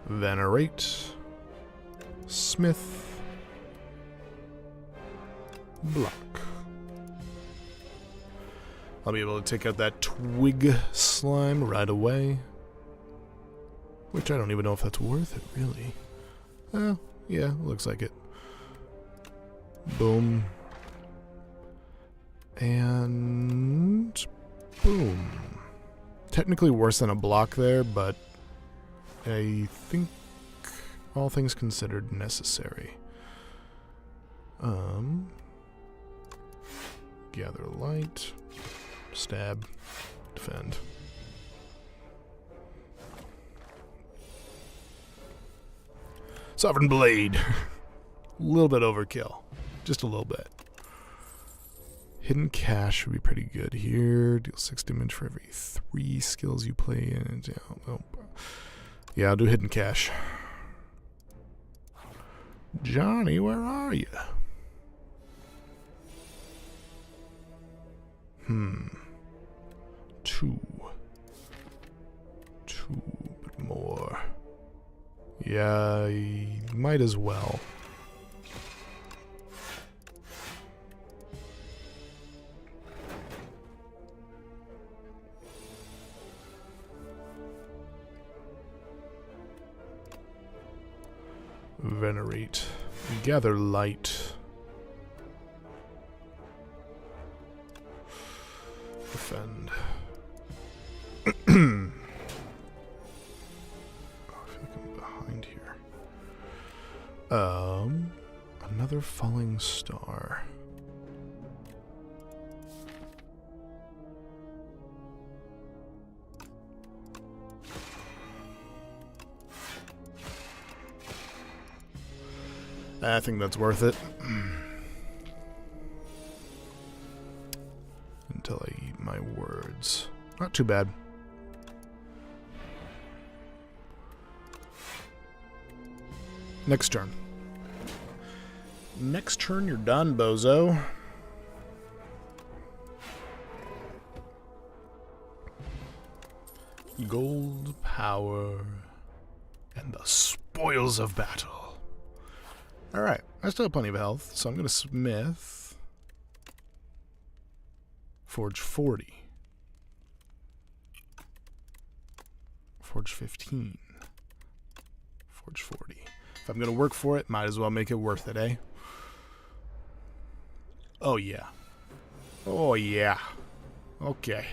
Venerate. Smith. Block. I'll be able to take out that twig slime right away. Which I don't even know if that's worth it, really. Yeah, looks like it. Boom. And... boom. Technically worse than a block there, but I think all things considered necessary. Gather light. Stab. Defend. Sovereign Blade. A little bit overkill. Just a little bit. Hidden Cache would be pretty good here. Deal 6 damage for every 3 skills you play in. Yeah, I'll do Hidden Cache. Johnny, where are you? Two, but more. Yeah, I might as well. Venerate. Gather light. Defend. I feel like I'm Another falling star. I think that's worth it. Until I eat my words. Not too bad. Next turn. Next turn, you're done, bozo. Gold, power, and the spoils of battle. Alright, I still have plenty of health, so I'm going to smith. Forge 40. Forge 15. Forge 40. If I'm going to work for it, might as well make it worth it, eh? Oh, yeah. Oh, yeah. Okay.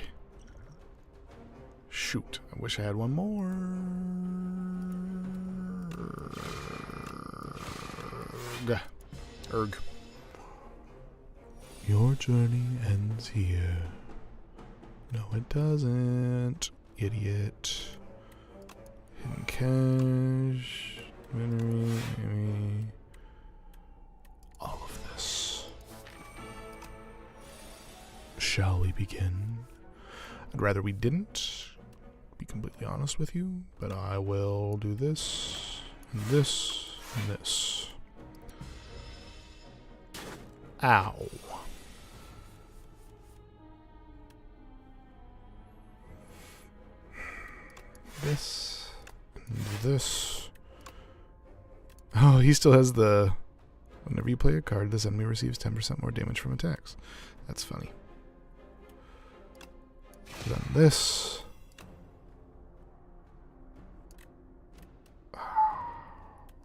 Shoot. I wish I had one more. Erg. Your journey ends here. No, it doesn't. Idiot. Hidden cache. Memory. All of this. Shall we begin? I'd rather we didn't, to be completely honest with you, but I will do this, and this, and this. Ow. This, and this. Oh, he still has the... Whenever you play a card, this enemy receives 10% more damage from attacks. That's funny. Then this.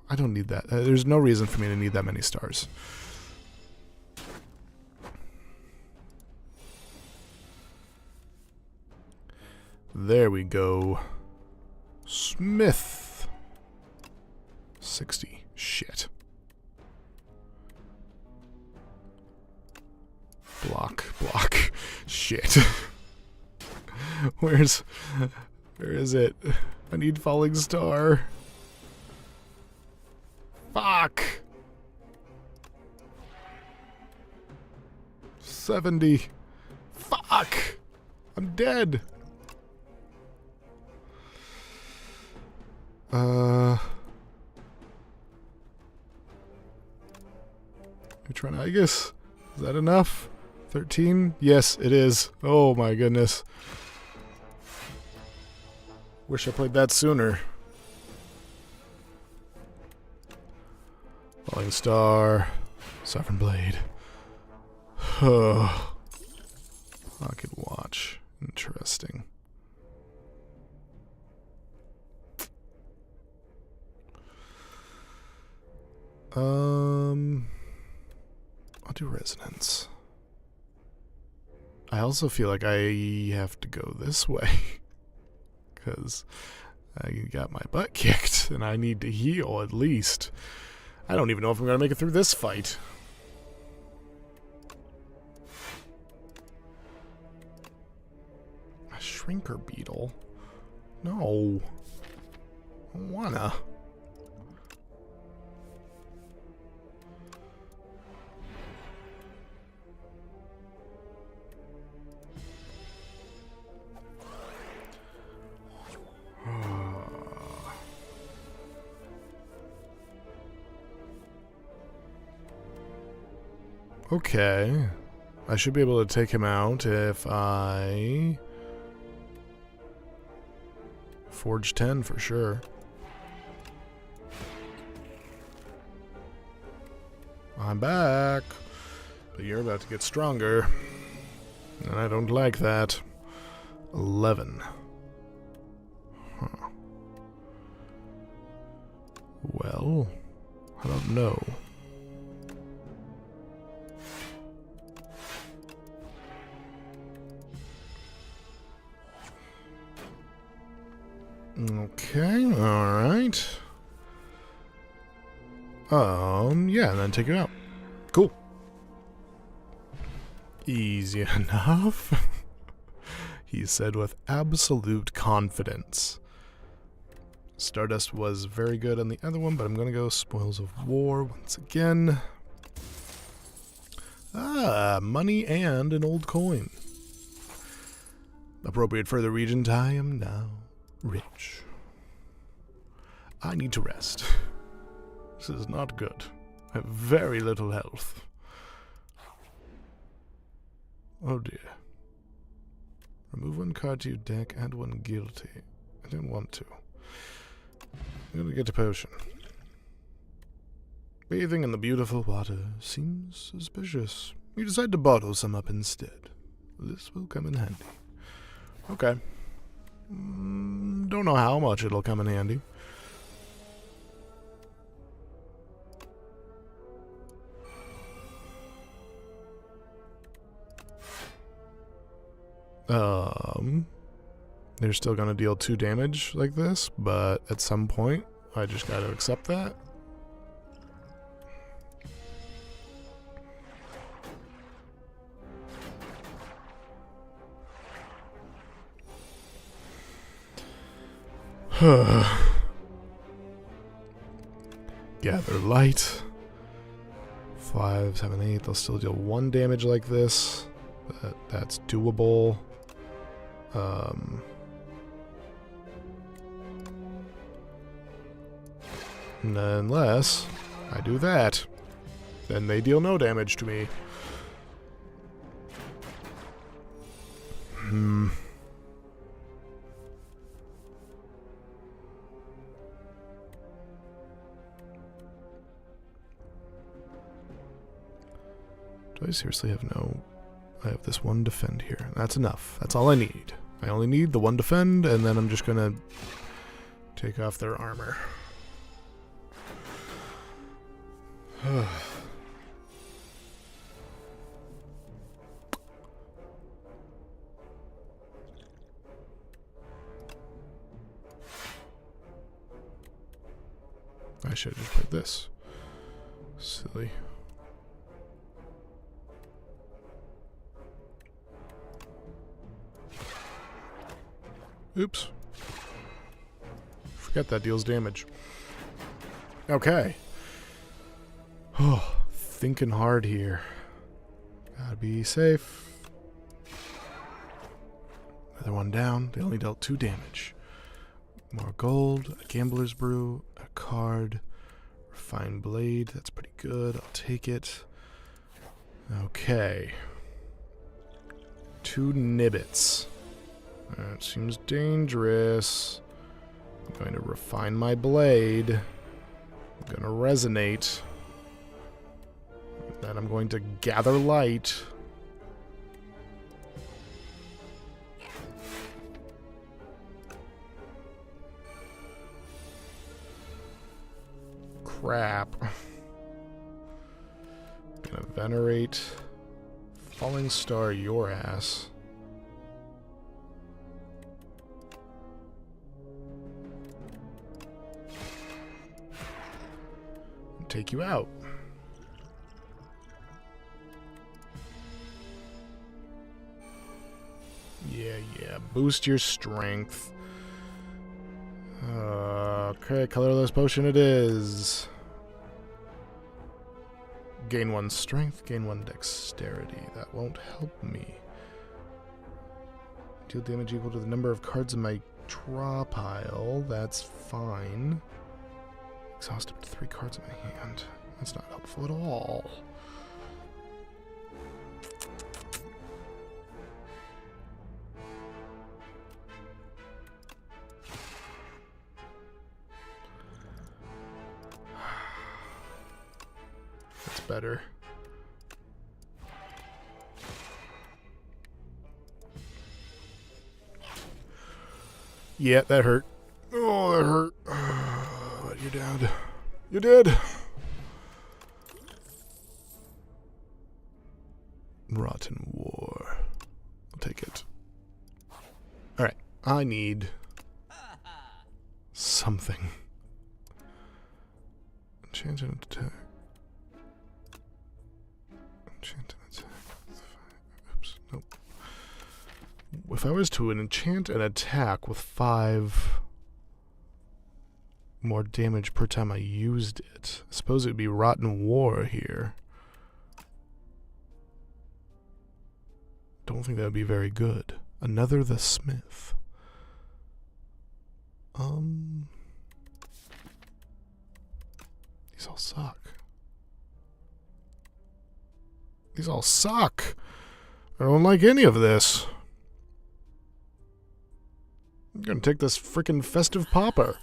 I don't need that. There's no reason for me to need that many stars. There we go. Smith. 60. Shit. Block. Shit. Where is it? I need falling star. Fuck. 70. Fuck. I'm dead. Eternigus. Is that enough? 13? Yes, it is. Oh my goodness. Wish I played that sooner. Falling Star. Sovereign Blade. Pocket Watch. Interesting. I'll do Resonance. I also feel like I have to go this way. Because I got my butt kicked and I need to heal at least. I don't even know if I'm going to make it through this fight. A Shrinker Beetle? No. I don't wanna. Okay. I should be able to take him out if I... Forge 10 for sure. I'm back. But you're about to get stronger. And I don't like that. 11. Huh. Well, I don't know. Okay, alright. Yeah, and then take you out. Cool. Easy enough. He said with absolute confidence. Stardust was very good on the other one, but I'm going to go Spoils of War once again. Money and an old coin. Appropriate for the region. I am now rich. I need to rest. This is not good. I have very little health. Oh dear. Remove one card to your deck, add one guilty. I don't want to. I'm gonna get a potion. Bathing in the beautiful water seems suspicious. You decide to bottle some up instead. This will come in handy. Okay. Don't know how much it'll come in handy. They're still gonna deal 2 damage like this, but at some point, I just gotta accept that. Gather light. 5, 7, 8. They'll still deal 1 damage like this. That's doable. Unless I do that, then they deal no damage to me. Do I seriously have no... I have this 1 defend here. That's enough. That's all I need. I only need the 1 defend, and then I'm just gonna take off their armor. I should have just played this. Silly. Oops. Forget that deals damage. Okay. Oh, thinking hard here. Gotta be safe. Another 1 down. They only dealt 2 damage. More gold, a gambler's brew, a card, refined blade. That's pretty good. I'll take it. Okay. 2 nibbits. That seems dangerous. I'm going to refine my blade. I'm going to resonate. Then I'm going to gather light. Crap. Gonna venerate. Falling star your ass. Take you out. Yeah. Boost your strength. Okay, colorless potion it is. Gain 1 strength, gain 1 dexterity. That won't help me. Deal damage equal to the number of cards in my draw pile. That's fine. Exhaust up to 3 cards in my hand. That's not helpful at all. That's better. Yeah, that hurt. Oh, that hurt. But you're dead. You're dead. Rotten War. I'll take it. Alright. I need something. Enchant and attack. Enchant and attack. Oops, nope. If I was to enchant an attack with 5 more damage per time I used it, I suppose it would be Rotten War here. Don't think that would be very good. Another the Smith. These all suck. These all suck. I don't like any of this. I'm gonna take this frickin' festive popper.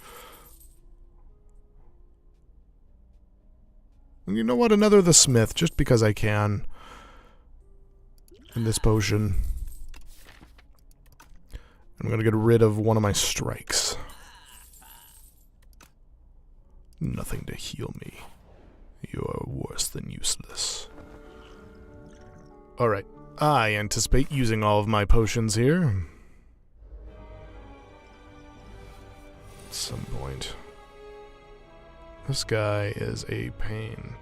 And you know what? Another the Smith, just because I can. In this potion. I'm gonna get rid of one of my strikes. Nothing to heal me. You are worse than useless. Alright. I anticipate using all of my potions here. At some point. This guy is a pain.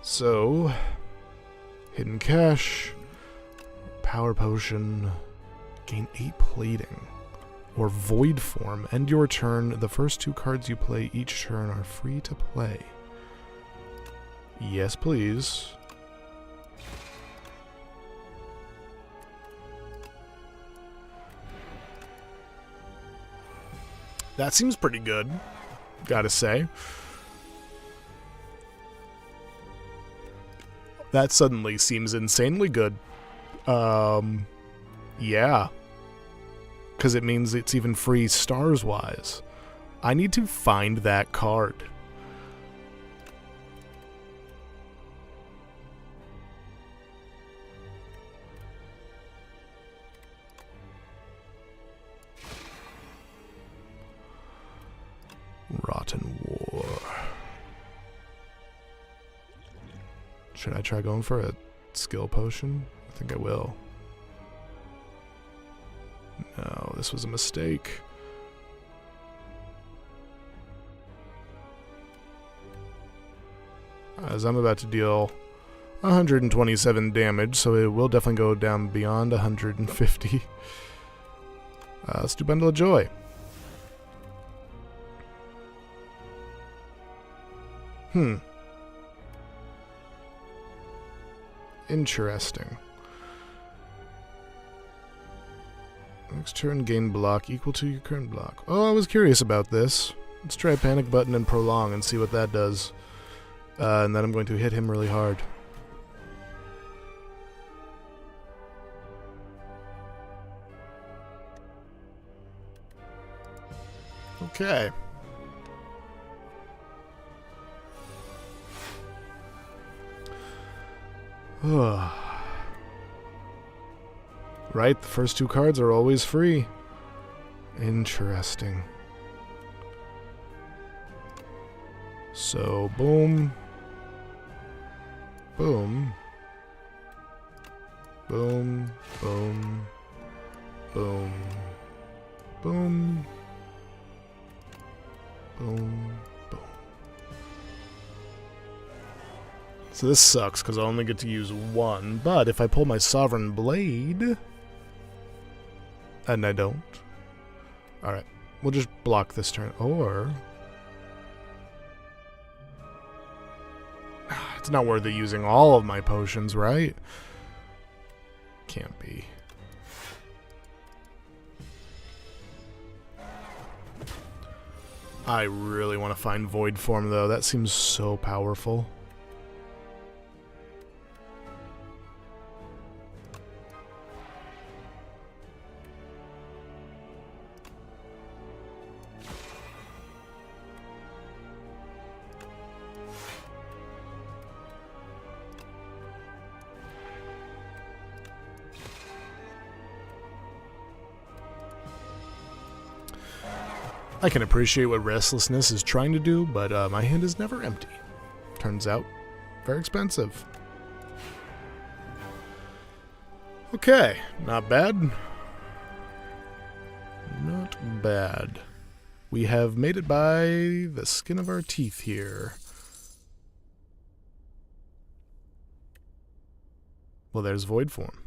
So, hidden cache, power potion, gain 8 plating, or void form. End your turn. The first 2 cards you play each turn are free to play. Yes, please. That seems pretty good, gotta say. That suddenly seems insanely good. Yeah. Because it means it's even free stars-wise. I need to find that card. Rotten War. Should I try going for a skill potion? I think I will. No, this was a mistake. As I'm about to deal 127 damage, so it will definitely go down beyond 150. Let's do Bundle of Joy. Interesting. Next turn, gain block equal to your current block. Oh, I was curious about this. Let's try Panic Button and Prolong and see what that does. And then I'm going to hit him really hard. Okay. Right, the first 2 cards are always free. Interesting. So, boom. Boom. Boom. Boom. Boom. Boom. Boom. Boom. So this sucks, because I only get to use 1, but if I pull my Sovereign Blade... And I don't. Alright, we'll just block this turn, or... It's not worth it using all of my potions, right? Can't be. I really want to find Void Form, though. That seems so powerful. I can appreciate what Restlessness is trying to do, but my hand is never empty. Turns out, very expensive. Okay, not bad. Not bad. We have made it by the skin of our teeth here. Well, there's void form.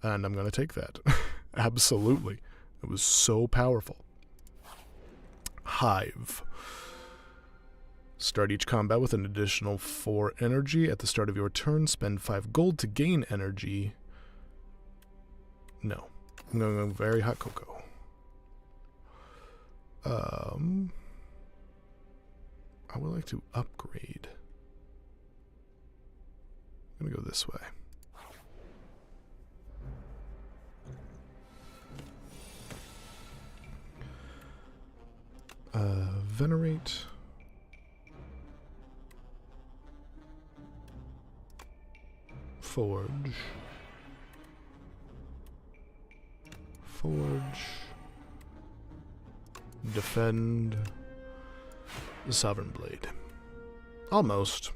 And I'm going to take that. Absolutely. It was so powerful. Hive. Start each combat with an additional 4 energy. At the start of your turn, spend 5 gold to gain energy. No. I'm going to go very hot cocoa. I would like to upgrade. I'm going to go this way. Venerate. Forge. Defend. The Sovereign Blade. Almost.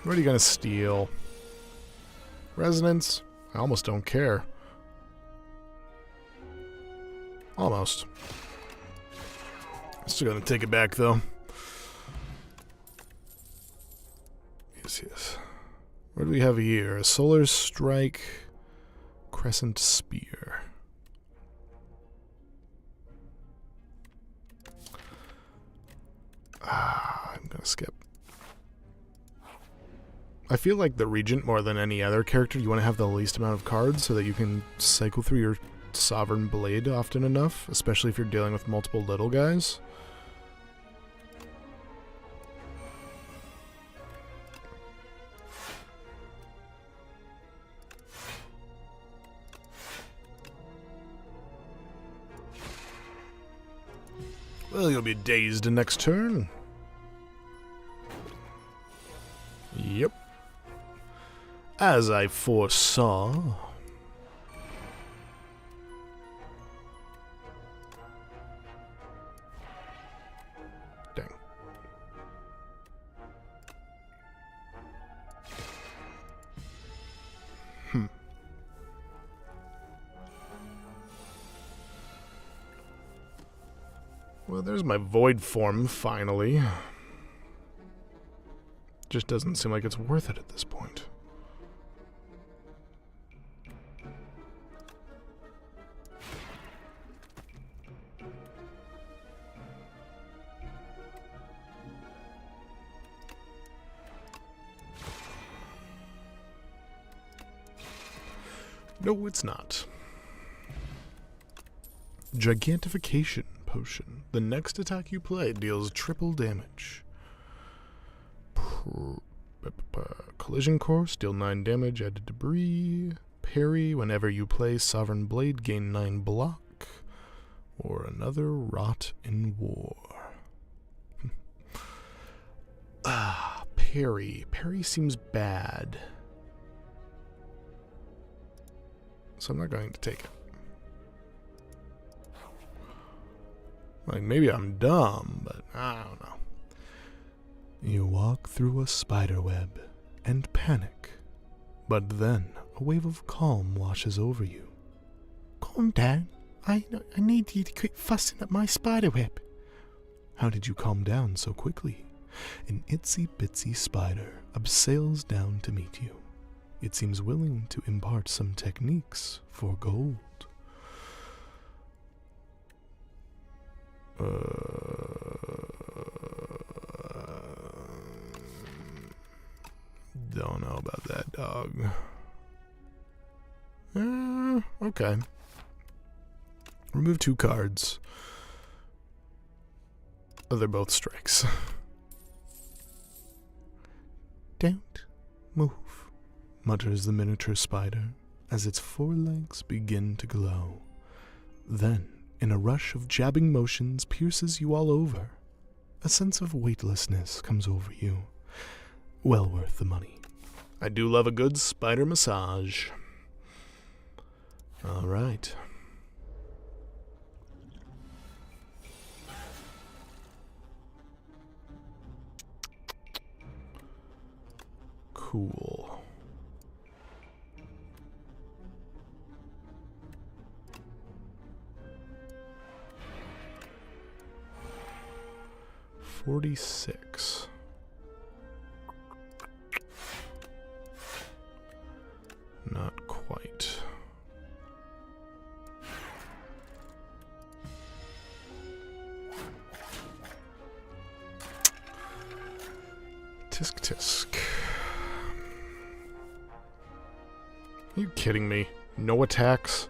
What are you gonna steal? Resonance? I almost don't care. Almost. Still gonna take it back though. Yes. What do we have here? A Solar Strike, Crescent Spear. I'm gonna skip. I feel like the Regent, more than any other character, you want to have the least amount of cards so that you can cycle through your Sovereign Blade often enough, especially if you're dealing with multiple little guys. Well, you'll be dazed next turn. Yep. As I foresaw. Dang. Well, there's my void form, finally. Just doesn't seem like it's worth it at this point. No, it's not. Gigantification Potion. The next attack you play deals triple damage. Collision Course, deal 9 damage, add debris. Parry, whenever you play Sovereign Blade, gain 9 block. Or another Rot in War. Parry. Parry seems bad. So I'm not going to take it. Like, maybe I'm dumb, but I don't know. You walk through a spider web and panic, but then a wave of calm washes over you. Calm down. I need you to quit fussing at my spider web. How did you calm down so quickly? An itsy-bitsy spider upsails down to meet you. It seems willing to impart some techniques for gold. Don't know about that, dog. Okay. Remove 2 cards. Oh, they're both strikes. Don't move, mutters the miniature spider as its 4 legs begin to glow. Then, in a rush of jabbing motions, pierces you all over. A sense of weightlessness comes over you. Well worth the money. I do love a good spider massage. All right. Cool. $46. Tisk tisk. Are you kidding me? No attacks?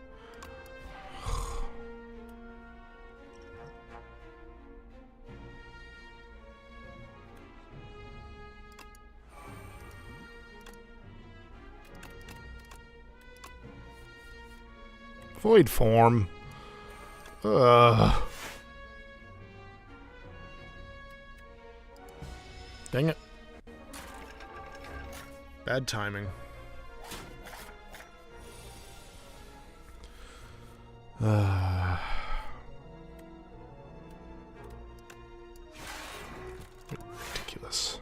Void form. Dang it. Bad timing. Ridiculous.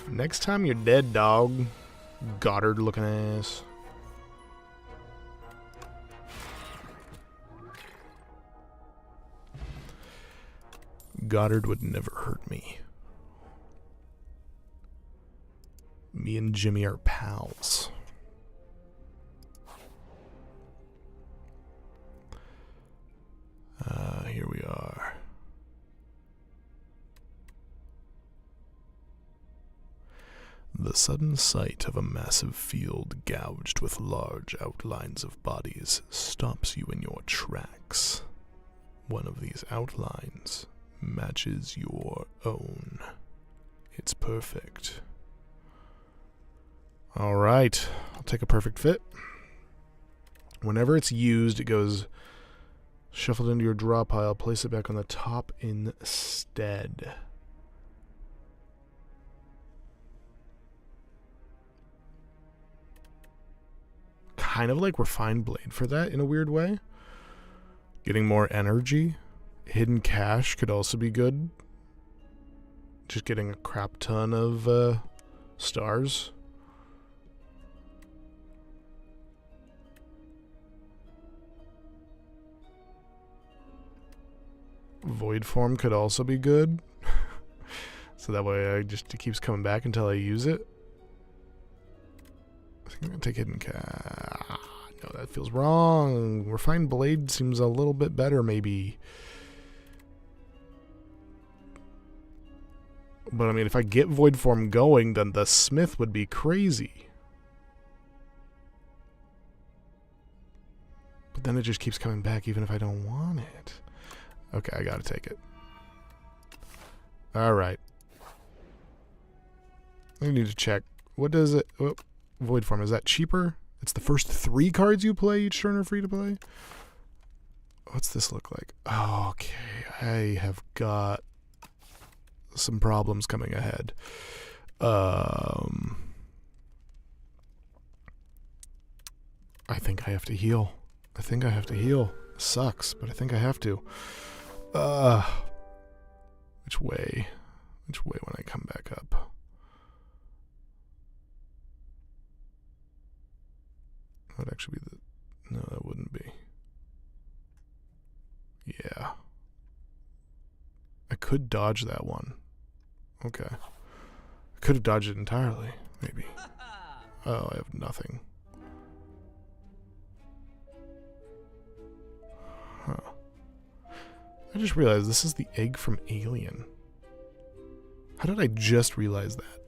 Next time you're dead, dog. Goddard looking ass. Goddard would never hurt me. Me and Jimmy are pals. Here we are. The sudden sight of a massive field gouged with large outlines of bodies stops you in your tracks. One of these outlines matches your own. It's perfect. Alright, I'll take a perfect fit. Whenever it's used, it goes shuffled into your draw pile, place it back on the top instead. Kind of like Refined Blade for that in a weird way. Getting more energy. Hidden Cache could also be good. Just getting a crap ton of stars. Void Form could also be good. So that way it keeps coming back until I use it. I think I'm going to take Hidden Cache. No, that feels wrong. Refined Blade seems a little bit better, maybe. But I mean, if I get Void Form going, then the Smith would be crazy. But then it just keeps coming back even if I don't want it. Okay, I gotta take it. Alright. I need to check. What does it... Oh, Void Form, is that cheaper? It's the first 3 cards you play each turn are free to play? What's this look like? Oh, okay, I have got some problems coming ahead. I think I have to heal. It sucks, but I think I have to. Which way? Which way when I come back up? That would actually be the... No, that wouldn't be. Yeah. I could dodge that one. Okay. I could have dodged it entirely, maybe. Oh, I have nothing. Huh. I just realized this is the egg from Alien. How did I just realize that?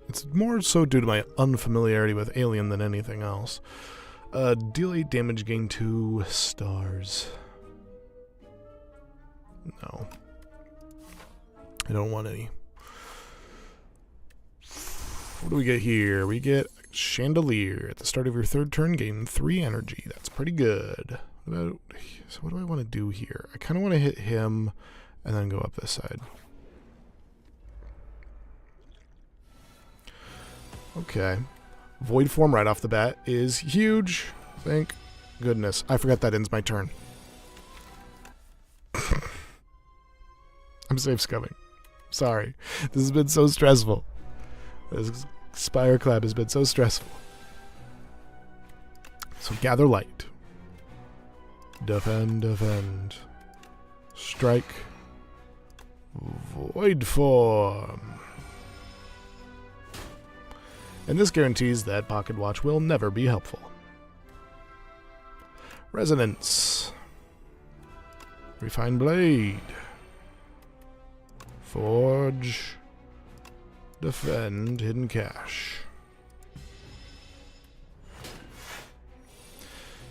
It's more so due to my unfamiliarity with Alien than anything else. Deal 8 damage, gain 2 stars. No. I don't want any. What do we get here? We get Chandelier. At the start of your 3rd turn, gain 3 energy. That's pretty good. So what do I want to do here? I kind of want to hit him and then go up this side. Okay. Void Form right off the bat is huge. Thank goodness. I forgot that ends my turn. I'm safe scumming. Sorry. This has been so stressful. This Spire Collab has been so stressful. So gather light. Defend, defend. Strike. Void Form. And this guarantees that Pocket Watch will never be helpful. Resonance. Refined blade. Forge. Defend. Hidden cache.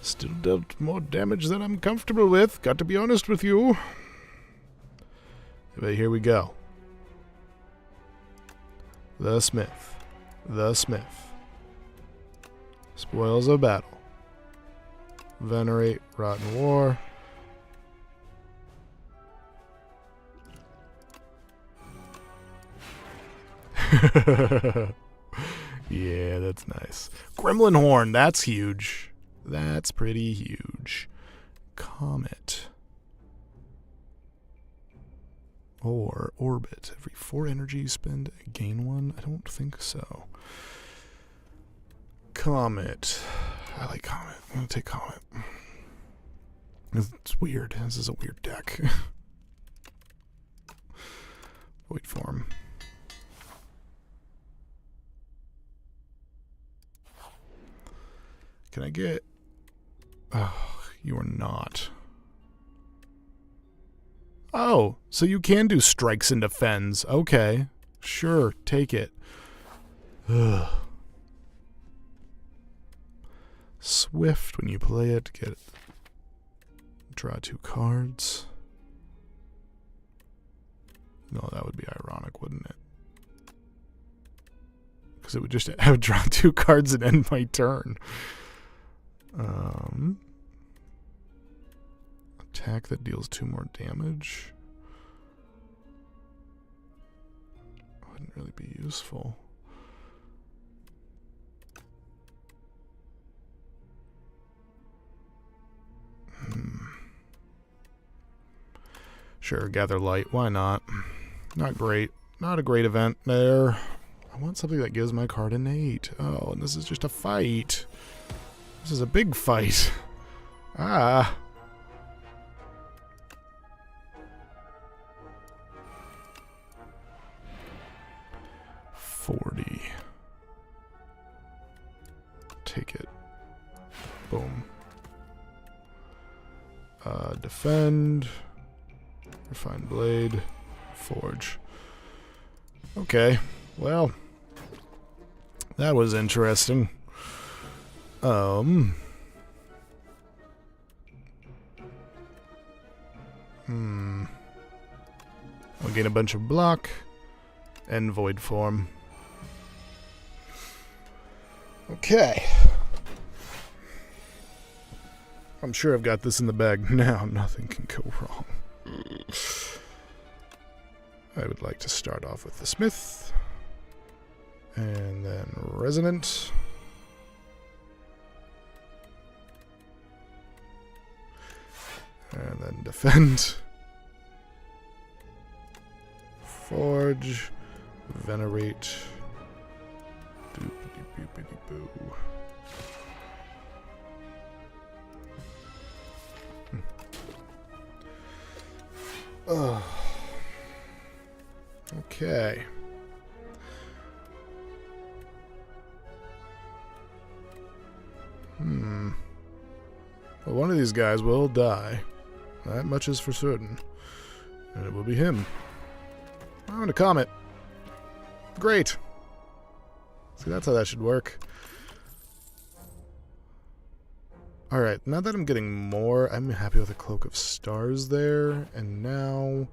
Still dealt more damage than I'm comfortable with, got to be honest with you. But here we go. The Smith. The Smith. Spoils of battle. Venerate, Rotten War. Yeah, that's nice. Gremlin Horn, that's huge. That's pretty huge. Comet. Or Orbit. Every 4 energy you spend, gain 1? I don't think so. Comet. I like Comet. I'm going to take Comet. It's weird. This is a weird deck. Void form. Can I get... Oh, you are not. Oh, so you can do strikes and defends. Okay. Sure, take it. Ugh. Swift, when you play it, get it. Draw 2 cards. No, that would be ironic, wouldn't it? Because it would just have drawn 2 cards and end my turn. Attack that deals 2 more damage. Wouldn't really be useful. Sure, Gather Light. Why not? Not great. Not a great event there. I want something that gives my card an 8. Oh, and this is just a fight. This is a big fight. Ah. $40. Take it. Boom. Defend. Refined blade. Forge. Okay. Well. That was interesting. I'll gain a bunch of block and void form. Okay. I'm sure I've got this in the bag now. Nothing can go wrong. I would like to start off with the Smith. And then Resonant. And then Defend. Forge. Venerate. Doopity-boopity-boo. Okay. Well, one of these guys will die. That much is for certain. And it will be him. Oh, and a comet. Great. See, that's how that should work. Alright, now that I'm getting more, I'm happy with a Cloak of Stars there. And now,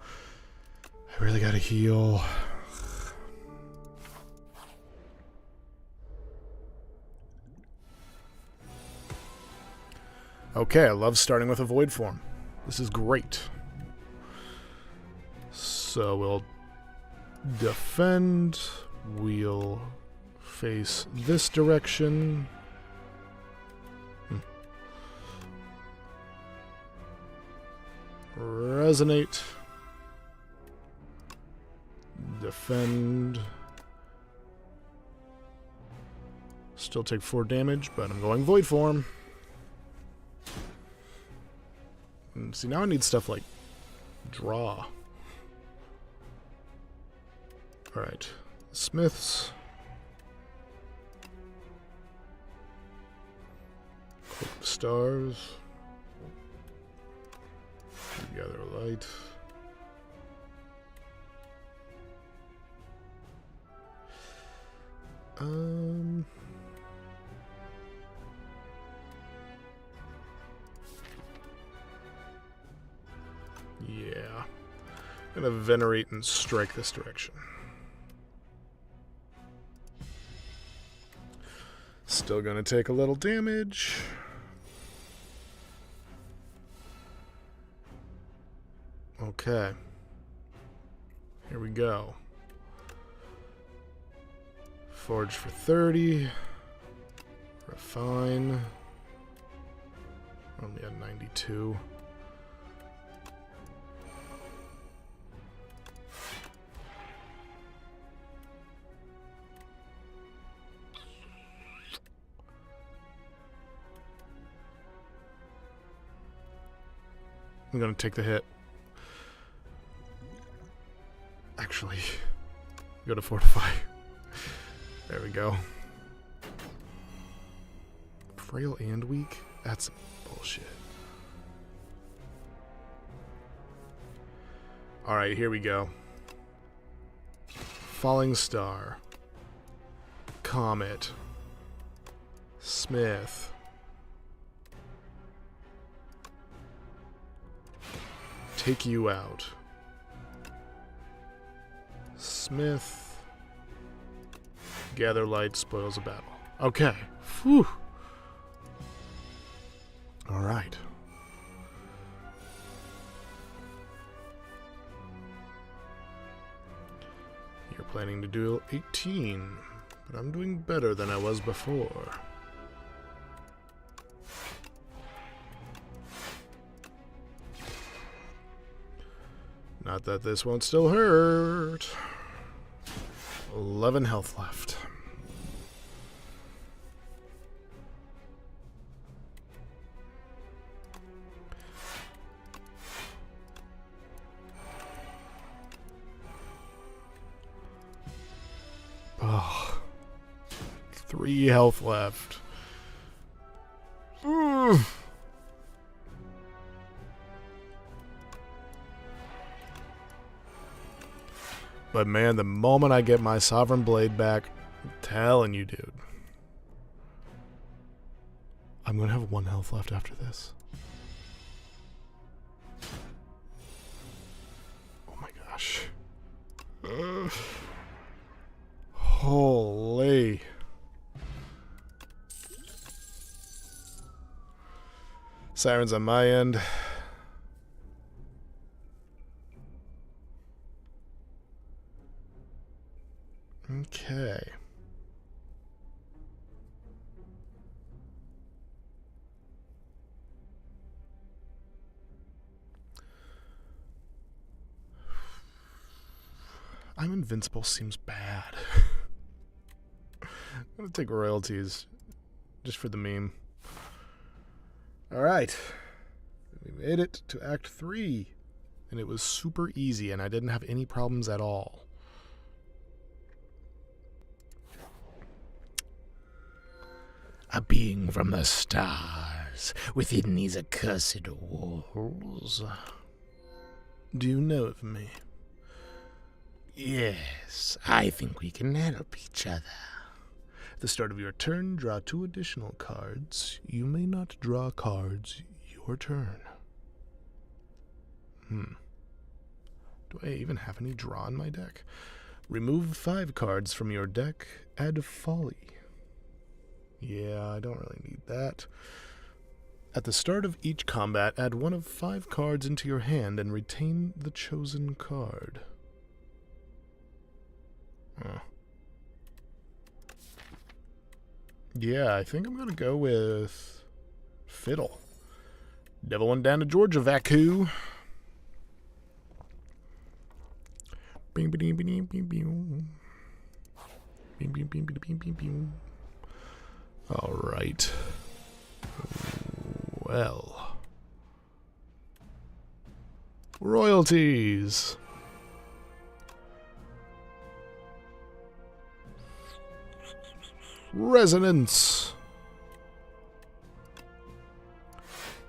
I really gotta heal. Okay, I love starting with a void form. This is great. So we'll defend. We'll face this direction. Resonate. Defend. Still take 4 damage, but I'm going void form. And see, now I need stuff like draw. Alright. Smiths. Cloak of Stars. Gather light. Yeah. I'm gonna venerate and strike this direction. Still gonna take a little damage. Okay. Here we go. Forge for 30. Refine. Only at 92. I'm gonna take the hit. Actually, go to fortify. There we go. Frail and weak? That's bullshit. Alright, here we go. Falling Star. Comet. Smith. Take you out. Smith. Gather light, spoils a battle. Okay. Whew. Alright. You're planning to do 18, but I'm doing better than I was before. Not that this won't still hurt. 11 health left. Oh, 3 health left. But man, the moment I get my Sovereign Blade back, I'm telling you, dude. I'm gonna have 1 health left after this. Oh my gosh. Holy. Sirens on my end. Okay. I'm invincible seems bad. I'm gonna take royalties just for the meme. Alright. We made it to Act 3. And it was super easy and I didn't have any problems at all. A being from the stars within these accursed walls. Do you know of me? Yes, I think we can help each other. At the start of your turn, draw 2 additional cards. You may not draw cards your turn. Do I even have any draw in my deck? Remove 5 cards from your deck. Add Folly. Yeah, I don't really need that. At the start of each combat, add 1 of 5 cards into your hand and retain the chosen card. Yeah, I think I'm going to go with Fiddle. Devil went down to Georgia, Vacu. Bing, bing, bing, bing, bing, bing. Bing, bing, bing, bing, bing, bing, bing. All right. Well. Royalties. Resonance.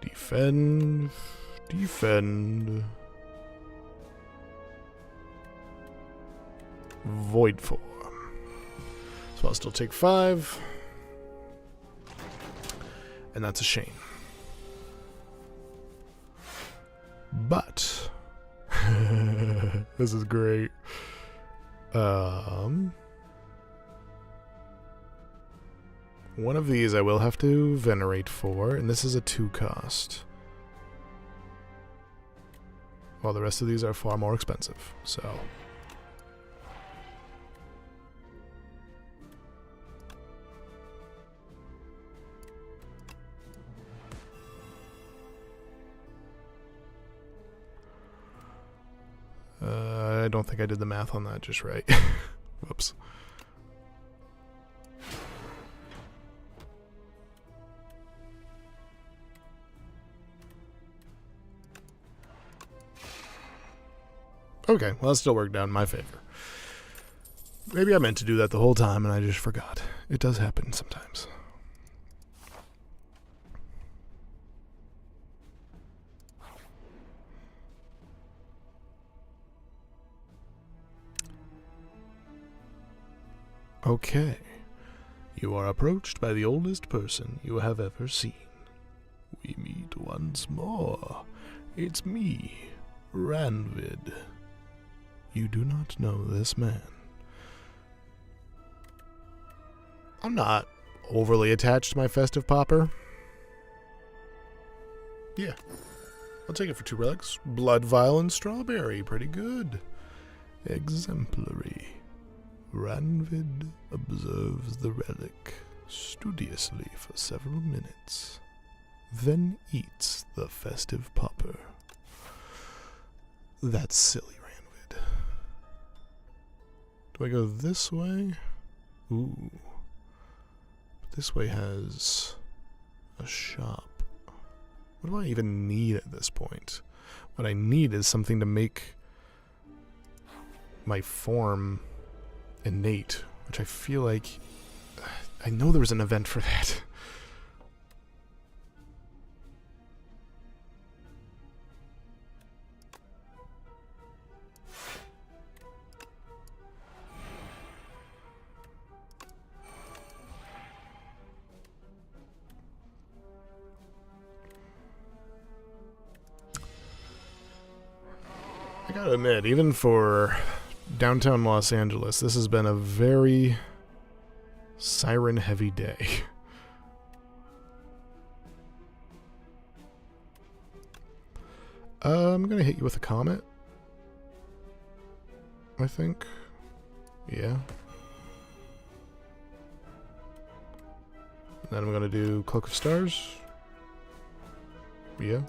Defend. Defend. Void form. So I'll still take 5. And that's a shame. But this is great. One of these I will have to venerate for, and this is a 2 cost. While the rest of these are far more expensive, so. I don't think I did the math on that just right. Whoops. Okay, well, that still worked out in my favor. Maybe I meant to do that the whole time and I just forgot. It does happen sometimes. Okay. You are approached by the oldest person you have ever seen. We meet once more. It's me, Ranvid. You do not know this man. I'm not overly attached to my festive popper. Yeah. I'll take it for 2 relics. Blood vial and strawberry. Pretty good. Exemplary. Ranvid observes the relic studiously for several minutes, then eats the festive popper. That's silly, Ranvid. Do I go this way? Ooh. This way has a shop. What do I even need at this point? What I need is something to make my form innate, which I feel like I know there was an event for that. I gotta admit, even for downtown Los Angeles, this has been a very siren-heavy day. I'm gonna hit you with a comet, I think. Yeah. Then I'm gonna do Cloak of Stars. Yeah.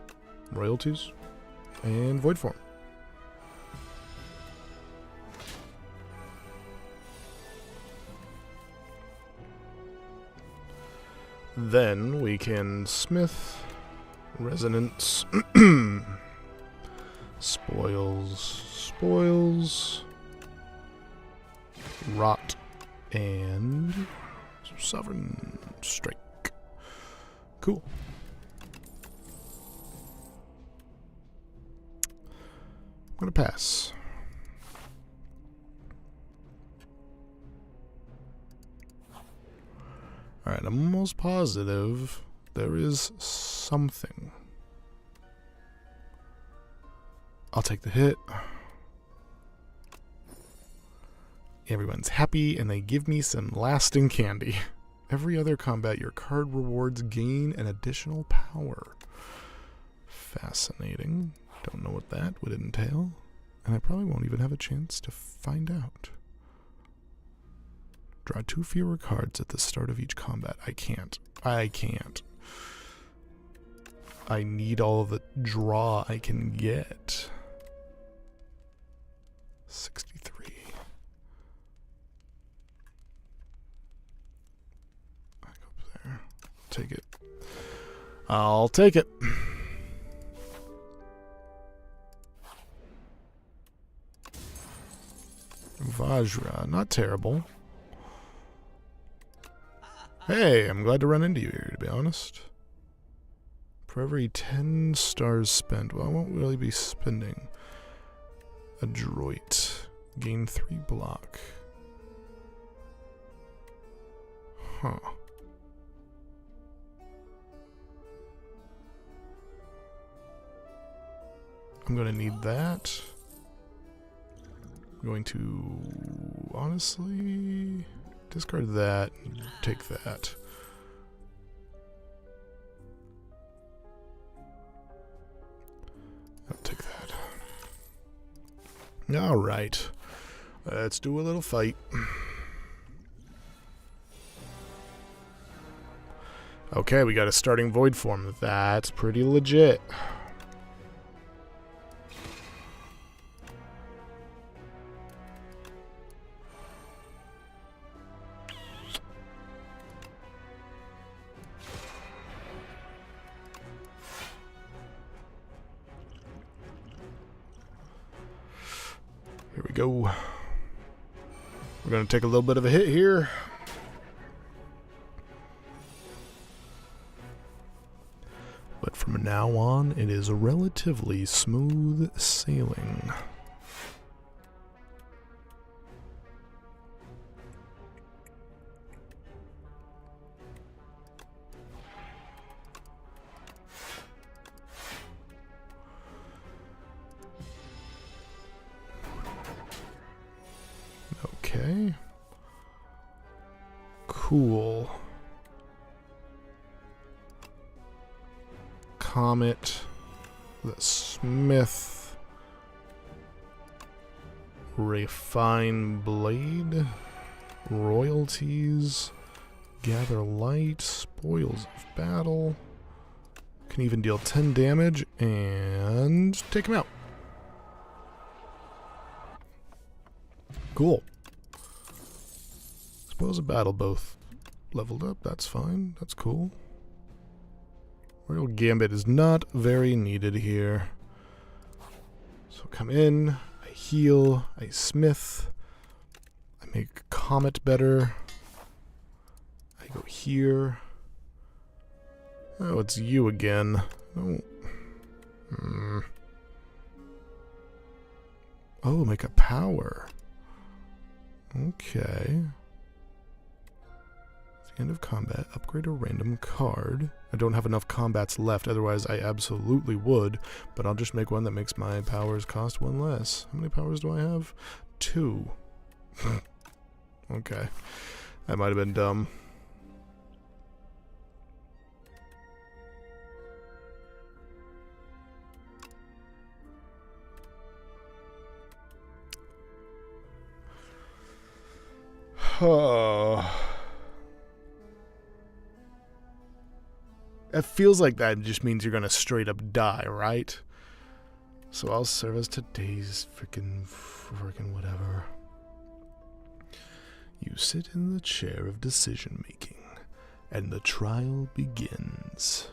Royalties. And Void Form. Then we can smith, resonance, spoils, rot, and sovereign strike. Cool. I'm gonna pass. Alright, I'm almost positive there is something. I'll take the hit. Everyone's happy, and they give me some lasting candy. Every other combat, your card rewards gain an additional power. Fascinating. Don't know what that would entail, and I probably won't even have a chance to find out. Draw 2 fewer cards at the start of each combat. I can't. I need all the draw I can get. 63. Back up there. Take it. I'll take it. Vajra, not terrible. Hey, I'm glad to run into you here, to be honest. For every 10 stars spent, well, I won't really be spending. Adroit. Gain 3 block. Huh. I'm going to need that. I'm going to honestly discard that and take that. I'll take that. Alright. Let's do a little fight. Okay, we got a starting void form. That's pretty legit. Here we go. We're going to take a little bit of a hit here. But from now on, it is relatively smooth sailing. Okay. Cool. Comet. The Smith. Refine Blade. Royalties. Gather Light. Spoils of Battle. Can even deal 10 damage. And take him out. Cool. Spoils of Battle both leveled up. That's fine. That's cool. Royal Gambit is not very needed here. So come in. I heal. I smith. I make Comet better. I go here. Oh, it's you again. Oh. Oh, make a power. Okay. At the end of combat, upgrade a random card. I don't have enough combats left, otherwise I absolutely would, but I'll just make one that makes my powers cost 1 less. How many powers do I have? 2. Okay. That might have been dumb. Oh. It feels like that just means you're gonna straight up die, right? So I'll serve as today's frickin' whatever. You sit in the chair of decision making, and the trial begins.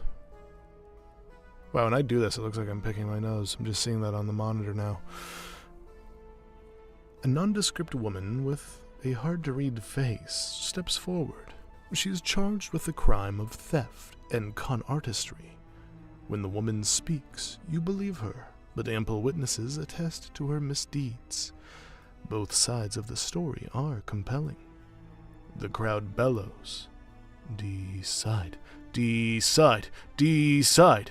Wow, when I do this, it looks like I'm picking my nose. I'm just seeing that on the monitor now. A nondescript woman with a hard-to-read face steps forward. She is charged with the crime of theft and con artistry. When the woman speaks, you believe her, but ample witnesses attest to her misdeeds. Both sides of the story are compelling. The crowd bellows. Decide, decide, decide.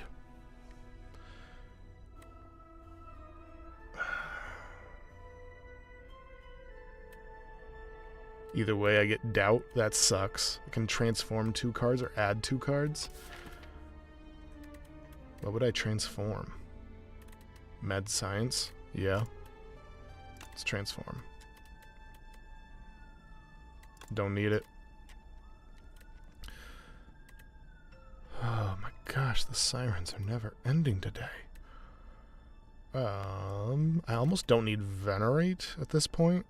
Either way, I get doubt. That sucks. I can transform 2 cards or add 2 cards. What would I transform? Med Science? Yeah. Let's transform. Don't need it. Oh my gosh, the sirens are never ending today. I almost don't need Venerate at this point.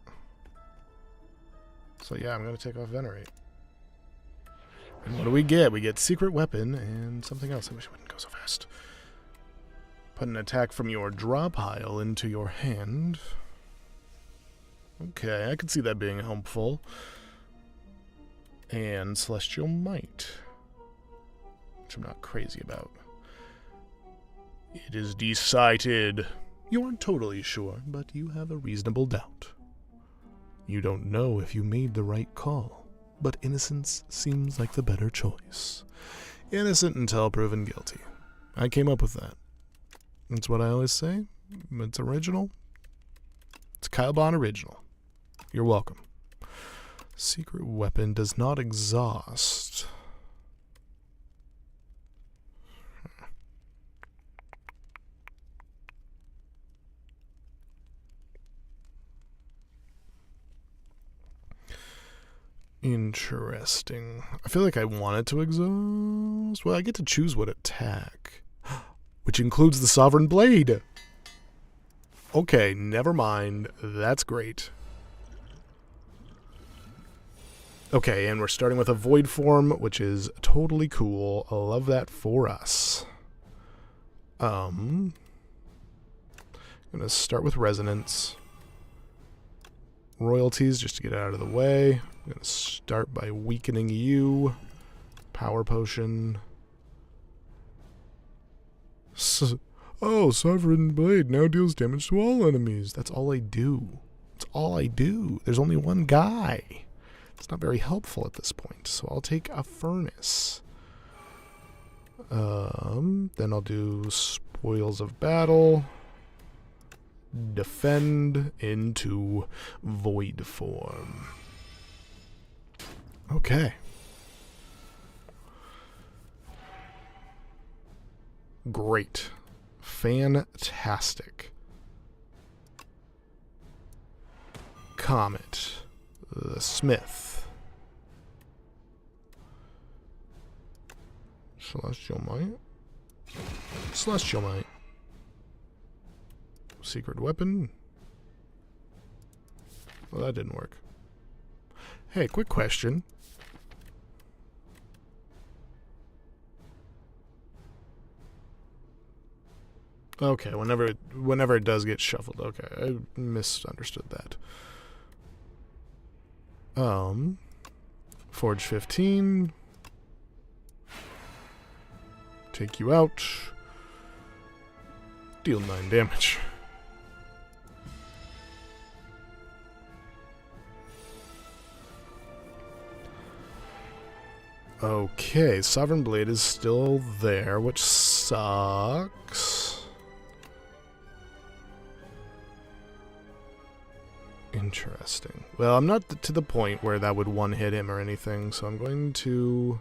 So yeah, I'm going to take off Venerate. And what do we get? We get Secret Weapon and something else. I wish it wouldn't go so fast. Put an attack from your draw pile into your hand. Okay, I can see that being helpful. And Celestial Might, which I'm not crazy about. It is decided. You aren't totally sure, but you have a reasonable doubt. You don't know if you made the right call, but innocence seems like the better choice. Innocent until proven guilty. I came up with that. That's what I always say. It's original. It's Kyle Bond original. You're welcome. Secret weapon does not exhaust. Interesting. I feel like I want it to exhaust. Well, I get to choose what attack, which includes the Sovereign Blade. Okay, never mind. That's great. Okay, and we're starting with a Void form, which is totally cool. I love that for us. I'm gonna start with Resonance. Royalties, just to get out of the way. I'm going to start by weakening you. Power Potion. Sovereign Blade now deals damage to all enemies. That's all I do. That's all I do. There's only one guy. It's not very helpful at this point, so I'll take a Furnace. Then I'll do Spoils of Battle. Defend into Void form. Okay. Great. Fantastic. Comet. The Smith. Celestial Might. Celestial Might. Secret weapon. Well, that didn't work. Hey, quick question. Okay, whenever it does get shuffled. Okay, I misunderstood that. Forge 15. Take you out. Deal 9 damage. Okay, Sovereign Blade is still there, which sucks. Interesting. Well, I'm not to the point where that would one-hit him or anything, so I'm going to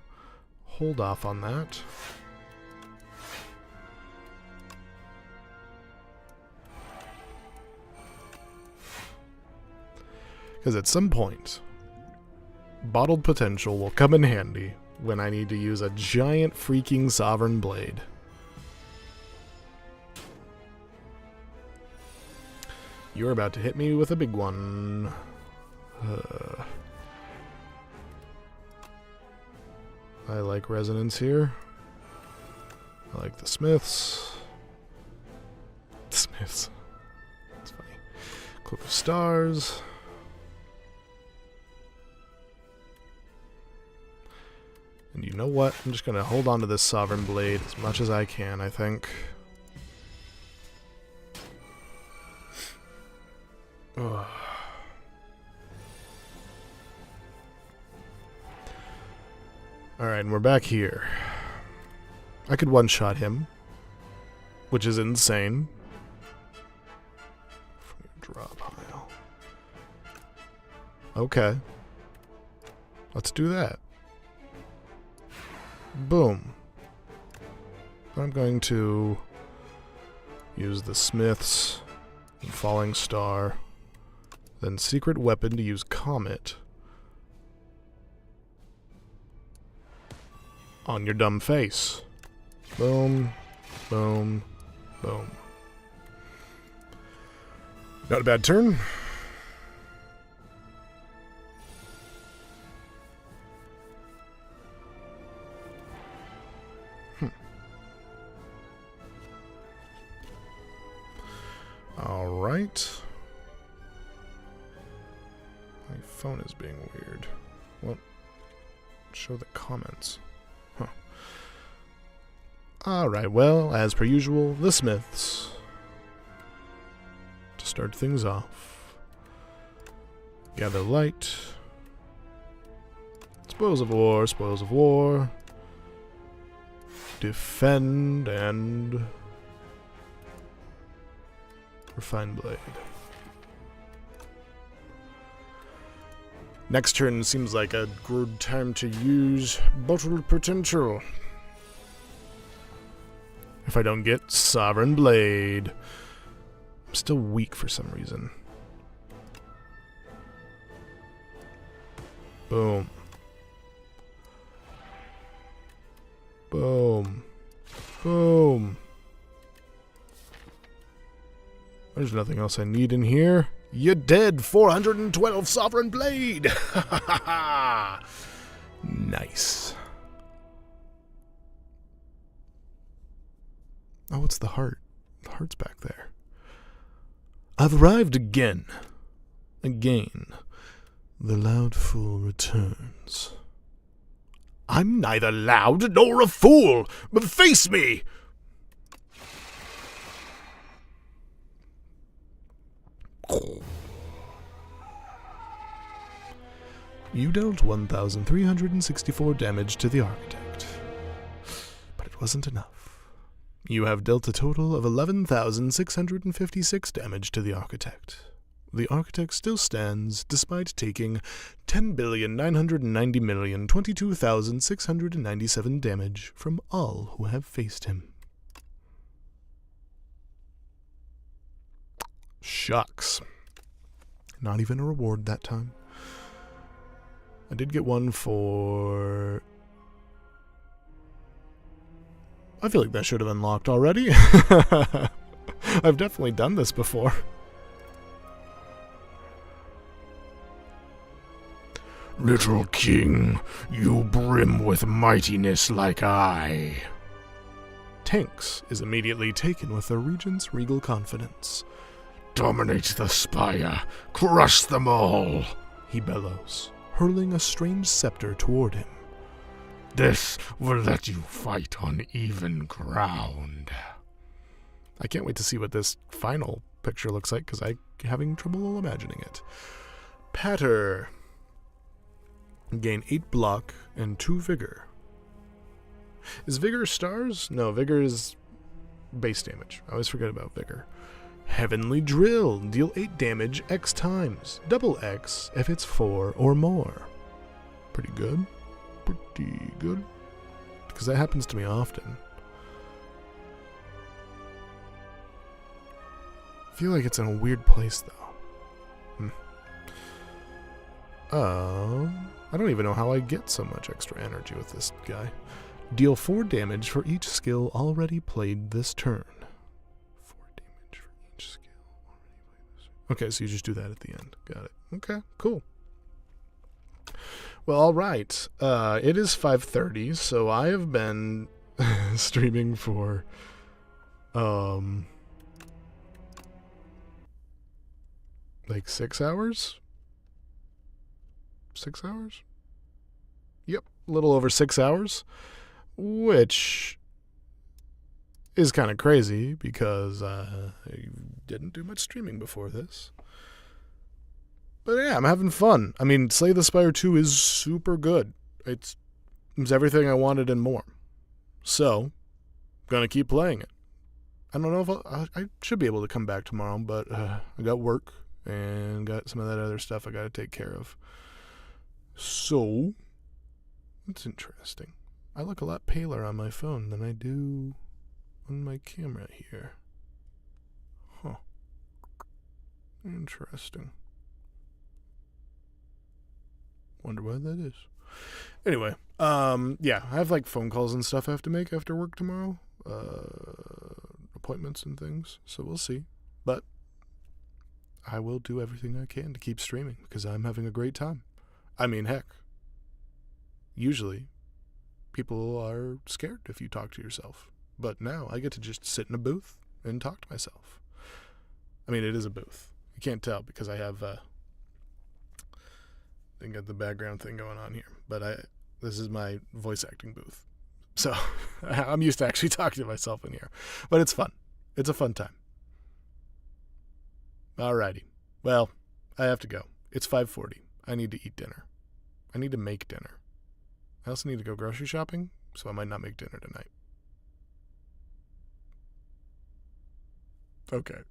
hold off on that. Because at some point, Bottled Potential will come in handy when I need to use a giant freaking Sovereign Blade. You're about to hit me with a big one. I like Resonance here. I like the Smiths. The Smiths. That's funny. Cloak of Stars. And you know what? I'm just going to hold on to this Sovereign Blade as much as I can, I think. Ugh. Alright, and we're back here. I could one-shot him, which is insane. From your draw pile. Okay. Let's do that. Boom. I'm going to use the Smiths and Falling Star, then Secret Weapon to use Comet on your dumb face. Boom, boom, boom. Not a bad turn. Alright. My phone is being weird. What? Show the comments. Huh. Alright, well, as per usual, the Smiths. To start things off. Gather light. Spoils of war, spoils of war. Defend and refine blade. Next turn seems like a good time to use bottle potential. If I don't get Sovereign Blade. I'm still weak for some reason. Boom. Boom. Boom. There's nothing else I need in here. You're dead. 412 Sovereign Blade. Nice. Oh, it's the heart. The heart's back there. I've arrived again. Again. The loud fool returns. I'm neither loud nor a fool, but face me! You dealt 1,364 damage to the Architect. But it wasn't enough. You have dealt a total of 11,656 damage to the Architect. The Architect still stands, despite taking 10,990,022,697 damage from all who have faced him. Shucks. Not even a reward that time. I did get one for... I feel like that should have unlocked already. I've definitely done this before. Little king, you brim with mightiness like I. Tanks is immediately taken with the Regent's regal confidence. Dominate the Spire, crush them all, he bellows, hurling a strange scepter toward him. This will let you fight on even ground. I can't wait to see what this final picture looks like, because I'm having trouble imagining it. Patter. Gain 8 block and 2 vigor. Is vigor stars? No, vigor is base damage. I always forget about vigor. Heavenly Drill. Deal 8 damage X times. Double X if it's 4 or more. Pretty good. Pretty good. Because that happens to me often. I feel like it's in a weird place, though. I don't even know how I get so much extra energy with this guy. Deal 4 damage for each skill already played this turn. 4 damage for each skill already played this turn. Okay, so you just do that at the end. Got it. Okay, cool. Well, alright. It is 5:30, so I have been streaming for... like 6 hours? 6 hours? Yep, a little over 6 hours, which is kind of crazy because I didn't do much streaming before this. But yeah, I'm having fun. I mean, Slay the Spire 2 is super good. It's everything I wanted and more. So, I'm going to keep playing it. I don't know if I should be able to come back tomorrow, but I got work and got some of that other stuff I got to take care of. So, it's interesting. I look a lot paler on my phone than I do on my camera here. Huh. Interesting. Wonder why that is. Anyway, yeah, I have like phone calls and stuff I have to make after work tomorrow. Appointments and things, so we'll see. But I will do everything I can to keep streaming because I'm having a great time. I mean, heck, usually people are scared if you talk to yourself. But now I get to just sit in a booth and talk to myself. I mean, it is a booth. You can't tell because I have I got the background thing going on here. But this is my voice acting booth. So I'm used to actually talking to myself in here. But it's fun. It's a fun time. Alrighty. Well, I have to go. It's 5:40. I need to eat dinner. I need to make dinner. I also need to go grocery shopping, so I might not make dinner tonight. Okay.